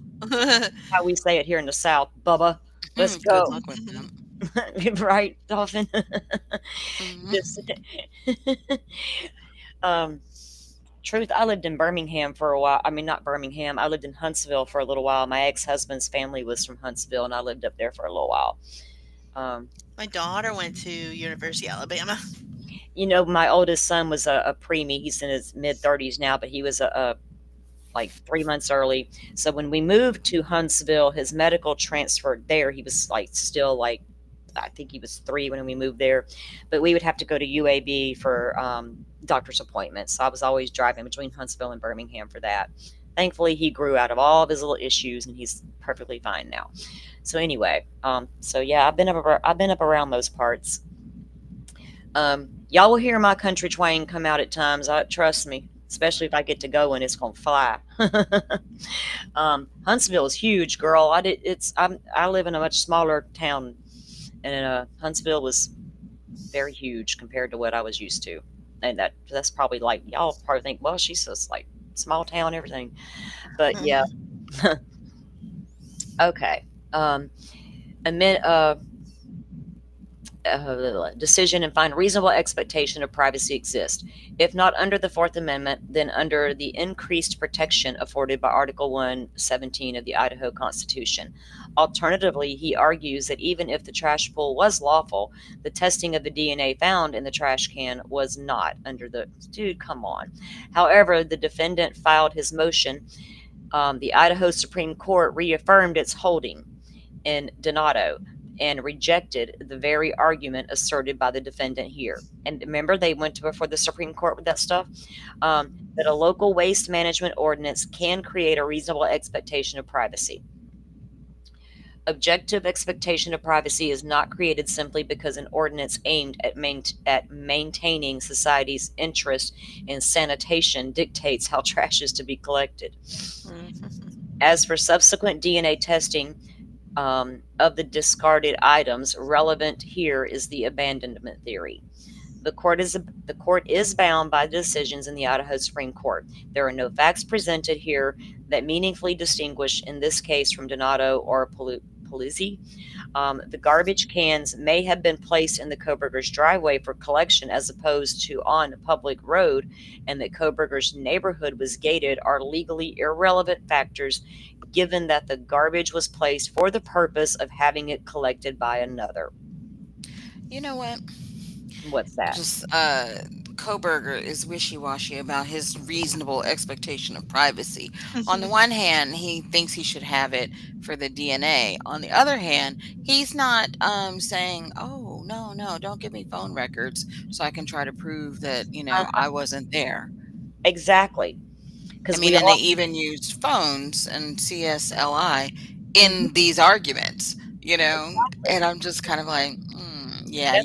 How we say it here in the South, Bubba. Let's go. Good luck with them. Right, Dolphin. Truth, I lived in Birmingham for a while. I mean, not Birmingham. I lived in Huntsville for a little while. My ex-husband's family was from Huntsville, and I lived up there for a little while. My daughter went to University of Alabama. My oldest son was a preemie. He's in his mid-30s now, but he was like 3 months early. So when we moved to Huntsville, his medical transferred there. He was still I think he was 3 when we moved there, but we would have to go to UAB for doctor's appointments. So I was always driving between Huntsville and Birmingham for that. Thankfully, he grew out of all of his little issues, and he's perfectly fine now. So anyway, so yeah, I've been up around those parts. Y'all will hear my country twang come out at times. Trust me, especially if I get to go and it's gonna fly. Huntsville is huge, girl. I live in a much smaller town. And Huntsville was very huge compared to what I was used to. And that's probably y'all probably think, well, she's just small town, everything. But yeah. Okay. Decision and find reasonable expectation of privacy exists. If not under the Fourth Amendment, then under the increased protection afforded by Article 117 of the Idaho Constitution. Alternatively, he argues that even if the trash pull was lawful, the testing of the DNA found in the trash can was not under the... Dude, come on. However, the defendant filed his motion. The Idaho Supreme Court reaffirmed its holding in Donato and rejected the very argument asserted by the defendant here. And remember, they went before the Supreme Court with that stuff, that a local waste management ordinance can create a reasonable expectation of privacy. Objective expectation of privacy is not created simply because an ordinance aimed at maintaining society's interest in sanitation dictates how trash is to be collected. As for subsequent DNA testing of the discarded items, relevant here is the abandonment theory. The court is bound by the decisions in the Idaho Supreme Court. There are no facts presented here that meaningfully distinguish in this case from Donato or Polizzi. The garbage cans may have been placed in the Kohberger's driveway for collection as opposed to on a public road, and that Kohberger's neighborhood was gated are legally irrelevant factors given that the garbage was placed for the purpose of having it collected by another. You know what? What's that? Just Kohberger is wishy-washy about his reasonable expectation of privacy. On the one hand, he thinks he should have it for the DNA. On the other hand, he's not saying, "Oh, no, don't give me phone records so I can try to prove that I wasn't there." Exactly. I mean, and they even used phones and CSLI in these arguments, and I'm just kind of like, yeah,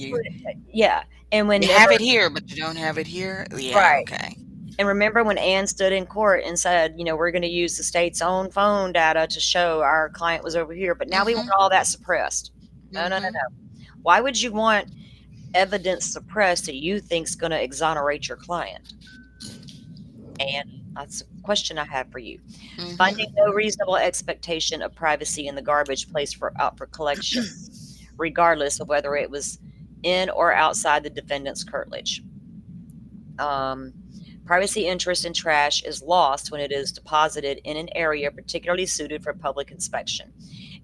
yeah. And when you have it here, but you don't have it here. Yeah, right. Okay. And remember when Ann stood in court and said, we're going to use the state's own phone data to show our client was over here, but now we want all that suppressed. No. Why would you want evidence suppressed that you think's going to exonerate your client? And that's a question I have for you. Finding no reasonable expectation of privacy in the garbage placed out for collection, regardless of whether it was in or outside the defendant's curtilage. Privacy interest in trash is lost when it is deposited in an area particularly suited for public inspection.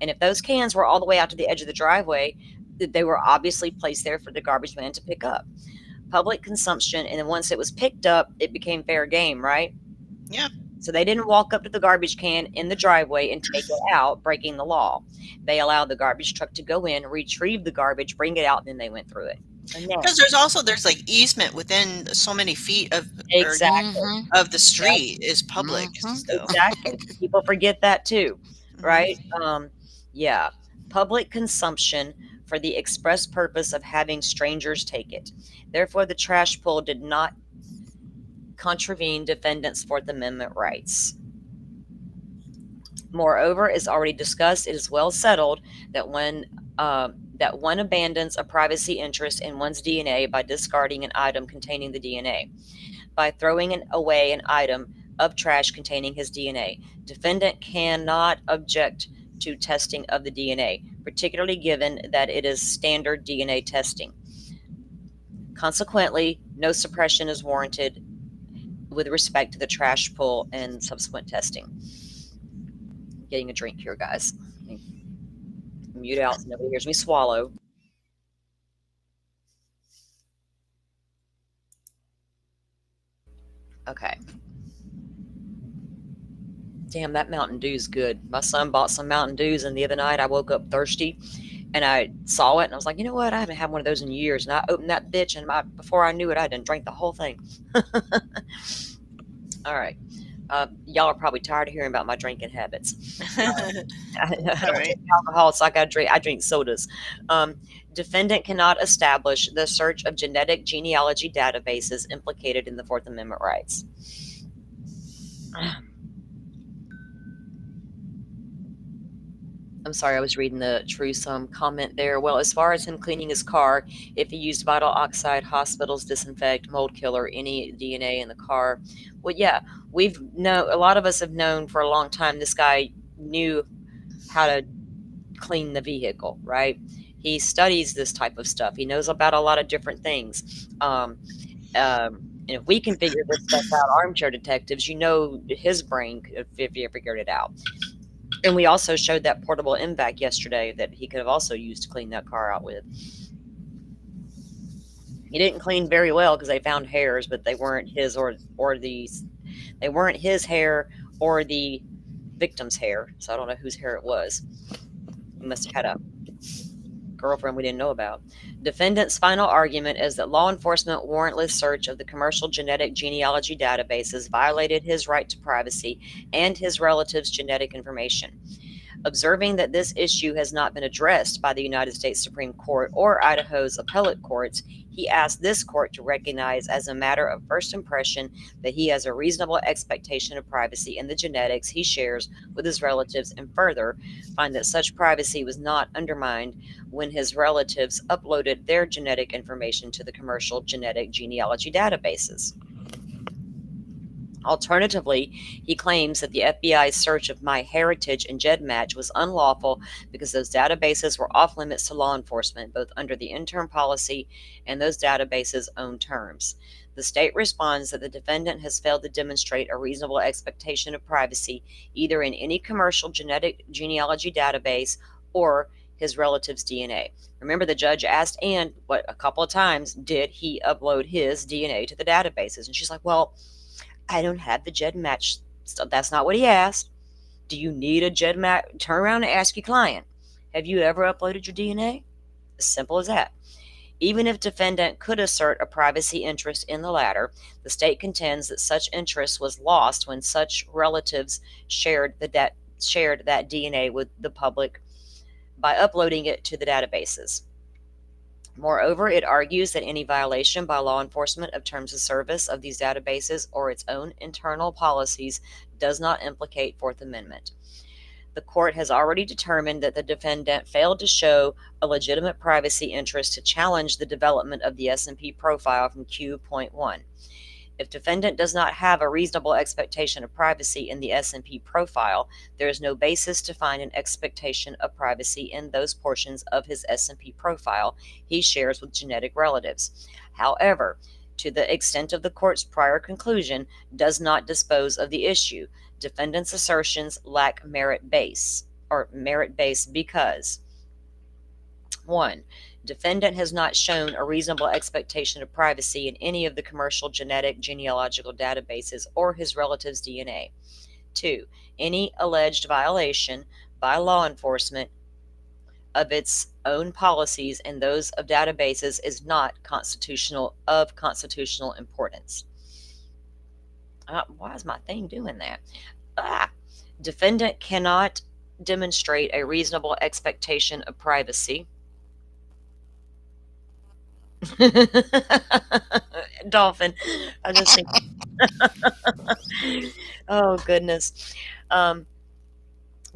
And if those cans were all the way out to the edge of the driveway, they were obviously placed there for the garbage man to pick up. Public consumption, and then once it was picked up, it became fair game, right? Yeah. So they didn't walk up to the garbage can in the driveway and take it out, breaking the law. They allowed the garbage truck to go in, retrieve the garbage, bring it out, and then they went through it. Because there's like easement within so many feet of of the street is public. So. Exactly. People forget that too, right? Yeah. Public consumption for the express purpose of having strangers take it. Therefore, the trash pull did not contravene defendants' Fourth Amendment rights. Moreover, as already discussed, it is well settled that one abandons a privacy interest in one's DNA by discarding an item containing the DNA. By throwing away an item of trash containing his DNA, defendant cannot object to testing of the DNA, particularly given that it is standard DNA testing. Consequently, no suppression is warranted with respect to the trash pull and subsequent testing. I'm getting a drink here, guys. Mute out so nobody hears me swallow. Okay. Damn, that Mountain Dew's good. My son bought some Mountain Dews, and the other night I woke up thirsty, and I saw it, and I was like, you know what? I haven't had one of those in years. And I opened that bitch, and before I knew it, I done drank the whole thing. All right. Y'all are probably tired of hearing about my drinking habits. I don't drink alcohol, so I drink sodas. Defendant cannot establish the search of genetic genealogy databases implicated in the Fourth Amendment rights. I'm sorry, I was reading the True comment there. Well, as far as him cleaning his car, if he used vital oxide, hospitals disinfect, mold killer, any DNA in the car. Well, yeah, a lot of us have known for a long time this guy knew how to clean the vehicle, right? He studies this type of stuff. He knows about a lot of different things. And if we can figure this stuff out, armchair detectives, his brain could have figured it out. And we also showed that portable MVAC yesterday that he could have also used to clean that car out with. He didn't clean very well because they found hairs, but they weren't his they weren't his hair or the victim's hair. So I don't know whose hair it was. He must have had a girlfriend we didn't know about. Defendant's final argument is that law enforcement warrantless search of the commercial genetic genealogy databases violated his right to privacy and his relatives' genetic information. Observing that this issue has not been addressed by the United States Supreme Court or Idaho's appellate courts, he asked this court to recognize as a matter of first impression that he has a reasonable expectation of privacy in the genetics he shares with his relatives, and further find that such privacy was not undermined when his relatives uploaded their genetic information to the commercial genetic genealogy databases. Alternatively, he claims that the FBI's search of MyHeritage and GEDmatch was unlawful because those databases were off limits to law enforcement, both under the interim policy and those databases' own terms. The state responds that the defendant has failed to demonstrate a reasonable expectation of privacy either in any commercial genetic genealogy database or his relative's DNA. Remember, the judge asked Ann a couple of times, did he upload his DNA to the databases? And she's like, well, I don't have the GEDmatch. So that's not what he asked. Do you need a GEDmatch? Turn around and ask your client, have you ever uploaded your DNA? As simple as that. Even if defendant could assert a privacy interest in the latter, the state contends that such interest was lost when such relatives shared that DNA with the public by uploading it to the databases. Moreover, it argues that any violation by law enforcement of terms of service of these databases or its own internal policies does not implicate Fourth Amendment. The court has already determined that the defendant failed to show a legitimate privacy interest to challenge the development of the S&P profile from Q.1. If defendant does not have a reasonable expectation of privacy in the S&P profile, there is no basis to find an expectation of privacy in those portions of his S&P profile he shares with genetic relatives. However, to the extent of the court's prior conclusion, does not dispose of the issue. Defendant's assertions lack merit base because 1. Defendant has not shown a reasonable expectation of privacy in any of the commercial genetic genealogical databases or his relatives' DNA. 2. Any alleged violation by law enforcement of its own policies and those of databases is not constitutional importance. Why is my thing doing that? Defendant cannot demonstrate a reasonable expectation of privacy. Dolphin. I just think. Oh, goodness.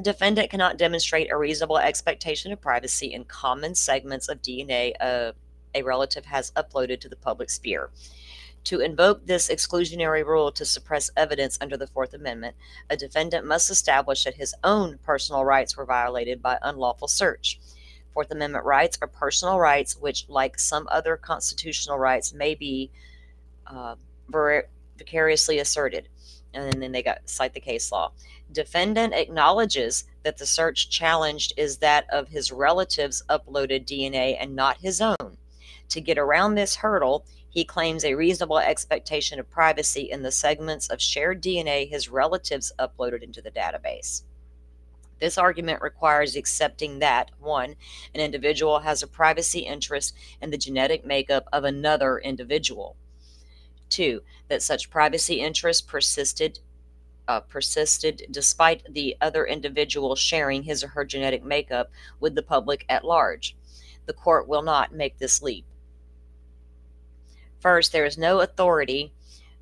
Defendant cannot demonstrate a reasonable expectation of privacy in common segments of DNA a relative has uploaded to the public sphere. To invoke this exclusionary rule to suppress evidence under the Fourth Amendment, a defendant must establish that his own personal rights were violated by unlawful search. Fourth Amendment rights are personal rights which, like some other constitutional rights, may be vicariously asserted. And then they cite the case law. Defendant acknowledges that the search challenged is that of his relatives' uploaded DNA and not his own. To get around this hurdle, he claims a reasonable expectation of privacy in the segments of shared DNA his relatives uploaded into the database. This argument requires accepting that, 1, an individual has a privacy interest in the genetic makeup of another individual. 2, that such privacy interest persisted despite the other individual sharing his or her genetic makeup with the public at large. The court will not make this leap. First, there is no authority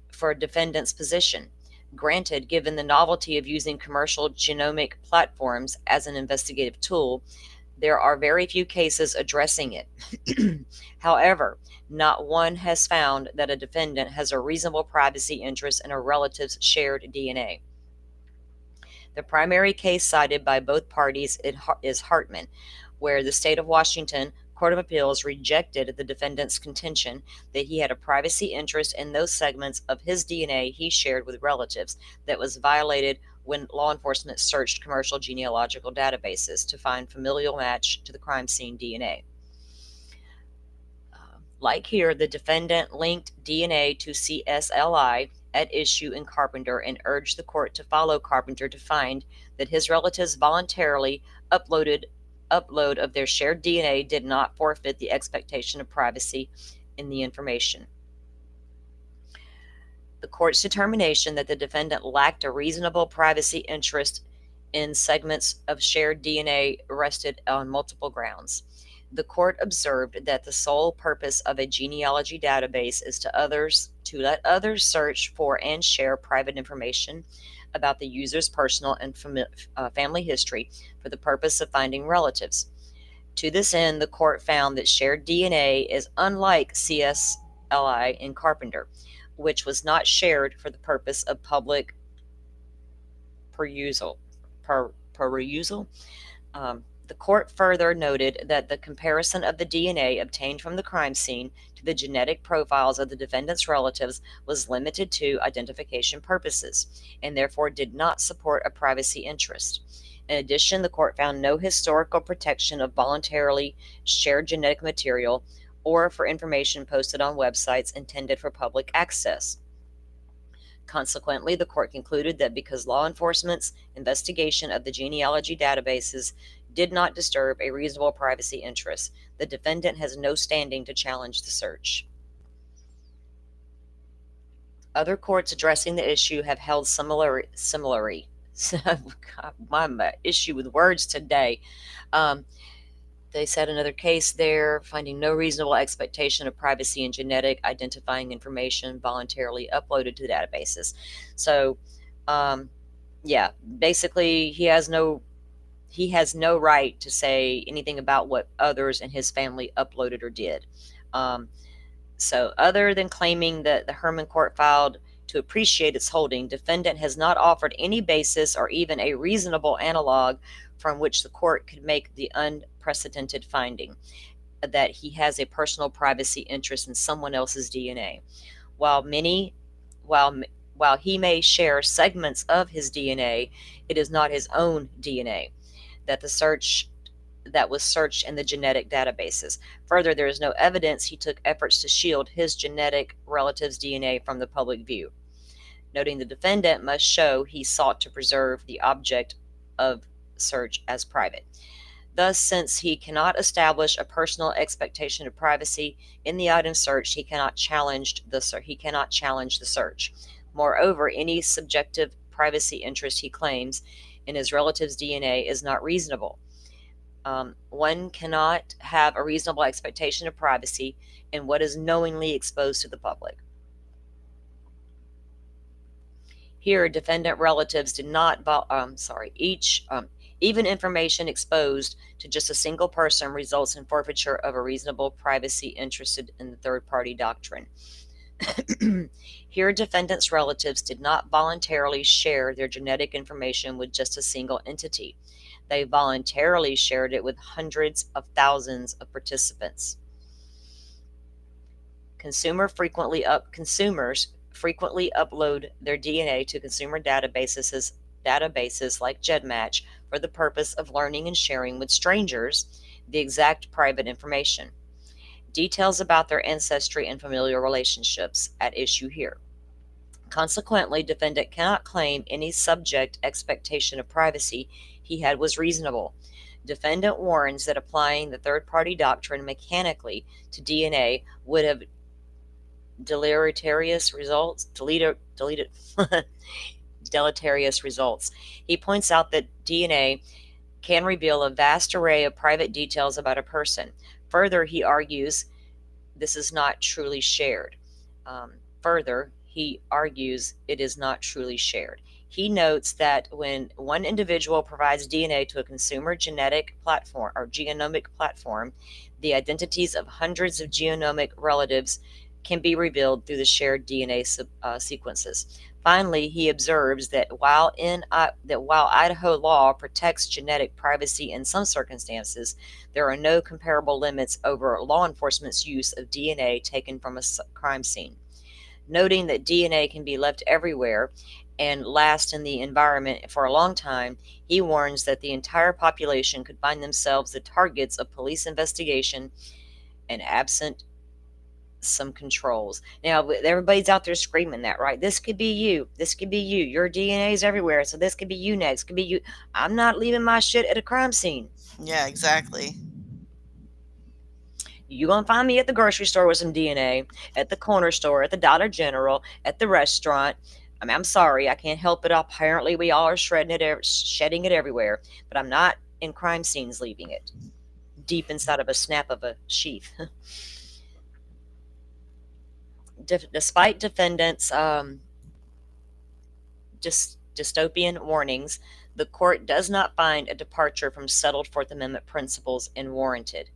for a defendant's position. Granted, given the novelty of using commercial genomic platforms as an investigative tool, there are very few cases addressing it. However, not one has found that a defendant has a reasonable privacy interest in a relative's shared DNA. The primary case cited by both parties is Hartman, where the state of Washington Court of Appeals rejected the defendant's contention that he had a privacy interest in those segments of his DNA he shared with relatives that was violated when law enforcement searched commercial genealogical databases to find familial match to the crime scene DNA. Like here, the defendant linked DNA to CSLI at issue in Carpenter and urged the court to follow Carpenter to find that his relatives voluntarily upload of their shared DNA did not forfeit the expectation of privacy in the information. The court's determination that the defendant lacked a reasonable privacy interest in segments of shared DNA rested on multiple grounds. The court observed that the sole purpose of a genealogy database is to let others search for and share private information about the user's personal and family history for the purpose of finding relatives. To this end, the court found that shared DNA is unlike CSLI in Carpenter, which was not shared for the purpose of public perusal. The court further noted that the comparison of the DNA obtained from the crime scene to the genetic profiles of the defendant's relatives was limited to identification purposes and therefore did not support a privacy interest. In addition, the court found no historical protection of voluntarily shared genetic material or for information posted on websites intended for public access. Consequently, the court concluded that because law enforcement's investigation of the genealogy databases did not disturb a reasonable privacy interest, the defendant has no standing to challenge the search. Other courts addressing the issue have held similarly. My issue with words today. The They said another case there, finding no reasonable expectation of privacy in genetic identifying information voluntarily uploaded to the databases. So, yeah, basically he has no right to say anything about what others in his family uploaded or did. So other than claiming that the Herman court filed to appreciate its holding, defendant has not offered any basis or even a reasonable analog from which the court could make the unprecedented finding that he has a personal privacy interest in someone else's DNA. While he may share segments of his DNA, it is not his own DNA that was searched in the genetic databases. Further, there is no evidence he took efforts to shield his genetic relative's DNA from the public view. Noting the defendant must show he sought to preserve the object of search as private. Thus, since he cannot establish a personal expectation of privacy in the item searched, he cannot challenge the search. Moreover, any subjective privacy interest he claims in his relative's DNA is not reasonable. One cannot have a reasonable expectation of privacy in what is knowingly exposed to the public. Here, defendant relatives did not, even information exposed to just a single person results in forfeiture of a reasonable privacy interested in the third-party doctrine. Here, defendant's relatives did not voluntarily share their genetic information with just a single entity. They voluntarily shared it with hundreds of thousands of participants. Consumers frequently upload their DNA to consumer databases like GEDmatch for the purpose of learning and sharing with strangers the exact private information. Details about their ancestry and familial relationships at issue here. Consequently, defendant cannot claim any subject expectation of privacy he had was reasonable. Defendant warns that applying the third-party doctrine mechanically to DNA would have deleterious results. He points out that DNA can reveal a vast array of private details about a person. Further, he argues this is not truly shared. It is not truly shared. He notes that when one individual provides DNA to a consumer genetic platform or genomic platform, the identities of hundreds of genomic relatives can be revealed through the shared DNA sequences. Finally, he observes that while Idaho law protects genetic privacy in some circumstances, there are no comparable limits over law enforcement's use of DNA taken from a crime scene. Noting that DNA can be left everywhere and last in the environment for a long time, he warns that the entire population could find themselves the targets of police investigation and absent some controls. Now, everybody's out there screaming that, right? This could be you. This could be you. Your DNA is everywhere, so this could be you next. Could be you. I'm not leaving my shit at a crime scene. Yeah, exactly. You're going to find me at the grocery store with some DNA, at the corner store, at the Dollar General, at the restaurant. I mean, I'm sorry, I can't help it. Apparently, we all are shedding it everywhere, but I'm not in crime scenes leaving it deep inside of a snap of a sheath. Despite defendants' dystopian warnings, the court does not find a departure from settled Fourth Amendment principles is warranted.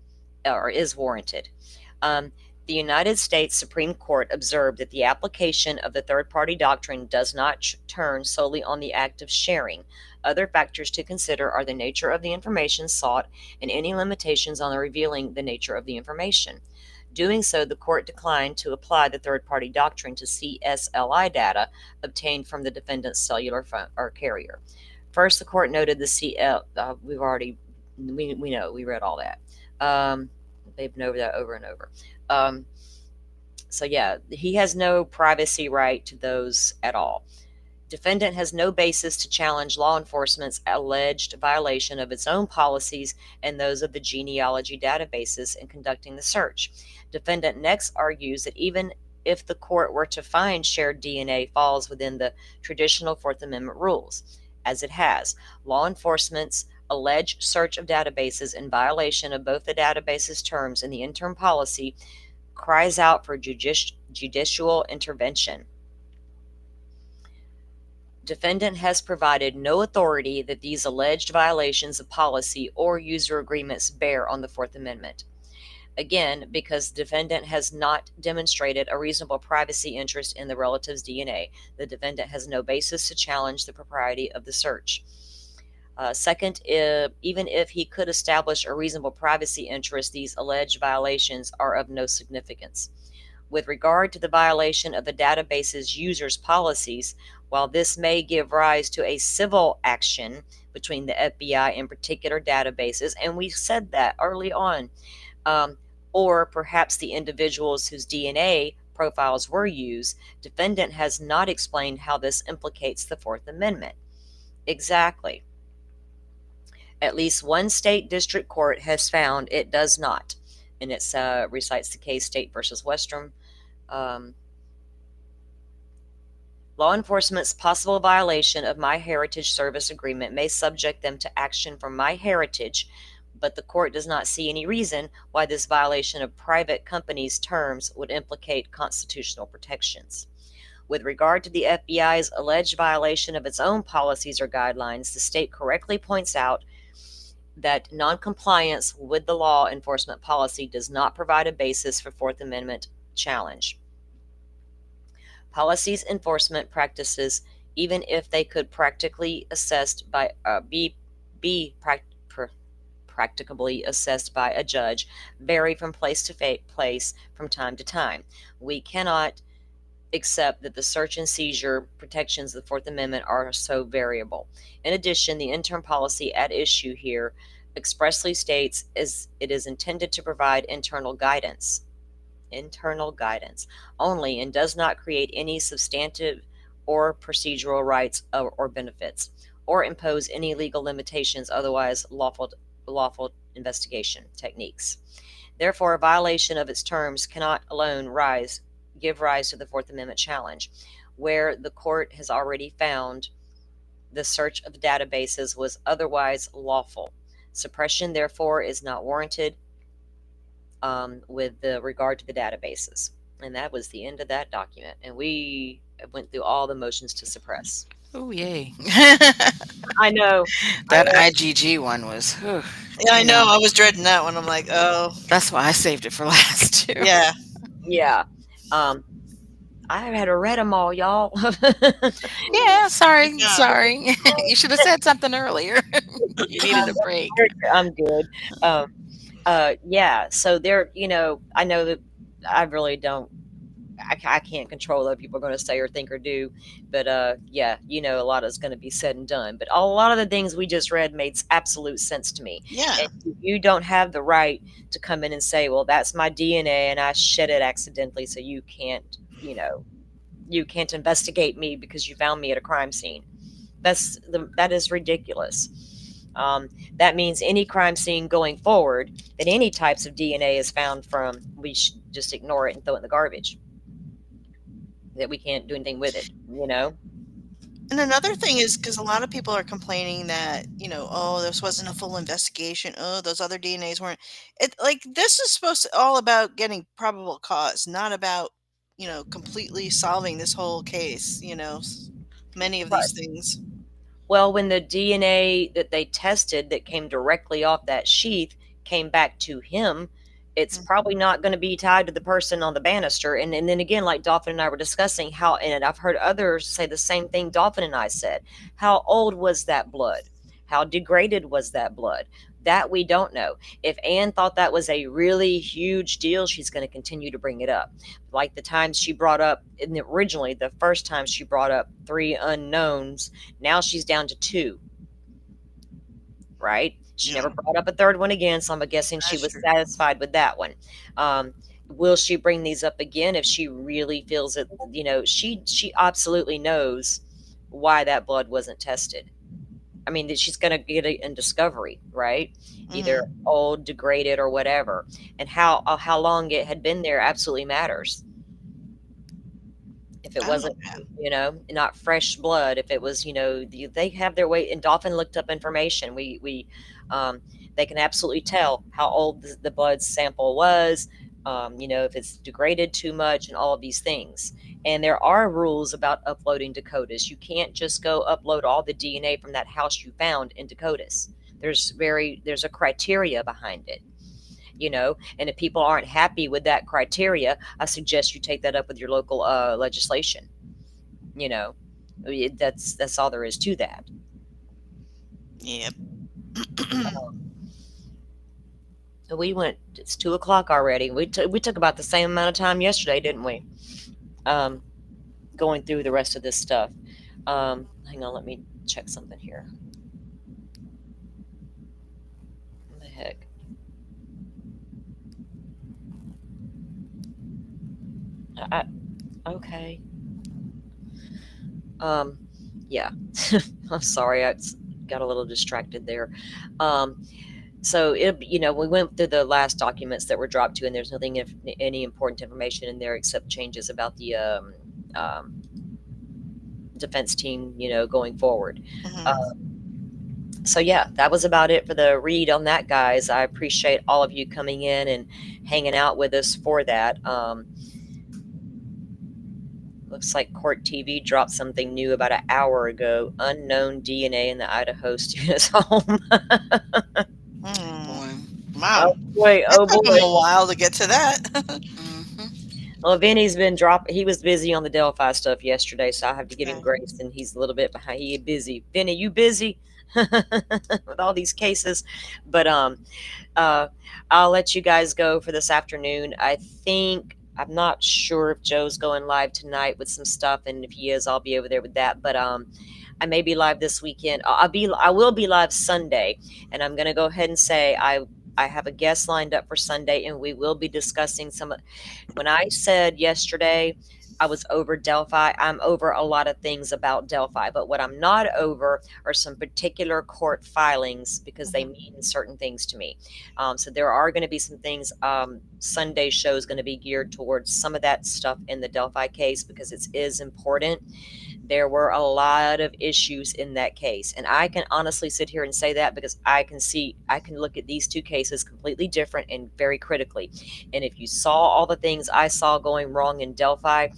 The United States Supreme Court observed that the application of the third-party doctrine does not turn solely on the act of sharing. Other factors to consider are the nature of the information sought and any limitations on revealing the nature of the information. Doing so, the court declined to apply the third-party doctrine to CSLI data obtained from the defendant's cellular phone or carrier. First, the court noted the we know, we read all that. They've noted that over and over. So yeah, he has no privacy right to those at all. Defendant has no basis to challenge law enforcement's alleged violation of its own policies and those of the genealogy databases in conducting the search. Defendant next argues that even if the court were to find shared DNA falls within the traditional Fourth Amendment rules, as it has, law enforcement's alleged search of databases in violation of both the database's terms and the interim policy cries out for judicial intervention. Defendant has provided no authority that these alleged violations of policy or user agreements bear on the Fourth Amendment. Again, because the defendant has not demonstrated a reasonable privacy interest in the relative's DNA, the defendant has no basis to challenge the propriety of the search. Second, even if he could establish a reasonable privacy interest, these alleged violations are of no significance. With regard to the violation of the database's users' policies, while this may give rise to a civil action between the FBI and particular databases, and we said that early on, or perhaps the individuals whose DNA profiles were used, defendant has not explained how this implicates the Fourth Amendment. Exactly. At least one state district court has found it does not, and it recites the case State versus Western. Law enforcement's possible violation of MyHeritage service agreement may subject them to action from MyHeritage, but the court does not see any reason why this violation of private companies' terms would implicate constitutional protections. With regard to the FBI's alleged violation of its own policies or guidelines, the state correctly points out that noncompliance with the law enforcement policy does not provide a basis for Fourth Amendment challenge. Policies enforcement practices, even if they could practically assessed by practicably assessed by a judge, vary from place to place from time to time. We cannot accept that the search and seizure protections of the Fourth Amendment are so variable. In addition, the interim policy at issue here expressly states it is intended to provide internal guidance only, and does not create any substantive or procedural rights or benefits, or impose any legal limitations otherwise lawful investigation techniques. Therefore, a violation of its terms cannot alone give rise to the Fourth Amendment challenge, where the court has already found the search of databases was otherwise lawful. Suppression, therefore, is not warranted with regard to the databases. And that was the end of that document. And we went through all the motions to suppress. Oh, yay. I know. That IGG one was, whew, Yeah, I know. I was dreading that one. I'm like, oh, that's why I saved it for last too. yeah. Yeah. I had to read them all, y'all. Yeah, sorry. Yeah. Sorry. You should have said something earlier. You needed a break. I'm good. Yeah, so there, I know that I really don't, I can't control what people are going to say or think or do, but yeah, a lot is going to be said and done. But a lot of the things we just read made absolute sense to me. Yeah. And you don't have the right to come in and say, well, that's my DNA and I shed it accidentally, so you can't, you can't investigate me because you found me at a crime scene. That is ridiculous. That means any crime scene going forward that any types of DNA is found from, we should just ignore it and throw it in the garbage. That we can't do anything with it, And another thing is because a lot of people are complaining that, oh, this wasn't a full investigation. Oh, those other DNAs weren't. This is supposed to all about getting probable cause, not about, completely solving this whole case, many of these things. Well, when the DNA that they tested that came directly off that sheath came back to him, it's probably not going to be tied to the person on the banister. And then again, like Dolphin and I were discussing and I've heard others say the same thing Dolphin and I said. How old was that blood? How degraded was that blood? That we don't know. If Anne thought that was a really huge deal, she's going to continue to bring it up. Like the times she brought up, originally, the first time she brought up 3 unknowns, now she's down to 2. Right? She never brought up a third one again, so I'm guessing she was satisfied with that one. Will she bring these up again if she really feels that, she absolutely knows why that blood wasn't tested. I mean, that she's going to get it in discovery, right? Either old, degraded, or whatever. And how long it had been there absolutely matters. If it Oh, wasn't, yeah. not fresh blood, if it was, they have their way. And Dolphin looked up information. Um, they can absolutely tell how old the blood sample was, if it's degraded too much and all of these things. And there are rules about uploading to CODIS. You can't just go upload all the DNA from that house you found into CODIS. There's a criteria behind it. And if people aren't happy with that criteria, I suggest you take that up with your local legislation. That's all there is to that. Yep. It's 2:00 already. We took about the same amount of time yesterday, didn't we? Going through the rest of this stuff. Hang on, let me check something here. What the heck? Okay. Yeah. I'm sorry, I got a little distracted there. So we went through the last documents that were dropped to, and there's nothing any important information in there except changes about the defense team, going forward. So yeah, that was about it for the read on that, guys. I appreciate all of you coming in and hanging out with us for that. Looks like Court TV dropped something new about an hour ago. Unknown DNA in the Idaho student's home. Boy. Wow. Oh boy, It took him a while to get to that. Well, Vinny's been he was busy on the Delphi stuff yesterday, so I have to give him Okay. grace, and he's a little bit behind. He busy. Vinny, you busy with all these cases? But I'll let you guys go for this afternoon. I'm not sure if Joe's going live tonight with some stuff, and if he is, I'll be over there with that. But I may be live this weekend. I will be live Sunday, and I'm gonna go ahead and say I have a guest lined up for Sunday, and we will be discussing when I said yesterday I was over Delphi, I'm over a lot of things about Delphi, but what I'm not over are some particular court filings because they mean certain things to me. So there are going to be some things. Sunday's show is going to be geared towards some of that stuff in the Delphi case because it is important. There were a lot of issues in that case. And I can honestly sit here and say that because I can look at these two cases completely different and very critically. And if you saw all the things I saw going wrong in Delphi,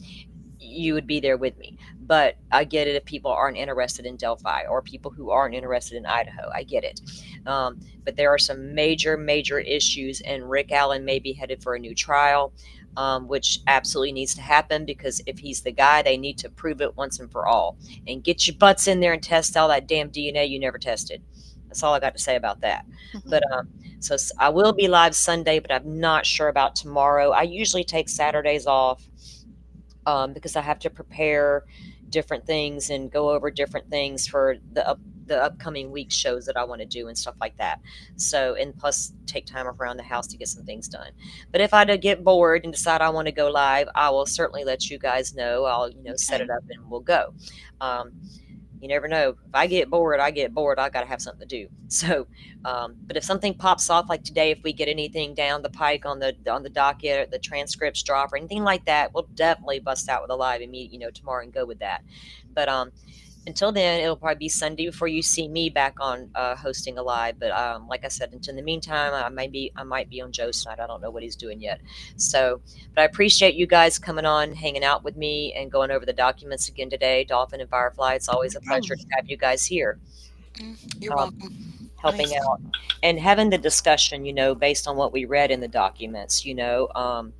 you would be there with me. But I get it if people aren't interested in Delphi or people who aren't interested in Idaho. I get it. But there are some major, major issues, and Rick Allen may be headed for a new trial. Which absolutely needs to happen because if he's the guy, they need to prove it once and for all and get your butts in there and test all that damn DNA you never tested. That's all I got to say about that. But so I will be live Sunday, but I'm not sure about tomorrow. I usually take Saturdays off because I have to prepare different things and go over different things for the upcoming week shows that I want to do and stuff like that. So, and plus take time around the house to get some things done. But if I do get bored and decide I want to go live, I will certainly let you guys know. I'll, set it up and we'll go. You never know. If I get bored, I got to have something to do. So, but if something pops off like today, if we get anything down the pike on the docket, the transcripts drop or anything like that, we'll definitely bust out with a live and meet, tomorrow and go with that. But until then, it'll probably be Sunday before you see me back on hosting a live. But like I said, in the meantime, I might be on Joe's tonight. I don't know what he's doing yet. So, but I appreciate you guys coming on, hanging out with me, and going over the documents again today. Dolphin and Firefly, it's always a pleasure to have you guys here. You're welcome. Helping out and having the discussion, based on what we read in the documents. A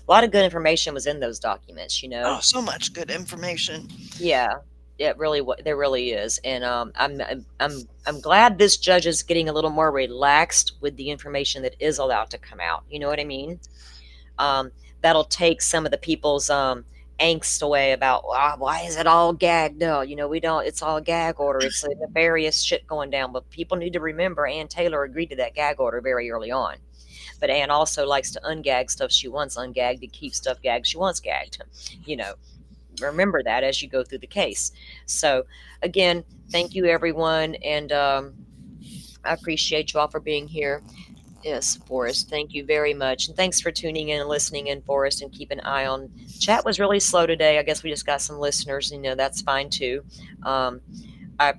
lot of good information was in those documents. Oh, so much good information. Yeah. There really is, and I'm glad this judge is getting a little more relaxed with the information that is allowed to come out. You know what I mean? That'll take some of the people's angst away about why is it all gagged? No, we don't. It's all gag order. It's nefarious shit going down. But people need to remember, Ann Taylor agreed to that gag order very early on. But Ann also likes to ungag stuff she wants ungagged, to keep stuff gagged she wants gagged. Remember that as you go through the case. So again, thank you everyone, and I appreciate you all for being here. Yes, Forrest. Thank you very much. And thanks for tuning in and listening in, Forrest, and keep an eye on. Chat was really slow today. I guess we just got some listeners. That's fine too. Um, I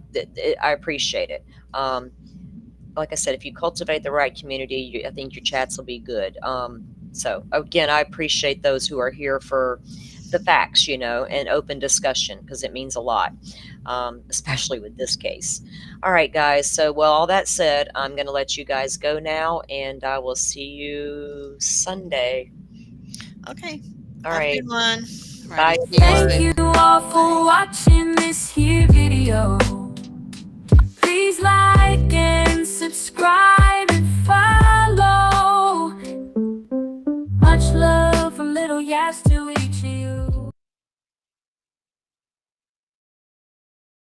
appreciate it. Like I said, if you cultivate the right community, I think your chats will be good. So again, I appreciate those who are here for the facts, and open discussion, because it means a lot, especially with this case. All right, guys. So, well, all that said, I'm going to let you guys go now, and I will see you Sunday. Okay. All Have a right. good one. Bye. Alrighty, see you everyone. Thank you all for watching this here video. Please like and subscribe.